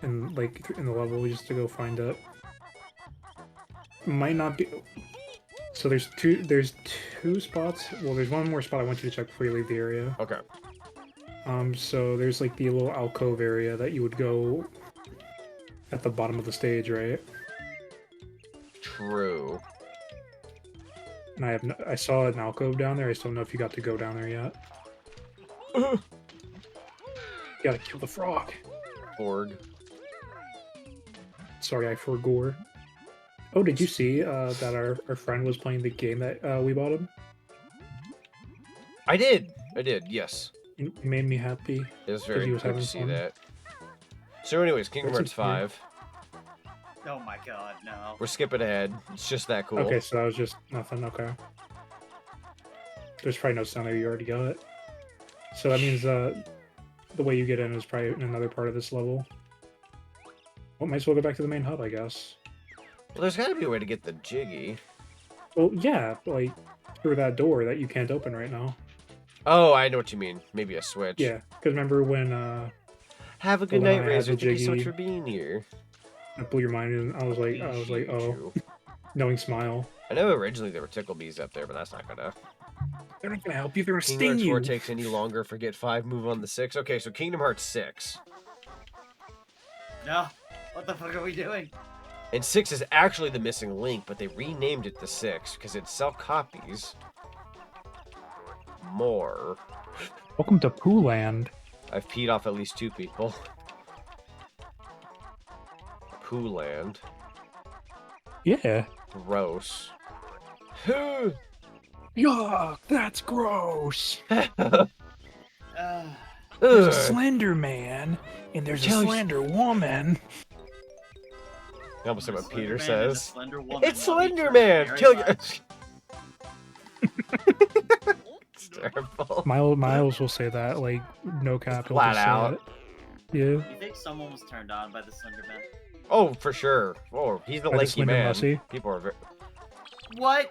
and like in the level just to go find it. Might not be. So there's two spots. Well, there's one more spot I want you to check before you leave the area. Okay. So there's like the little alcove area that you would go at the bottom of the stage, right? True. And I saw an alcove down there. I still don't know if you got to go down there yet. You gotta kill the frog. Org. Sorry, I forgore. Oh, did you see that our friend was playing the game that we bought him? I did, yes. It made me happy. It was 'cause very he was good to having see fun. that. So anyways, Kingdom That's Hearts a 5. Oh my god, no. We're skipping ahead. It's just that cool. Okay, so that was just nothing. Okay. There's probably no sound there. You already got it. So that means the way you get in is probably in another part of this level. Well, might as well go back to the main hub, I guess. Well, there's gotta be a way to get the Jiggy. Well, yeah, like through that door that you can't open right now. Oh, I know what you mean. Maybe a switch. Yeah, because remember when Have a good when I night, had Razor. the Thank you so much Jiggy. for being here. it blew your mind, and I was like, oh, knowing smile. I know originally there were tickle bees up there, but that's not gonna. They're not gonna help you. They're gonna Kingdom sting Hearts 4 you. takes any longer. Forget 5. Move on to 6. Okay, so Kingdom Hearts 6. No. What the fuck are we doing? And 6 is actually the missing link, but they renamed it to 6 because it sell copies more. Welcome to Pooh Land. I've peed off at least 2 people. Pooh Land. Yeah. Gross. Yuck, that's gross. Uh, There's a Slender Man, and there's a Jelly- Slender Woman. I almost said what Slender Peter Man and a says. Slender Woman It's love each Slender other Man! very Kill much. It's terrible. Miles will say that, like, no cap. he'll Flat just say out. it. Yeah. You think someone was turned on by the Slender Man? Oh, for sure. Oh, he's the By the lanky Slender man. Mussy? People are very... What?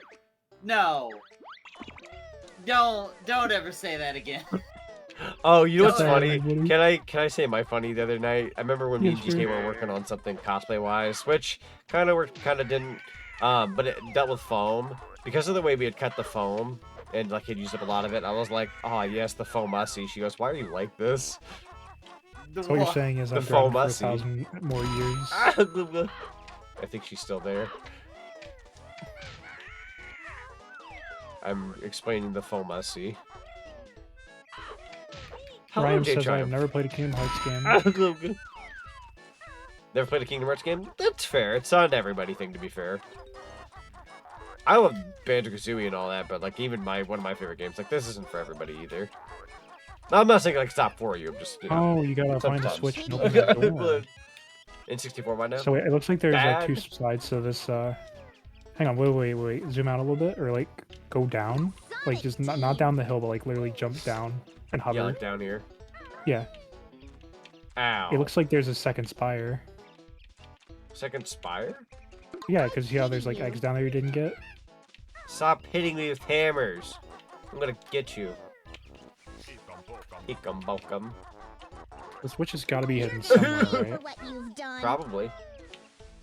No. Don't ever say that again. Oh, you know what's Don't- funny? Everybody. Can I say my funny the other night? I remember when me and Yes, GK sir. were working on something cosplay wise, which kind of worked, kind of didn't. But it dealt with foam because of the way we had cut the foam and like had used up a lot of it. I was like, oh yes, the foam mussy. She goes, why are you like this? The So what you're what? saying is The I've drawn for Foam-Mussy. 1,000 more years. I think she's still there. I'm explaining the foam mussy. Hello, Ryan J says I have Triumph. never played a Kingdom Hearts game. Never played a Kingdom Hearts game? That's fair. It's not an everybody thing, to be fair. I love Banjo-Kazooie and all that, but like even one of my favorite games, like this isn't for everybody either. I'm not saying like it's not for you. I'm just Oh, you gotta find a sometimes. switch and open that door. In 64 right now. So it looks like there's like two Bad. sides to this. Hang on, wait. Zoom out a little bit, or like go down, like just not down the hill, but like literally jump down and hover. Yeah, like down here. Yeah. Ow. It looks like there's a second spire. Second spire? Yeah, because see how there's like eggs down there you didn't get? Stop hitting me with hammers. I'm gonna get you. Eekum bokum. The switch has got to be hidden somewhere, right? Probably.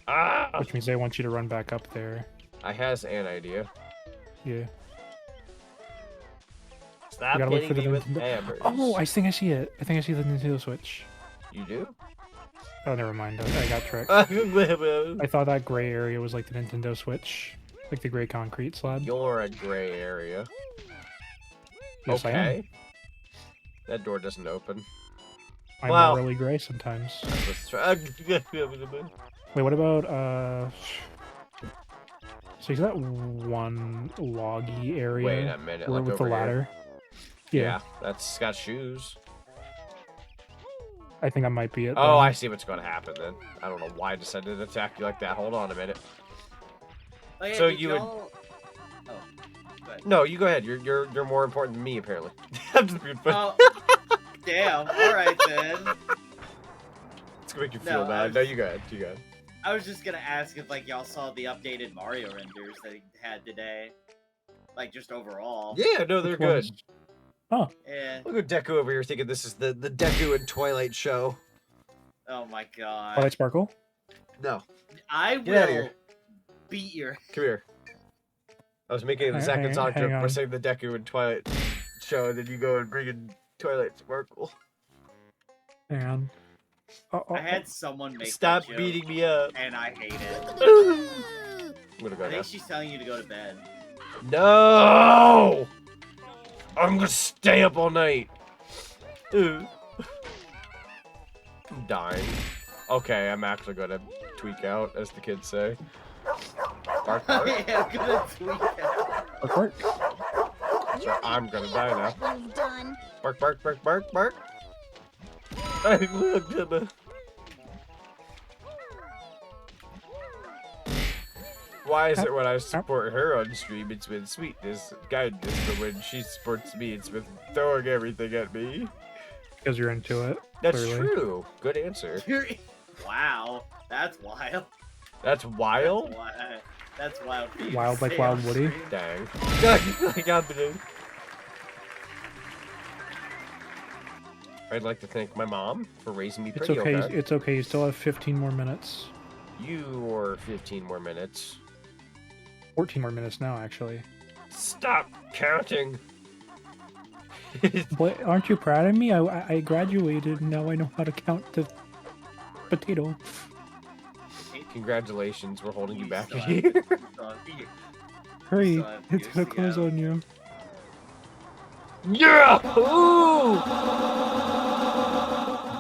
Ah! Which means they want you to run back up there. I has an idea. Yeah. Stop You gotta look hitting for me the with Nintendo- hammers. Oh, I think I see it. I think I see the Nintendo Switch. You do? Oh, never mind. I got tricked. I I thought that gray area was like the Nintendo Switch. Like the gray concrete slab. You're a gray area. Yes, I am. Okay. That door doesn't open. I'm Wow. really gray sometimes. Wait, Wait, what about, so is that one loggy area? a minute, where- look with the over here. ladder? Yeah, that's got shoes. I think I might be it. Oh, then. I see what's going to happen then. I don't know why I decided to attack you like that. Hold on a minute. Oh, yeah, So did you would- y'all- Oh, go ahead. No, you go ahead. You're more important than me apparently. I'm just being funny. Oh, damn. All right then. It's gonna make you feel No, bad. No, you go ahead. You go ahead. I was just gonna ask if like y'all saw the updated Mario renders that he had today, like just overall. Yeah, no, they're Which good. ones? Oh, Yeah. Look at Deku over here thinking this is the Deku and Twilight show. Oh my god. Twilight Sparkle? No. I Get outta will here. beat your. Come here. I was making the Hang- Zack and hang- Sonic hang joke by on. saying the Deku and Twilight show, and then you go and bring in Twilight Sparkle. Hang on. Oh, I had someone make Stop that joke, beating me up. and I hate it. I'm gonna go I now. think she's telling you to go to bed. No! I'm gonna stay up all night. Ooh. I'm dying. Okay, I'm actually gonna tweak out, as the kids say. Bark, bark. Yeah, I'm gonna tweak out. Bark, bark. So I'm gonna die now. You've done. Bark, bark, bark, bark, bark. Why is it when I support her on stream, it's with sweetness and kindness, but when she supports me, it's with throwing everything at me? Because you're into it. That's clearly. true. Good answer. Wow, that's wild. That's wild? That's wild. for you to Wild like say Wild on Woody? stream. Dang. I got the I'd like to thank my mom for raising me It's pretty, okay. okay? It's okay. You still have 15 more minutes. You or 15 more minutes. 14 more minutes now, actually. Stop counting. But aren't you proud of me? I graduated and now I know how to count the potato. Congratulations, we're holding you back still here. Hurry, Still have it's years gonna to close go. on you. Yeah! Ooh!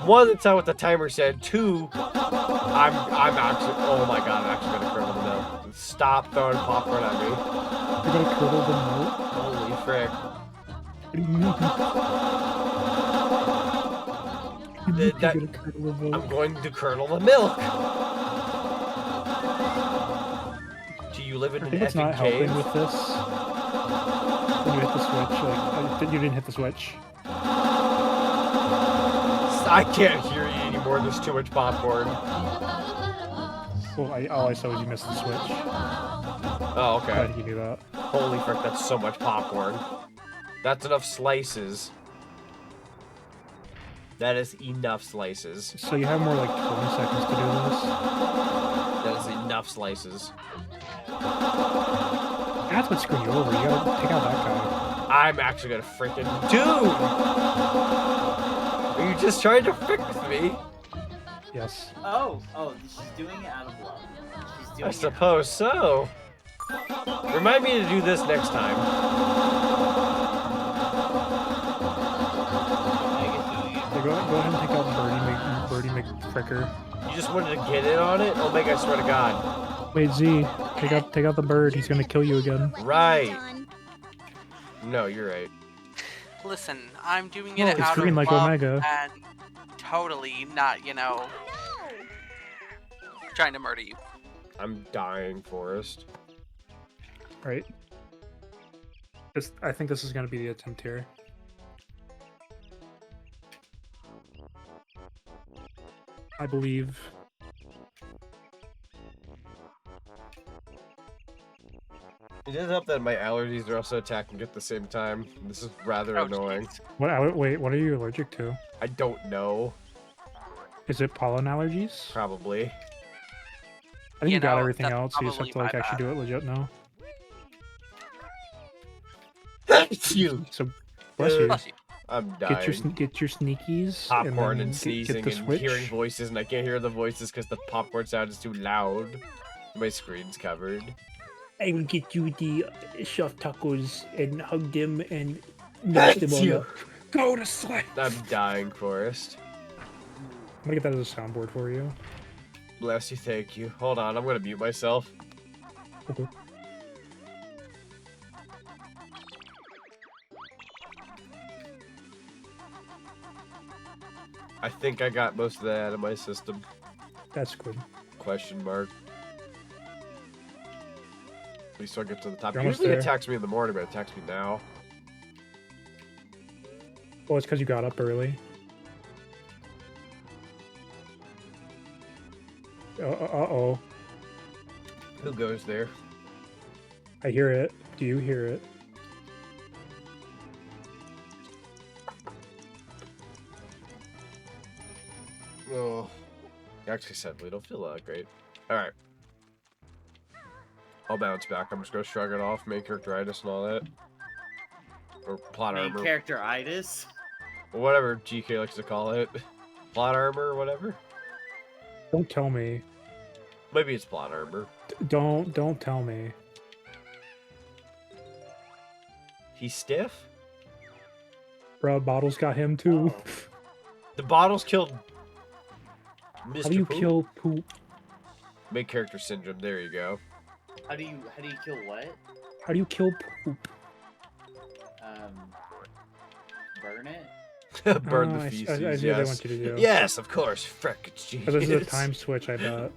One, that's not what the timer said. Two, I'm actually, oh my god, I'm actually gonna curdle the milk. Stop throwing popcorn at me. You're gonna curdle the milk? Holy frick. What do you mean? You're That- gonna curdle the milk. I'm going to curdle the milk. Do you live in I an think it's not effing cave? helping with this. When you hit the switch, like, you didn't hit the switch. I can't hear you anymore, there's too much popcorn. Well, all I saw was you missed the switch. Oh, okay. Glad you knew that. Holy frick, that's so much popcorn. That's enough slices. That is enough slices. So you have more like 20 seconds to do this. That is enough slices. That's what screwed you over. You gotta take out that guy. I'm actually gonna freaking... Dude! Are you just trying to frick with me? Yes. Oh, she's doing it out of love. She's doing I suppose so. Remind me to do this next time. So go ahead and take out Birdie McFricker. You just wanted to get in on it? Oh, Meg, I swear to God. Wait, Z, take out the bird. He's gonna kill you again. Right. No, you're right. Listen, I'm doing No, it it's out green of like love Omega. and totally not, you know. trying to murder you. I'm dying, Forrest. Right. I think this is going to be the attempt here. I believe. It does help that my allergies are also attacking at the same time. This is rather annoying. Wait, what are you allergic to? I don't know. Is it pollen allergies? Probably. I think you got know, everything that's else. You just have to like probably my actually do bad. it legit now. You. So, bless you. Bless you. I'm dying. Get your sneakies. Popcorn and get sneezing the and switch. hearing voices, and I can't hear the voices because the popcorn sound is too loud. My screen's covered. I will get you the soft tacos and hug them and knock them all up. Go to sleep. I'm dying, Forrest. I'm gonna get that as a soundboard for you. Bless you, thank you. Hold on, I'm gonna mute myself. Okay. I think I got most of that out of my system. That's good. Question mark. At least I'll get to the top. You're almost Usually it there. attacks me in the morning, but it attacks me now. Well, it's because you got up early. Uh-oh. Who goes there? I hear it. Do you hear it? Oh, actually, sadly, don't feel that great. All right, I'll bounce back. I'm just gonna shrug it off, main characteritis and all that, or plot Main armor, characteritis. or whatever GK likes to call it, plot armor or whatever. Don't tell me. Maybe it's plot armor. Don't tell me. He's stiff. Bro, Bottles got him too. Oh. The bottles killed Mr. How do you Poop. kill poop? Main character syndrome. There you go. How do you kill what? How do you kill poop? Burn it? Burn Oh, the I feces. see what they Yes. want you to do. Yes, of course. Frick, it's Because this is a genius. time switch, I bet.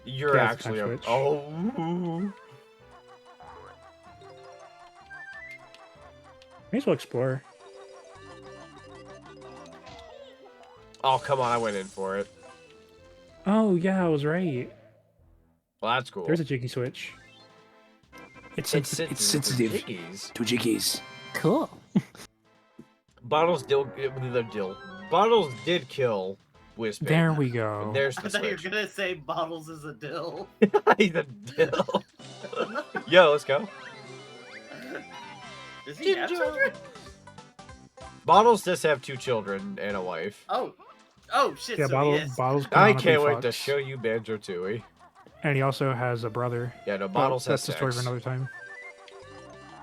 You're Yeah, it's a actually time a... switch. Oh. May as well explore. Oh, come on. I went in for it. Oh, yeah, I was right. Well, that's cool. There's a jiggy switch. It's sensitive. Jiggies. To jiggies. Cool. Bottles Bottles did kill Whispin. There we go. And there's I the thought you were switch. gonna say Bottles is a dill. He's a dill. Yo, let's go. Does he have children? Bottles does have 2 children and a wife. Oh shit! Yeah, so Bottles. yes. Bottles. I canonically can't wait to fucks. show you Banjo-Tooie. And he also has a brother. Yeah, no, But Bottles has that's the story sex. for another time.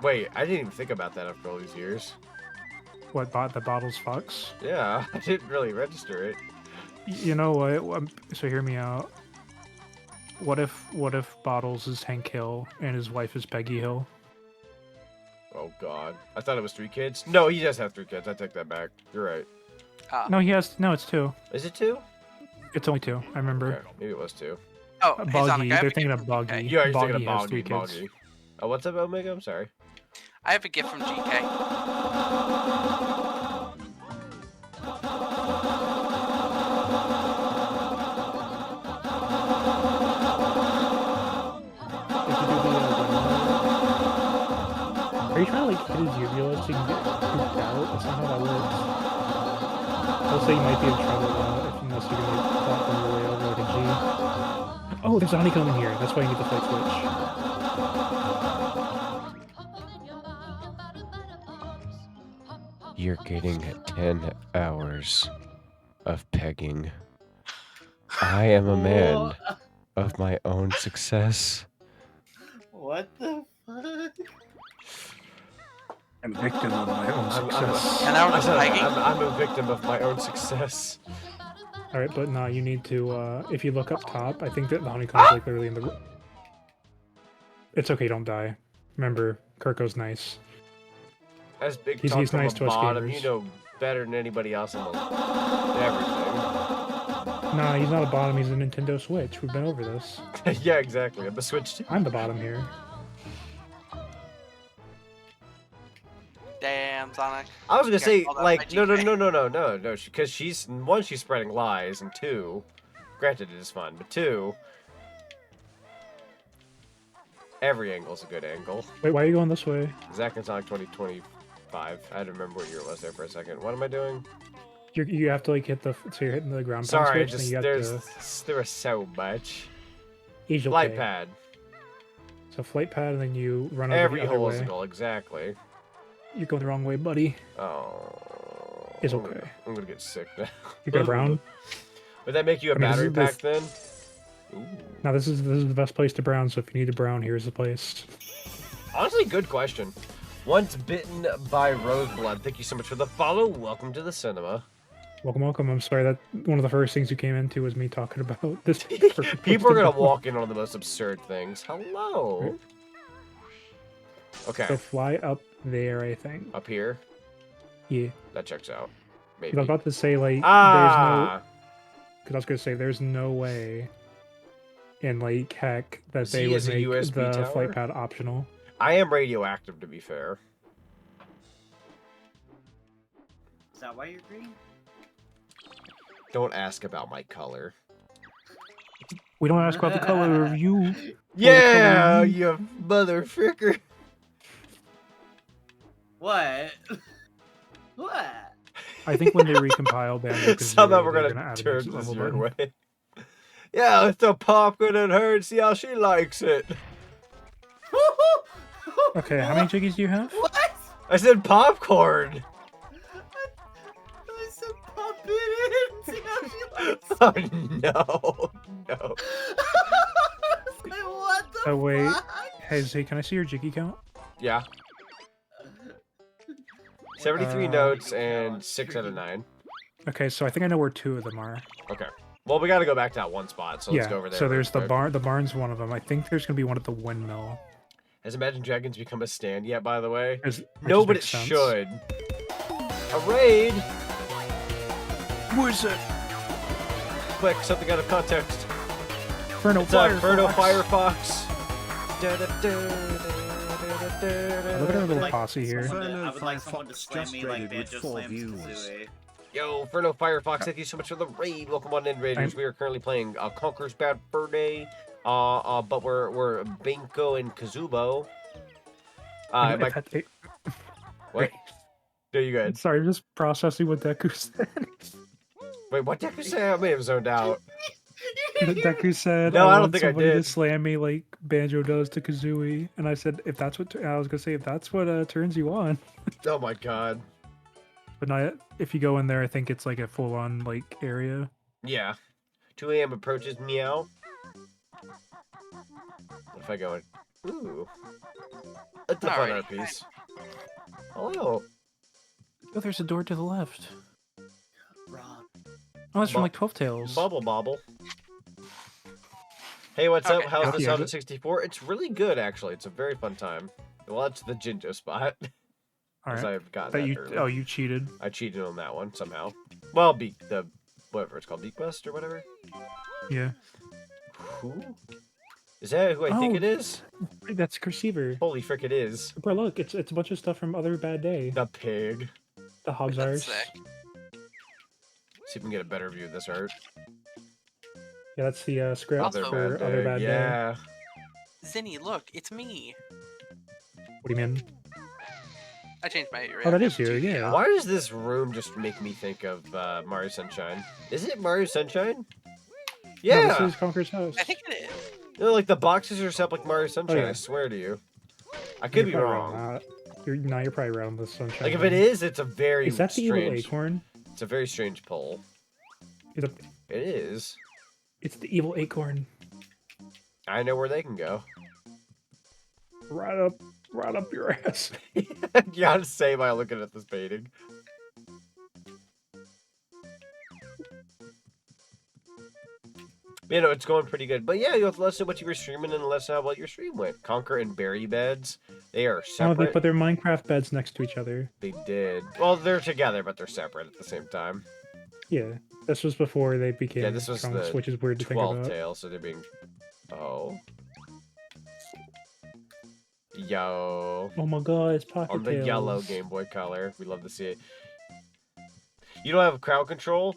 Wait, I didn't even think about that after all these years. What the Bottles fucks? Yeah, I didn't really register it. You know what? So hear me out. What if Bottles is Hank Hill and his wife is Peggy Hill? Oh god. I thought it was 3 kids. No, he does have 3 kids. I take that back. You're right. No, he has. No, it's 2. Is it 2? It's only 2. I remember. Okay, maybe it was 2. Oh, hey, Zonic, Boggy. I have They're a thinking gift of from Boggy. GK. You are thinking of has Boggy, 3 kids. Boggy. Oh, what's up, Omega? I'm sorry. I have a gift from GK. Are you trying to like hit his uvula so you can get pooped out? That's not how that works. I'll say you might be in trouble unless you can like platform your way over like a G. Oh, there's Zonic in here. That's why you need the flight switch. You're getting 10 hours of pegging. I am a man of my own success. What the fuck? I'm a victim of my own success. I'm a victim of my own success. Alright, but no, you need to, if you look up top, I think that the honeycomb's like literally in the... It's okay, don't die. Remember, Kirko's nice. As big He's from nice a to us bottom, gamers. you know better than anybody else in the everything. Nah, he's not a bottom. He's a Nintendo Switch. We've been over this. Yeah, exactly. I'm the Switch too. I'm the bottom here. Damn, Zonic. I was gonna You say, got all that like, by no, because she's one, she's spreading lies, and two, granted it is fun, but two, every angle's a good angle. Wait, why are you going this way? Zack and Sonic 2025. I had to remember what year it was there for a second. What am I doing? You have to like hit the so you're hitting the ground. Sorry, switch, just and you got there was so much. Easy Flight okay. pad. So flight pad, and then you run over Every the other hole is way. a goal, exactly. You're going the wrong way, buddy. Oh. It's okay. I'm gonna get sick now. You got a brown? Would that make you a I mean, battery pack then? Ooh. Now this is the best place to brown. So if you need a brown, here's the place. Honestly, good question. Once bitten by Roseblood, thank you so much for the follow. Welcome to the cinema. Welcome, welcome. I'm sorry that one of the first things you came into was me talking about this. People are gonna walk in on the most absurd things. Hello. Okay. So fly up there, I think. Up here. Yeah. That checks out. 'Cause Maybe. I was about to say like Ah. there's no. Because I was gonna say there's no way. In like heck that they would is a make USB the tower? flight pad optional. I am radioactive, to be fair. Is that why you're green? Don't ask about my color. We don't ask about the color of you. Yeah, you motherfucker. What? What? I think when they recompile Banjo-Kazooie, Somehow we're they're gonna add an turn exit this level your button. way. Yeah, let's throw popcorn at her and see how she likes it. Okay, how many jiggies do you have? What? I said popcorn. I said pop it in. See how she likes it. Oh no, no. I was like, what the Oh wait, fuck? hey, can I see your jiggy count? Yeah. 73 Uh, notes and 6 out of 9. Okay, so I think I know where 2 of them are. Okay. Well, we got to go back to that one spot, so let's go over there. So real there's the quick. barn. The barn's one of them. I think there's gonna be one at the windmill. Has Imagine Dragons become a stand yet, by the way? Which No, just but it makes sense. should. A raid! What is it? Quick, something out of context. Inferno It's Inferno Firefox. Firefox. Look at our little posse here. I would like someone to slam me like Banjo slams Kazooie. Yo, Inferno Firefox, thank you so much for the raid. Welcome on in, Raiders. We are currently playing Conker's Bad Fur Day. But we're Binko and Kazubo. What? No, you good? Sorry, I'm just processing what Deku said. Wait, what Deku say? I may have zoned out. Deku said, No, I don't want think I somebody to did. slam me like Banjo does to Kazooie, and I said, if that's what I was gonna say, if that's what turns you on. Oh my god. But not if you go in there. I think it's like a full-on like area. Yeah. 2 a.m. approaches, meow. What if I go in? Ooh. It's a fun art piece. Hello. Oh, there's a door to the left. Rob. Oh, that's from like 12 Tales. Bubble Bobble. Hey, what's up? How's the Yeah. sound at 64? It's really good, actually. It's a very fun time. Well, that's the Jinjo spot. All Because right. I've gotten That that you, early. oh, you cheated. I cheated on that one somehow. Well, whatever it's called, Beakbust or whatever. Yeah. Who? Is that who I think Oh. it is? That's Cursiver. Holy frick, it is. Bro, look, it's a bunch of stuff from Other Bad Day. The pig. The Hogsars. See if we can get a better view of this art. Yeah, that's the script Other for Bad Other Day, Bad Day. yeah. Zinni, look, it's me. What do you mean? I changed my Oh, that is you, yeah. Why does this room just make me think of Mario Sunshine? Is it Mario Sunshine? Yeah! No, this is Conker's house. I think it is. No, like the boxes are set up like Mario Sunshine, yeah. I swear to you. I could be You're probably wrong. not. You're probably around with Sunshine. Like if it is, it's a very Is that the strange... evil acorn? It's a very strange pull. It is. It's the evil acorn. I know where they can go. Right up your ass. You gotta say by looking at this painting. You know, it's going pretty good. But yeah, you have to let us know what you were streaming and let us know what your stream went. Conker and Berry Beds. They are Oh, separate. they put their Minecraft beds next to each other. They did. Well, they're together, but they're separate at the same time. Yeah. This was before they became Yeah, this was Trunks, the which is weird to think 12th about. tail, so they're being... Oh. Yo. Oh my god, it's Pocket On the Tails. yellow Game Boy Color. We love to see it. You don't have crowd control?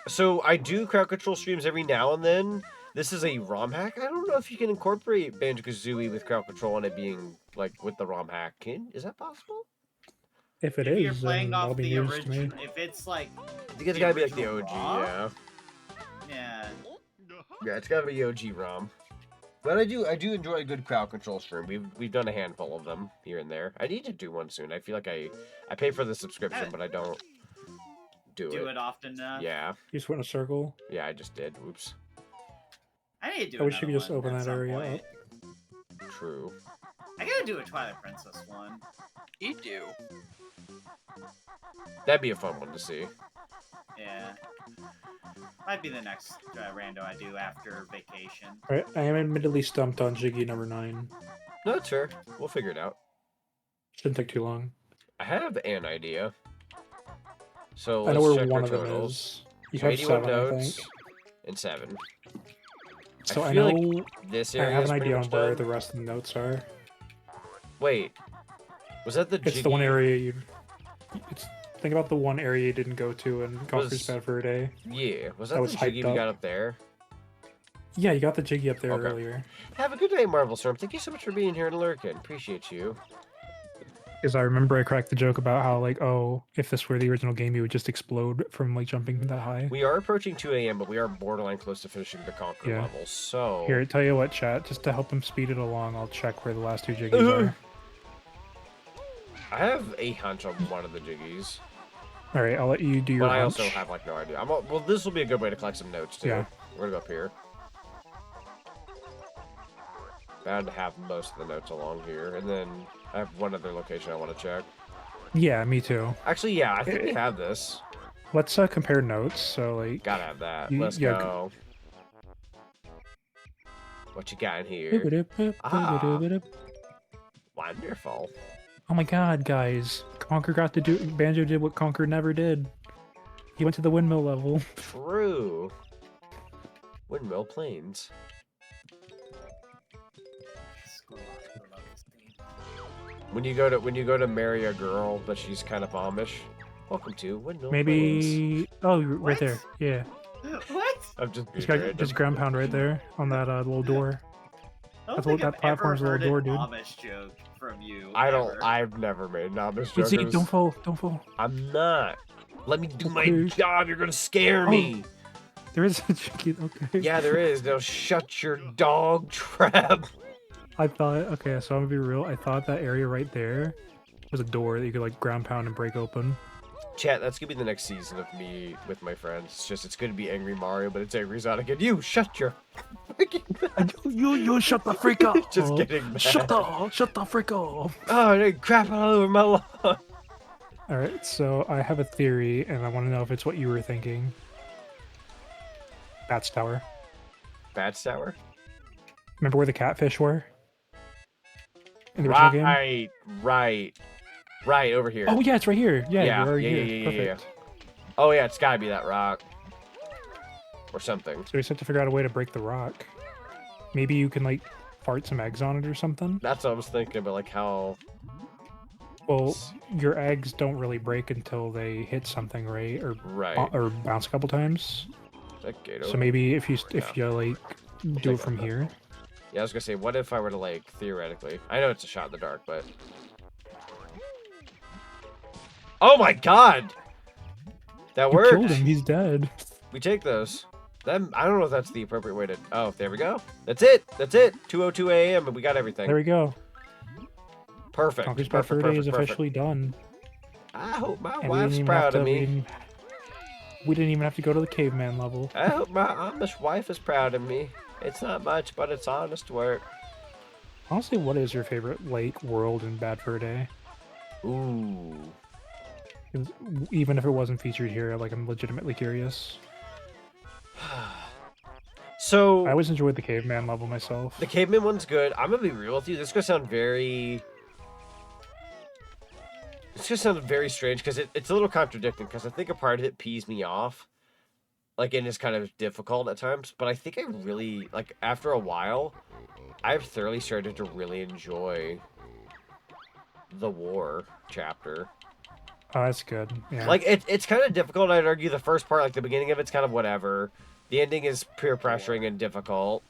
So I do crowd control streams every now and then. This is a ROM hack. I don't know if you can incorporate Banjo-Kazooie with crowd control and it being, like, with the ROM hack. Is that possible? If it If is, you're playing then off that'll be the news to me. original, if it's like, I think it's gotta be like the original OG, ROM? yeah. Yeah. Yeah, it's gotta be OG ROM. But I do enjoy a good crowd control stream. We've done a handful of them here and there. I need to do one soon. I feel like I pay for the subscription, but I don't do it. Often enough. Yeah. You just went in a circle. Yeah, I just did. Oops. I need to do I wish you another could just one open at that some area point. up. True. I gotta do a Twilight Princess one. You do. That'd be a fun one to see. Yeah. Might be the next rando I do after vacation. Alright, I am admittedly stumped on Jiggy number 9. No, it's fair. We'll figure it out. Shouldn't take too long. I have an idea. So I know let's where check one our of them totals. is. You So have 81 7, I notes think. and 7. So I feel know like this I area have is an pretty idea on much where done. the rest of the notes are. Wait. Was that the It's the one Jiggy- area you. Think about the one area you didn't go to in Conker's Bad Fur Day. Yeah. Was that, That was the Jiggy hyped we got up. up there? Yeah, you got the Jiggy up there Okay. earlier. Have a good day, Marvel Storm. Thank you so much for being here and lurking. Appreciate you. Because I remember I cracked the joke about how, like, oh, if this were the original game, you would just explode from, like, jumping that high. We are approaching 2 a.m., but we are borderline close to finishing the Conquer Yeah. level, so... Here, tell you what, chat, just to help them speed it along, I'll check where the last 2 Jiggies are. I have a hunch on one of the Jiggies. Alright, I'll let you do your But I hunch. also have, like, no idea. Well, this will be a good way to collect some notes, too. Yeah. We're gonna go up here. Bound to have most of the notes along here, and then I have one other location I want to check. Yeah, me too. Actually, yeah, I think we have this. Let's compare notes, so, like... Gotta have that. You- Let's yeah, go. What you got in here? Ah, wonderful. Oh my god, guys. Conker got to do... Banjo did what Conker never did. He went to the windmill level. True. Windmill Plains. When you go to marry a girl, but she's kind of Amish. Welcome to Windmill Plains. Maybe... Oh, right there. Yeah. What? I'm just Just, being got, random. just ground pound right there on that little door. I That's don't what think that I've platform's ever a little heard door, an dude. Amish joke from you. I've never made an Amish joke. See, It was- don't fall, don't fall. I'm not. Let me do my Okay. job. You're gonna scare me. There is a Jiggy, okay. Yeah, there is. Now shut your dog trap. I thought, okay, so I'm gonna be real. I thought that area right there was a door that you could like ground pound and break open. Chat, that's gonna be the next season of me with my friends. It's gonna be Angry Mario, but it's Angry Sonic, and you shut your You shut the freak up. Just kidding, man. Shut the freak up. Oh, they crap all over my lawn. All right, so I have a theory, and I want to know if it's what you were thinking. Bats Tower. Bats Tower? Remember where the catfish were? In the original game? Right over here. Oh yeah, it's right here. Yeah, yeah, you're already yeah, here. yeah, yeah. Perfect. Oh yeah, it's gotta be that rock. Or something. So we just have to figure out a way to break the rock. Maybe you can like fart some eggs on it or something. That's what I was thinking, but like how... Well, your eggs don't really break until they hit something, right? Or bounce a couple times. Is that gate So over? maybe if you like do it from here. Yeah, I was gonna say, what if I were to like theoretically? I know it's a shot in the dark, but oh my god, that You worked. killed him. He's dead. We take those. Then I don't know if that's the appropriate way to. Oh, there we go. That's it. That's it. 2:02 a.m. and we got everything. There we go. Perfect. Conker's Bad Fur Day is officially done. I hope my And we wife's didn't even proud have of to- me. We didn't even have to go to the caveman level. I hope my Amish wife is proud of me. It's not much, but it's honest work. Honestly, what is your favorite lake, world, in Bad Fur Day? Ooh. 'Cause even if it wasn't featured here, like I'm legitimately curious. So I always enjoyed the caveman level myself. the caveman one's good. I'm gonna be real with you. This is gonna sound very. It's gonna sound very strange because it's a little contradicting because I think a part of it pees me off. Like, and it's kind of difficult at times. But I think I really, like, after a while, I've thoroughly started to really enjoy the war chapter. Oh, that's good. Yeah. Like, it's kind of difficult, I'd argue. The first part, like, the beginning of it's kind of whatever. The ending is peer pressuring and difficult.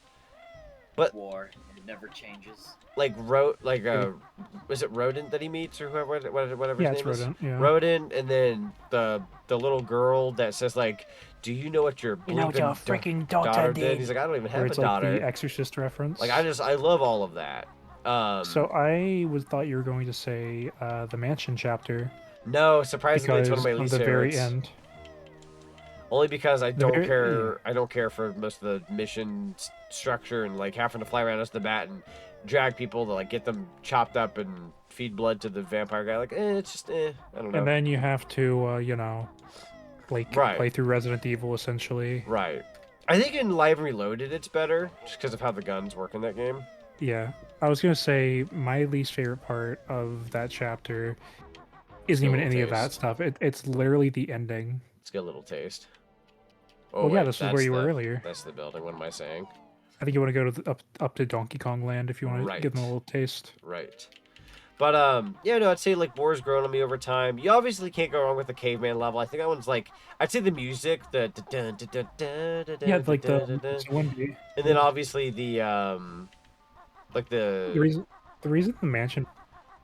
But War, it never changes. like, is it Rodent that he meets, or whatever Yeah, his it's name is? Rodent, yeah. Rodent, and then the little girl that says, like, do you know what your You know what your bleeping freaking daughter did? He's like, I don't even Where have it's a like daughter. the Exorcist reference. Like, I love all of that. So I thought you were going to say the mansion chapter. No, surprisingly, it's one of my least the favorites. very end. Only because I don't very- care. I don't care for most of the mission structure and like having to fly around as the bat and drag people to like get them chopped up and feed blood to the vampire guy. Like, it's just, I don't know. And then you have to, you know, like play through Resident Evil essentially. Right. I think in Live and Reloaded it's better just because of how the guns work in that game. Yeah, I was gonna say my least favorite part of that chapter isn't Get a even little any of that taste. stuff. It's literally the ending. Let's get a little taste. Oh, yeah, wait, this is where that's you were earlier. That's the building. What am I saying? I think you want to go to up to Donkey Kong Land if you want to give them a little taste. Right. But yeah, no, I'd say like War's grown on me over time. You obviously can't go wrong with the caveman level. I think that one's like, I'd say the music, the Yeah, like it's windy. and then obviously the like The reason the mansion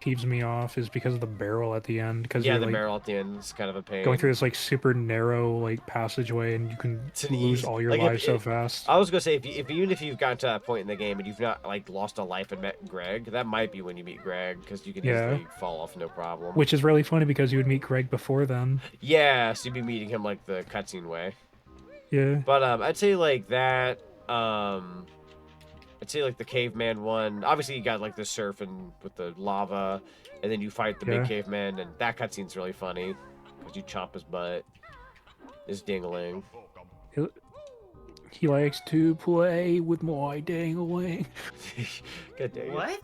peeves me off is because of the barrel at the end. Because yeah, you're, the like, barrel at the end is kind of a pain. going through this like super narrow like passageway, and you can lose all your Like, lives so fast. I was gonna say even if you've gotten to that point in the game and you've not like lost a life and met Greg, that might be when you meet Greg because you can Yeah. easily fall off no problem. Which is really funny because you would meet Greg before then. Yeah, so you'd be meeting him like the cutscene way. Yeah. But I'd say like that. I'd say like the caveman one. Obviously, you got like the surf and with the lava, and then you fight the Yeah. big caveman, and that cutscene's really funny because you chomp his butt, his dingling. He likes to play with my dangling. Good day. What?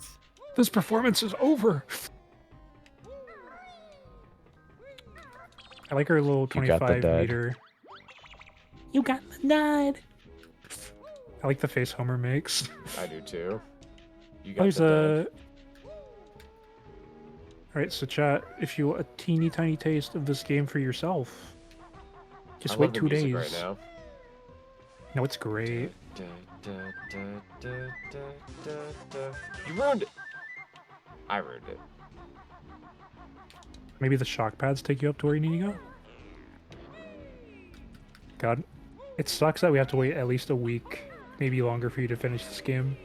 This performance is over. I like our little You got the 25 dad. meter. You got the dad. I like the face Homer makes. I do too. You got There's the a. Alright, so chat, if you want a teeny tiny taste of this game for yourself, just I wait love the 2 music days. right now. No, it's great. You ruined it. I ruined it. Maybe the shock pads take you up to where you need to go? God, it sucks that we have to wait at least a week, maybe longer, for you to finish this game.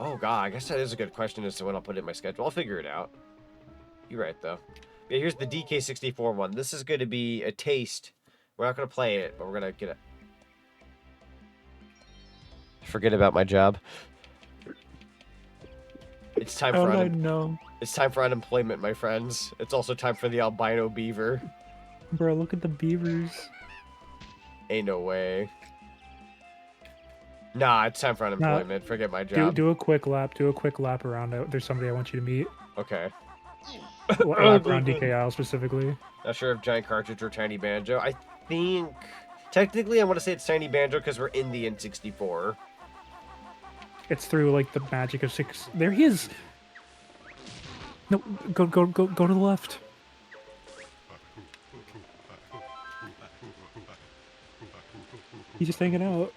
Oh god, I guess that is a good question as to when I'll put it in my schedule. I'll figure it out. You're right though. Yeah, here's the DK64 one. This is going to be a taste. We're not going to play it, but we're going to get it. Forget about my job. It's time for It's time for unemployment, my friends. It's also time for the albino beaver. Bro, look at the beavers. Ain't no way. Nah, it's time for unemployment. Forget my Do, job. do a quick lap. Do a quick lap around. There's somebody I want you to meet. Okay. Lap around DK Isle specifically. Not sure if Giant Cartridge or Tiny Banjo. I think... Technically, I want to say it's Tiny Banjo because we're in the N64. It's through like the magic of six. There he is. No, go to the left. He's just hanging out.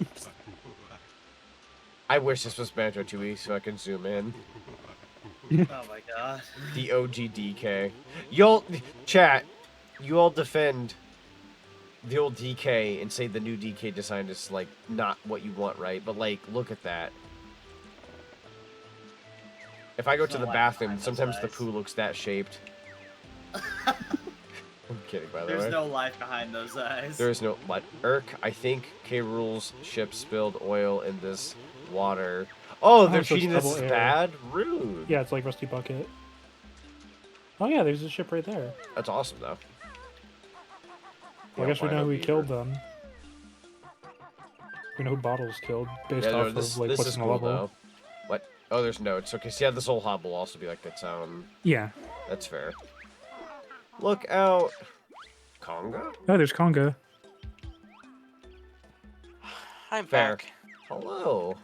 I wish this was Banjo 2E so I can zoom in. Oh my god. The OG DK. Y'all, chat, you all defend the old DK and say the new DK design is like not what you want, right? But like, look at that. If I go to the bathroom, sometimes the poo looks that shaped. I'm kidding, by the way. There's no life behind those eyes. There is no what? Irk, I think K. Rule's ship spilled oil in this water. Oh, they're so it's treating this double as air. bad? Rude. Yeah, it's like Rusty Bucket. Oh yeah, there's a ship right there. That's awesome, though. Well, I guess we know who he killed then. We know who Bottles killed based Yeah, no, off this of like is what's in the cool, level. though. What? Oh, there's notes. Okay, so yeah, this whole hub will also be like its own. Yeah. That's fair. Look out. Conga? Oh, there's Conga. I'm Fair. back. Hello.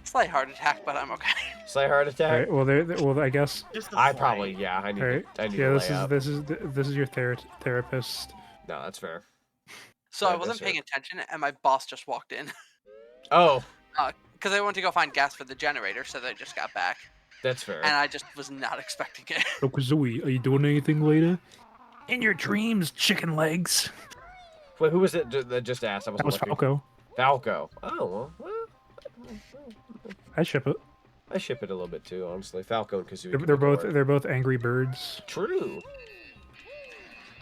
Slight heart attack, but I'm okay. Slight heart attack. All right. Well, I guess. I probably I need All right. I need Yeah, to this lay is up. this is your therapist. No, that's fair. So I wasn't paying attention, and my boss just walked in. Oh. Because I went to go find gas for the generator, so they just got back. That's fair. And I just was not expecting it. Oh, Kazooie, are you doing anything later? In your dreams, chicken legs. Wait, who was it that just asked? That was looking. Falco. Falco. Oh, well. I ship it. I ship it a little bit too, honestly. Falco and Kazooie. They're both angry birds. True.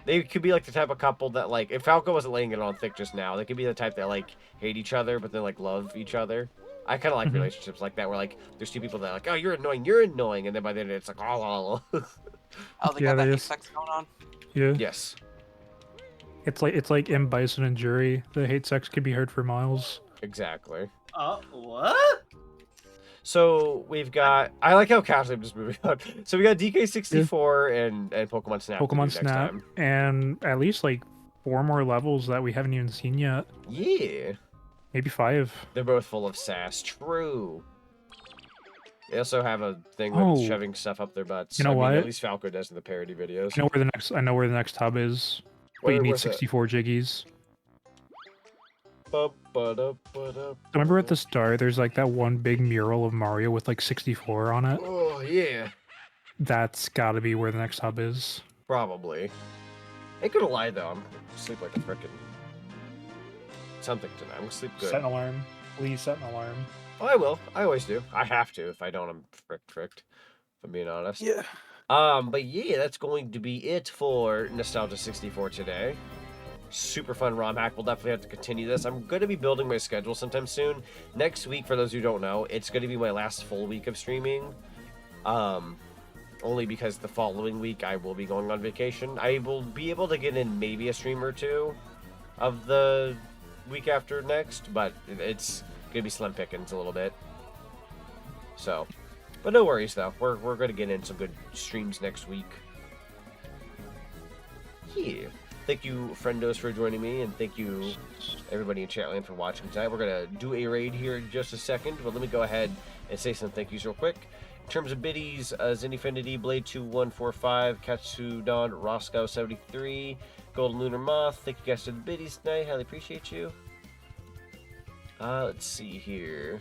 They could be like the type of couple that like if Falco wasn't laying it on thick just now, they could be the type that like hate each other but then like love each other. I kind of like relationships like that where like there's two people that are like, oh, you're annoying, and then by the end it's like oh. Oh, they got that hate sex going on. Yeah. Yes. It's like M. Bison and Jury. The hate sex can be heard for miles. Exactly. What? So we've got. I like how casually I'm just moving on. So we got DK64 and Pokemon Snap. Pokemon Snap, and at least like 4 more levels that we haven't even seen yet. Yeah. Maybe 5. They're both full of sass. True. They also have a thing with shoving stuff up their butts. You know what? At least Falco does in the parody videos. I know where the next hub is. But you need 64 Jiggies. Remember at the start, there's like that one big mural of Mario with like 64 on it? Oh, yeah. That's gotta be where the next hub is. Probably. Ain't gonna lie though, I'm gonna sleep like a frickin' something tonight. I'm gonna sleep good. Set an alarm. Please set an alarm. Oh, I will. I always do. I have to. If I don't, I'm fricked. If I'm being honest. Yeah. But yeah, that's going to be it for Nostalgia 64 today. Super fun ROM hack. We'll definitely have to continue this. I'm going to be building my schedule sometime soon. Next week, for those who don't know, it's going to be my last full week of streaming. Only because the following week I will be going on vacation. I will be able to get in maybe a stream or two of the week after next, but it's going to be slim pickings a little bit. So, but no worries though. We're going to get in some good streams next week. Yeah. Thank you, friendos, for joining me, and thank you, everybody in Chatland, for watching tonight. We're going to do a raid here in just a second, but let me go ahead and say some thank yous real quick. In terms of biddies, Zenfinity, Blade2145, Katsudon, Roscoe73, Golden Lunar Moth, thank you guys for the biddies tonight. Highly appreciate you. Let's see here.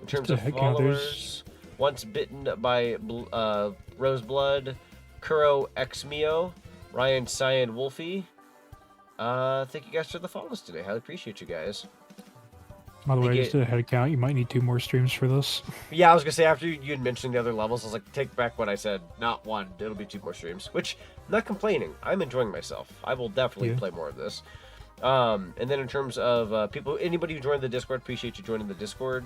In terms of followers, Once Bitten by Roseblood, Kuro X Mio, Ryan Cyan Wolfie. Thank you guys for the follows today. Highly appreciate you guys. By the way, just a head count, you might need 2 more streams for this. Yeah, I was gonna say after you had mentioned the other levels, I was like, take back what I said. Not 1. It'll be 2 more streams. Which, I'm not complaining. I'm enjoying myself. I will definitely play more of this. And then in terms of anybody who joined the Discord, appreciate you joining the Discord.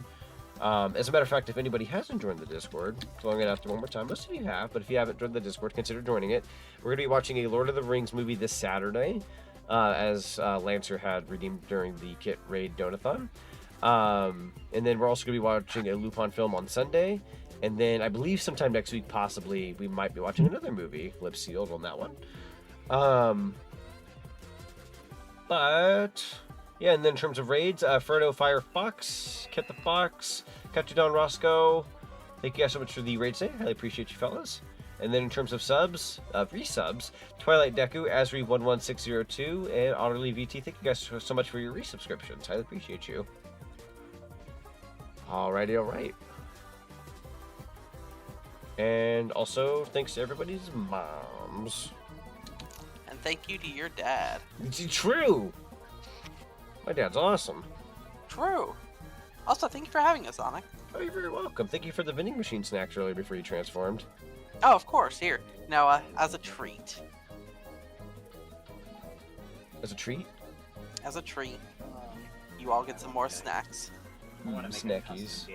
As a matter of fact, if anybody hasn't joined the Discord, so I'm going to ask you one more time. Most of you have, but if you haven't joined the Discord, consider joining it. We're going to be watching a Lord of the Rings movie this Saturday, as Lancer had redeemed during the Kit Raid Donathon. And then we're also going to be watching a Lupin film on Sunday. And then I believe sometime next week, possibly, we might be watching another movie, Lip Sealed, on that one. But yeah, and then in terms of raids, Frodo Firefox, Ket the Fox, Katudon Roscoe, thank you guys so much for the raid today. Highly appreciate you fellas. And then in terms of subs, resubs, Twilight Deku, Asri11602, and Otterly VT, thank you guys so much for your resubscriptions. Highly appreciate you. Alrighty, alright. And also, thanks to everybody's moms. And thank you to your dad. It's true! My dad's awesome. True. Also, thank you for having us, Zonic. Oh, you're very welcome. Thank you for the vending machine snacks earlier before you transformed. Oh, of course. Here. Now, as a treat. As a treat? As a treat. You all get some more snacks. Snackies.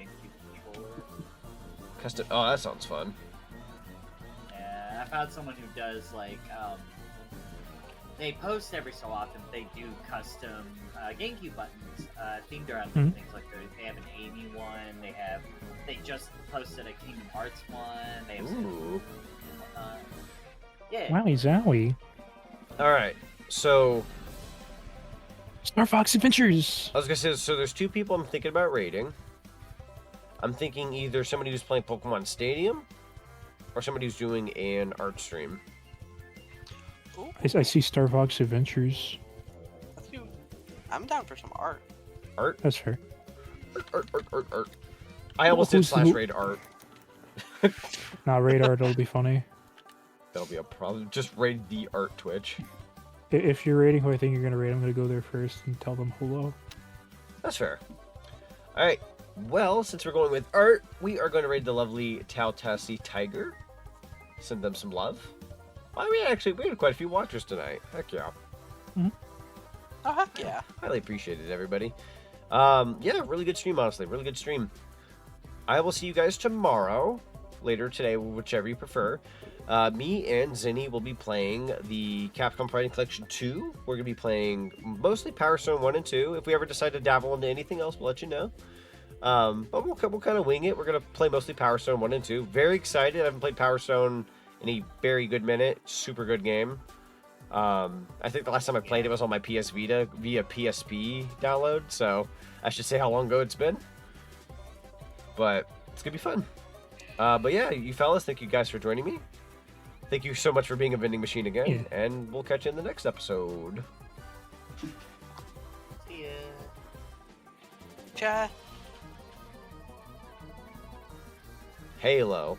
Custom. Oh, that sounds fun. Yeah, I've had someone who does like they post every so often. They do custom GameCube buttons themed around things like they have an Amy one. They just posted a Kingdom Hearts one. They have some, yeah. Wowie zowie. All right. So Star Fox Adventures. I was gonna say, so there's two people I'm thinking about raiding. I'm thinking either somebody who's playing Pokemon Stadium or somebody who's doing an art stream. I see Star Fox Adventures. I'm down for some art. Art? That's fair. Art. I almost did slash raid art. Nah, raid art, it'll be funny. That'll be a problem. Just raid the art Twitch. If you're raiding who I think you're gonna raid, I'm gonna go there first and tell them hello. That's fair. Alright. Well, since we're going with art, we are going to raid the lovely Tautasi Tiger. Send them some love. Well, we had quite a few watchers tonight. Heck yeah. Mm-hmm. Oh, heck yeah. Highly appreciated, everybody. Yeah, really good stream, honestly. Really good stream. I will see you guys tomorrow. Later today, whichever you prefer. Me and Zinni will be playing the Capcom Fighting Collection 2. We're going to be playing mostly Power Stone 1 and 2. If we ever decide to dabble into anything else, we'll let you know. But we'll kind of wing it. We're going to play mostly Power Stone 1 and 2. Very excited. I haven't played Power Stone in a very good minute. Super good game. I think the last time I played it was on my PS Vita via PSP download. So I should say how long ago it's been. But it's going to be fun. But yeah, you fellas, thank you guys for joining me. Thank you so much for being a vending machine again. Yeah. And we'll catch you in the next episode. See ya. Ciao. Halo.